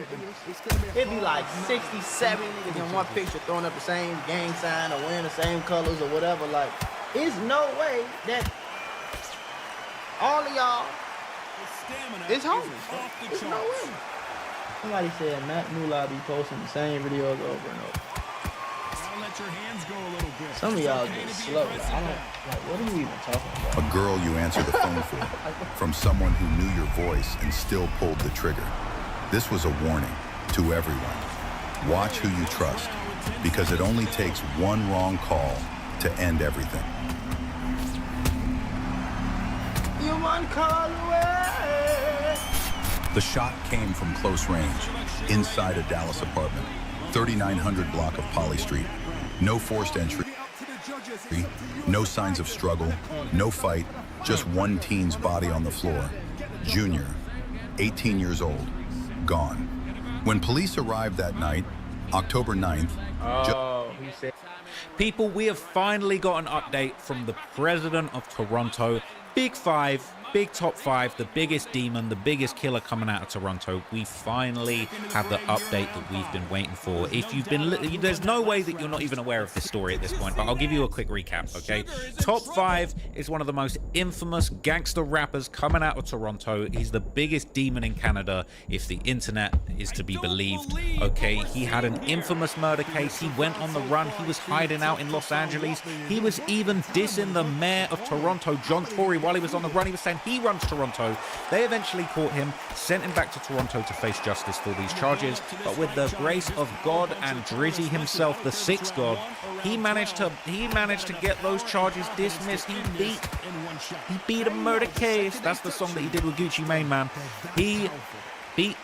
it be like 60, 70 niggas in one picture throwing up the same gang sign or wearing the same colors or whatever. Like, there's no way that all of y'all is homies. There's no way. Somebody said Matt Moolah be posting the same videos over and over. Let your hands go a little bit. Some of y'all just slow. I don't, like, what are you even talking about? A girl you answer the phone for, from someone who knew your voice and still pulled the trigger. This was a warning to everyone. Watch who you trust, because it only takes one wrong call to end everything. You one call away. The shot came from close range, inside a Dallas apartment, 3900 block of Poly Street. No forced entry, no signs of struggle, no fight, just one teen's body on the floor. Junior, 18 years old, gone. When police arrived that night, October 9th, he said, people, we have finally got an update from the president of Toronto. Big Five, big top 5, the biggest demon, the biggest killer coming out of Toronto. We finally have the update that we've been waiting for. If you've been, there's no way that you're not even aware of this story at this point, but I'll give you a quick recap, okay? Top 5 is one of the most infamous gangster rappers coming out of Toronto. He's the biggest demon in Canada, if the internet is to be believed, okay? He had an infamous murder case. He went on the run. He was hiding out in Los Angeles. He was even dissing the mayor of Toronto, John Tory, while he was on the run. He was saying he runs Toronto. They eventually caught him, sent him back to Toronto to face justice for these charges, but with the grace of God and Drizzy himself, the sixth god, he managed to get those charges dismissed. He beat a murder case. That's the song that he did with Gucci Mane, man. He beat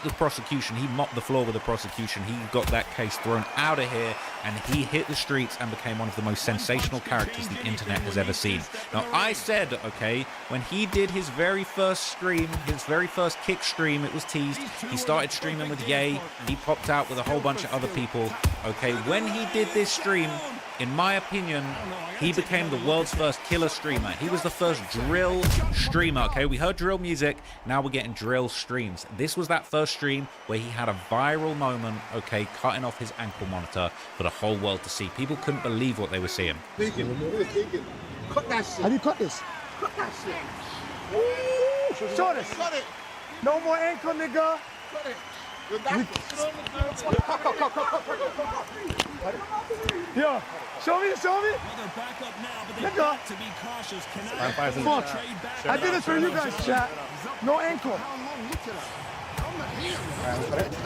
the prosecution. He mopped the floor with the prosecution. He got that case thrown out of here, and he hit the streets and became one of the most sensational characters the internet has ever seen. Now, I said, okay, when he did his very first stream, his very first kick stream, it was teased. He started streaming with Ye. He popped out with a whole bunch of other people. Okay, when he did this stream, in my opinion, he became the world's first killer streamer. He was the first drill streamer, okay? We heard drill music, now we're getting drill streams. This was that first stream where he had a viral moment, okay, cutting off his ankle monitor for the whole world to see. People couldn't believe what they were seeing. Cut that shit. How do you cut this? Cut that shit. Woo! Show this. Cut it. No more ankle, nigga. Cut it. Yo, show me. Nigga. Fuck. I did this for you guys, chat. No ankle.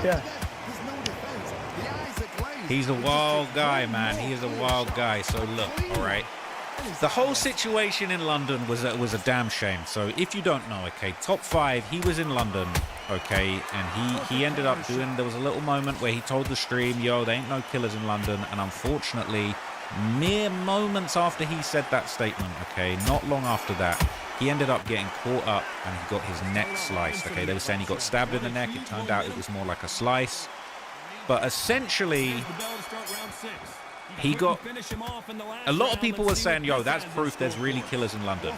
Yeah. He's a wild guy, man. He is a wild guy. So look, all right. The whole situation in London was a damn shame. So if you don't know, okay, top 5, he was in London, okay, and he ended up doing, there was a little moment where he told the stream, yo, there ain't no killers in London, and unfortunately, mere moments after he said that statement, okay, not long after that, he ended up getting caught up and he got his neck sliced, okay. They were saying he got stabbed in the neck. It turned out it was more like a slice. But essentially, he got... A lot of people were saying, yo, that's proof there's really killers in London.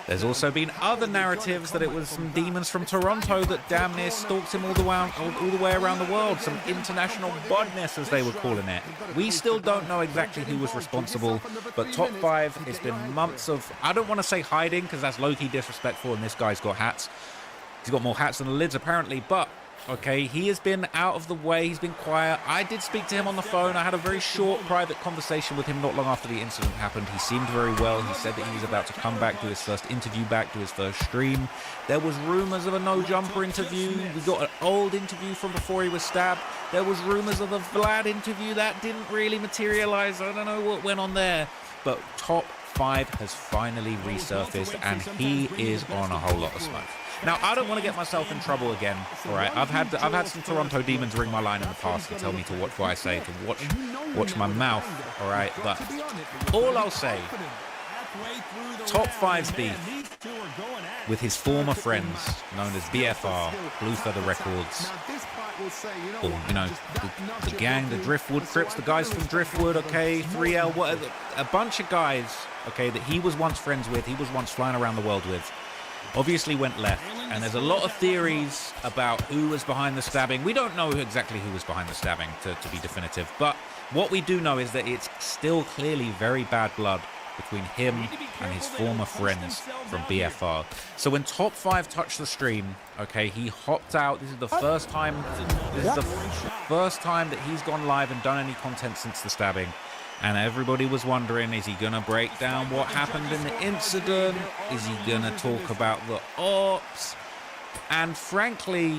There's also been other narratives that it was some demons from Toronto that damn near stalked him all the way around the world. Some international badness, as they were calling it. We still don't know exactly who was responsible, but top 5, it's been months of... I don't want to say hiding, because that's low-key disrespectful, and this guy's got hats. He's got more hats than the lids, apparently, but... Okay, he has been out of the way. He's been quiet. I did speak to him on the phone. I had a very short private conversation with him not long after the incident happened. He seemed very well. He said that he was about to come back, do his first interview back, do his first stream. There was rumors of a no-jumper interview. We got an old interview from before he was stabbed. There was rumors of a Vlad interview. That didn't really materialize. I don't know what went on there. But top 5 has finally resurfaced, and he is on a whole lot of smoke. Now, I don't want to get myself in trouble again, all right? I've had some Toronto demons ring my line in the past and tell me to watch what I say, to watch my mouth, all right? But all I'll say, top 5's beef with his former friends, known as BFR, Blue Feather Records, or, you know, the gang, the Driftwood Crips, the guys from Driftwood, okay, 3L, whatever, a bunch of guys, okay, that he was once friends with, he was once flying around the world with, obviously went left, and there's a lot of theories about who was behind the stabbing. We don't know exactly who was behind the stabbing, to be definitive, but what we do know is that it's still clearly very bad blood between him and his former friends from BFR. So when top 5 touched the stream, okay, he hopped out. This is the first time that he's gone live and done any content since the stabbing. And everybody was wondering, is he going to break down what happened in the incident? Is he going to talk about the ops? And frankly,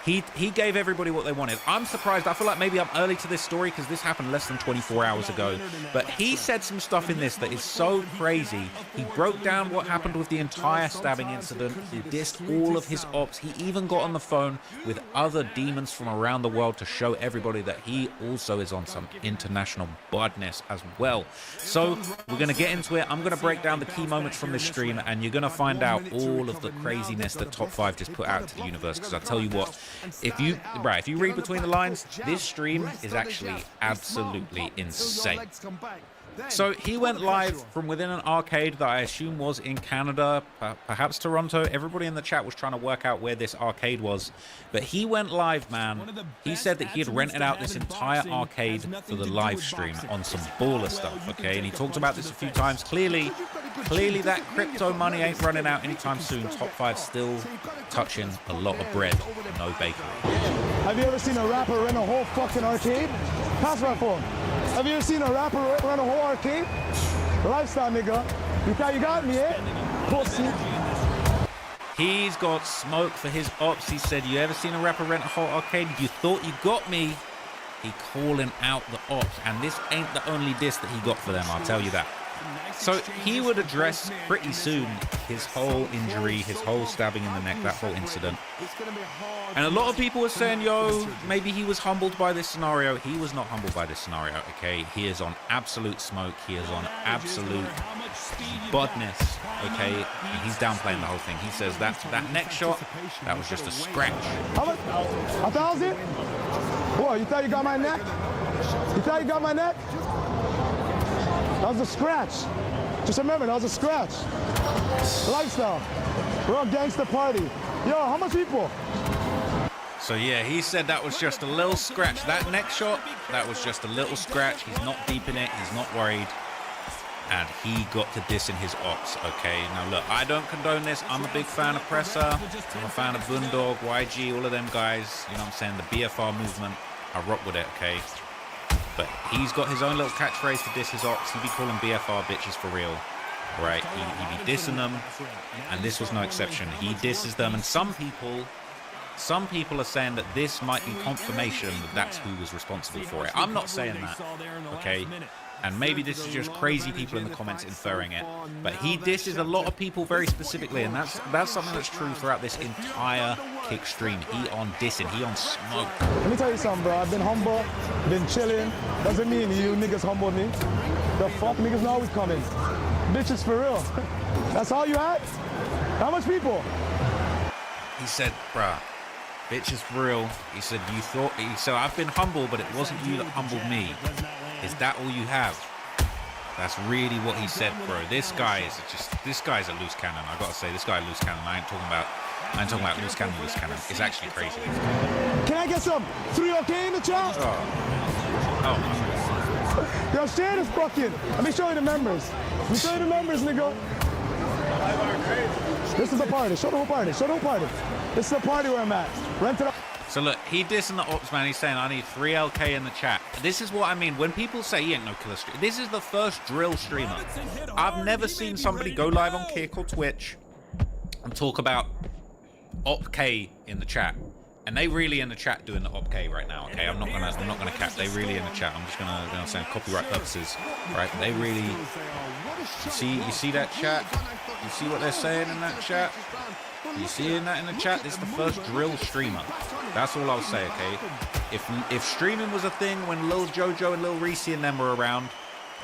he gave everybody what they wanted. I'm surprised. I feel like maybe I'm early to this story because this happened less than 24 hours ago. But he said some stuff in this that is so crazy. He broke down what happened with the entire stabbing incident. He dissed all of his ops. He even got on the phone with other demons from around the world to show everybody that he also is on some international badness as well. So we're going to get into it. I'm going to break down the key moments from this stream, and you're going to find out all of the craziness that top 5 just put out to the universe. Because I tell you what, if you read between the lines, this stream is actually absolutely insane. So he went live from within an arcade that I assume was in Canada, perhaps Toronto. Everybody in the chat was trying to work out where this arcade was. But he went live, man. He said that he had rented out this entire arcade for the live stream on some baller stuff, okay? And he talked about this a few times. Clearly that crypto money ain't running out anytime soon. Top 5 still touching a lot of bread and no bakery. Have you ever seen a rapper rent a whole fucking arcade? Pass my phone. Have you ever seen a rapper rent a whole arcade? Lifestyle, nigga. You thought you got me, eh? Pussy. He's got smoke for his ops. He said, you ever seen a rapper rent a whole arcade? You thought you got me. He calling out the ops. And this ain't the only diss that he got for them, I'll tell you that. So he would address pretty soon his whole injury, his whole stabbing in the neck, that whole incident. And a lot of people were saying, yo, maybe he was humbled by this scenario. He was not humbled by this scenario, okay? He is on absolute smoke. He is on absolute badness, okay? And he's downplaying the whole thing. He says that neck shot, that was just a scratch. How much? 1,000? What, you thought you got my neck? You thought you got my neck? That was a scratch. Just remember, that was a scratch. Lifestyle. We're on gangster party. Yo, how much people? So yeah, he said that was just a little scratch. That neck shot, that was just a little scratch. He's not deep in it. He's not worried. And he got to diss in his ops, okay? Now look, I don't condone this. I'm a big fan of Presser. I'm a fan of Boondog, YG, all of them guys. You know what I'm saying? The BFR movement. I rock with it, okay? But he's got his own little catchphrase to diss his ops. He be calling BFR bitches for real, right? He be dissing them, and this was no exception. He disses them, and some people are saying that this might be confirmation that that's who was responsible for it. I'm not saying that, okay? And maybe this is just crazy people in the comments inferring it. But he disses a lot of people very specifically, and that's something that's true throughout this entire kick stream. He on dissing, he on smoke. Let me tell you something, bro. I've been humble, been chilling. Doesn't mean you niggas humble me. The fuck niggas know always coming. Bitches for real. That's all you had? How much people? He said, bruh, Bitch is for real. He said, he said, I've been humble, but it wasn't you that humbled me. Is that all you have? That's really what he said, bro. This guy's a loose cannon. I gotta say, this guy loose cannon. I ain't talking about loose cannon. It's actually crazy. Can I get some 3OK in the chat? Oh. Yo, share this fucking. Let me show you the members. Let me show you the members, nigga. This is a party. Show the whole party. Show the whole party. This is a party where I'm at. Rent it up. So look, he dissing the ops man. He's saying I need 3 LK in the chat. This is what I mean when people say he ain't no killer streamer. This is the first drill streamer. I've never seen somebody go live on Kick or Twitch and talk about Op K in the chat. And they really in the chat doing the Op K right now. Okay, I'm not gonna cap. They really in the chat. I'm just gonna say copyright purposes, right? They really. You see that chat? You see what they're saying in that chat? You seeing that in the chat? This is the first drill streamer. That's all I'll say, okay? If streaming was a thing when Lil Jojo and Lil Reese and them were around,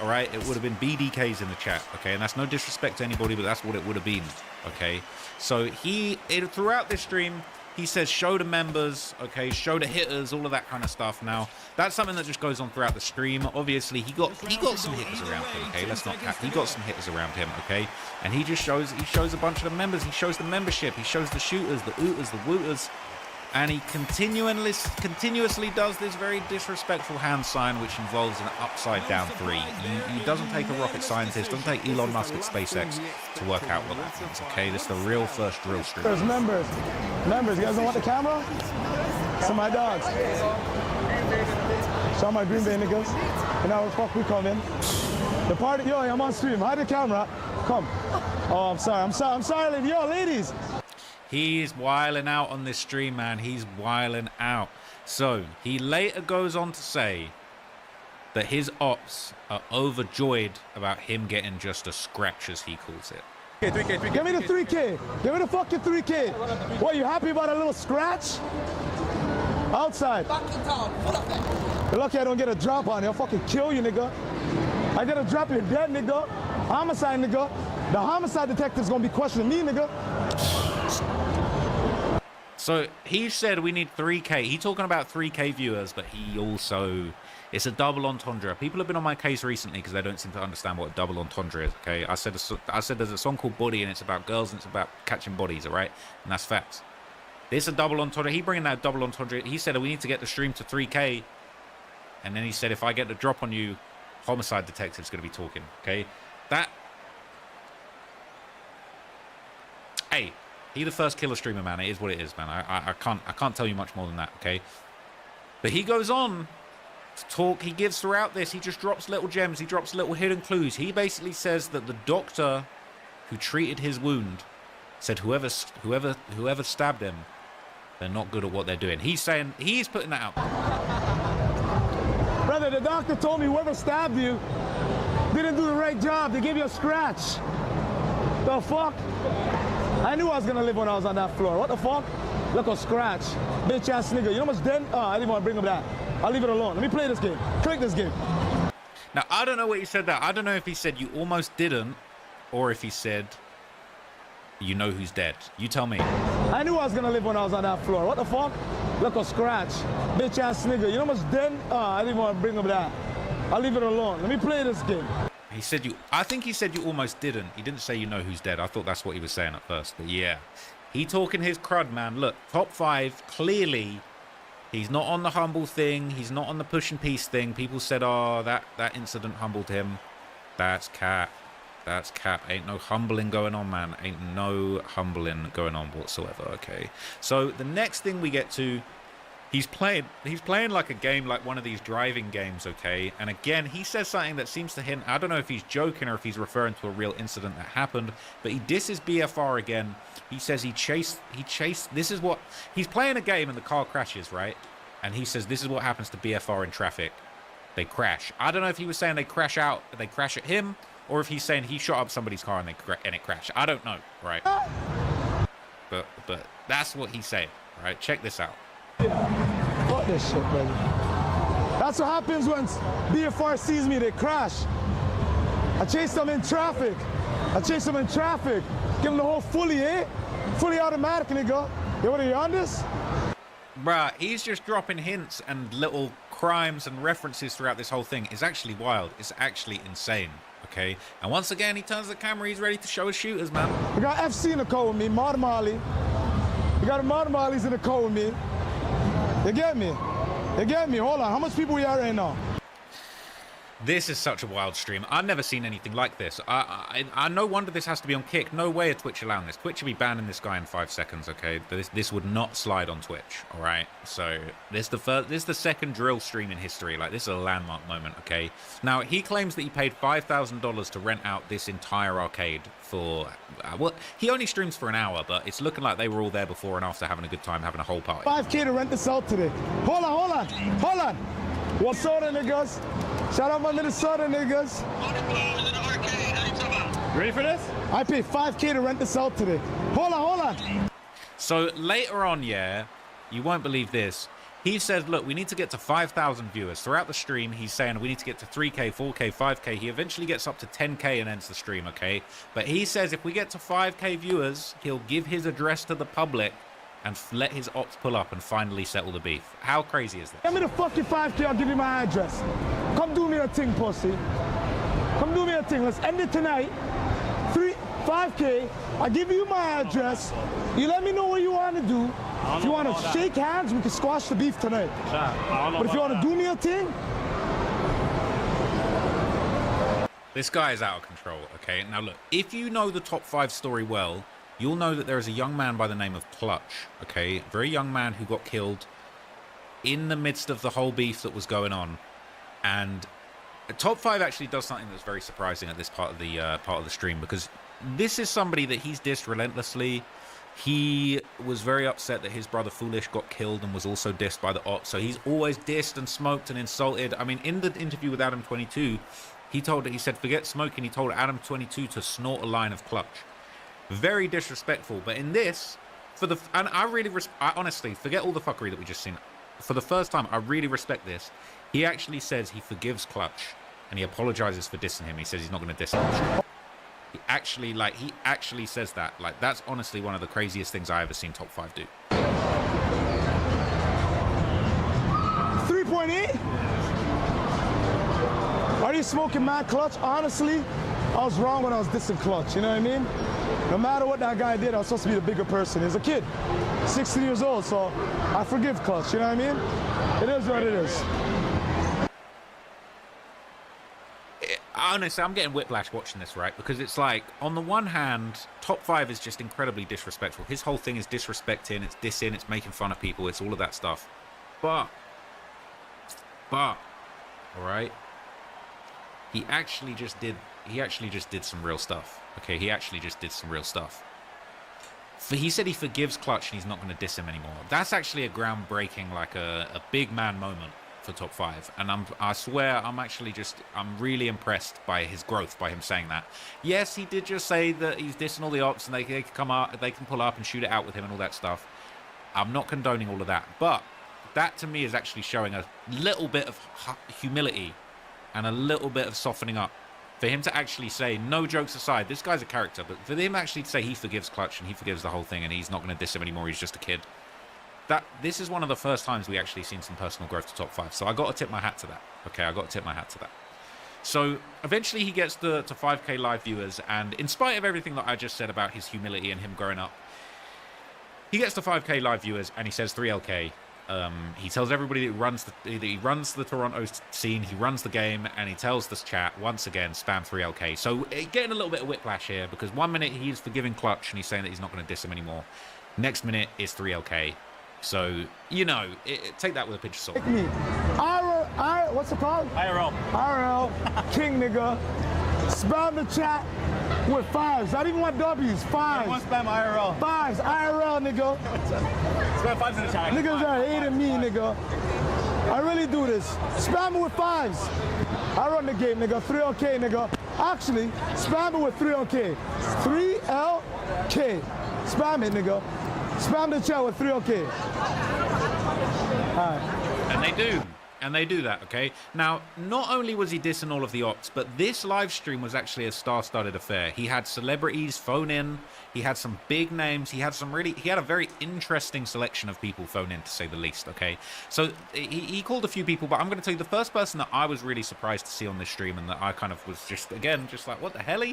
all right, it would have been BDKs in the chat, okay? And that's no disrespect to anybody, but that's what it would have been, okay? So throughout this stream, he says show the members, okay, show the hitters, all of that kind of stuff. Now, that's something that just goes on throughout the stream. Obviously, he got some hitters around him, okay? Let's not cap. He got some hitters around him, okay? And he shows a bunch of the members. He shows the membership. He shows the shooters, the ooters, the wooters. And he continuously does this very disrespectful hand sign, which involves an upside down 3. He doesn't take a rocket scientist, doesn't take Elon Musk at SpaceX to work out what that means, okay? This is the real first drill stream. There's members. Members, you guys don't want the camera? Some of my dogs. Some of my Green Bay niggas. You know where the fuck we come in? The party, yo, I'm on stream. Hide the camera. Come. Oh, I'm sorry, lady. Yo, ladies. He's wiling out on this stream, man. He's wiling out. So he later goes on to say that his ops are overjoyed about him getting just a scratch, as he calls it. 3K. Give me the 3K. Give me the fucking 3K. What, you happy about a little scratch? Outside. You're lucky I don't get a drop on you. I'll fucking kill you, nigga. I get a drop, you're dead, nigga. Homicide, nigga. The homicide detective's gonna be questioning me, nigga. So he said we need 3K. He's talking about 3K viewers, but he also, it's a double entendre. People have been on my case recently because they don't seem to understand what a double entendre is, okay? I said there's a song called Body and it's about girls and it's about catching bodies, all right? And that's facts. This is a double entendre. He bringing that double entendre. He said we need to get the stream to 3K. And then he said if I get the drop on you, homicide detective's going to be talking, okay? Hey, he the first killer streamer, man. It is what it is, man. I can't tell you much more than that, okay? But he goes on to talk. He gives throughout this. He just drops little gems. He drops little hidden clues. He basically says that the doctor who treated his wound said whoever stabbed him, they're not good at what they're doing. He's saying he's putting that out. Brother, the doctor told me whoever stabbed you didn't do the right job. They gave you a scratch. The fuck? I knew I was gonna live when I was on that floor. What the fuck? Look, a scratch. Bitch ass nigga. You know what's dead? I didn't want to bring up that. I'll leave it alone. Let me play this game. Click this game. Now, I don't know what he said there. I don't know if he said you almost didn't, or if he said you know who's dead. You tell me. I knew I was gonna live when I was on that floor. What the fuck? Look, a scratch. Bitch ass nigga. You know what's dead? I didn't want to bring up that. I'll leave it alone. Let me play this game. He said I think he said you almost didn't. He didn't say you know who's dead. I thought that's what he was saying at first. But yeah, he talking his crud, man. Look, top 5, clearly, he's not on the humble thing. He's not on the push and peace thing. People said, oh, that incident humbled him. That's cap. That's cap. Ain't no humbling going on, man. Ain't no humbling going on whatsoever, okay? So the next thing we get to, he's playing like a game, like one of these driving games, okay? And again, he says something that seems to hint, I don't know if he's joking or if he's referring to a real incident that happened, but he disses BFR again. He says he chased, this is what, he's playing a game and the car crashes, right? And he says this is what happens to BFR in traffic. They crash. I don't know if he was saying they crash at him, or if he's saying he shot up somebody's car and it crashed. I don't know, right? But that's what he's saying, right? Check this out. Fuck this shit, brother. That's what happens when BFR sees me, they crash. I chase them in traffic. Give them the whole fully, eh? Fully automatic, nigga. You want to hear on this? Bruh, he's just dropping hints and little crimes and references throughout this whole thing. It's actually wild. It's actually insane, okay? And once again, he turns the camera. He's ready to show his shooters, man. We got FC in the car with me, Martin Marley. We got the Martin Marleys in the car with me. You get me? You get me? Hold on. How much people we are right now? This is such a wild stream. I've never seen anything like this. I no wonder this has to be on Kick. No way are Twitch allowing this. Twitch should be banning this guy in 5 seconds, okay? This would not slide on Twitch, all right? So this is the second drill stream in history. Like, this is a landmark moment, okay? Now, he claims that he paid $5,000 to rent out this entire arcade for... well, he only streams for an hour, but it's looking like they were all there before and after having a good time, having a whole party. $5K to rent this out today. Hold on. Minnesota niggas. Shout out my Minnesota niggas. You ready for this? I paid $5K to rent this out today. Hold on. So later on, yeah, you won't believe this. He says, look, we need to get to 5,000 viewers. Throughout the stream, he's saying we need to get to 3K, 4K, 5K. He eventually gets up to 10K and ends the stream, okay? But he says if we get to 5K viewers, he'll give his address to the public and let his ops pull up and finally settle the beef. How crazy is this? Give me the fucking 5K, I'll give you my address. Come do me a thing, pussy. Come do me a thing. Let's end it tonight. 5K, I give you my address. You let me know what you want to do. If you want to shake hands, we can squash the beef tonight. But if you want to do me a thing... This guy is out of control, okay? Now look, if you know the top 5 story well, you'll know that there is a young man by the name of Clutch, okay? A very young man who got killed in the midst of the whole beef that was going on. And Top 5 actually does something that's very surprising at this part of the stream, because this is somebody that he's dissed relentlessly. He was very upset that his brother Foolish got killed and was also dissed by the ops. So he's always dissed and smoked and insulted. I mean, in the interview with Adam22, he said, forget smoking. He told Adam22 to snort a line of Clutch. Very disrespectful. But in this, and I honestly, forget all the fuckery that we just seen. For the first time, I really respect this. He actually says he forgives Clutch and he apologizes for dissing him. He says he's not going to diss him. He actually says that. Like, that's honestly one of the craziest things I ever seen Top 5 do. 3.8? Are you smoking mad Clutch? Honestly, I was wrong when I was dissing Clutch, you know what I mean? No matter what that guy did, I was supposed to be the bigger person. He's a kid, 16 years old, so I forgive Clutch, you know what I mean? It is what it is. Honestly, I'm getting whiplash watching this, right? Because it's like, on the one hand, Top 5 is just incredibly disrespectful. His whole thing is disrespecting, it's dissing, it's making fun of people, it's all of that stuff. But, all right, he actually just did some real stuff. Okay, he actually just did some real stuff. He said he forgives Clutch and he's not going to diss him anymore. That's actually a groundbreaking, like a big man moment for Top 5. And I swear, I'm really impressed by his growth, by him saying that. Yes, he did just say that he's dissing all the ops and they can come up, they can pull up and shoot it out with him and all that stuff. I'm not condoning all of that. But that to me is actually showing a little bit of humility and a little bit of softening up. For him to actually say, no jokes aside, this guy's a character, but for him actually to say he forgives Clutch and he forgives the whole thing and he's not going to diss him anymore, he's just a kid. This is one of the first times we actually seen some personal growth to Top 5. So I got to tip my hat to that. Okay, I got to tip my hat to that. So eventually he gets to 5K live viewers, and in spite of everything that I just said about his humility and him growing up, he gets to 5K live viewers and he says 3LK. He tells everybody that he runs the Toronto scene, he runs the game, and he tells this chat, once again, spam 3LK. So getting a little bit of whiplash here, because 1 minute he's forgiving Clutch and he's saying that he's not going to diss him anymore. Next minute is 3LK. So, you know, take that with a pinch of salt. What's it called? IRL. King, nigga. Spam the chat with 5s. I don't even want W's. 5s. You want spam IRL. 5s. IRL, nigga. Spam 5s in the chat. Niggas are hating me, nigga. I really do this. Spam it with 5s. I run the game, nigga. 3LK, nigga. Actually, spam it with 3LK. 3LK. Spam it, nigga. Spam the chat with 3LK. All right. And they do. And they do that, okay? Now, not only was he dissing all of the ops, but this live stream was actually a star-studded affair. He had celebrities phone in. He had some big names. He had a very interesting selection of people phone in, to say the least, okay? So he called a few people, but I'm going to tell you the first person that I was really surprised to see on this stream and that I kind of was just like, what the hell?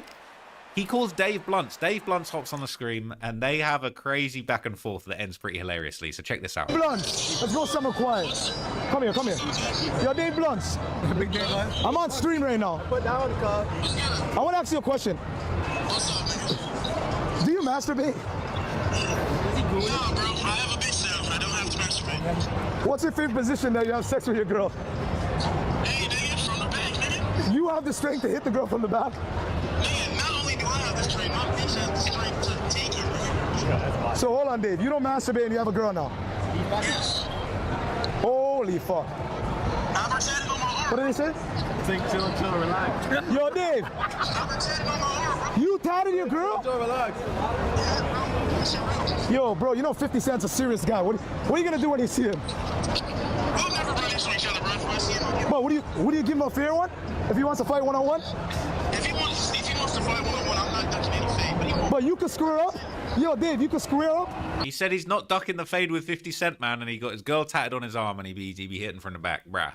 He calls Dave Blunts. Dave Blunts hops on the screen, and they have a crazy back and forth that ends pretty hilariously. So check this out. Blunts, let's go somewhere quiet. Come here, come here. Yo, Dave Blunts. Big Dave Blunts. I'm on stream right now. Put down the car. I want to ask you a question. Do you masturbate? No, bro. I have a bitch self. I don't have to masturbate. What's your favorite position that you have sex with your girl? Hey, nigga, from the back, nigga. You have the strength to hit the girl from the back? Nigga, not only do I have the strength, my bitch has the strength to take it, nigga. So hold on, Dave. You don't masturbate and you have a girl now? Yes. Holy fuck. I'm pretending on my arm. What did they say? Think, chill, relax. Yo, Dave. I'm pretending on my arm, bro. You tatted your girl? Chill, relax. Yo, bro, you know 50 Cent's a serious guy. What are you gonna do when you see him? We'll never run into each other, bro. If I see him, I'll give But would you give him a fair one? If he wants to fight one-on-one? If he wants to fight one-on-one, I'm not ducking any fade, but he won't. But you could square up? Yo, Dave, you could square up? He said he's not ducking the fade with 50 Cent, man, and he got his girl tatted on his arm, and he be hitting from the back, bruh.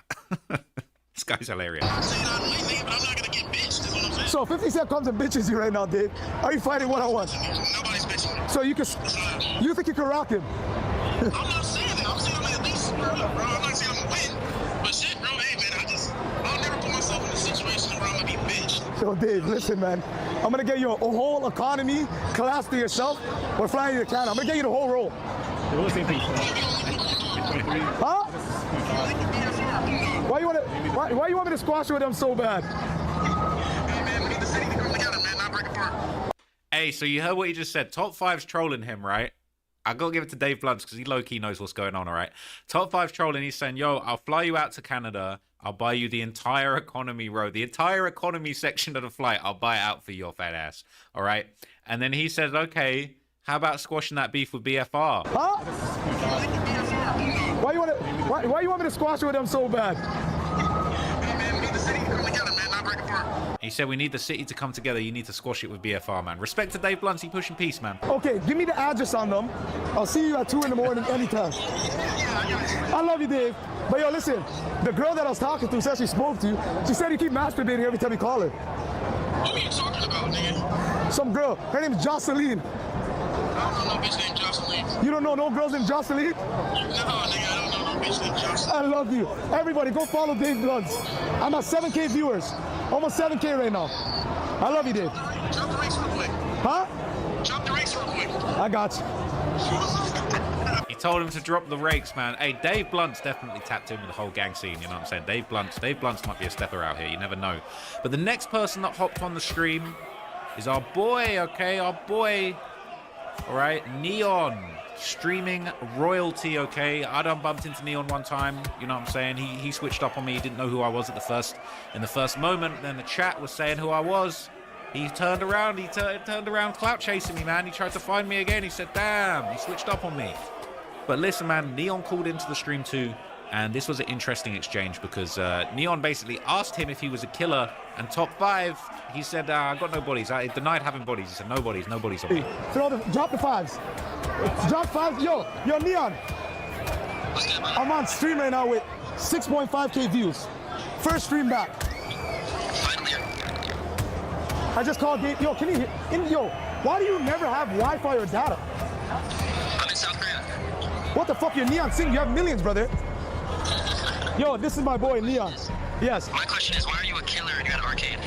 This guy's hilarious. I'm saying I'm late, but I'm not gonna get bitched, is what I'm saying. So 50 Cent comes and bitches you right now, Dave. Are you fighting one-on-one? Nobody's bitching. So you think you can rock him? I'm not saying that. I'm saying I'm at least square up, bro. I'm not saying I'm gonna win. But shit, bro, hey, man, I'll never put myself in a situation where I'm gonna be bitched. Yo, Dave, listen, man. I'm gonna get you a whole economy class to yourself. We're flying you to Canada. I'm gonna get you the whole roll. We're the same thing. Huh? Why you want me to squash with them so bad? Hey, man, we need the city to come together, man, not break apart. Hey, so you heard what he just said. Top 5's trolling him, right? I gotta give it to Dave Blunts because he low-key knows what's going on, all right? Top 5's trolling. He's saying, yo, I'll fly you out to Canada. I'll buy you the entire economy row. The entire economy section of the flight, I'll buy it out for your fat ass, all right? And then he says, okay, how about squashing that beef with BFR? Huh? Why you want me to squash with them so bad? Hey, man, we need the city to come together, man, not break apart. He said, we need the city to come together. You need to squash it with BFR, man. Respect to Dave Blunts. He pushing peace, man. Okay, give me the address on them. I'll see you at 2 in the morning anytime. I love you, Dave. But yo, listen, the girl that I was talking to said she spoke to you. She said you keep masturbating every time you call her. What are you talking about, nigga? Some girl. Her name's Jocelyn. I don't know no bitch named Jocelyn. You don't know no girls named Jocelyn? No, nigga, I don't know no bitch named Jocelyn. I love you. Everybody, go follow Dave Blunts. I'm at 7K viewers. Almost 7K right now. I love you, Dave. Jump the race real quick. Huh? Jump the race real quick. I got you. He told him to drop the rakes, man. Hey, Dave Blunts definitely tapped in with the whole gang scene, you know what I'm saying? Dave Blunts might be a stepper out here, you never know. But the next person that hopped on the stream is our boy, okay? Our boy, all right? Neon, streaming royalty, okay? I done bumped into Neon one time, you know what I'm saying? He switched up on me, he didn't know who I was in the first moment. Then the chat was saying who I was. He turned around, turned around clout chasing me, man. He tried to find me again. He said, damn, he switched up on me. But listen, man, Neon called into the stream too, and this was an interesting exchange because Neon basically asked him if he was a killer, and top 5, he said, I got no bodies. I denied having bodies. He said, no bodies on me. Drop the 5s. Drop 5s. Yo, Neon. I'm on stream right now with 6.5K views. First stream back. I just called Dave. Yo, why do you never have Wi-Fi or data? I'm in South Korea. What the fuck, you're Neon Sing? You have millions, brother. Yo, this is my boy, Neon. Yes. My question is, why are you a killer and you're at an arcade?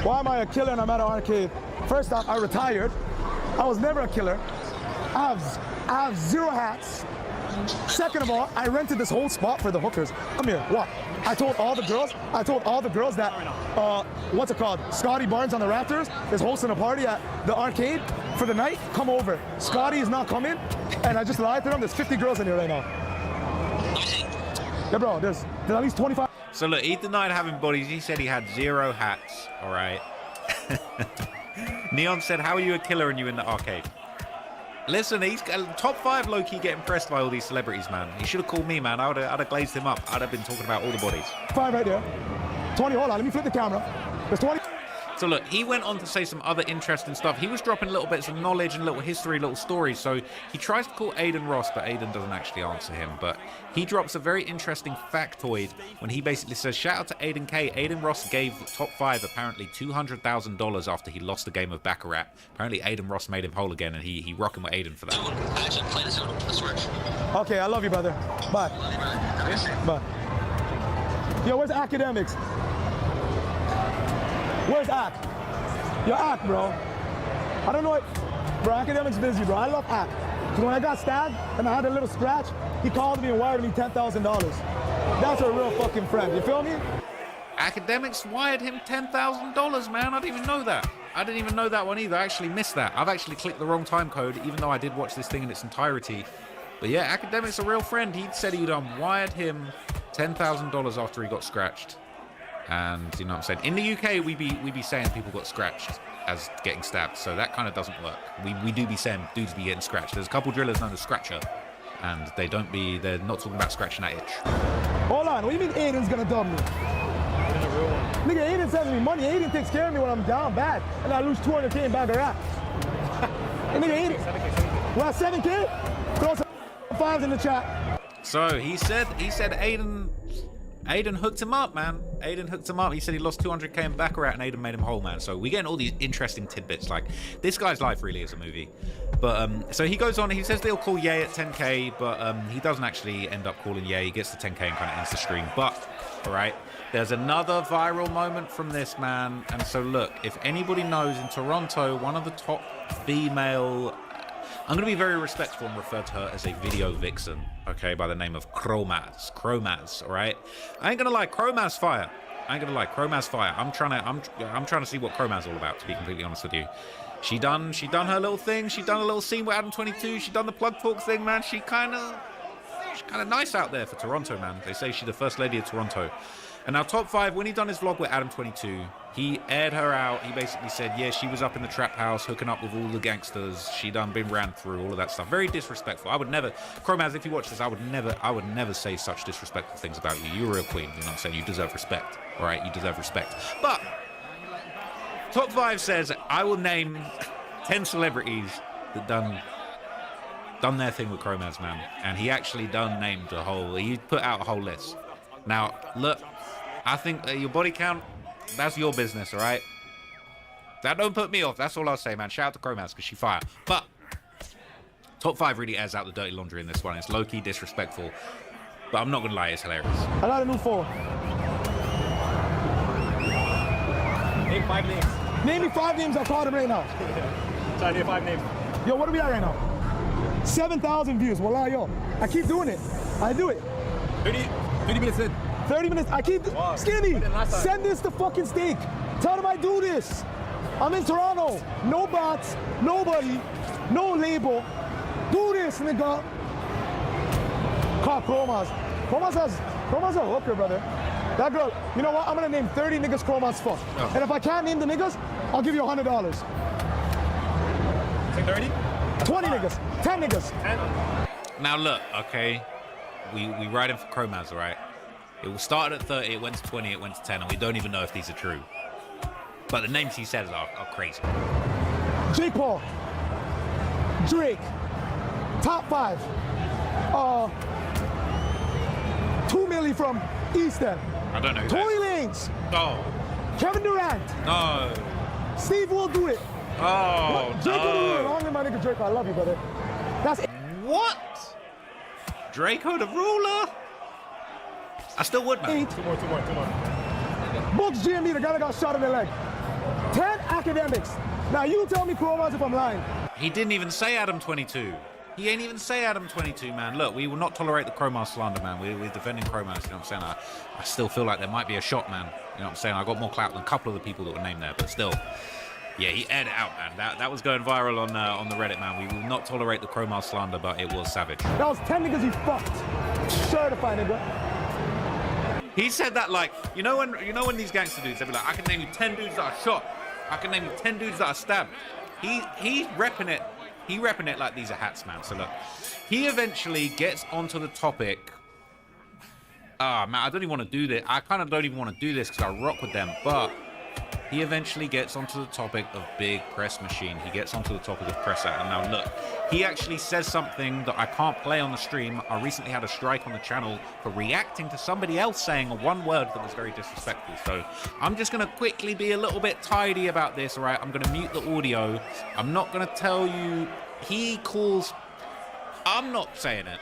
Why am I a killer and I'm at an arcade? First off, I retired. I was never a killer. I have 0 hats. Second of all, I rented this whole spot for the hookers. Come here, what? I told all the girls that, what's it called? Scotty Barnes on the Raptors is hosting a party at the arcade for the night. Come over. Scotty is not coming, and I just lied to them. There's 50 girls in here right now. Yeah, bro, there's at least 25. So look, he denied having bodies. He said he had 0 hats, all right? Neon said, how are you a killer and you in the arcade? Listen, he's top 5 low-key get impressed by all these celebrities, man. He should have called me, man. I'd have glazed him up. I'd have been talking about all the bodies. 5 right there. 20, hold on, let me flip the camera. There's 20. So look, he went on to say some other interesting stuff. He was dropping little bits of knowledge and little history, little stories. So he tries to call Aiden Ross, but Aiden doesn't actually answer him. But he drops a very interesting factoid when he basically says, shout out to Aiden K. Aiden Ross gave top 5 apparently $200,000 after he lost the game of Baccarat. Apparently Aiden Ross made him whole again, and he rocking with Aiden for that. I actually play this out. Let's work. Okay, I love you, brother. Bye. Bye. Yo, where's academics? Where's Ack? Yo, Ack, bro. I don't know what... Bro, academics busy, bro. I love Ack. Because when I got stabbed and I had a little scratch, he called me and wired me $10,000. That's a real fucking friend. You feel me? Academics wired him $10,000, man. I didn't even know that. I didn't even know that one either. I actually missed that. I've actually clicked the wrong time code, even though I did watch this thing in its entirety. But yeah, Academic's a real friend. He said he'd wired him $10,000 after he got scratched. And you know what I'm saying? In the UK, we be saying people got scratched as getting stabbed, so that kind of doesn't work. We do be saying dudes be getting scratched. There's a couple drillers known as Scratcher, and they're not talking about scratching that itch. Hold on, what do you mean Aiden's gonna dub me? Nigga, Aiden sends me money. Aiden takes care of me when I'm down bad, and I lose 200K in Baccarat. And nigga, Aiden, we're at 7K? Throw some 5s in the chat. So he said Aiden hooked him up, man. Aiden hooked him up. He said he lost 200K in Baccarat and Aiden made him whole, man. So we're getting all these interesting tidbits. Like, this guy's life really is a movie. But, so he goes on, he says they'll call Ye at 10K, but he doesn't actually end up calling Ye. He gets to 10K and kind of ends the stream. But, all right, there's another viral moment from this, man. And so, look, if anybody knows, in Toronto, one of the top female... I'm going to be very respectful and refer to her as a video vixen, okay, by the name of Chromaz, all right? I ain't going to lie, Chromaz fire. I ain't going to lie, Chromaz fire. I'm trying to see what Chromaz all about, to be completely honest with you. She done her little thing. She done a little scene with Adam 22. She done the plug talk thing, man. She's kind of nice out there for Toronto, man. They say she's the first lady of Toronto. And now top 5, when he done his vlog with Adam 22, he aired her out. He basically said, yeah, she was up in the trap house hooking up with all the gangsters. She done been ran through all of that stuff. Very disrespectful. I would never, Chromaz, if you watch this, I would never say such disrespectful things about you. You're a real queen, you know what I'm saying? You deserve respect, all right? You deserve respect. But top 5 says, I will name 10 celebrities that done their thing with Chromaz, man. And he actually he put out a whole list. Now, look, I think your body count, that's your business, all right? That don't put me off. That's all I'll say, man. Shout out to Chromaz because she fire. But top 5 really airs out the dirty laundry in this one. It's low-key disrespectful. But I'm not going to lie, it's hilarious. I got a new phone. Name 5 names. Name me 5 names. I'll call them right now. Try to name 5 names. Yo, what are we at right now? 7,000 views. Wallah, yo. I keep doing it. I do it. 30 minutes in. 30 minutes. I keep... Wow. Skinny, send this to fucking Steak. Tell them I do this. I'm in Toronto. No bots. Nobody. No label. Do this, nigga. Call Chromaz. Chromaz a hooker, brother. That girl, you know what? I'm going to name 30 niggas Chromaz fuck. Oh. And if I can't name the niggas, I'll give you $100. Say 30? 20 niggas. 10 niggas. 10. Now look, okay. We ride in for Chromaz, all right? It started at 30, it went to 20, it went to 10, and we don't even know if these are true. But the names he says are crazy. Jake Paul. Drake. Top 5. 2 Milli from East End. I don't know. Tory Lanez. Oh. Kevin Durant. No. Steve will do it. Oh, Drake will do it. no. Only my nigga Drake. I love you, brother. That's it. What? Draco the ruler? I still would, man. 8. Two more. Books GME, the guy that got shot in the leg. 10 academics. Now you tell me, Chromaz, if I'm lying. He didn't even say Adam 22. He ain't even say Adam 22, man. Look, we will not tolerate the Chromaz slander, man. We're defending Chromaz, you know what I'm saying? I still feel like there might be a shot, man. You know what I'm saying? I got more clout than a couple of the people that were named there, but still. Yeah, he aired it out, man. That was going viral on the Reddit, man. We will not tolerate the Chromaz slander, but it was savage. That was 10 niggas he fucked. Certified, nigga. He said that like, you know when these gangster dudes, they'll be like, I can name you 10 dudes that are shot. I can name you 10 dudes that are stabbed. He's repping it He repping it like these are hats, man. So look, he eventually gets onto the topic. Ah, man, I don't even want to do this. I kind of don't even want to do this because I rock with them. But he eventually gets onto the topic of big press machine. He gets onto the topic of presser. And now look, he actually says something that I can't play on the stream. I recently had a strike on the channel for reacting to somebody else saying one word that was very disrespectful. So I'm just going to quickly be a little bit tidy about this, all right? I'm going to mute the audio. I'm not going to tell you. He calls... I'm not saying it,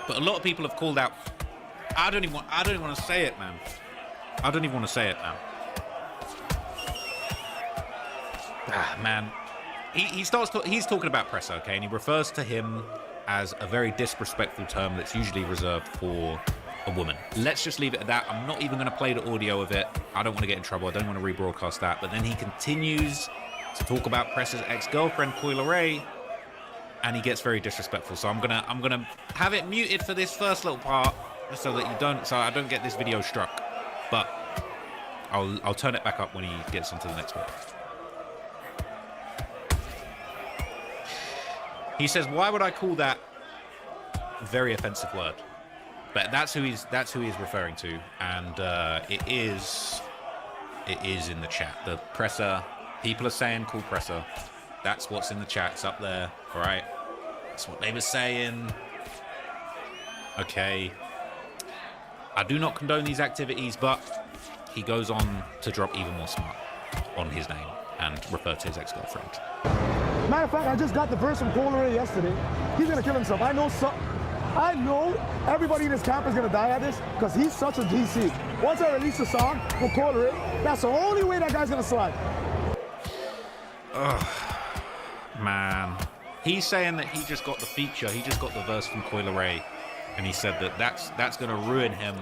but a lot of people have called out. I don't even want to say it, man. I don't even want to say it, man. Ah, man. He's talking about presser, okay, and he refers to him as a very disrespectful term that's usually reserved for a woman. Let's just leave it at that. I'm not even going to play the audio of it. I don't want to get in trouble. I don't want to rebroadcast that. But then he continues to talk about Presser's ex-girlfriend, Coyle Ray, and he gets very disrespectful. So I'm gonna have it muted for this first little part, so that I don't get this video struck. But I'll turn it back up when he gets onto the next bit. He says, "Why would I call that very offensive word?" But that's who he's referring to, and it is in the chat. The presser, people are saying call presser. That's what's in the chat. It's up there. All right, that's what they were saying. Okay. I do not condone these activities, but he goes on to drop even more smart on his name and refer to his ex-girlfriend. Matter of fact, I just got the verse from Coyle Ray yesterday. He's gonna kill himself. I know everybody in this camp is gonna die at this because he's such a DC. Once I release a song from Coyle Ray, that's the only way that guy's gonna slide. Ugh, man. He's saying that he just got the feature. He just got the verse from Coyle Ray, and he said that that's gonna ruin him,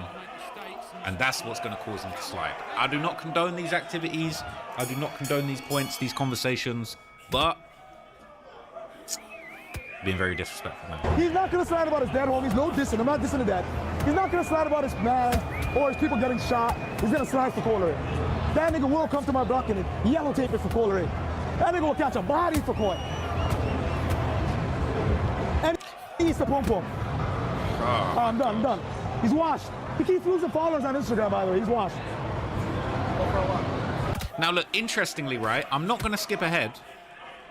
and that's what's gonna cause him to slide. I do not condone these activities. I do not condone these points, these conversations, but being very disrespectful, man. He's not gonna slide about his dead homies. No dissing. I'm not dissing to that. He's not gonna slide about his man or his people getting shot. He's gonna slide for Coyle Ray. That nigga will come to my block and yellow tape it for Coyle Ray. That nigga will catch a body for Coyle. And he eats the pom pom. I'm done. He's washed. He keeps losing followers on Instagram, by the way. He's washed. Now look, interestingly, right, I'm not gonna skip ahead.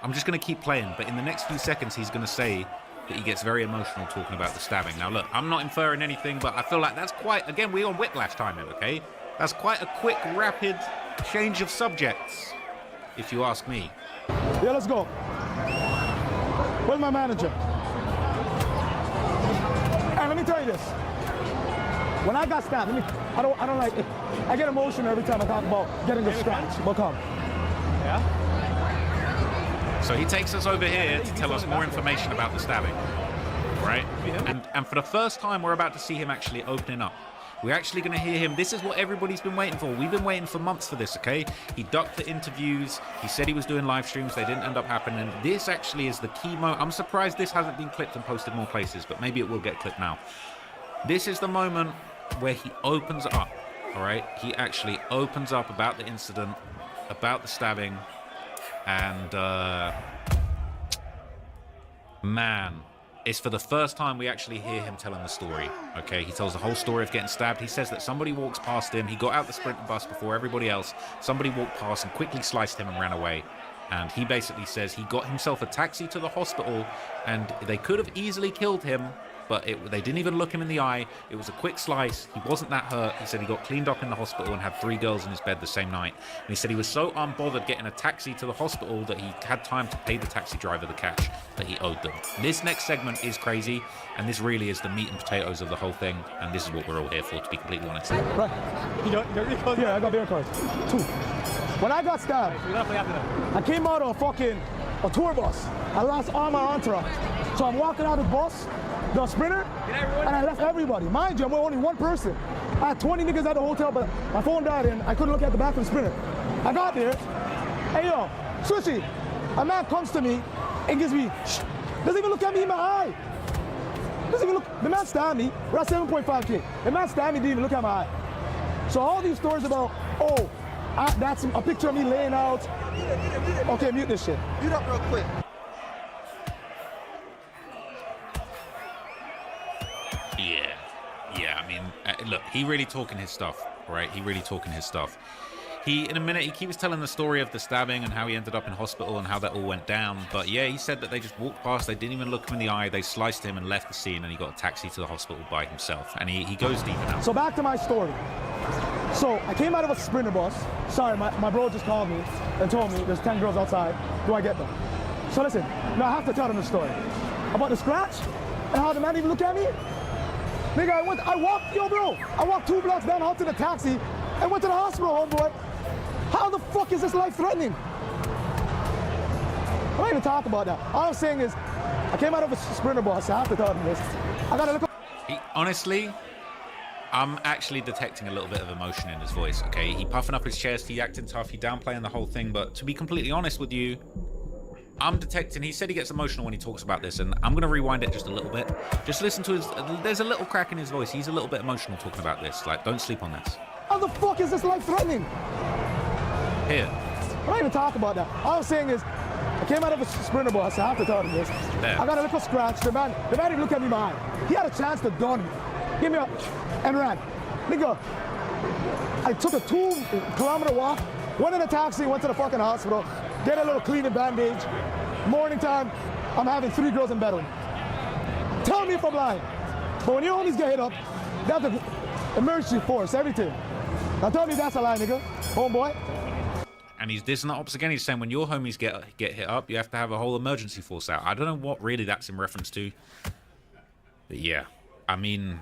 I'm just going to keep playing, but in the next few seconds, he's going to say that he gets very emotional talking about the stabbing. Now, look, I'm not inferring anything, but I feel like that's quite, again, we're on whiplash time here, okay? That's quite a quick, rapid change of subjects, if you ask me. Yeah, let's go. Where's my manager? And let me tell you this. When I got stabbed, I don't like it. I get emotional every time I talk about getting the scratch. But come. Yeah? So he takes us over here to tell us more information about the stabbing, right? And for the first time, we're about to see him actually opening up. We're actually going to hear him. This is what everybody's been waiting for. We've been waiting for months for this, okay? He ducked the interviews. He said he was doing live streams. They didn't end up happening. This actually is the key moment. I'm surprised this hasn't been clipped and posted more places, but maybe it will get clipped now. This is the moment where he opens up, all right? He actually opens up about the incident, about the stabbing. And, man, it's for the first time we actually hear him telling the story, okay? He tells the whole story of getting stabbed. He says that somebody walks past him. He got out the Sprinter bus before everybody else. Somebody walked past and quickly sliced him and ran away. And he basically says he got himself a taxi to the hospital, and they could have easily killed him, but they didn't even look him in the eye. It was a quick slice. He wasn't that hurt. He said he got cleaned up in the hospital and had 3 girls in his bed the same night. And he said he was so unbothered getting a taxi to the hospital that he had time to pay the taxi driver the cash that he owed them. This next segment is crazy, and this really is the meat and potatoes of the whole thing, and this is what we're all here for, to be completely honest. Right. Yeah, I got beer cards. 2. When I got stabbed, I came out of a tour bus. I lost all my entourage. So I'm walking out of the bus, the Sprinter, and I left everybody. Mind you, I'm only one person. I had 20 niggas at the hotel, but my phone died and I couldn't look at the back of the Sprinter. I got there. Hey, yo, Switchy, a man comes to me and gives me, doesn't even look at me in my eye. Doesn't even look, the man stabbed me. We're at 7.5K. The man stabbed me, didn't even look at my eye. So all these stories about, oh, that's a picture of me laying out. Okay, mute this shit. Mute up real quick. look, he really talking his stuff, right? He really talking his stuff. In a minute, he keeps telling the story of the stabbing and how he ended up in hospital and how that all went down. But yeah, he said that they just walked past, they didn't even look him in the eye, they sliced him and left the scene, and he got a taxi to the hospital by himself. And he goes deep now. So back to my story. So I came out of a Sprinter bus. Sorry, my bro just called me and told me there's 10 girls outside. Do I get them? So listen, now I have to tell them the story. About the scratch and how the man even looked at me. Nigga, I walked 2 blocks down out to the taxi and went to the hospital, homeboy. How the fuck is this life threatening? I don't even talk about that. All I'm saying is, I came out of a Sprinter bus. I have to tell them this. I gotta look. Honestly, I'm actually detecting a little bit of emotion in his voice, okay? He puffing up his chest, he acting tough, he downplaying the whole thing, but to be completely honest with you, I'm detecting, he said he gets emotional when he talks about this, and I'm gonna rewind it just a little bit. Just listen to there's a little crack in his voice. He's a little bit emotional talking about this. Like, don't sleep on this. How the fuck is this life threatening? Here. I don't even talk about that. All I'm saying is, I came out of a Sprinter bus. I have to tell them this. There. I got a little scratch. The man didn't look at me in my eye. He had a chance to gun me. Give me and ran. Nigga, I took a 2-kilometer walk, went in a taxi, went to the fucking hospital, get a little cleaning bandage. Morning time, I'm having 3 girls in bed with me. Tell me if I'm lying. But when your homies get hit up, that's the emergency force, everything. Now tell me that's a lie, nigga. Homeboy. And he's dissing the ops again. He's saying when your homies get hit up, you have to have a whole emergency force out. I don't know what really that's in reference to. But yeah, I mean,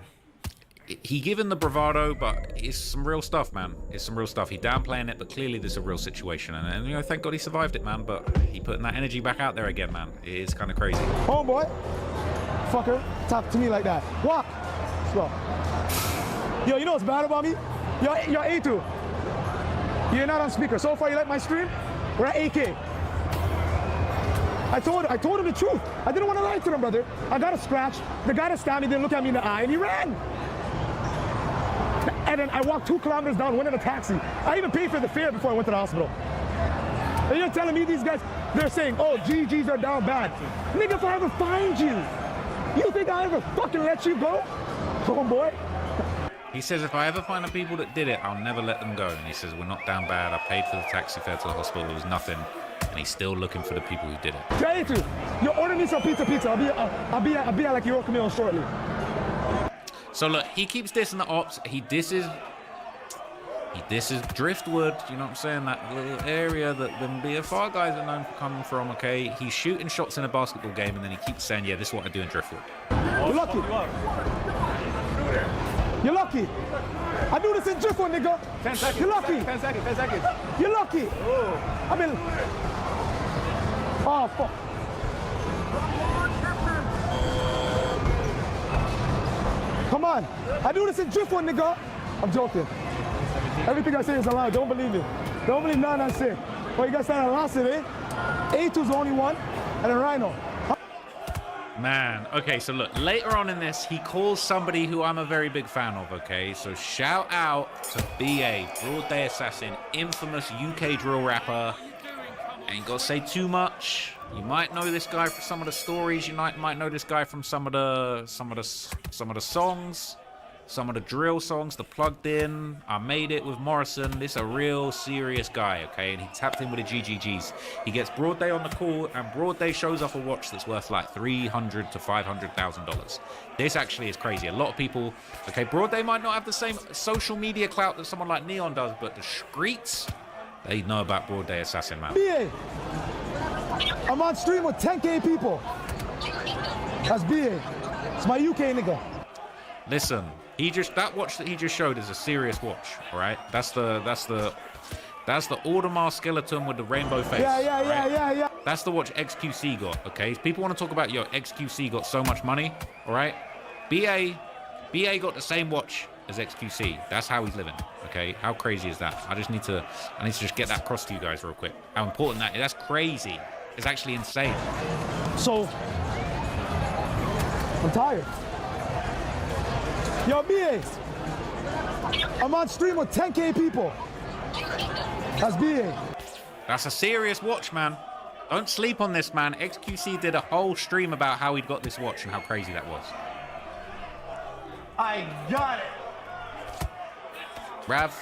he given the bravado, but it's some real stuff, man. It's some real stuff. He downplaying it, but clearly there's a real situation. And you know, thank God he survived it, man. But he putting that energy back out there again, man. It is kind of crazy. Homeboy, fucker, talk to me like that. Walk. Slow. Yo, you know what's bad about me? Yo, A2. You're not on speaker. So far, you like my stream? We're at 8K. I told him the truth. I didn't want to lie to him, brother. I got a scratch. The guy that stabbed me didn't look at me in the eye, and he ran. And then I walked 2 kilometers down, went in a taxi. I even paid for the fare before I went to the hospital. And you're telling me these guys, they're saying, oh, GGs are down bad. Nigga, if I ever find you, you think I ever fucking let you go? Homeboy. He says, if I ever find the people that did it, I'll never let them go. And he says, we're not down bad. I paid for the taxi fare to the hospital. It was nothing. And he's still looking for the people who did it. J2, you order me some pizza. I'll be at like Euro Camille shortly. So look, he keeps dissing the ops. He disses Driftwood. You know what I'm saying? That little area that the BFR guys are known for coming from. Okay, he's shooting shots in a basketball game, and then he keeps saying, yeah, this is what I do in Driftwood. You're lucky. You're lucky. I do this in Driftwood, nigga. 10 seconds. You're lucky. 10 seconds. 10 seconds. You're lucky. Oh. I mean, oh fuck. Come on. I do this in Driftwood, nigga. I'm joking. Everything I say is a lie. Don't believe it. Don't believe nothing I say. Well, you guys started last it, eh? A2's the only one, and a Rhino. Man, okay, so look, later on in this, he calls somebody who I'm a very big fan of, okay? So shout out to BA, Broad Day Assassin, infamous UK drill rapper. Ain't gotta say too much. You might know this guy from some of the stories. You might know this guy from some of the songs, some of the drill songs, the Plugged In, I Made It with Morrison. This is a real serious guy, okay? And he tapped in with the GGGs. He gets Broad Day on the call, and Broad Day shows off a watch that's worth like $300,000 to $500,000. This actually is crazy. A lot of people, okay, Broad Day might not have the same social media clout that someone like Neon does, but the streets, they know about Broad Day Assassin, man. BA, I'm on stream with 10K people. That's BA. It's my UK nigga. Listen, that watch that he just showed is a serious watch, all right? That's the Audemars skeleton with the rainbow face. Yeah. That's the watch XQC got, okay? People want to talk about, yo, XQC got so much money, all right? BA got the same watch as XQC. That's how he's living, okay? How crazy is that? I need to just get that across to you guys real quick. How important that's crazy. It's actually insane. So, I'm tired. Yo, BA, I'm on stream with 10K people. That's BA. That's a serious watch, man. Don't sleep on this, man. XQC did a whole stream about how he'd got this watch and how crazy that was. I got it. Rav.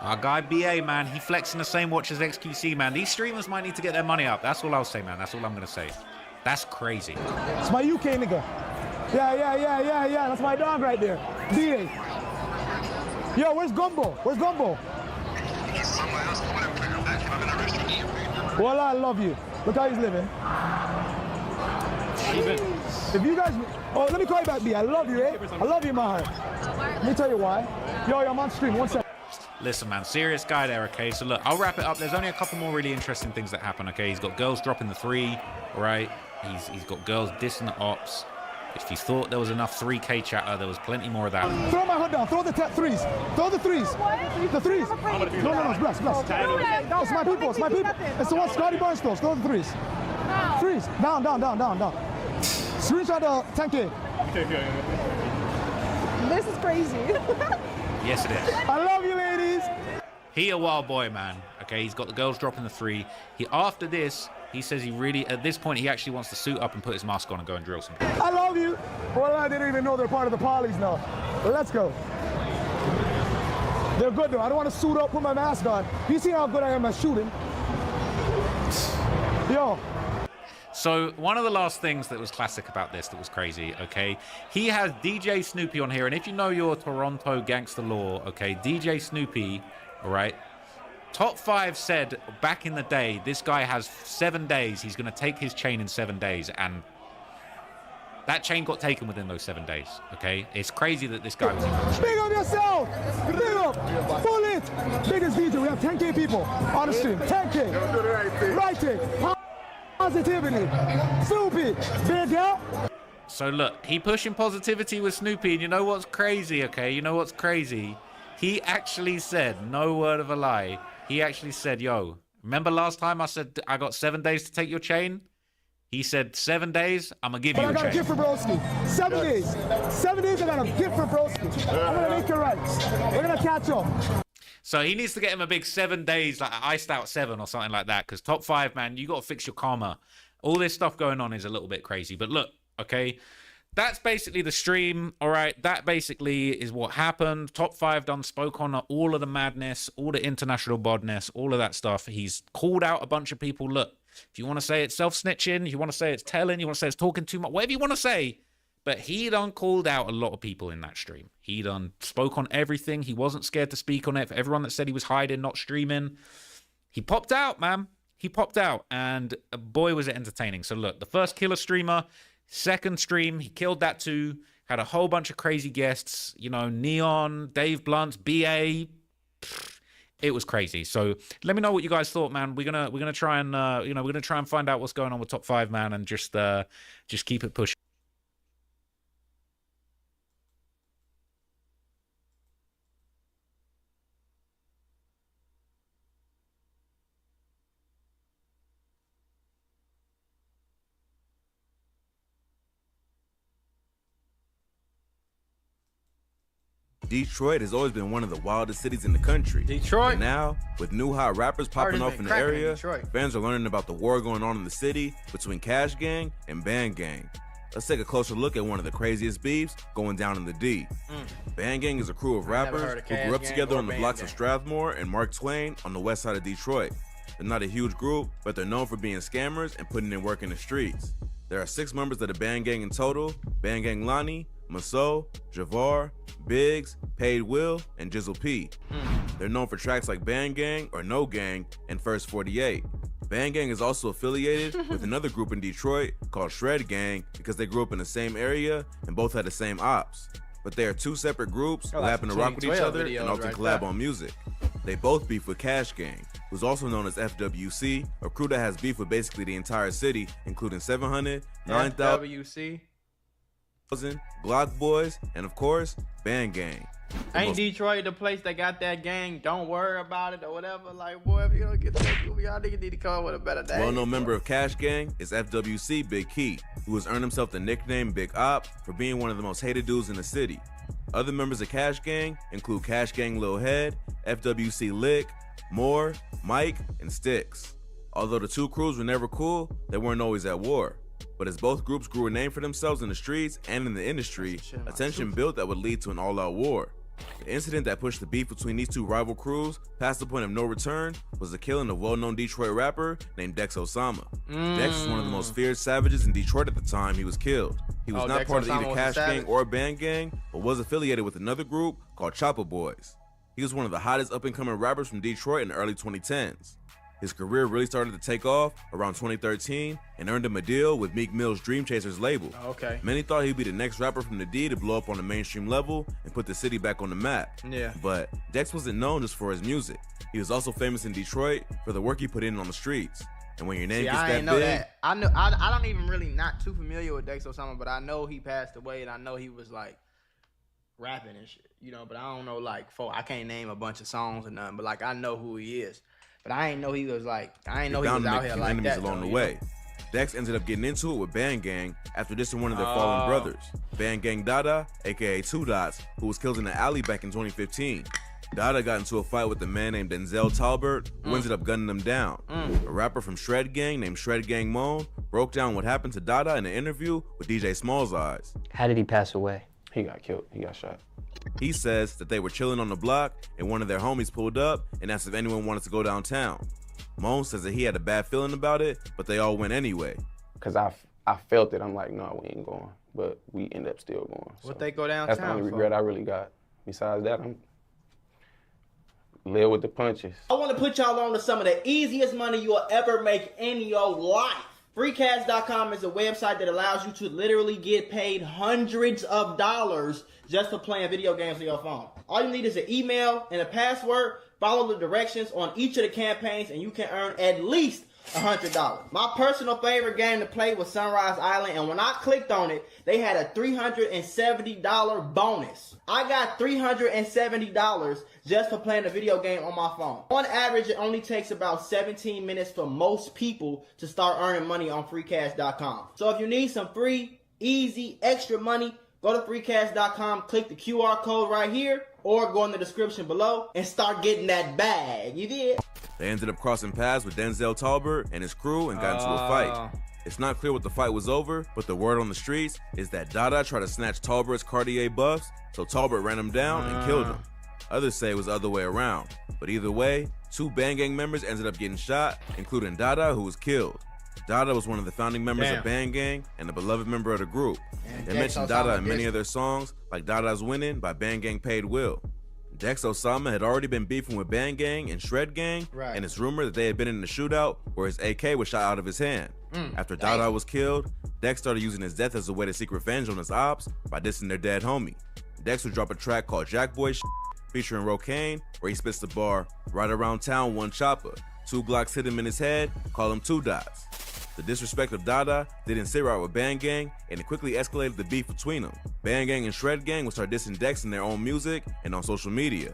Our guy BA, man, he flexing the same watch as XQC, man. These streamers might need to get their money up. That's all I'll say, man. That's all I'm gonna say. That's crazy. It's my UK nigga. Yeah. That's my dog right there. BA. Yo, where's Gumbo? Well, I love you. Look how he's living. If you guys, let me call you back, B. I love you, eh? I love you in my heart. Let me tell you why. Yo, I'm on stream. 1 second. Listen, man, serious guy there, okay? So look, I'll wrap it up. There's only a couple more really interesting things that happen, okay? He's got girls dropping the 3, right? He's got girls dissing the ops. If you thought there was enough 3K chatter, there was plenty more of that. Throw my hood down. Throw the threes. Throw the threes. The threes. No. It's blessed. It's my people. It's my people. It's the one Scotty Barnes throws. Throw the threes. Threes. Down. Screenshot the 10K. This is crazy. Yes, it is. I love you, ladies. He a wild boy, man. Okay, he's got the girls dropping the 3. After this, he says he really, at this point, he actually wants to suit up and put his mask on and go and drill some people. I love you. Well, I didn't even know they're part of the polys now. Let's go. They're good, though. I don't want to suit up, put my mask on. You see how good I am at shooting? Yo. So one of the last things that was classic about this that was crazy, okay, he has DJ Snoopy on here, and if you know your Toronto gangster law, okay, DJ Snoopy, all right, Top 5 said back in the day, this guy has 7 days, he's going to take his chain in 7 days, and that chain got taken within those 7 days, okay? It's crazy that this guy was... Big up yourself! Big up! Pull it! Biggest DJ, we have 10K people on the stream. 10K! Writing! Positivity! Snoopy! Big girl! So look, he pushing positivity with Snoopy, and you know what's crazy, okay? You know what's crazy? He actually said, no word of a lie, he actually said, yo, remember last time I said I got 7 days to take your chain? He said, 7 days, I'm going to give you a chain. I got a gift for Broski. 7 days. 7 days, I got a gift for Broski. I'm going to make it right. We're going to catch up. So he needs to get him a big 7 days, like iced out 7 or something like that. Because Top 5, man, you got to fix your karma. All this stuff going on is a little bit crazy. But look, okay, that's basically the stream. All right, that basically is what happened. Top 5 done spoke on all of the madness, all the international bodness, all of that stuff. He's called out a bunch of people. Look, if you want to say it's self-snitching, you want to say it's telling, you want to say it's talking too much, whatever you want to say. But he done called out a lot of people in that stream. He done spoke on everything. He wasn't scared to speak on it. For everyone that said he was hiding, not streaming, he popped out, man. He popped out, and boy, was it entertaining. So look, the first killer streamer, second stream, he killed that too. Had a whole bunch of crazy guests, you know, Neon, Dave Blunt, BA. It was crazy. So let me know what you guys thought, man. We're gonna try and we're gonna try and find out what's going on with Top 5, man, and just keep it pushing. Detroit has always been one of the wildest cities in the country. Detroit. But now, with new hot rappers popping off in the area, Detroit. fans are learning about the war going on in the city between Cash Gang and Band Gang. Let's take a closer look at one of the craziest beefs going down in the D. Band Gang is a crew of rappers who grew up together on the blocks of Strathmore and Mark Twain on the west side of Detroit. They're not a huge group, but they're known for being scammers and putting in work in the streets. There are 6 members of the Band Gang in total: Band Gang Lonnie, Maso, Javar, Biggs, Paid Will, and Jizzle P. They're known for tracks like Band Gang or No Gang and First 48. Band Gang is also affiliated with another group in Detroit called Shred Gang because they grew up in the same area and both had the same ops. But they are 2 separate groups who happen to rock with each other and often collab on music. They both beef with Cash Gang, who's also known as FWC, a crew that has beef with basically the entire city, including 700, 9,000, FWC. Glock Boys, and of course, Band Gang. Ain't Detroit the place that got that gang? Don't worry about it or whatever. Like, boy, if you don't get that, y'all niggas need to come up with a better name. Well-known member of Cash Gang is FWC Big Key, who has earned himself the nickname Big Op for being one of the most hated dudes in the city. Other members of Cash Gang include Cash Gang Lil Head, FWC Lick, Moore, Mike, and Sticks. Although the 2 crews were never cool, they weren't always at war. But as both groups grew a name for themselves in the streets and in the industry, a tension built that would lead to an all-out war. The incident that pushed the beef between these two rival crews past the point of no return was the killing of well-known Detroit rapper named Dex Osama. Dex was one of the most feared savages in Detroit at the time he was killed. He was not Dex part of Osama either was a Cash Gang savage? or Band Gang, but was affiliated with another group called Chopper Boys. He was one of the hottest up-and-coming rappers from Detroit in the early 2010s. His career really started to take off around 2013 and earned him a deal with Meek Mill's Dream Chasers label. Okay. Many thought he'd be the next rapper from the D to blow up on the mainstream level and put the city back on the map. Yeah. But Dex wasn't known just for his music. He was also famous in Detroit for the work he put in on the streets. And when your name See, gets I that ain't know big, that. I don't even really not too familiar with Dex Osama, but I know he passed away and I know he was like rapping and shit, you know, but I don't know like I can't name a bunch of songs or nothing, but like I know who he is. But I ain't know he was like I ain't know he was out here like enemies that along though, the you way. know? Dex ended up getting into it with Band Gang after dissing one of their fallen brothers, Band Gang Dada, aka Two Dots, who was killed in the alley back in 2015. Dada got into a fight with a man named Denzel Talbert, who ended up gunning him down. A rapper from Shred Gang named Shred Gang Moan broke down what happened to Dada in an interview with DJ Small's Eyes. How did he pass away? He got killed. He got shot. He says that they were chilling on the block and one of their homies pulled up and asked if anyone wanted to go downtown. Moan says that he had a bad feeling about it, but they all went anyway. Cause I felt it. I'm like, no, we ain't going. But we end up still going. What they go downtown That's the only regret I really got. Besides that, I'm live with the punches. I want to put y'all on to some of the easiest money you'll ever make in your life. Freecash.com is a website that allows you to literally get paid hundreds of dollars just for playing video games on your phone. All you need is an email and a password. Follow the directions on each of the campaigns and you can earn at least $100. My personal favorite game to play was Sunrise Island, and when I clicked on it, they had a $370 bonus. I got $370 just for playing a video game on my phone. On average, it only takes about 17 minutes for most people to start earning money on freecash.com. So if you need some free, easy, extra money, go to freecash.com, click the QR code right here, or go in the description below and start getting that bag. You did? They ended up crossing paths with Denzel Talbert and his crew and got into a fight. It's not clear what the fight was over, but the word on the streets is that Dada tried to snatch Talbert's Cartier buffs, so Talbert ran him down and killed him. Others say it was the other way around, but either way, 2 Band Gang members ended up getting shot, including Dada, who was killed. Dada was one of the founding members of Band Gang and a beloved member of the group. They mentioned Dada in many of their songs, like Dada's Winning by Band Gang Paid Will. Dex Osama had already been beefing with Band Gang and Shred Gang, and it's rumored that they had been in a shootout where his AK was shot out of his hand. After Dada was killed, Dex started using his death as a way to seek revenge on his ops by dissing their dead homie. Dex would drop a track called Jackboy featuring Rocane, where he spits the bar, right around town, one chopper. 2 Glocks hit him in his head, call him 2 Dots. The disrespect of Dada didn't sit right with Band Gang, and it quickly escalated the beef between them. Band Gang and Shred Gang would start dissing Dex in their own music and on social media.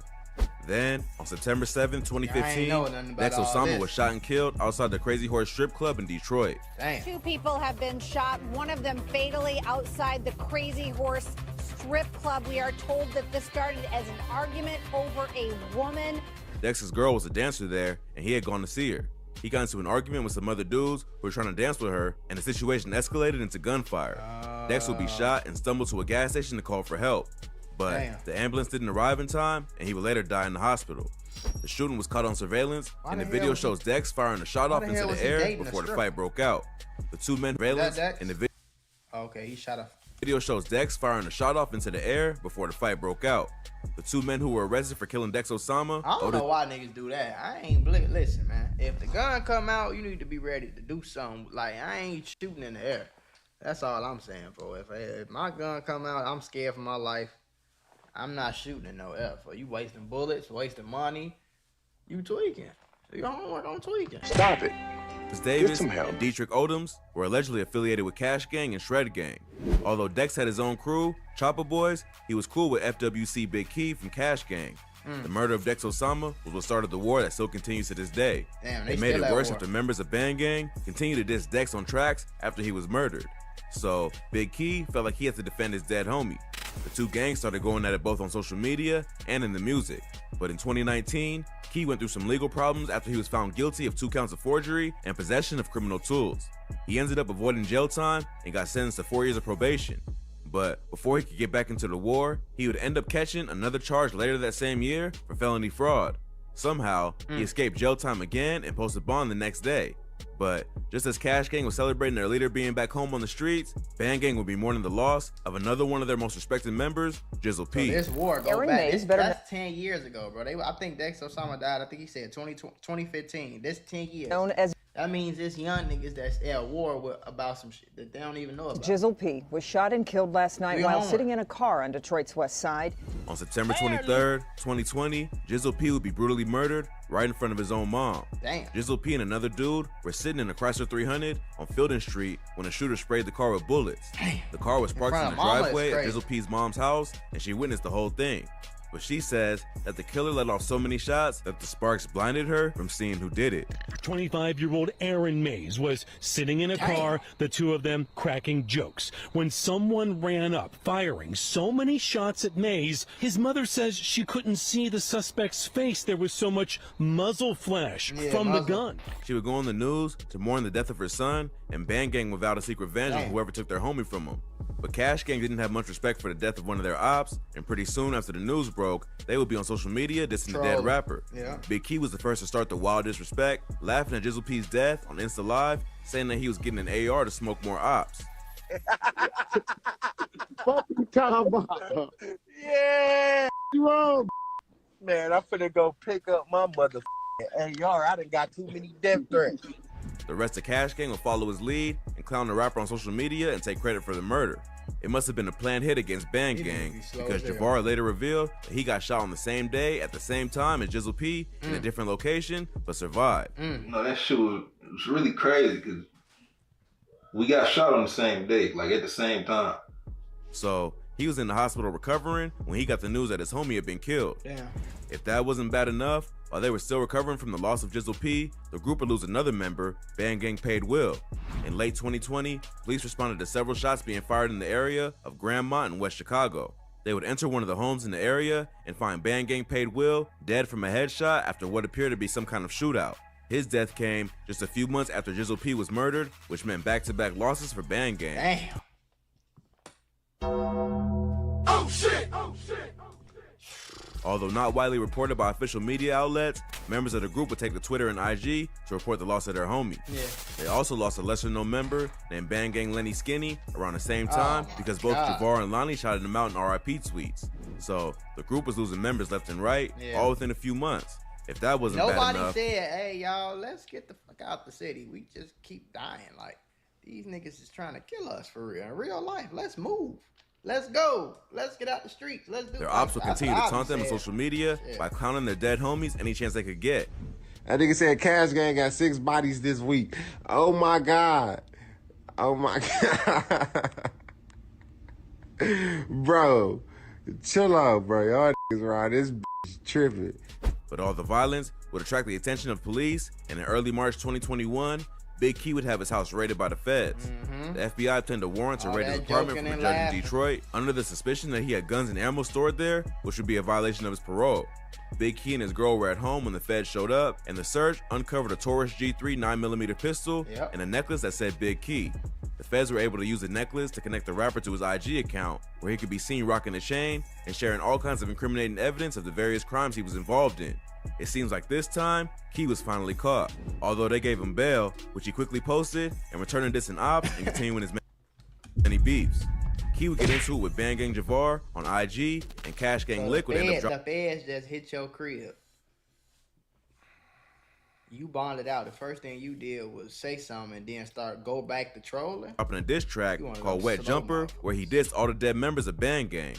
Then, on September 7, 2015, Dex Osama was shot and killed outside the Crazy Horse Strip Club in Detroit. Damn. 2 people have been shot, one of them fatally outside the Crazy Horse Strip Club. We are told that this started as an argument over a woman. Dex's girl was a dancer there, and he had gone to see her. He got into an argument with some other dudes who were trying to dance with her, and the situation escalated into gunfire. Dex would be shot and stumble to a gas station to call for help. But the ambulance didn't arrive in time, and he would later die in the hospital. The shooting was caught on surveillance, and the video shows Dex firing a shot off into the air before the fight broke out. The 2 men surveillance in the video. Okay, he shot a Video shows Dex firing a shot off into the air before the fight broke out. The 2 men who were arrested for killing Dex Osama. I don't know why niggas do that. I ain't listen, man. If the gun come out, you need to be ready to do something. Like, I ain't shooting in the air. That's all I'm saying, bro. If my gun come out, I'm scared for my life. I'm not shooting in no air. For you wasting bullets, wasting money, you tweaking. Do your homework on tweaking. Stop it. Davis and Dietrich Odoms were allegedly affiliated with Cash Gang and Shred Gang. Although Dex had his own crew, Chopper Boys, he was cool with FWC Big Key from Cash Gang. The murder of Dex Osama was what started the war that still continues to this day. Damn, it made it worse after members of Band Gang continued to diss Dex on tracks after he was murdered. So Big Key felt like he had to defend his dead homie. The two gangs started going at it both on social media and in the music. But in 2019, Key went through some legal problems after he was found guilty of 2 counts of forgery and possession of criminal tools. He ended up avoiding jail time and got sentenced to 4 years of probation. But before he could get back into the war, he would end up catching another charge later that same year for felony fraud. Somehow, he escaped jail time again and posted bond the next day. But just as Cash Gang was celebrating their leader being back home on the streets, Band Gang would be mourning the loss of another one of their most respected members, Jizzle P. So this war go back. That's 10 years ago, bro. I think Dexter Osama died. I think he said 2015. This 10 years. Known as that means it's young niggas that's at war with about some shit that they don't even know about. Jizzle P was shot and killed last night while sitting in a car on Detroit's west side. On September 23rd, 2020, Jizzle P would be brutally murdered right in front of his own mom. Damn. Jizzle P and another dude were sitting in a Chrysler 300 on Fielding Street when a shooter sprayed the car with bullets. Damn. The car was parked in the front of mama driveway is of crazy. Jizzle P's mom's house, and she witnessed the whole thing. But she says that the killer let off so many shots that the sparks blinded her from seeing who did it. 25-year-old Aaron Mays was sitting in a car, the two of them cracking jokes, when someone ran up, firing so many shots at Mays, his mother says she couldn't see the suspect's face. There was so much muzzle flash from the gun. She would go on the news to mourn the death of her son, and Band Gang would vow to seek revenge on whoever took their homie from him. But Cash Gang didn't have much respect for the death of one of their ops, and pretty soon after the news broke, they would be on social media dissing the dead rapper. Yeah. Big Key was the first to start the wild disrespect, laughing at Jizzle P's death on Insta Live, saying that he was getting an AR to smoke more ops. What you talking about? Yeah, you wrong. Man, I'm finna go pick up my motherfucking AR. I done got too many death threats. The rest of Cash Gang would follow his lead and clown the rapper on social media and take credit for the murder. It must have been a planned hit against Band Gang because Javar later revealed that he got shot on the same day at the same time as Jizzle P in a different location, but survived. No, that shit was really crazy because we got shot on the same day, like at the same time. So he was in the hospital recovering when he got the news that his homie had been killed. Damn. If that wasn't bad enough, while they were still recovering from the loss of Jizzle P, the group would lose another member, Band Gang Paid Will. In late 2020, police responded to several shots being fired in the area of Grandmont in West Chicago. They would enter one of the homes in the area and find Band Gang Paid Will dead from a headshot after what appeared to be some kind of shootout. His death came just a few months after Jizzle P was murdered, which meant back-to-back losses for Band Gang. Damn. Oh shit! Oh shit! Although not widely reported by official media outlets, members of the group would take to Twitter and IG to report the loss of their homie. Yeah. They also lost a lesser-known member named Band Gang Lenny Skinny around the same time because both Javar and Lonnie shouted him out in RIP tweets. So the group was losing members left and right, all within a few months. If that wasn't bad enough. Nobody said, hey, y'all, let's get the fuck out the city. We just keep dying. Like, these niggas is trying to kill us for real. In real life, let's move. Let's go. Let's get out the streets. Let's do Their ops will continue to taunt them on social media by clowning their dead homies any chance they could get. That nigga said Cash Gang got 6 bodies this week. Oh my God. Oh my God. Bro, chill out, bro. Y'all niggas around this bitch tripping. But all the violence would attract the attention of police, and in early March 2021, Big Key would have his house raided by the feds. The FBI obtained a warrant to raid his apartment from a judge in Detroit under the suspicion that he had guns and ammo stored there, which would be a violation of his parole. Big Key and his girl were at home when the feds showed up, and the search uncovered a Taurus G3 9mm pistol and a necklace that said Big Key. The feds were able to use the necklace to connect the rapper to his IG account, where he could be seen rocking a chain and sharing all kinds of incriminating evidence of the various crimes he was involved in. It seems like this time, Key was finally caught, although they gave him bail, which he quickly posted and returned distant ops and continuing his many beefs. Key would get into it with Band Gang Javar on IG, and Cash Gang Lick would end up dropping. The feds just hit your crib. You bonded out. The first thing you did was say something and then go back to trolling. Dropping a diss track called Wet Jumper, where he dissed all the dead members of Band Gang.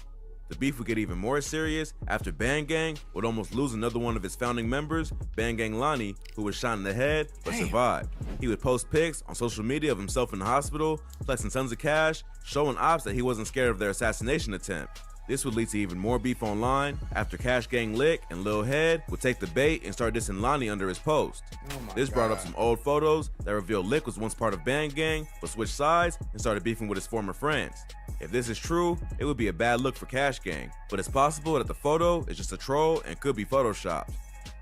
The beef would get even more serious after Band Gang would almost lose another one of its founding members, Band Gang Lonnie, who was shot in the head but survived. He would post pics on social media of himself in the hospital, flexing tons of cash, showing ops that he wasn't scared of their assassination attempt. This would lead to even more beef online after Cash Gang Lick and Lil Head would take the bait and start dissing Lonnie under his post. This brought up some old photos that revealed Lick was once part of Band Gang but switched sides and started beefing with his former friends. If this is true, it would be a bad look for Cash Gang, but it's possible that the photo is just a troll and could be photoshopped.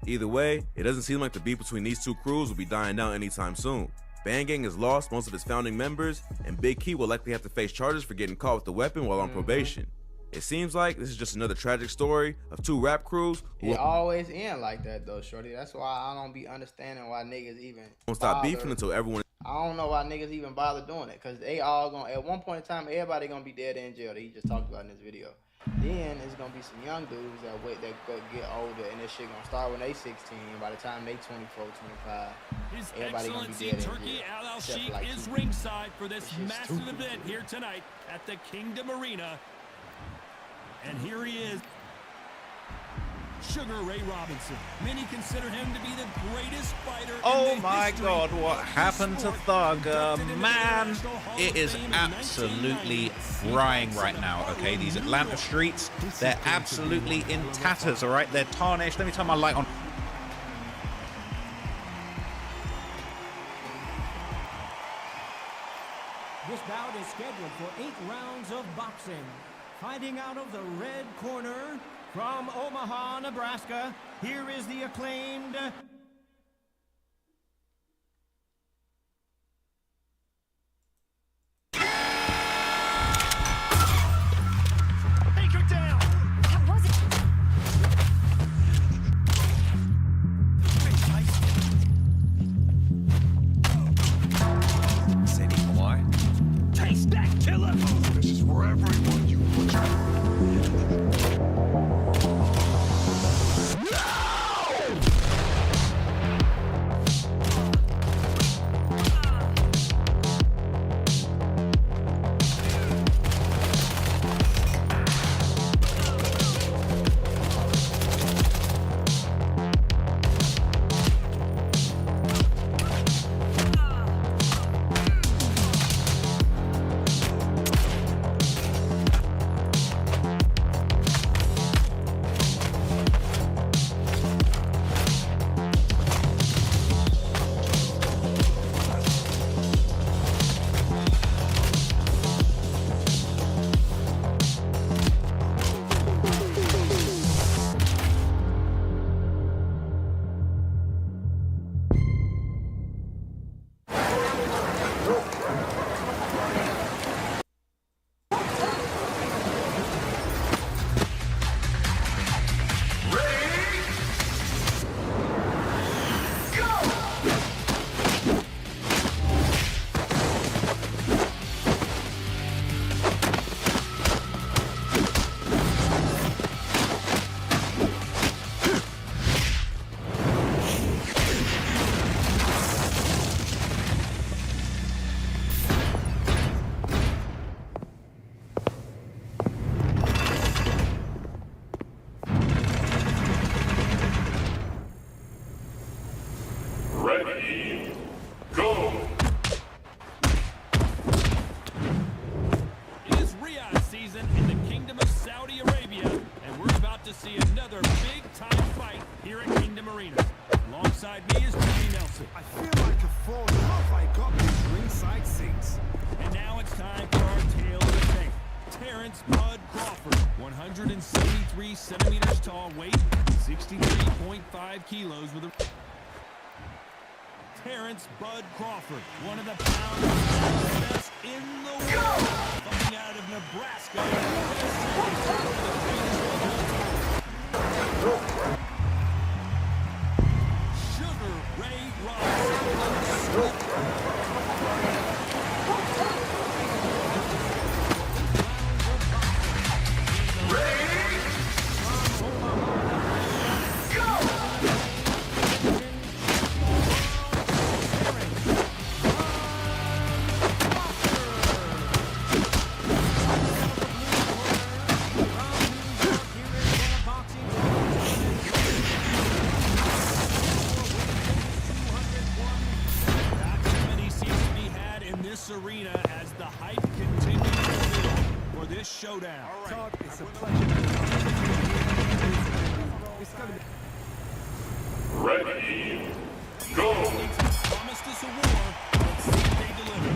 Either way, it doesn't seem like the beef between these two crews will be dying down anytime soon. Band Gang has lost most of its founding members, and Big Key will likely have to face charges for getting caught with the weapon while on probation. It seems like this is just another tragic story of two rap crews who It always end like that though, shorty. That's why I don't be understanding why niggas even won't stop bother. beefing until everyone. I don't know why niggas even bother doing it, cause they all gonna at one point in time everybody gonna be dead in jail that he just talked about in this video. Then it's gonna be some young dudes that go get older, and this shit gonna start when they 16. By the time they 24, 25, His everybody gonna be Excellency dead in Turkey jail. Al except Sheikh for like is 2 ringside for this shit's massive stupid. event here tonight at the Kingdom Arena. And here he is, Sugar Ray Robinson. Many consider him to be the greatest fighter Oh in the my history God, what happened to Thugger? Man, it is absolutely frying right now, okay? These Atlanta streets, they're absolutely in tatters, all right? They're tarnished. Let me turn my light on. This bout is scheduled for 8 rounds of boxing. Fighting out of the red corner from Omaha, Nebraska, here is the acclaimed Taste that, killer! This is for everyone, you Ready, go! It is Riyadh season in the Kingdom of Saudi Arabia, and we're about to see another big-time fight here at Kingdom Arena. Alongside me is Jimmy Nelson. I feel like a falling off. I got these ringside seats. And now it's time for our tale of the tape. Terrence Bud Crawford, 173 centimeters tall, weight 63.5 kilos with a... Terrence Bud Crawford, one of the best in the world, fighting out of Nebraska. Sugar Ray Robinson. Arena as the hype continues to build for this showdown. All right. It's a pleasure. Ready, go! Promised us a war. Let's see if they deliver.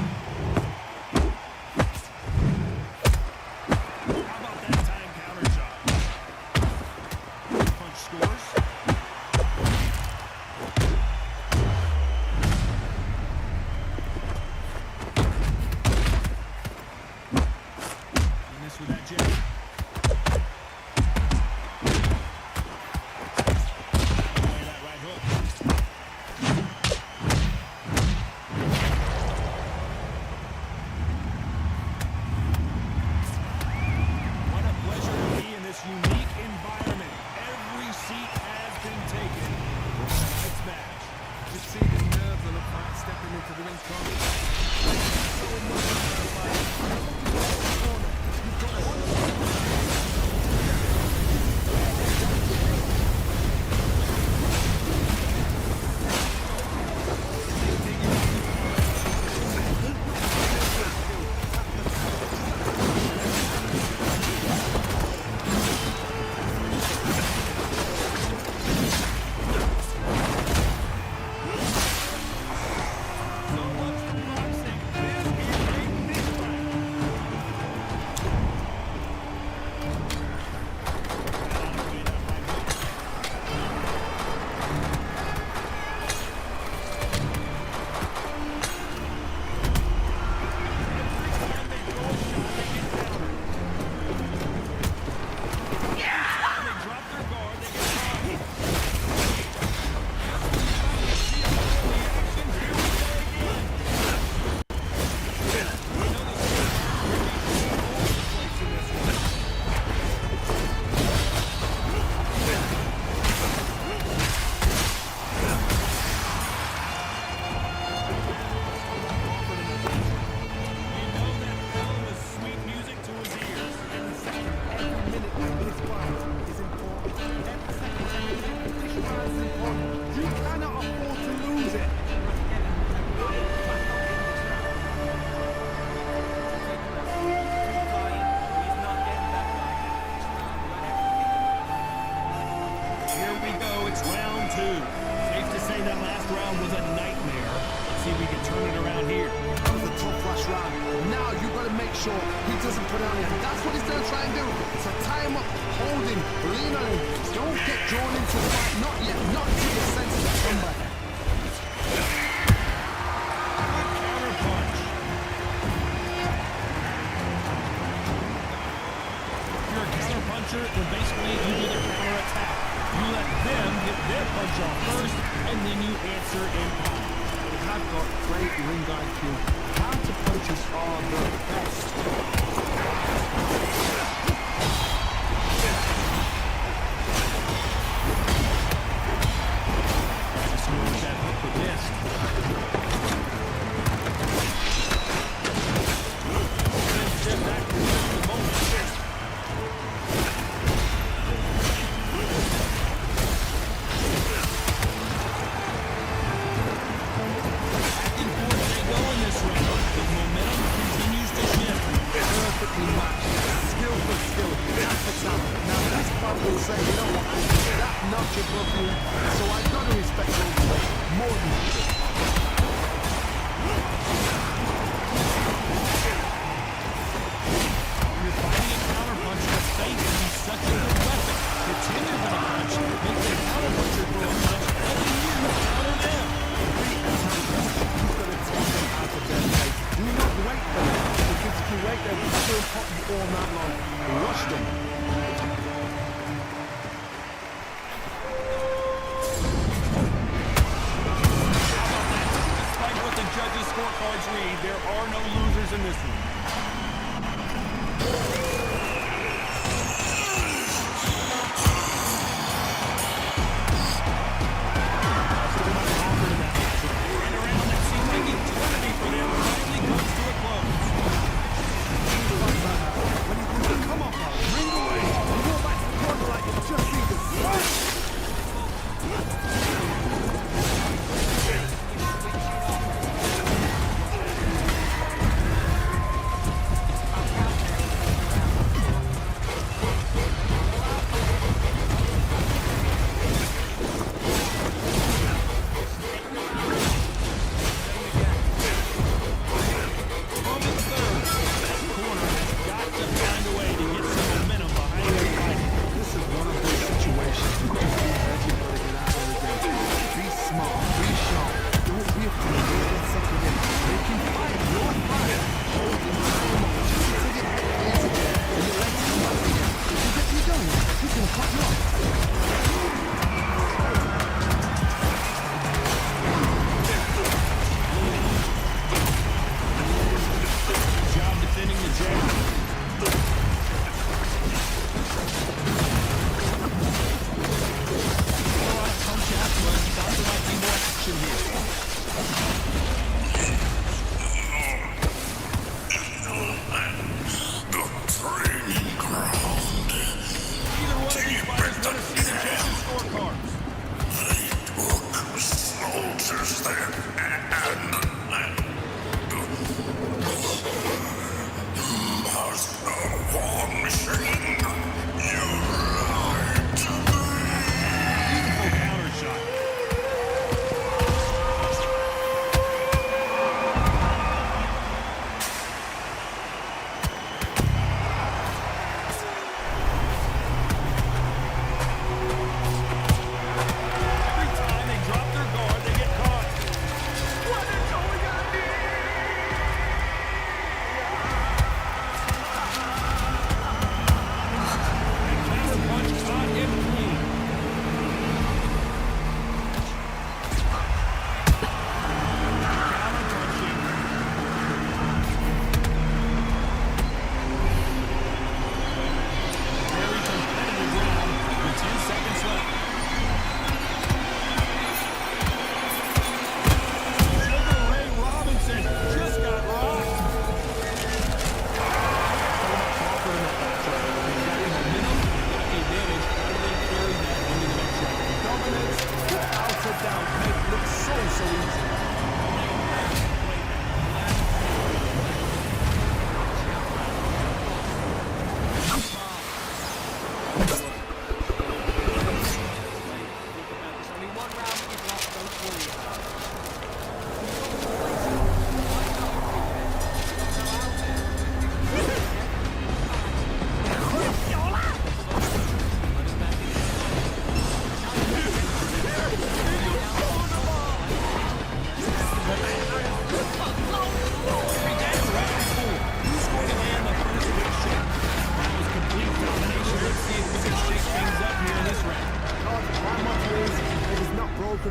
Without a doubt, make it look so easy.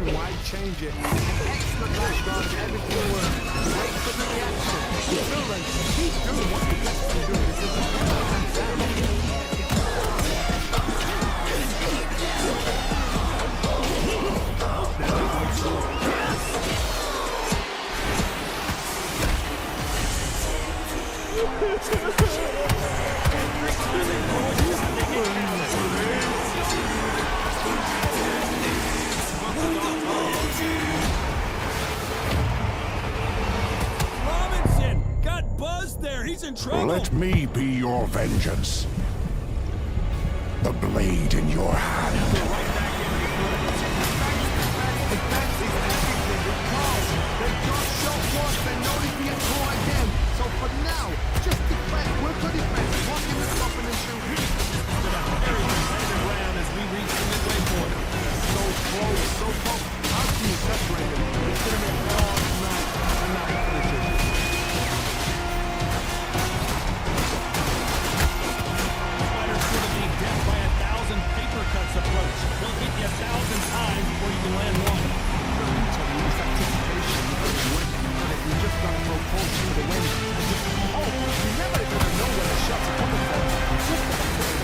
Why change it? An excellent last round, everything works. Wait for the reaction. Until then, keep doing what you're best to do. This is Robinson got buzzed there. He's in trouble. Let me be your vengeance. The blade in your hand. So for now, just defend, work on defense, walk in the stopping and shooting. Very competitive round as we reach the midway point. So close, so close. How can you separate them? It's going to be a hard night and not finishing. Fighters sort of being death by 1,000 paper cuts approach. They'll hit you 1,000 times before you can land one. This anticipation of winning, and if you just got to throw full to the wind and just hope, you never even know where the shots are coming from. Just the fact that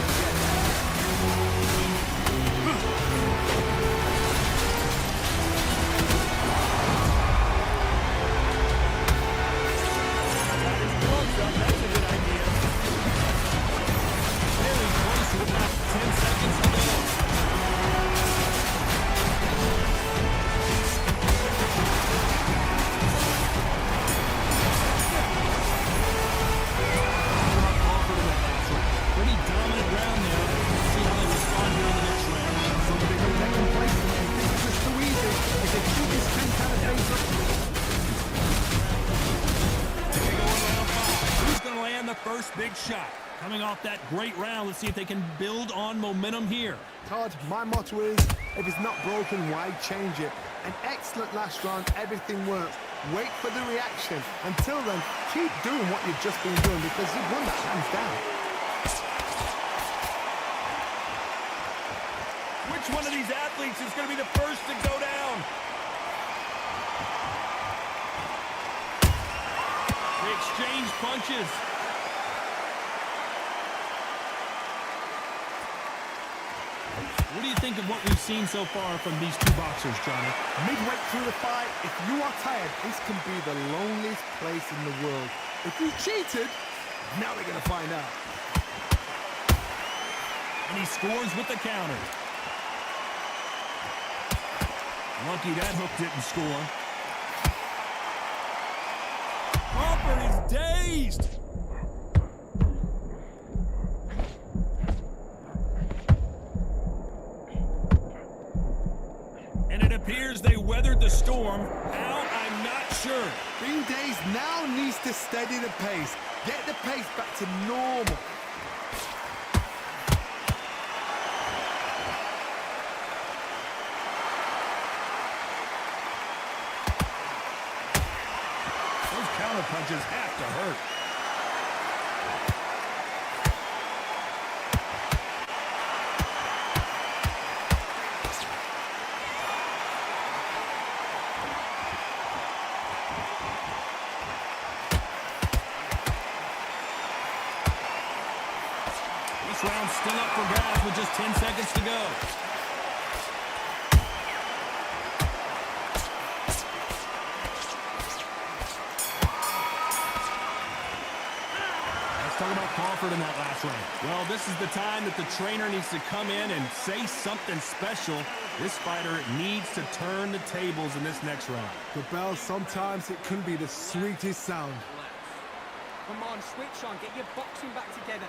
That's a good idea. Very close with about 10 seconds to go. Pretty dominant round there. We'll see how they respond here in the next round. so they don't take them place. This is just too easy. If they keep this same kind of pace up. Who's going to land the first big shot? Coming off that great round, let's see if they can build on momentum here. Todd, my motto is, if it's not broken, why change it? An excellent last round, everything works. Wait for the reaction. Until then, keep doing what you've just been doing because you've won that hands down. Which one of these athletes is going to be the first to go down? They exchange punches. What do you think of what we've seen so far from these two boxers, Johnny? Midway through the fight, if you are tired, this can be the loneliest place in the world. If you cheated, now they're going to find out. And he scores with the counter. Lucky that hook didn't score. Crawford is dazed. And it appears they weathered the storm. How? I'm not sure. Being dazed now needs to steady the pace. Get the pace back to normal. Those counter punches have to hurt. This round's still up for grabs with just 10 seconds to go. Let's talk about Paul suffered in that last round. Well, this is the time that the trainer needs to come in and say something special. This fighter needs to turn the tables in this next round. The bell, sometimes it can be the sweetest sound. Come on, switch on. Get your boxing back together.